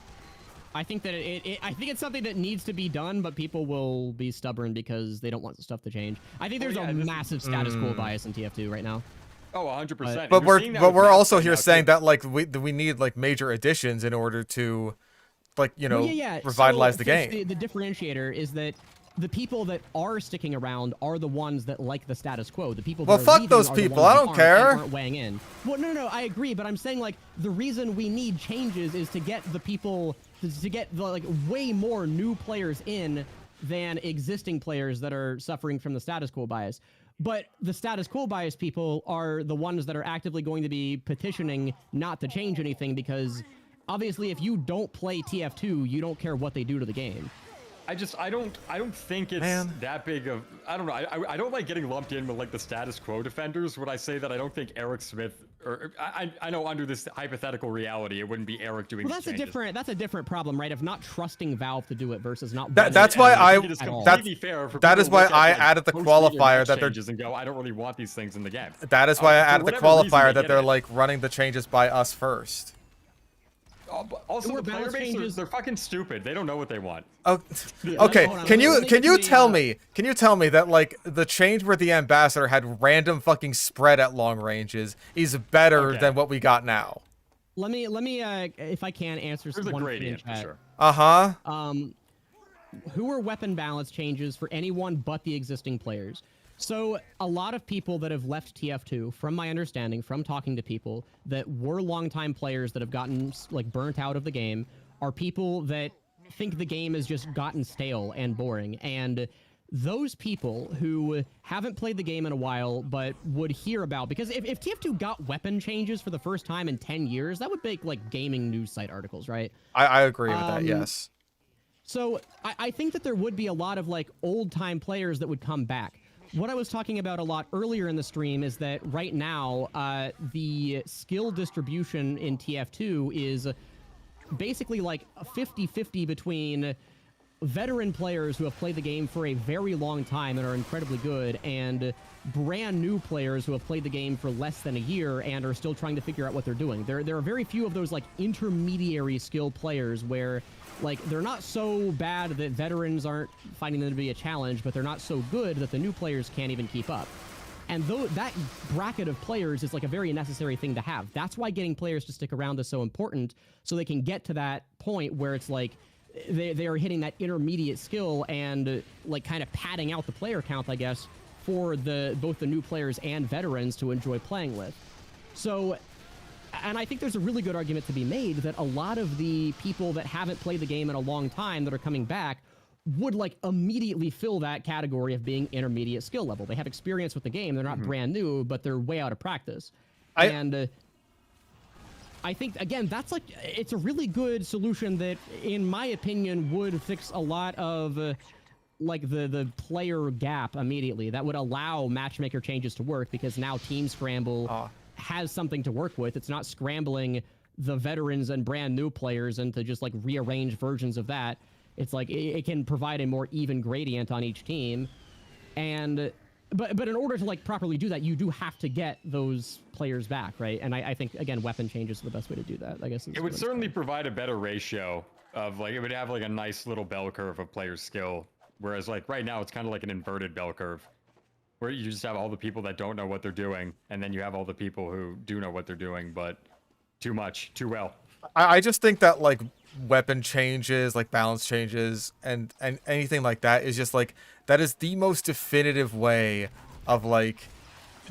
I think that I think it's something that needs to be done, but people will be stubborn because they don't want the stuff to change. I think there's a massive status quo bias in TF2 right now. Oh, 100%. But we're also here saying that like we need like major additions in order to, like, you know, revitalize the game. The differentiator is that the people that are sticking around are the ones that like the status quo. The people that are fuck leaving those are the people. ones I that don't care. aren't weighing in. Well, no, I agree, but I'm saying like the reason we need changes is to get the people to get the like way more new players in than existing players that are suffering from the status quo bias. But the status quo bias people are the ones that are actively going to be petitioning not to change anything because obviously if you don't play TF2, you don't care what they do to the game. I don't think it's that big of, I don't know. I don't like getting lumped in with like the status quo defenders when I say that I don't think Eric Smith, or I know under this hypothetical reality, it wouldn't be Eric doing well, these changes. That's a different problem, right? Of not trusting Valve to do it versus not. That's why that is why I added the qualifier that they're changes and go, I don't really want these things in the game. That is why I added the qualifier that they're like running the changes by us first. Also, the player base, they're fucking stupid. They don't know what they want. Oh, okay. Can you tell me that like the change where the ambassador had random fucking spread at long ranges is better than what we got now? Let me if I can answer some one gradient for sure. Who are weapon balance changes for anyone but the existing players? So a lot of people that have left TF2, from my understanding, from talking to people that were longtime players that have gotten like burnt out of the game, are people that think the game has just gotten stale and boring. And those people who haven't played the game in a while but would hear about, because if TF2 got weapon changes for the first time in 10 years, that would make like gaming news site articles, right? I agree with that, yes. So I think that there would be a lot of like old time players that would come back. What I was talking about a lot earlier in the stream is that right now, the skill distribution in TF2 is basically like 50-50 between veteran players who have played the game for a very long time and are incredibly good, and brand new players who have played the game for less than a year and are still trying to figure out what they're doing. There are very few of those like intermediary skill players where like they're not so bad that veterans aren't finding them to be a challenge, but they're not so good that the new players can't even keep up. And though that bracket of players is like a very necessary thing to have. That's why getting players to stick around is so important, so they can get to that point where it's like they are hitting that intermediate skill and like kind of padding out the player count, I guess, for both the new players and veterans to enjoy playing with. So, and I think there's a really good argument to be made that a lot of the people that haven't played the game in a long time that are coming back would like immediately fill that category of being intermediate skill level. They have experience with the game. They're not brand new, but they're way out of practice. And I think, again, that's like, it's a really good solution that, in my opinion, would fix a lot of like the player gap immediately. That would allow matchmaker changes to work because now Team Scramble has something to work with. It's not scrambling the veterans and brand new players into just like rearrange versions of that. It's like it can provide a more even gradient on each team. And but in order to like properly do that, you do have to get those players back, right? And I think, again, weapon changes are the best way to do that, I guess. It would certainly provide a better ratio of like, it would have like a nice little bell curve of player skill. Whereas like right now, it's kind of like an inverted bell curve where you just have all the people that don't know what they're doing. And then you have all the people who do know what they're doing, but too much, too well. I just think that like weapon changes, like balance changes, and anything like that is just like, that is the most definitive way of like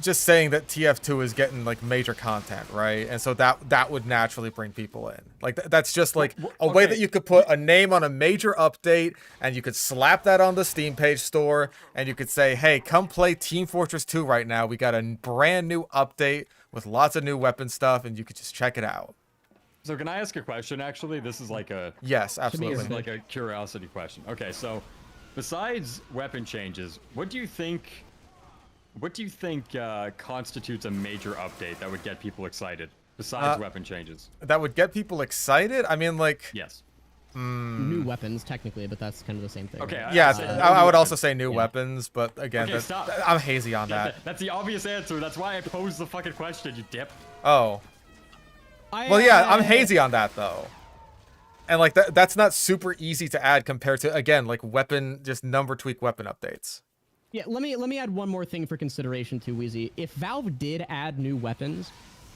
just saying that TF2 is getting like major content, right? And so that would naturally bring people in. Like that's just like a way that you could put a name on a major update, and you could slap that on the Steam page store, and you could say, hey, come play Team Fortress 2 right now. We got a brand new update with lots of new weapon stuff, and you could just check it out. So can I ask a question, actually? This is like a... Yes, absolutely. This is like a curiosity question. Okay, so besides weapon changes, what do you think constitutes a major update that would get people excited? besides weapon changes. That would get people excited? I mean, like... Yes. New weapons, technically, but that's kind of the same thing. Okay. right? Yeah, I would also weapons. say new Yeah. weapons, but again, Okay, stop. I'm hazy on Yeah, that. that's the obvious answer. That's why I posed the fucking question, you dip. Oh. Well, yeah, I'm hazy on that, though. And, like, that's not super easy to add compared to, again, like, weapon, just number tweak weapon updates. Yeah, let me add one more thing for consideration too, Wheezy. If Valve did add new weapons,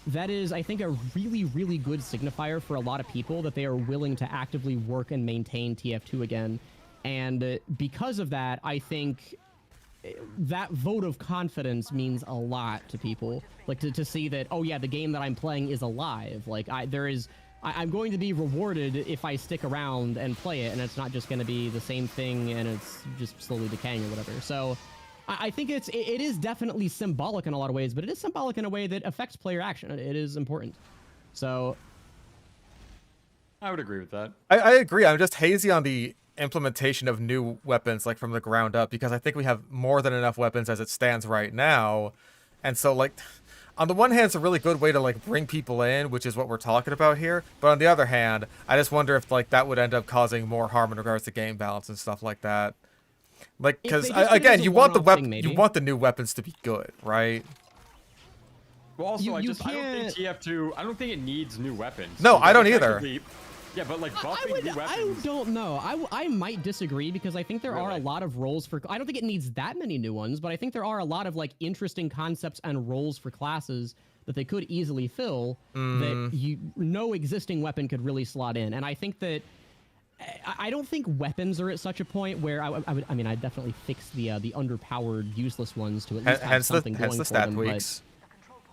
that is, I think, a really, really good signifier for a lot of people that they are willing to actively work and maintain TF2 again. And because of that, I think that vote of confidence means a lot to people. Like, to see that, oh yeah, the game that I'm playing is alive. Like, I'm going to be rewarded if I stick around and play it, and it's not just going to be the same thing and it's just slowly decaying or whatever. So I think it is definitely symbolic in a lot of ways, but it is symbolic in a way that affects player action. It is important. So I would agree with that. I agree. I'm just hazy on the implementation of new weapons, like, from the ground up, because I think we have more than enough weapons as it stands right now. And so, like, on the one hand, it's a really good way to, like, bring people in, which is what we're talking about here. But on the other hand, I just wonder if, like, that would end up causing more harm in regards to game balance and stuff like that. Like, because again, you want the new weapons to be good, right? Well, also, I You don't think TF2. I don't think it needs new weapons. No, I don't Like, either. actually- Yeah, but like buffing new I weapons. don't know. I might disagree because I think there are a Really? lot of roles for. I don't think it needs that many new ones, but I think there are a lot of like interesting concepts and roles for classes that they could easily fill that no existing weapon could really slot in. And I think that I don't think weapons are at such a point where I mean, I'd definitely fix the underpowered, useless ones to at least have something going hence the for stat them. tweaks.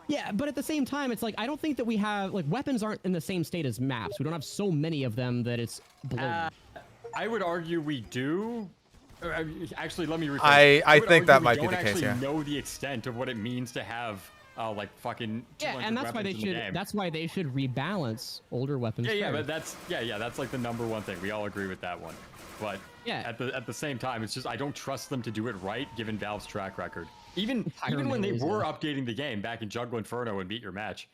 Yeah, but at the same time, it's like I don't think that we have like weapons aren't in the same state as maps. We don't have so many of them that it's bloated. I would argue we do. Actually, let me rephrase. I would think that argue might we be the case, don't yeah. actually know the extent of what it means to have like fucking 200 Yeah, and that's why they weapons in the should. game. That's why they should rebalance older weapons. Yeah, first. but that's like the number one thing. We all agree with that one. But Yeah. at the same time, it's just I don't trust them to do it right given Valve's track record. Even when they Entirely, were yeah. updating the game back in Jungle Inferno and Beat Your Match,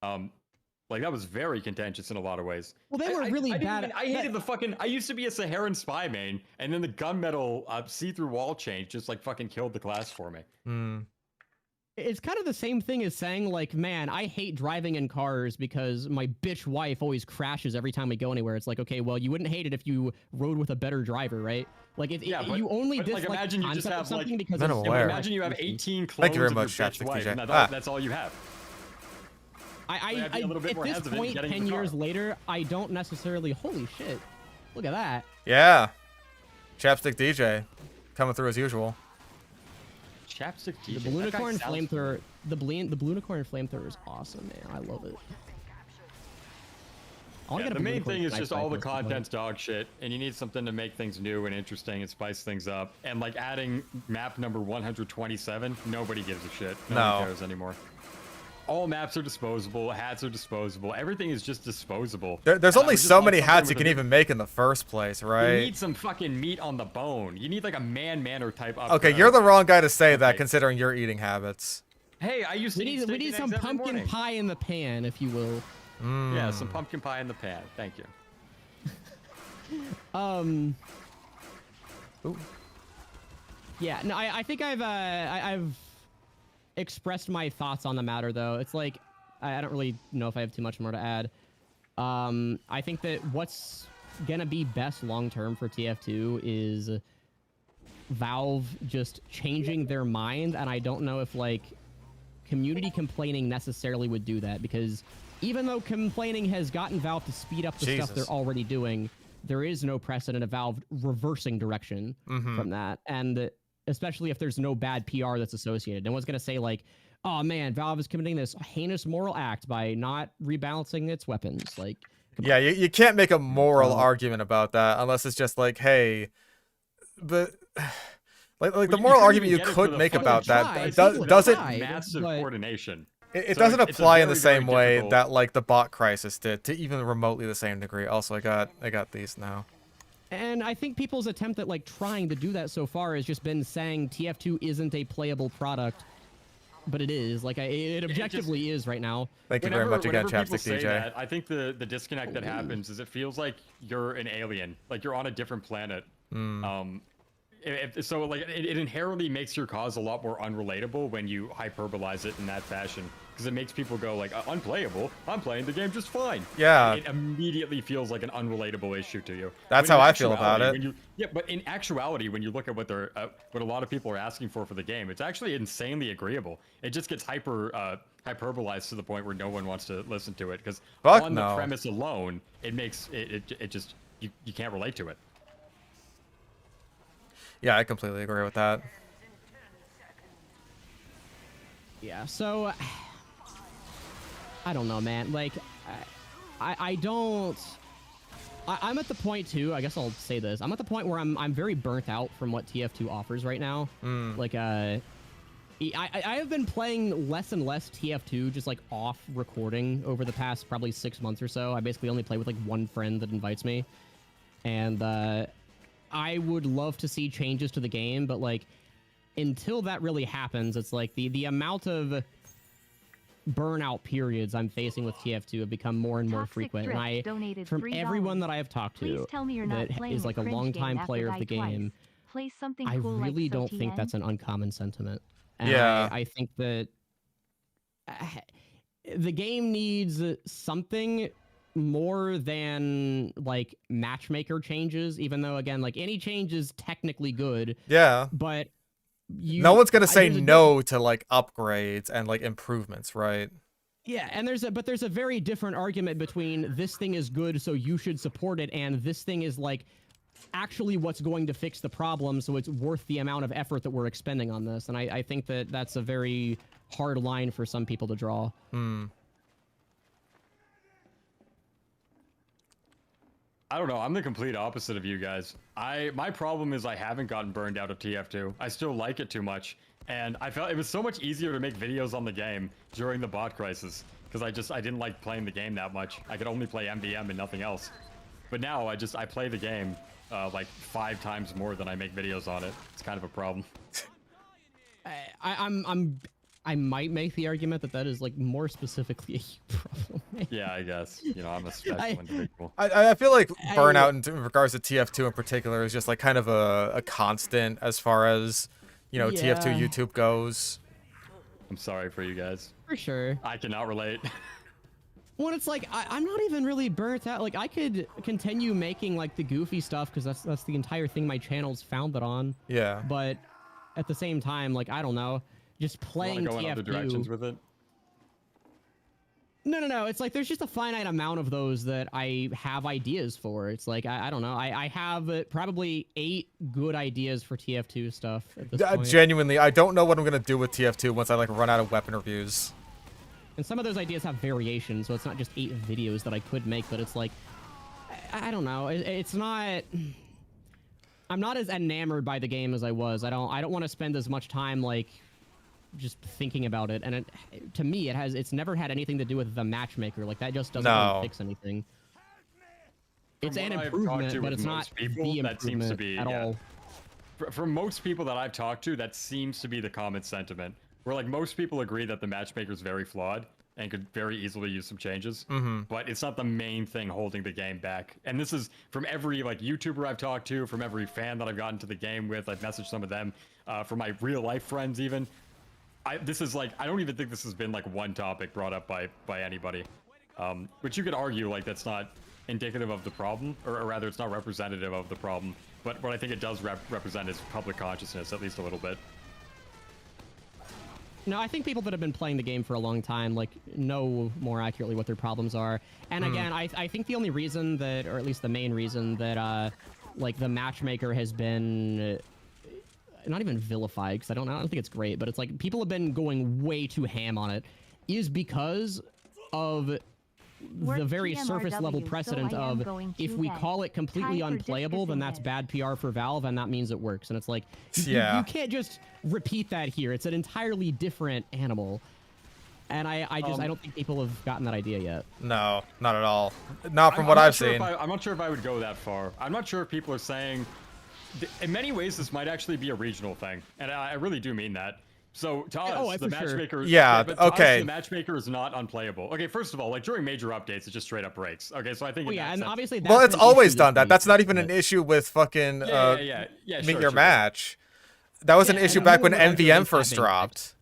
like that was very contentious in a lot of ways. Well, they were really I didn't bad. even- I hated the fucking. I used to be a Saharan spy main, and then the gunmetal see-through wall change just like fucking killed the class for me. It's kind of the same thing as saying like, man, I hate driving in cars because my bitch wife always crashes every time we go anywhere. It's like, okay, well, you wouldn't hate it if you rode with a better driver, right? Like, you only but, like, dislike imagine the you just concept of have, something like, because Minimal it's wear. Imagine you have 18 clones Thank you very of much, your bitch Chapstick wife, TJ. and Ah. that's all you have. I be a little bit at more this hesitant point, getting in 10 the car. years later, I don't necessarily. Holy shit! Look at that. Yeah. Chapstick DJ. Coming through as usual. Chapstick The DJ. blue that guy unicorn sounds flamethrower. The blue unicorn flamethrower is awesome, man. I love it. I wanna Yeah, get a the blue main unicorn thing is snipe just all the rifle at some point. content's dog shit, and you need something to make things new and interesting and spice things up. And like adding map number 127, nobody gives a shit. No No. one cares anymore. All maps are disposable, hats are disposable, everything is just disposable. There's And I only would just so like many something hats you with a can bit- even make in the first place, You right? need some fucking meat on the bone. You need like a manner type up. Okay, you're the wrong guy to say that Okay. considering your eating habits. Hey, I used to We eat need steak and some eggs every pumpkin morning. pie in the pan, if you will. Yeah, some pumpkin pie in the pan. Thank you. Ooh. Yeah, no, I think I've expressed my thoughts on the matter, though. It's like I don't really know if I have too much more to add. I think that what's gonna be best long term for TF2 is Valve just changing their mind, and I don't know if like community complaining necessarily would do that, because even though complaining has gotten Valve to speed up the stuff Jesus. they're already doing, there is no precedent of Valve reversing direction from that. And especially if there's no bad PR that's associated. No one's going to say like, oh man, Valve is committing this heinous moral act by not rebalancing its weapons. Like, Yeah, you can't make a moral argument about that unless it's just like, hey, but like the you moral couldn't argument even you get it could for the make fucking about try. that It's does, even doesn't tried, massive but- coordination. it So doesn't it's a apply in the very, same very way difficult- that like the bot crisis did to even remotely the same degree. Also, I got these now. And I think people's attempt at like trying to do that so far has just been saying TF2 isn't a playable product but it is. Like, it objectively is right now. Thank you very much again, Whenever people Chapstick say DJ. that, I think the disconnect that happens is it feels like you're an alien, like you're on a different planet. So like it inherently makes your cause a lot more unrelatable when you hyperbolize it in that fashion, because it makes people go like, unplayable? I'm playing the game just fine. Yeah. It immediately feels like an unrelatable issue to you. That's how I feel about it. Yeah, but in actuality, when you look at what they're what a lot of people are asking for the game, it's actually insanely agreeable. It just gets hyperbolized to the point where no one wants to listen to it, because on the premise alone, it makes it just you can't relate to it. Yeah, I completely agree with that. Yeah, so I don't know, man. Like, I don't. I'm at the point too. I guess I'll say this. I'm at the point where I'm very burnt out from what TF2 offers right now. Like, I have been playing less and less TF2, just like off recording over the past probably 6 months or so. I basically only play with like one friend that invites me, and I would love to see changes to the game, but like until that really happens, it's like the amount of burnout periods I'm facing with TF2 have become more and more Toxic frequent. Drift And donated from $3. everyone that I have talked to Please tell me you're not that playing is like a cringe longtime game after player of die the game, twice. Play something I cool really like don't think SOTN. that's an uncommon sentiment. And Yeah. I think that the game needs something more than like matchmaker changes, even though again, like any change is technically good. Yeah. But no one's gonna say there's a no to like upgrades and like improvements, right? Yeah, and there's a very different argument between this thing is good, so you should support it, and this thing is like actually what's going to fix the problem, so it's worth the amount of effort that we're expending on this. And I think that that's a very hard line for some people to draw. I don't know. I'm the complete opposite of you guys. My problem is I haven't gotten burned out of TF2. I still like it too much, and I felt it was so much easier to make videos on the game during the bot crisis, because I didn't like playing the game that much. I could only play MVM and nothing else. But now I play the game like 5 times more than I make videos on it. It's kind of a problem. I might make the argument that that is like more specifically a you problem. Yeah, I guess. You know, I'm a special individual. I feel like burnout in regards to TF2 in particular is just like kind of a constant as far as, you know, TF2 YouTube goes. I'm sorry for you guys. For sure. I cannot relate. Well, it's like I'm not even really burnt out. Like I could continue making like the goofy stuff because that's the entire thing my channel's founded on. Yeah. But at the same time, like I don't know, just playing You wanna go TF2. in other directions with it? No. It's like there's just a finite amount of those that I have ideas for. It's like I don't know. I have probably 8 good ideas for TF2 stuff at this point. Genuinely, I don't know what I'm gonna do with TF2 once I like run out of weapon reviews. And some of those ideas have variations, so it's not just 8 videos that I could make, but it's like, I don't know. It's not... I'm not as enamored by the game as I was. I don't want to spend as much time, like, just thinking about it. And to me, it's never had anything to do with the matchmaker. Like, that just doesn't really fix anything. It's an improvement, but it's not the improvement at all. For most people that I've talked to, that seems to be the common sentiment. Where like most people agree that the matchmaker is very flawed and could very easily use some changes, but it's not the main thing holding the game back. And this is from every like YouTuber I've talked to, from every fan that I've gotten to the game with. I've messaged some of them, from my real life friends even. This is like I don't even think this has been like one topic brought up by anybody, which you could argue like that's not indicative of the problem, or rather it's not representative of the problem. But what I think it does represent is public consciousness, at least a little bit. No, I think people that have been playing the game for a long time, like, know more accurately what their problems are. And again, I think the only reason that, or at least the main reason that, like, the matchmaker has been not even vilified, because I don't think it's great, but it's like people have been going way too ham on it, is because of the very surface level precedent of if we call it completely unplayable, then that's bad PR for Valve, and that means it works. And it's like, you can't just repeat that here. It's an entirely different animal. And I don't think people have gotten that idea yet. No, not at all. Not from what I've seen. I'm not sure if I would go that far. I'm not sure if people are saying... In many ways, this might actually be a regional thing. And I really do mean that. So to us, Oh, the for sure. matchmaker. Yeah, but to us, okay. the matchmaker is not unplayable. Okay, first of all, like during major updates, it just straight up breaks. Okay, so I think. Oh in yeah, that and sense- obviously that's Well, it's an always issue done this that. That's week, not even but- an issue with fucking Yeah. Meet Sure, Your sure. Match. That was an Yeah, issue and back no when one would argue MVM against that first being dropped.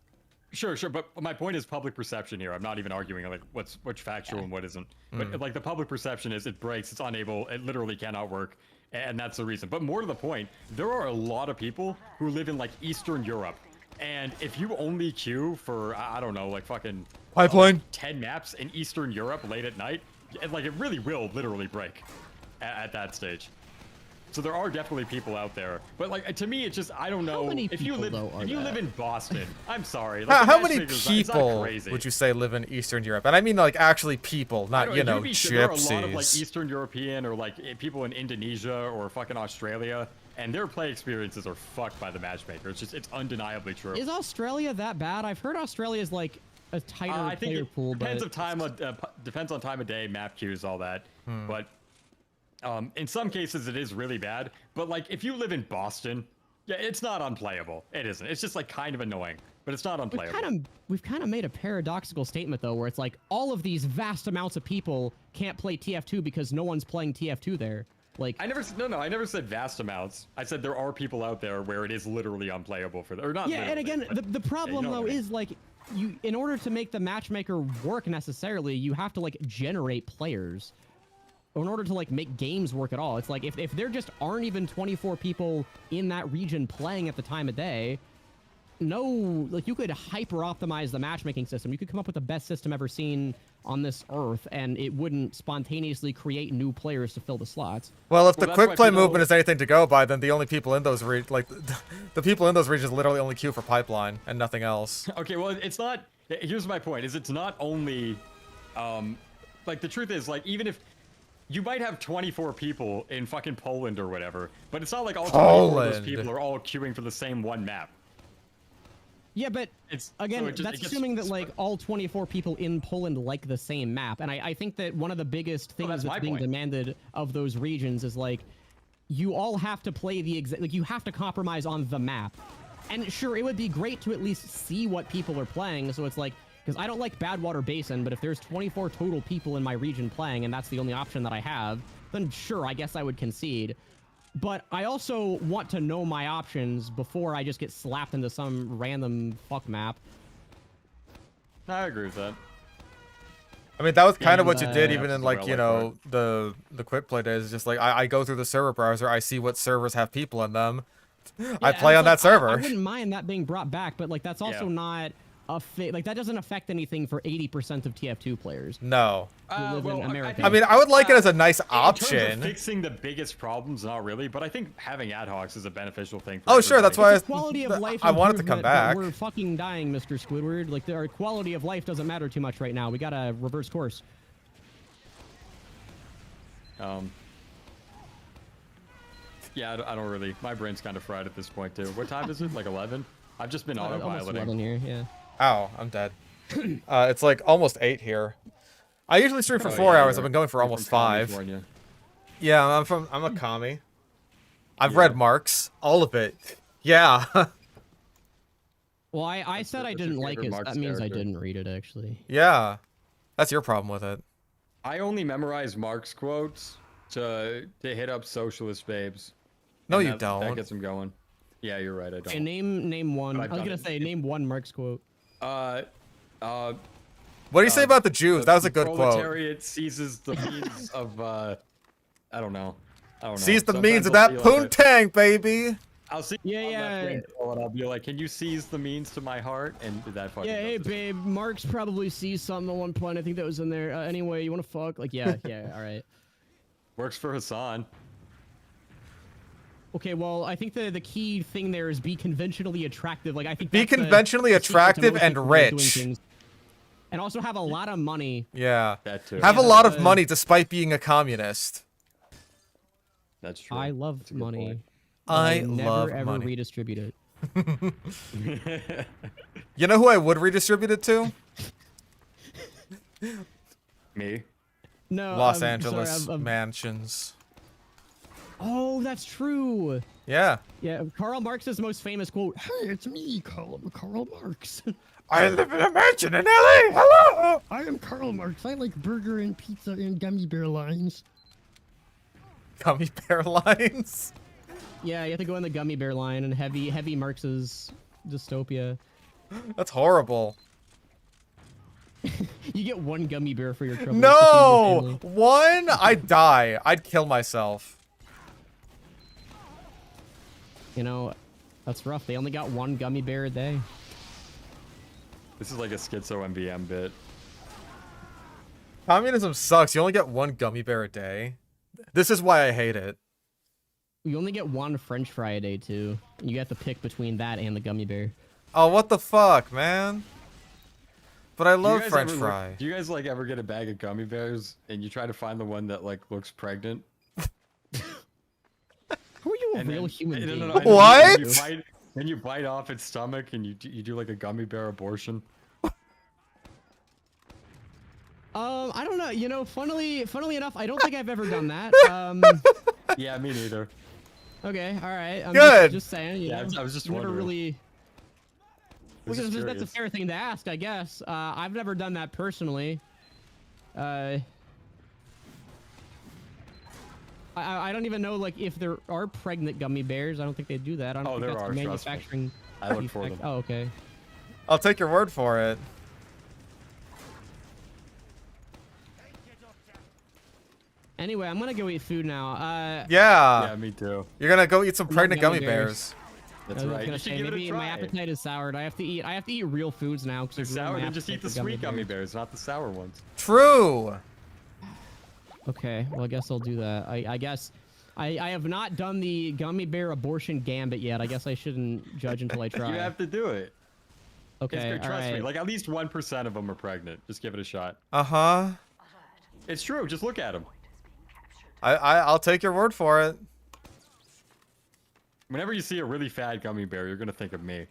Sure. But my point is public perception here. I'm not even arguing like what's factual and what isn't. But like the public perception is it breaks, it's unable, it literally cannot work, and that's the reason. But more to the point, there are a lot of people who live in like Eastern Europe, and if you only queue for I don't know like fucking Pipeline. 10 maps in Eastern Europe late at night, like it really will literally break at that stage. So there are definitely people out there, but like to me, it's just I don't know. many If you people, live though, are if you there? live in Boston, I'm sorry. Like, How the many matchmakers, it's not people crazy. would you say live in Eastern Europe? And I mean like actually people, I not don't- you know you'd be sure there are a lot of like gypsies. Eastern European or like people in Indonesia or fucking Australia, and their play experiences are fucked by the matchmaker. It's undeniably true. Is Australia that bad? I've heard Australia is like a tighter I think player it pool, depends but of time depends on time of day, map queues, all that. But in some cases it is really bad. But like if you live in Boston, yeah, it's not unplayable. It isn't. It's just like kind of annoying, but it's not unplayable. we've kind of made a paradoxical statement though, where it's like all of these vast amounts of people can't play TF2 because no one's playing TF2 there. Like I never said vast amounts. I said there are people out there where it is literally unplayable for them, or not. yeah, and literally, again, but- the problem know what though I mean. is like you, in order to make the matchmaker work necessarily, you have to like generate players. In order to like make games work at all, it's like if there just aren't even 24 people in that region playing at the time of day, no, like you could hyper optimize the matchmaking system. You could come up with the best system ever seen on this earth, and it wouldn't spontaneously create new players to fill the slots. Well, if the that's quick why play people- movement is anything to go by, then the only people in those the people in those regions literally only queue for pipeline and nothing else. Okay, well, it's not. Here's my point: is it's not only, like the truth is, like even if you might have 24 people in fucking Poland or whatever, but it's not like all 24 of those Poland. people are all queuing for the same one map. Yeah, but again, so it just- that's it gets assuming that spread. like all 24 people in Poland like the same map, and I think that one of the biggest things that's my that's being point. demanded of those regions is like you all have to play the exact, like you have to compromise on the map. And sure, it would be great to at least see what people are playing, so it's like, because I don't like Badwater Basin, but if there's 24 total people in my region playing and that's the only option that I have, then sure, I guess I would concede. But I also want to know my options before I just get slapped into some random fuck map. I agree with that. I mean, that was kind of And, what you did yeah, even in that's like, the you real know, the quick play days. It's just like I go through the server browser, I see what servers have people in them. I Yeah, play and on that it's like, server. I wouldn't mind that being brought back, but like that's also Yeah. not a like that doesn't affect anything for 80% of TF2 players No. who live in America. I mean, I would like it as a nice In terms option. of fixing the biggest problems, not really, but I think having ad hocs is a beneficial thing. For Oh, sure, that's why It's a quality of life I wanted to come improvement, but back. we're fucking dying, Mr. Squidward. Like, our quality of life doesn't matter too much right now. We gotta reverse course. Yeah, I don't really. My brain's kind of fried at this point too. What time is it? Like 11? I've just been Almost 11 autopiloting. here, yeah. Ow, I'm dead. It's like almost 8 here. I usually stream for 4 hours. I've been going for You're almost from 5. California. Yeah, I'm a commie. I've read Marx, all of it. Yeah. Well, I said I what's your didn't like favorite it. Marx That means I character? didn't read it, actually. Yeah. That's your problem with it. I only memorize Marx quotes to hit up socialist babes. No, And you that don't. gets them going. Yeah, you're right. I don't. Okay, name one. But I've I was done gonna it. say, name one Marx quote. What do you say about the Jews? That was a good quote. Proletariat seizes the means of I don't know. Seize the Sometimes means of I'll that see, like, poontang, baby. I'll see Yeah, on my yeah. phone call and I'll be like, "Can you seize the means to my heart?" And that fucking. Yeah, hey does it. babe, Marx probably sees something at one point. I think that was in there. Anyway, you wanna fuck? Like, yeah, all right. Works for Hassan. Okay, well, I think the key thing there is be conventionally attractive. Like, I think Be that's the conventionally secret to attractive most and people doing rich. things. And also have a lot of money. Yeah. That too. Have a Yeah, lot of uh, money despite being a communist. That's true. I love That's a good money. point. but I never love ever money. redistribute it. You know who I would redistribute it to? Me. No, Los sorry, Angeles I'm- mansions. Oh, that's true. Yeah. Yeah, Karl Marx's most famous quote, "Hey, it's me, Karl Marx." I live in a mansion in LA. Hello. I am Karl Marx. I like burger and pizza and gummy bear lines. Gummy bear lines. Yeah, you have to go in the gummy bear line and heavy Marx's dystopia. That's horrible. You get one gummy bear for your trouble. No! One? I'd die. I'd kill myself. You know, that's rough. They only got one gummy bear a day. This is like a schizo MVM bit. Communism sucks. You only get one gummy bear a day. This is why I hate it. You only get one French fry a day, too. You have to pick between that and the gummy bear. Oh, what the fuck, man? But I love French ever fry. Do you guys like ever get a bag of gummy bears and you try to find the one that like looks pregnant? How are you a real human being? and What? Then you bite off its stomach and you do like a gummy bear abortion. I don't know. You know, funnily enough, I don't think I've ever done that. Yeah, me neither. Okay, all right. I'm Good. Just saying. You Yeah, know, I was just never wondering. really. Was Well, just that's a curious. fair thing to ask, I guess. I've never done that personally. I don't even know like if there are pregnant gummy bears. I don't think they do that. I don't Oh, think there that's are, a trust me. manufacturing. I look for defect. them. Oh, okay. I'll take your word for it. Anyway, I'm gonna go eat food now. Yeah. Yeah, me too. You're gonna go eat some pregnant gummy gummy bears. bears. That's I was right. gonna You should say give it a maybe my try. appetite is soured. I have to eat real foods now They're because sour. Then just eat the sweet gummy bears, not the sour ones. True. Okay, well I guess I'll do that. I guess I have not done the gummy bear abortion gambit yet. I guess I shouldn't judge until I try. You have to do it. Okay, Trust all me. right. Like at least 1% of them are pregnant. Just give it a shot. Uh-huh. It's true. Just look at them. I'll take your word for it. Whenever you see a really fat gummy bear, you're gonna think of me.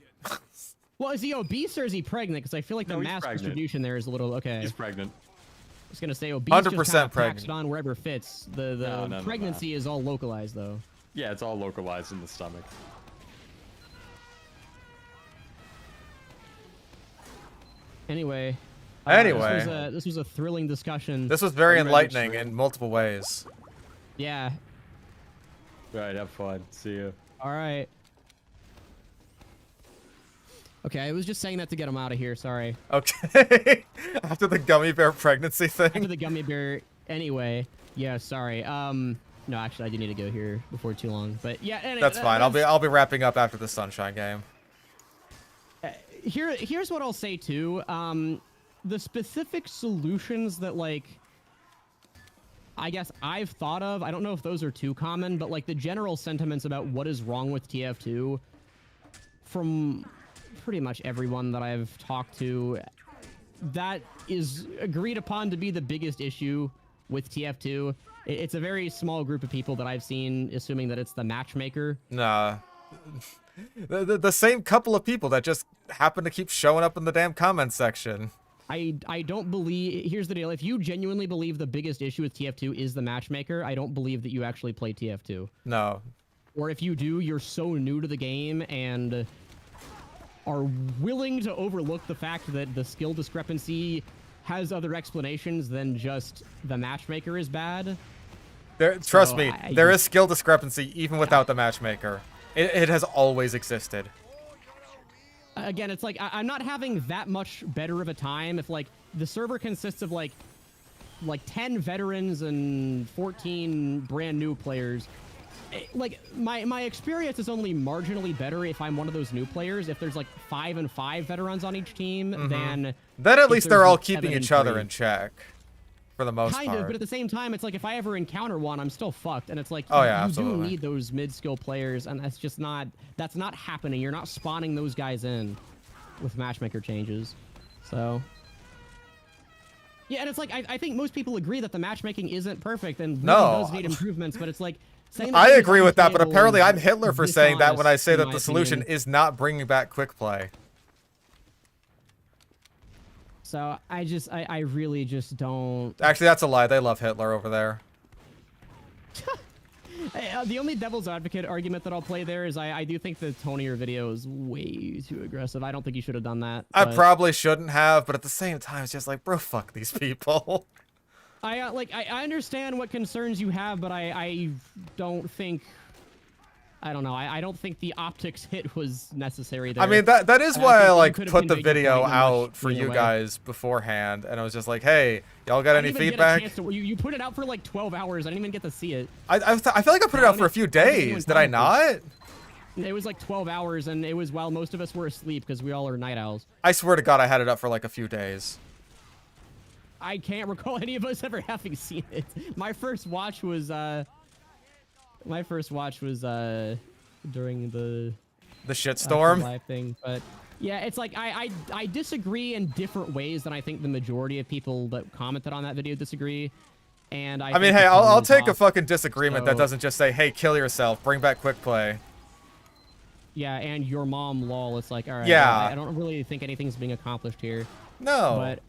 Well, is he obese or is he pregnant? Because I feel like the No, he's mass pregnant. distribution there is a little okay. He's pregnant. I was gonna say obese 100% just kind of pregnant. taxed on wherever fits. The No. pregnancy is all localized though. Yeah, it's all localized in the stomach. Anyway. Anyway. This was a thrilling discussion. This was very Are you ready to enlightening stream? in multiple ways. Yeah. Right. Have fun. See you. All right. Okay, I was just saying that to get him out of here. Sorry. Okay. After the gummy bear pregnancy After thing. the gummy bear. Anyway. Yeah. Sorry. No, actually, I do need to go here before too long. But yeah. Anyway, That's fine. I'll be wrapping up after the Sunshine game. Here's what I'll say too. The specific solutions that like I guess I've thought of, I don't know if those are too common, but like the general sentiments about what is wrong with TF2 from pretty much everyone that I've talked to, that is agreed upon to be the biggest issue with TF2. It's a very small group of people that I've seen assuming that it's the matchmaker. Nah. The same couple of people that just happen to keep showing up in the damn comments section. I don't believe. Here's the deal. If you genuinely believe the biggest issue with TF2 is the matchmaker, I don't believe that you actually play TF2. No. Or if you do, you're so new to the game and are willing to overlook the fact that the skill discrepancy has other explanations than just the matchmaker is bad. Trust me, I there just- is skill discrepancy even without the matchmaker. It has always existed. Again, it's like I'm not having that much better of a time if like the server consists of like 10 veterans and 14 brand new players. Like my experience is only marginally better if I'm one of those new players. If there's like 5 and 5 veterans on each team, then Then at if least there's, they're all like, keeping 7 and each other 3. in check. For the most Kind part. of, but at the same time, it's like if I ever encounter one, I'm still fucked. And it's like, Oh, yeah, you absolutely. do need those mid-skill players, and that's not happening. You're not spawning those guys in with matchmaker changes. So, yeah, and it's like, I think most people agree that the matchmaking isn't perfect and really No. does need improvements, but it's like, saying that I it's agree with that, but unstable apparently is I'm Hitler for saying that when I dishonest, say in that my the solution opinion. is not bringing back quick play. So I really just don't. Actually, that's a lie. They love Hitler over there. The only devil's advocate argument that I'll play there is I do think the tone of your video is way too aggressive. I don't think you should have done that. I but probably shouldn't have, but at the same time, it's just like, bro, fuck these people. I understand what concerns you have, but I don't think. I don't know. I don't think the optics hit was necessary there. I mean, that is And why I think you like could have put the conveyed your video point in a out much for cleaner you way. guys beforehand, and I was just like, hey, y'all got I any didn't even get a feedback? chance to- you put it out for like 12 hours. I didn't even get to see it. I feel like I put it out for a few I don't think anyone days. Did I commented. not? It was like 12 hours, and it was while most of us were asleep because we all are night owls. I swear to God, I had it up for like a few days. I can't recall any of us ever having seen it. My first watch was during the The shitstorm. live thing, but yeah, it's like I disagree in different ways than I think the majority of people that commented on that video disagree. And I think mean, the hey, tone I'll was take a off. fucking disagreement that So- doesn't just say, hey, kill yourself, bring back quick play. Yeah, and your mom, lol. It's like, all right. Yeah. I don't really think anything's being accomplished here. No. But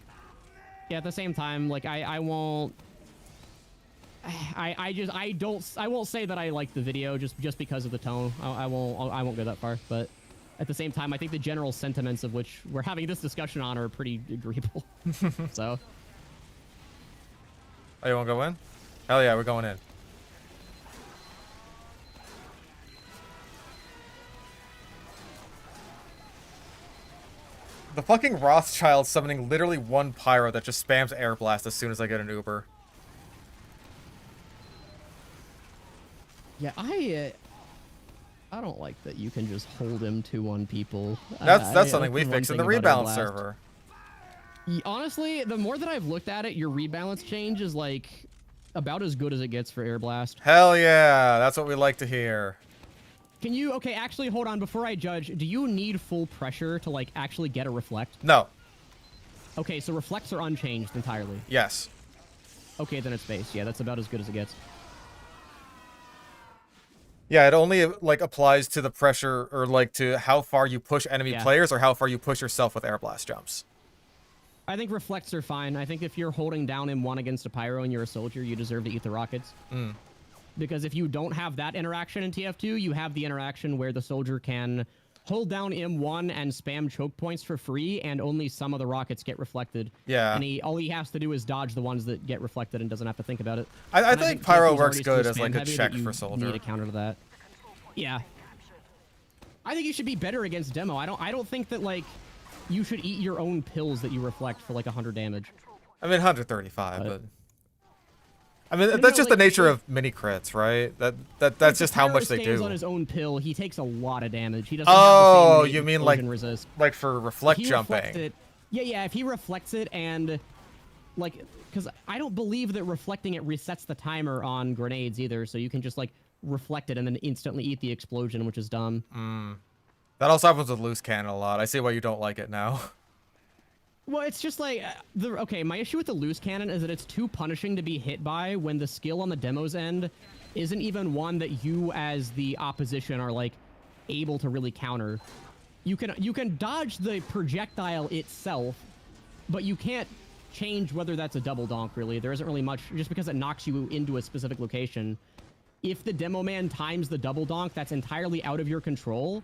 yeah, at the same time, like I won't. I won't say that I like the video just because of the tone. I won't go that far. But at the same time, I think the general sentiments of which we're having this discussion on are pretty agreeable. So. Oh, you want to go in? Hell yeah, we're going in. The fucking Rothschild summoning literally one pyro that just spams air blast as soon as I get an Uber. Yeah, I don't like that you can just hold him to on people. That's something we one fixed in the thing about rebalance Airblast. server. Honestly, the more that I've looked at it, your rebalance change is like about as good as it gets for Air Blast. Hell yeah, that's what we like to hear. Can you, okay, actually hold on, before I judge, do you need full pressure to like actually get a reflect? No. Okay, so reflects are unchanged entirely. Yes. Okay, then it's base. Yeah, that's about as good as it gets. Yeah, it only like applies to the pressure or like to how far you push enemy Yeah. players or how far you push yourself with air blast jumps. I think reflects are fine. I think if you're holding down M1 against a pyro and you're a soldier, you deserve to eat the rockets. Because if you don't have that interaction in TF2, you have the interaction where the soldier can hold down M1 and spam choke points for free, and only some of the rockets get reflected. Yeah. And all he has to do is dodge the ones that get reflected and doesn't have to think about it. I And think TF2 pyro is works already good so as like a spam-heavy check that you for soldier. need a counter to that. Yeah. I think you should be better against demo. I don't think that like you should eat your own pills that you reflect for like 100 damage. I mean 135, but I mean No, that's no, just like, the nature like- of mini crits, right? That's If just the how pyro much they stays do. on his own pill, he takes a lot of damage. He doesn't Oh, have the same you innate mean like explosion resist. for reflect If he reflects jumping? it, yeah, if he reflects it and like, because I don't believe that reflecting it resets the timer on grenades either, so you can just like reflect it and then instantly eat the explosion, which is dumb. That also happens with loose cannon a lot. I see why you don't like it now. Well, it's just like okay. My issue with the loose cannon is that it's too punishing to be hit by when the skill on the demo's end isn't even one that you as the opposition are like able to really counter. You can dodge the projectile itself, but you can't change whether that's a double donk. Really, there isn't really much just because it knocks you into a specific location. If the demo man times the double donk, that's entirely out of your control.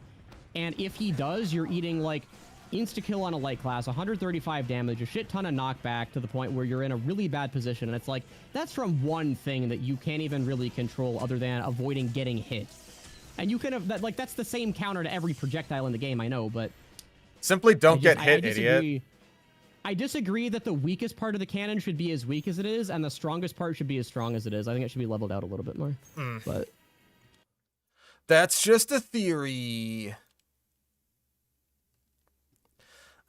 And if he does, you're eating like insta-kill on a light class, 135 damage, a shit ton of knockback to the point where you're in a really bad position. And it's like, that's from one thing that you can't even really control other than avoiding getting hit. And you can have that, like, that's the same counter to every projectile in the game, I know, but Simply don't get I hit, disagree. idiot. I disagree that the weakest part of the cannon should be as weak as it is, and the strongest part should be as strong as it is. I think it should be leveled out a little bit more. But That's just a theory.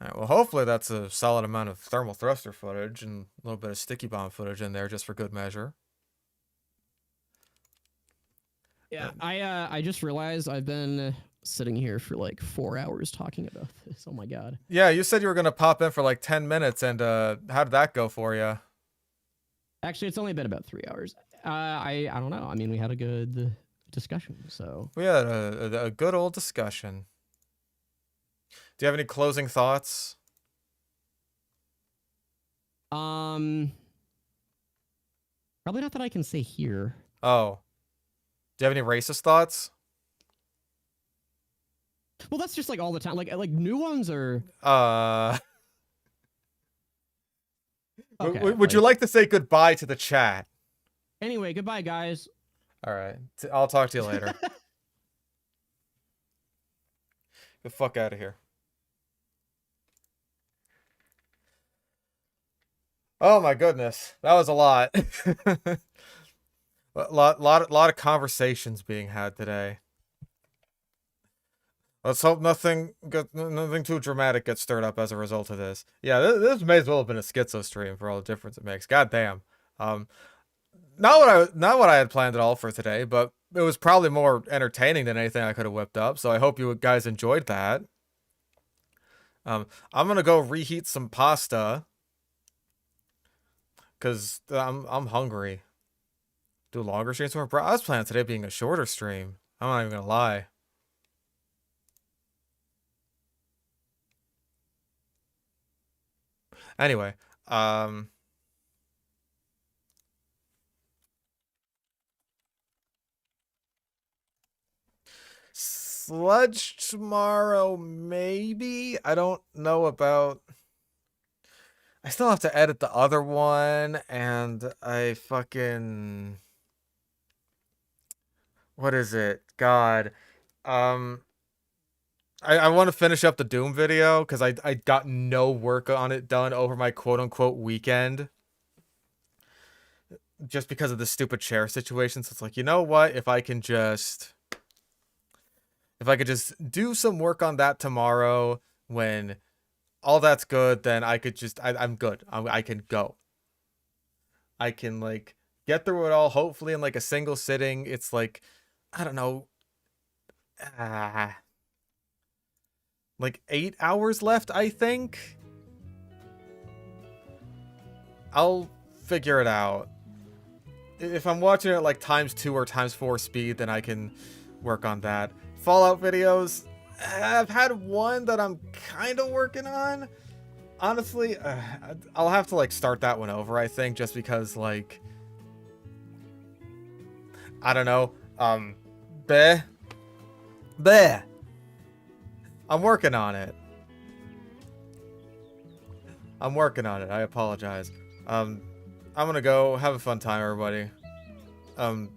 Alright, well, hopefully that's a solid amount of thermal thruster footage and a little bit of sticky bomb footage in there just for good measure. yeah, I just realized I've been sitting here for like 4 hours talking about this. Oh my god. Yeah, you said you were going to pop in for like 10 minutes, and how did that go for you? Actually, it's only been about 3 hours. I don't know. I mean, we had a good discussion, so. We had a good old discussion. Do you have any closing thoughts? Probably not that I can say here. Oh. Do you have any racist thoughts? Well, that's just like all the time. Like new ones or okay. Would you like to say goodbye to the chat? Anyway, goodbye, guys. All right. I'll talk to you later. Get the fuck out of here. Oh my goodness, that was a lot. lot of conversations being had today. Let's hope nothing too dramatic gets stirred up as a result of this. Yeah, this may as well have been a schizo stream for all the difference it makes. God damn. Not what I had planned at all for today, but it was probably more entertaining than anything I could have whipped up. So I hope you guys enjoyed that. I'm gonna go reheat some pasta. Cause I'm hungry. Do longer streams tomorrow? Bro, I was planning today being a shorter stream. I'm not even gonna lie. Anyway, Sludge tomorrow, maybe? I don't know about... I still have to edit the other one, and I fucking... What is it? God. I want to finish up the Doom video, because I got no work on it done over my quote-unquote weekend. Just because of the stupid chair situation, so it's like, you know what? If I could just do some work on that tomorrow, when all that's good, then I could just, I'm good. I can go. I can, like, get through it all, hopefully in, like, a single sitting. It's, like, I don't know, like 8 hours left, I think. I'll figure it out. If I'm watching it, like, ×2 or ×4 speed, then I can work on that. Fallout videos, I've had one that I'm kind of working on. Honestly, I'll have to, like, start that one over, I think, just because, like, I don't know, bleh. I'm working on it. I apologize. I'm gonna go have a fun time, everybody. I'm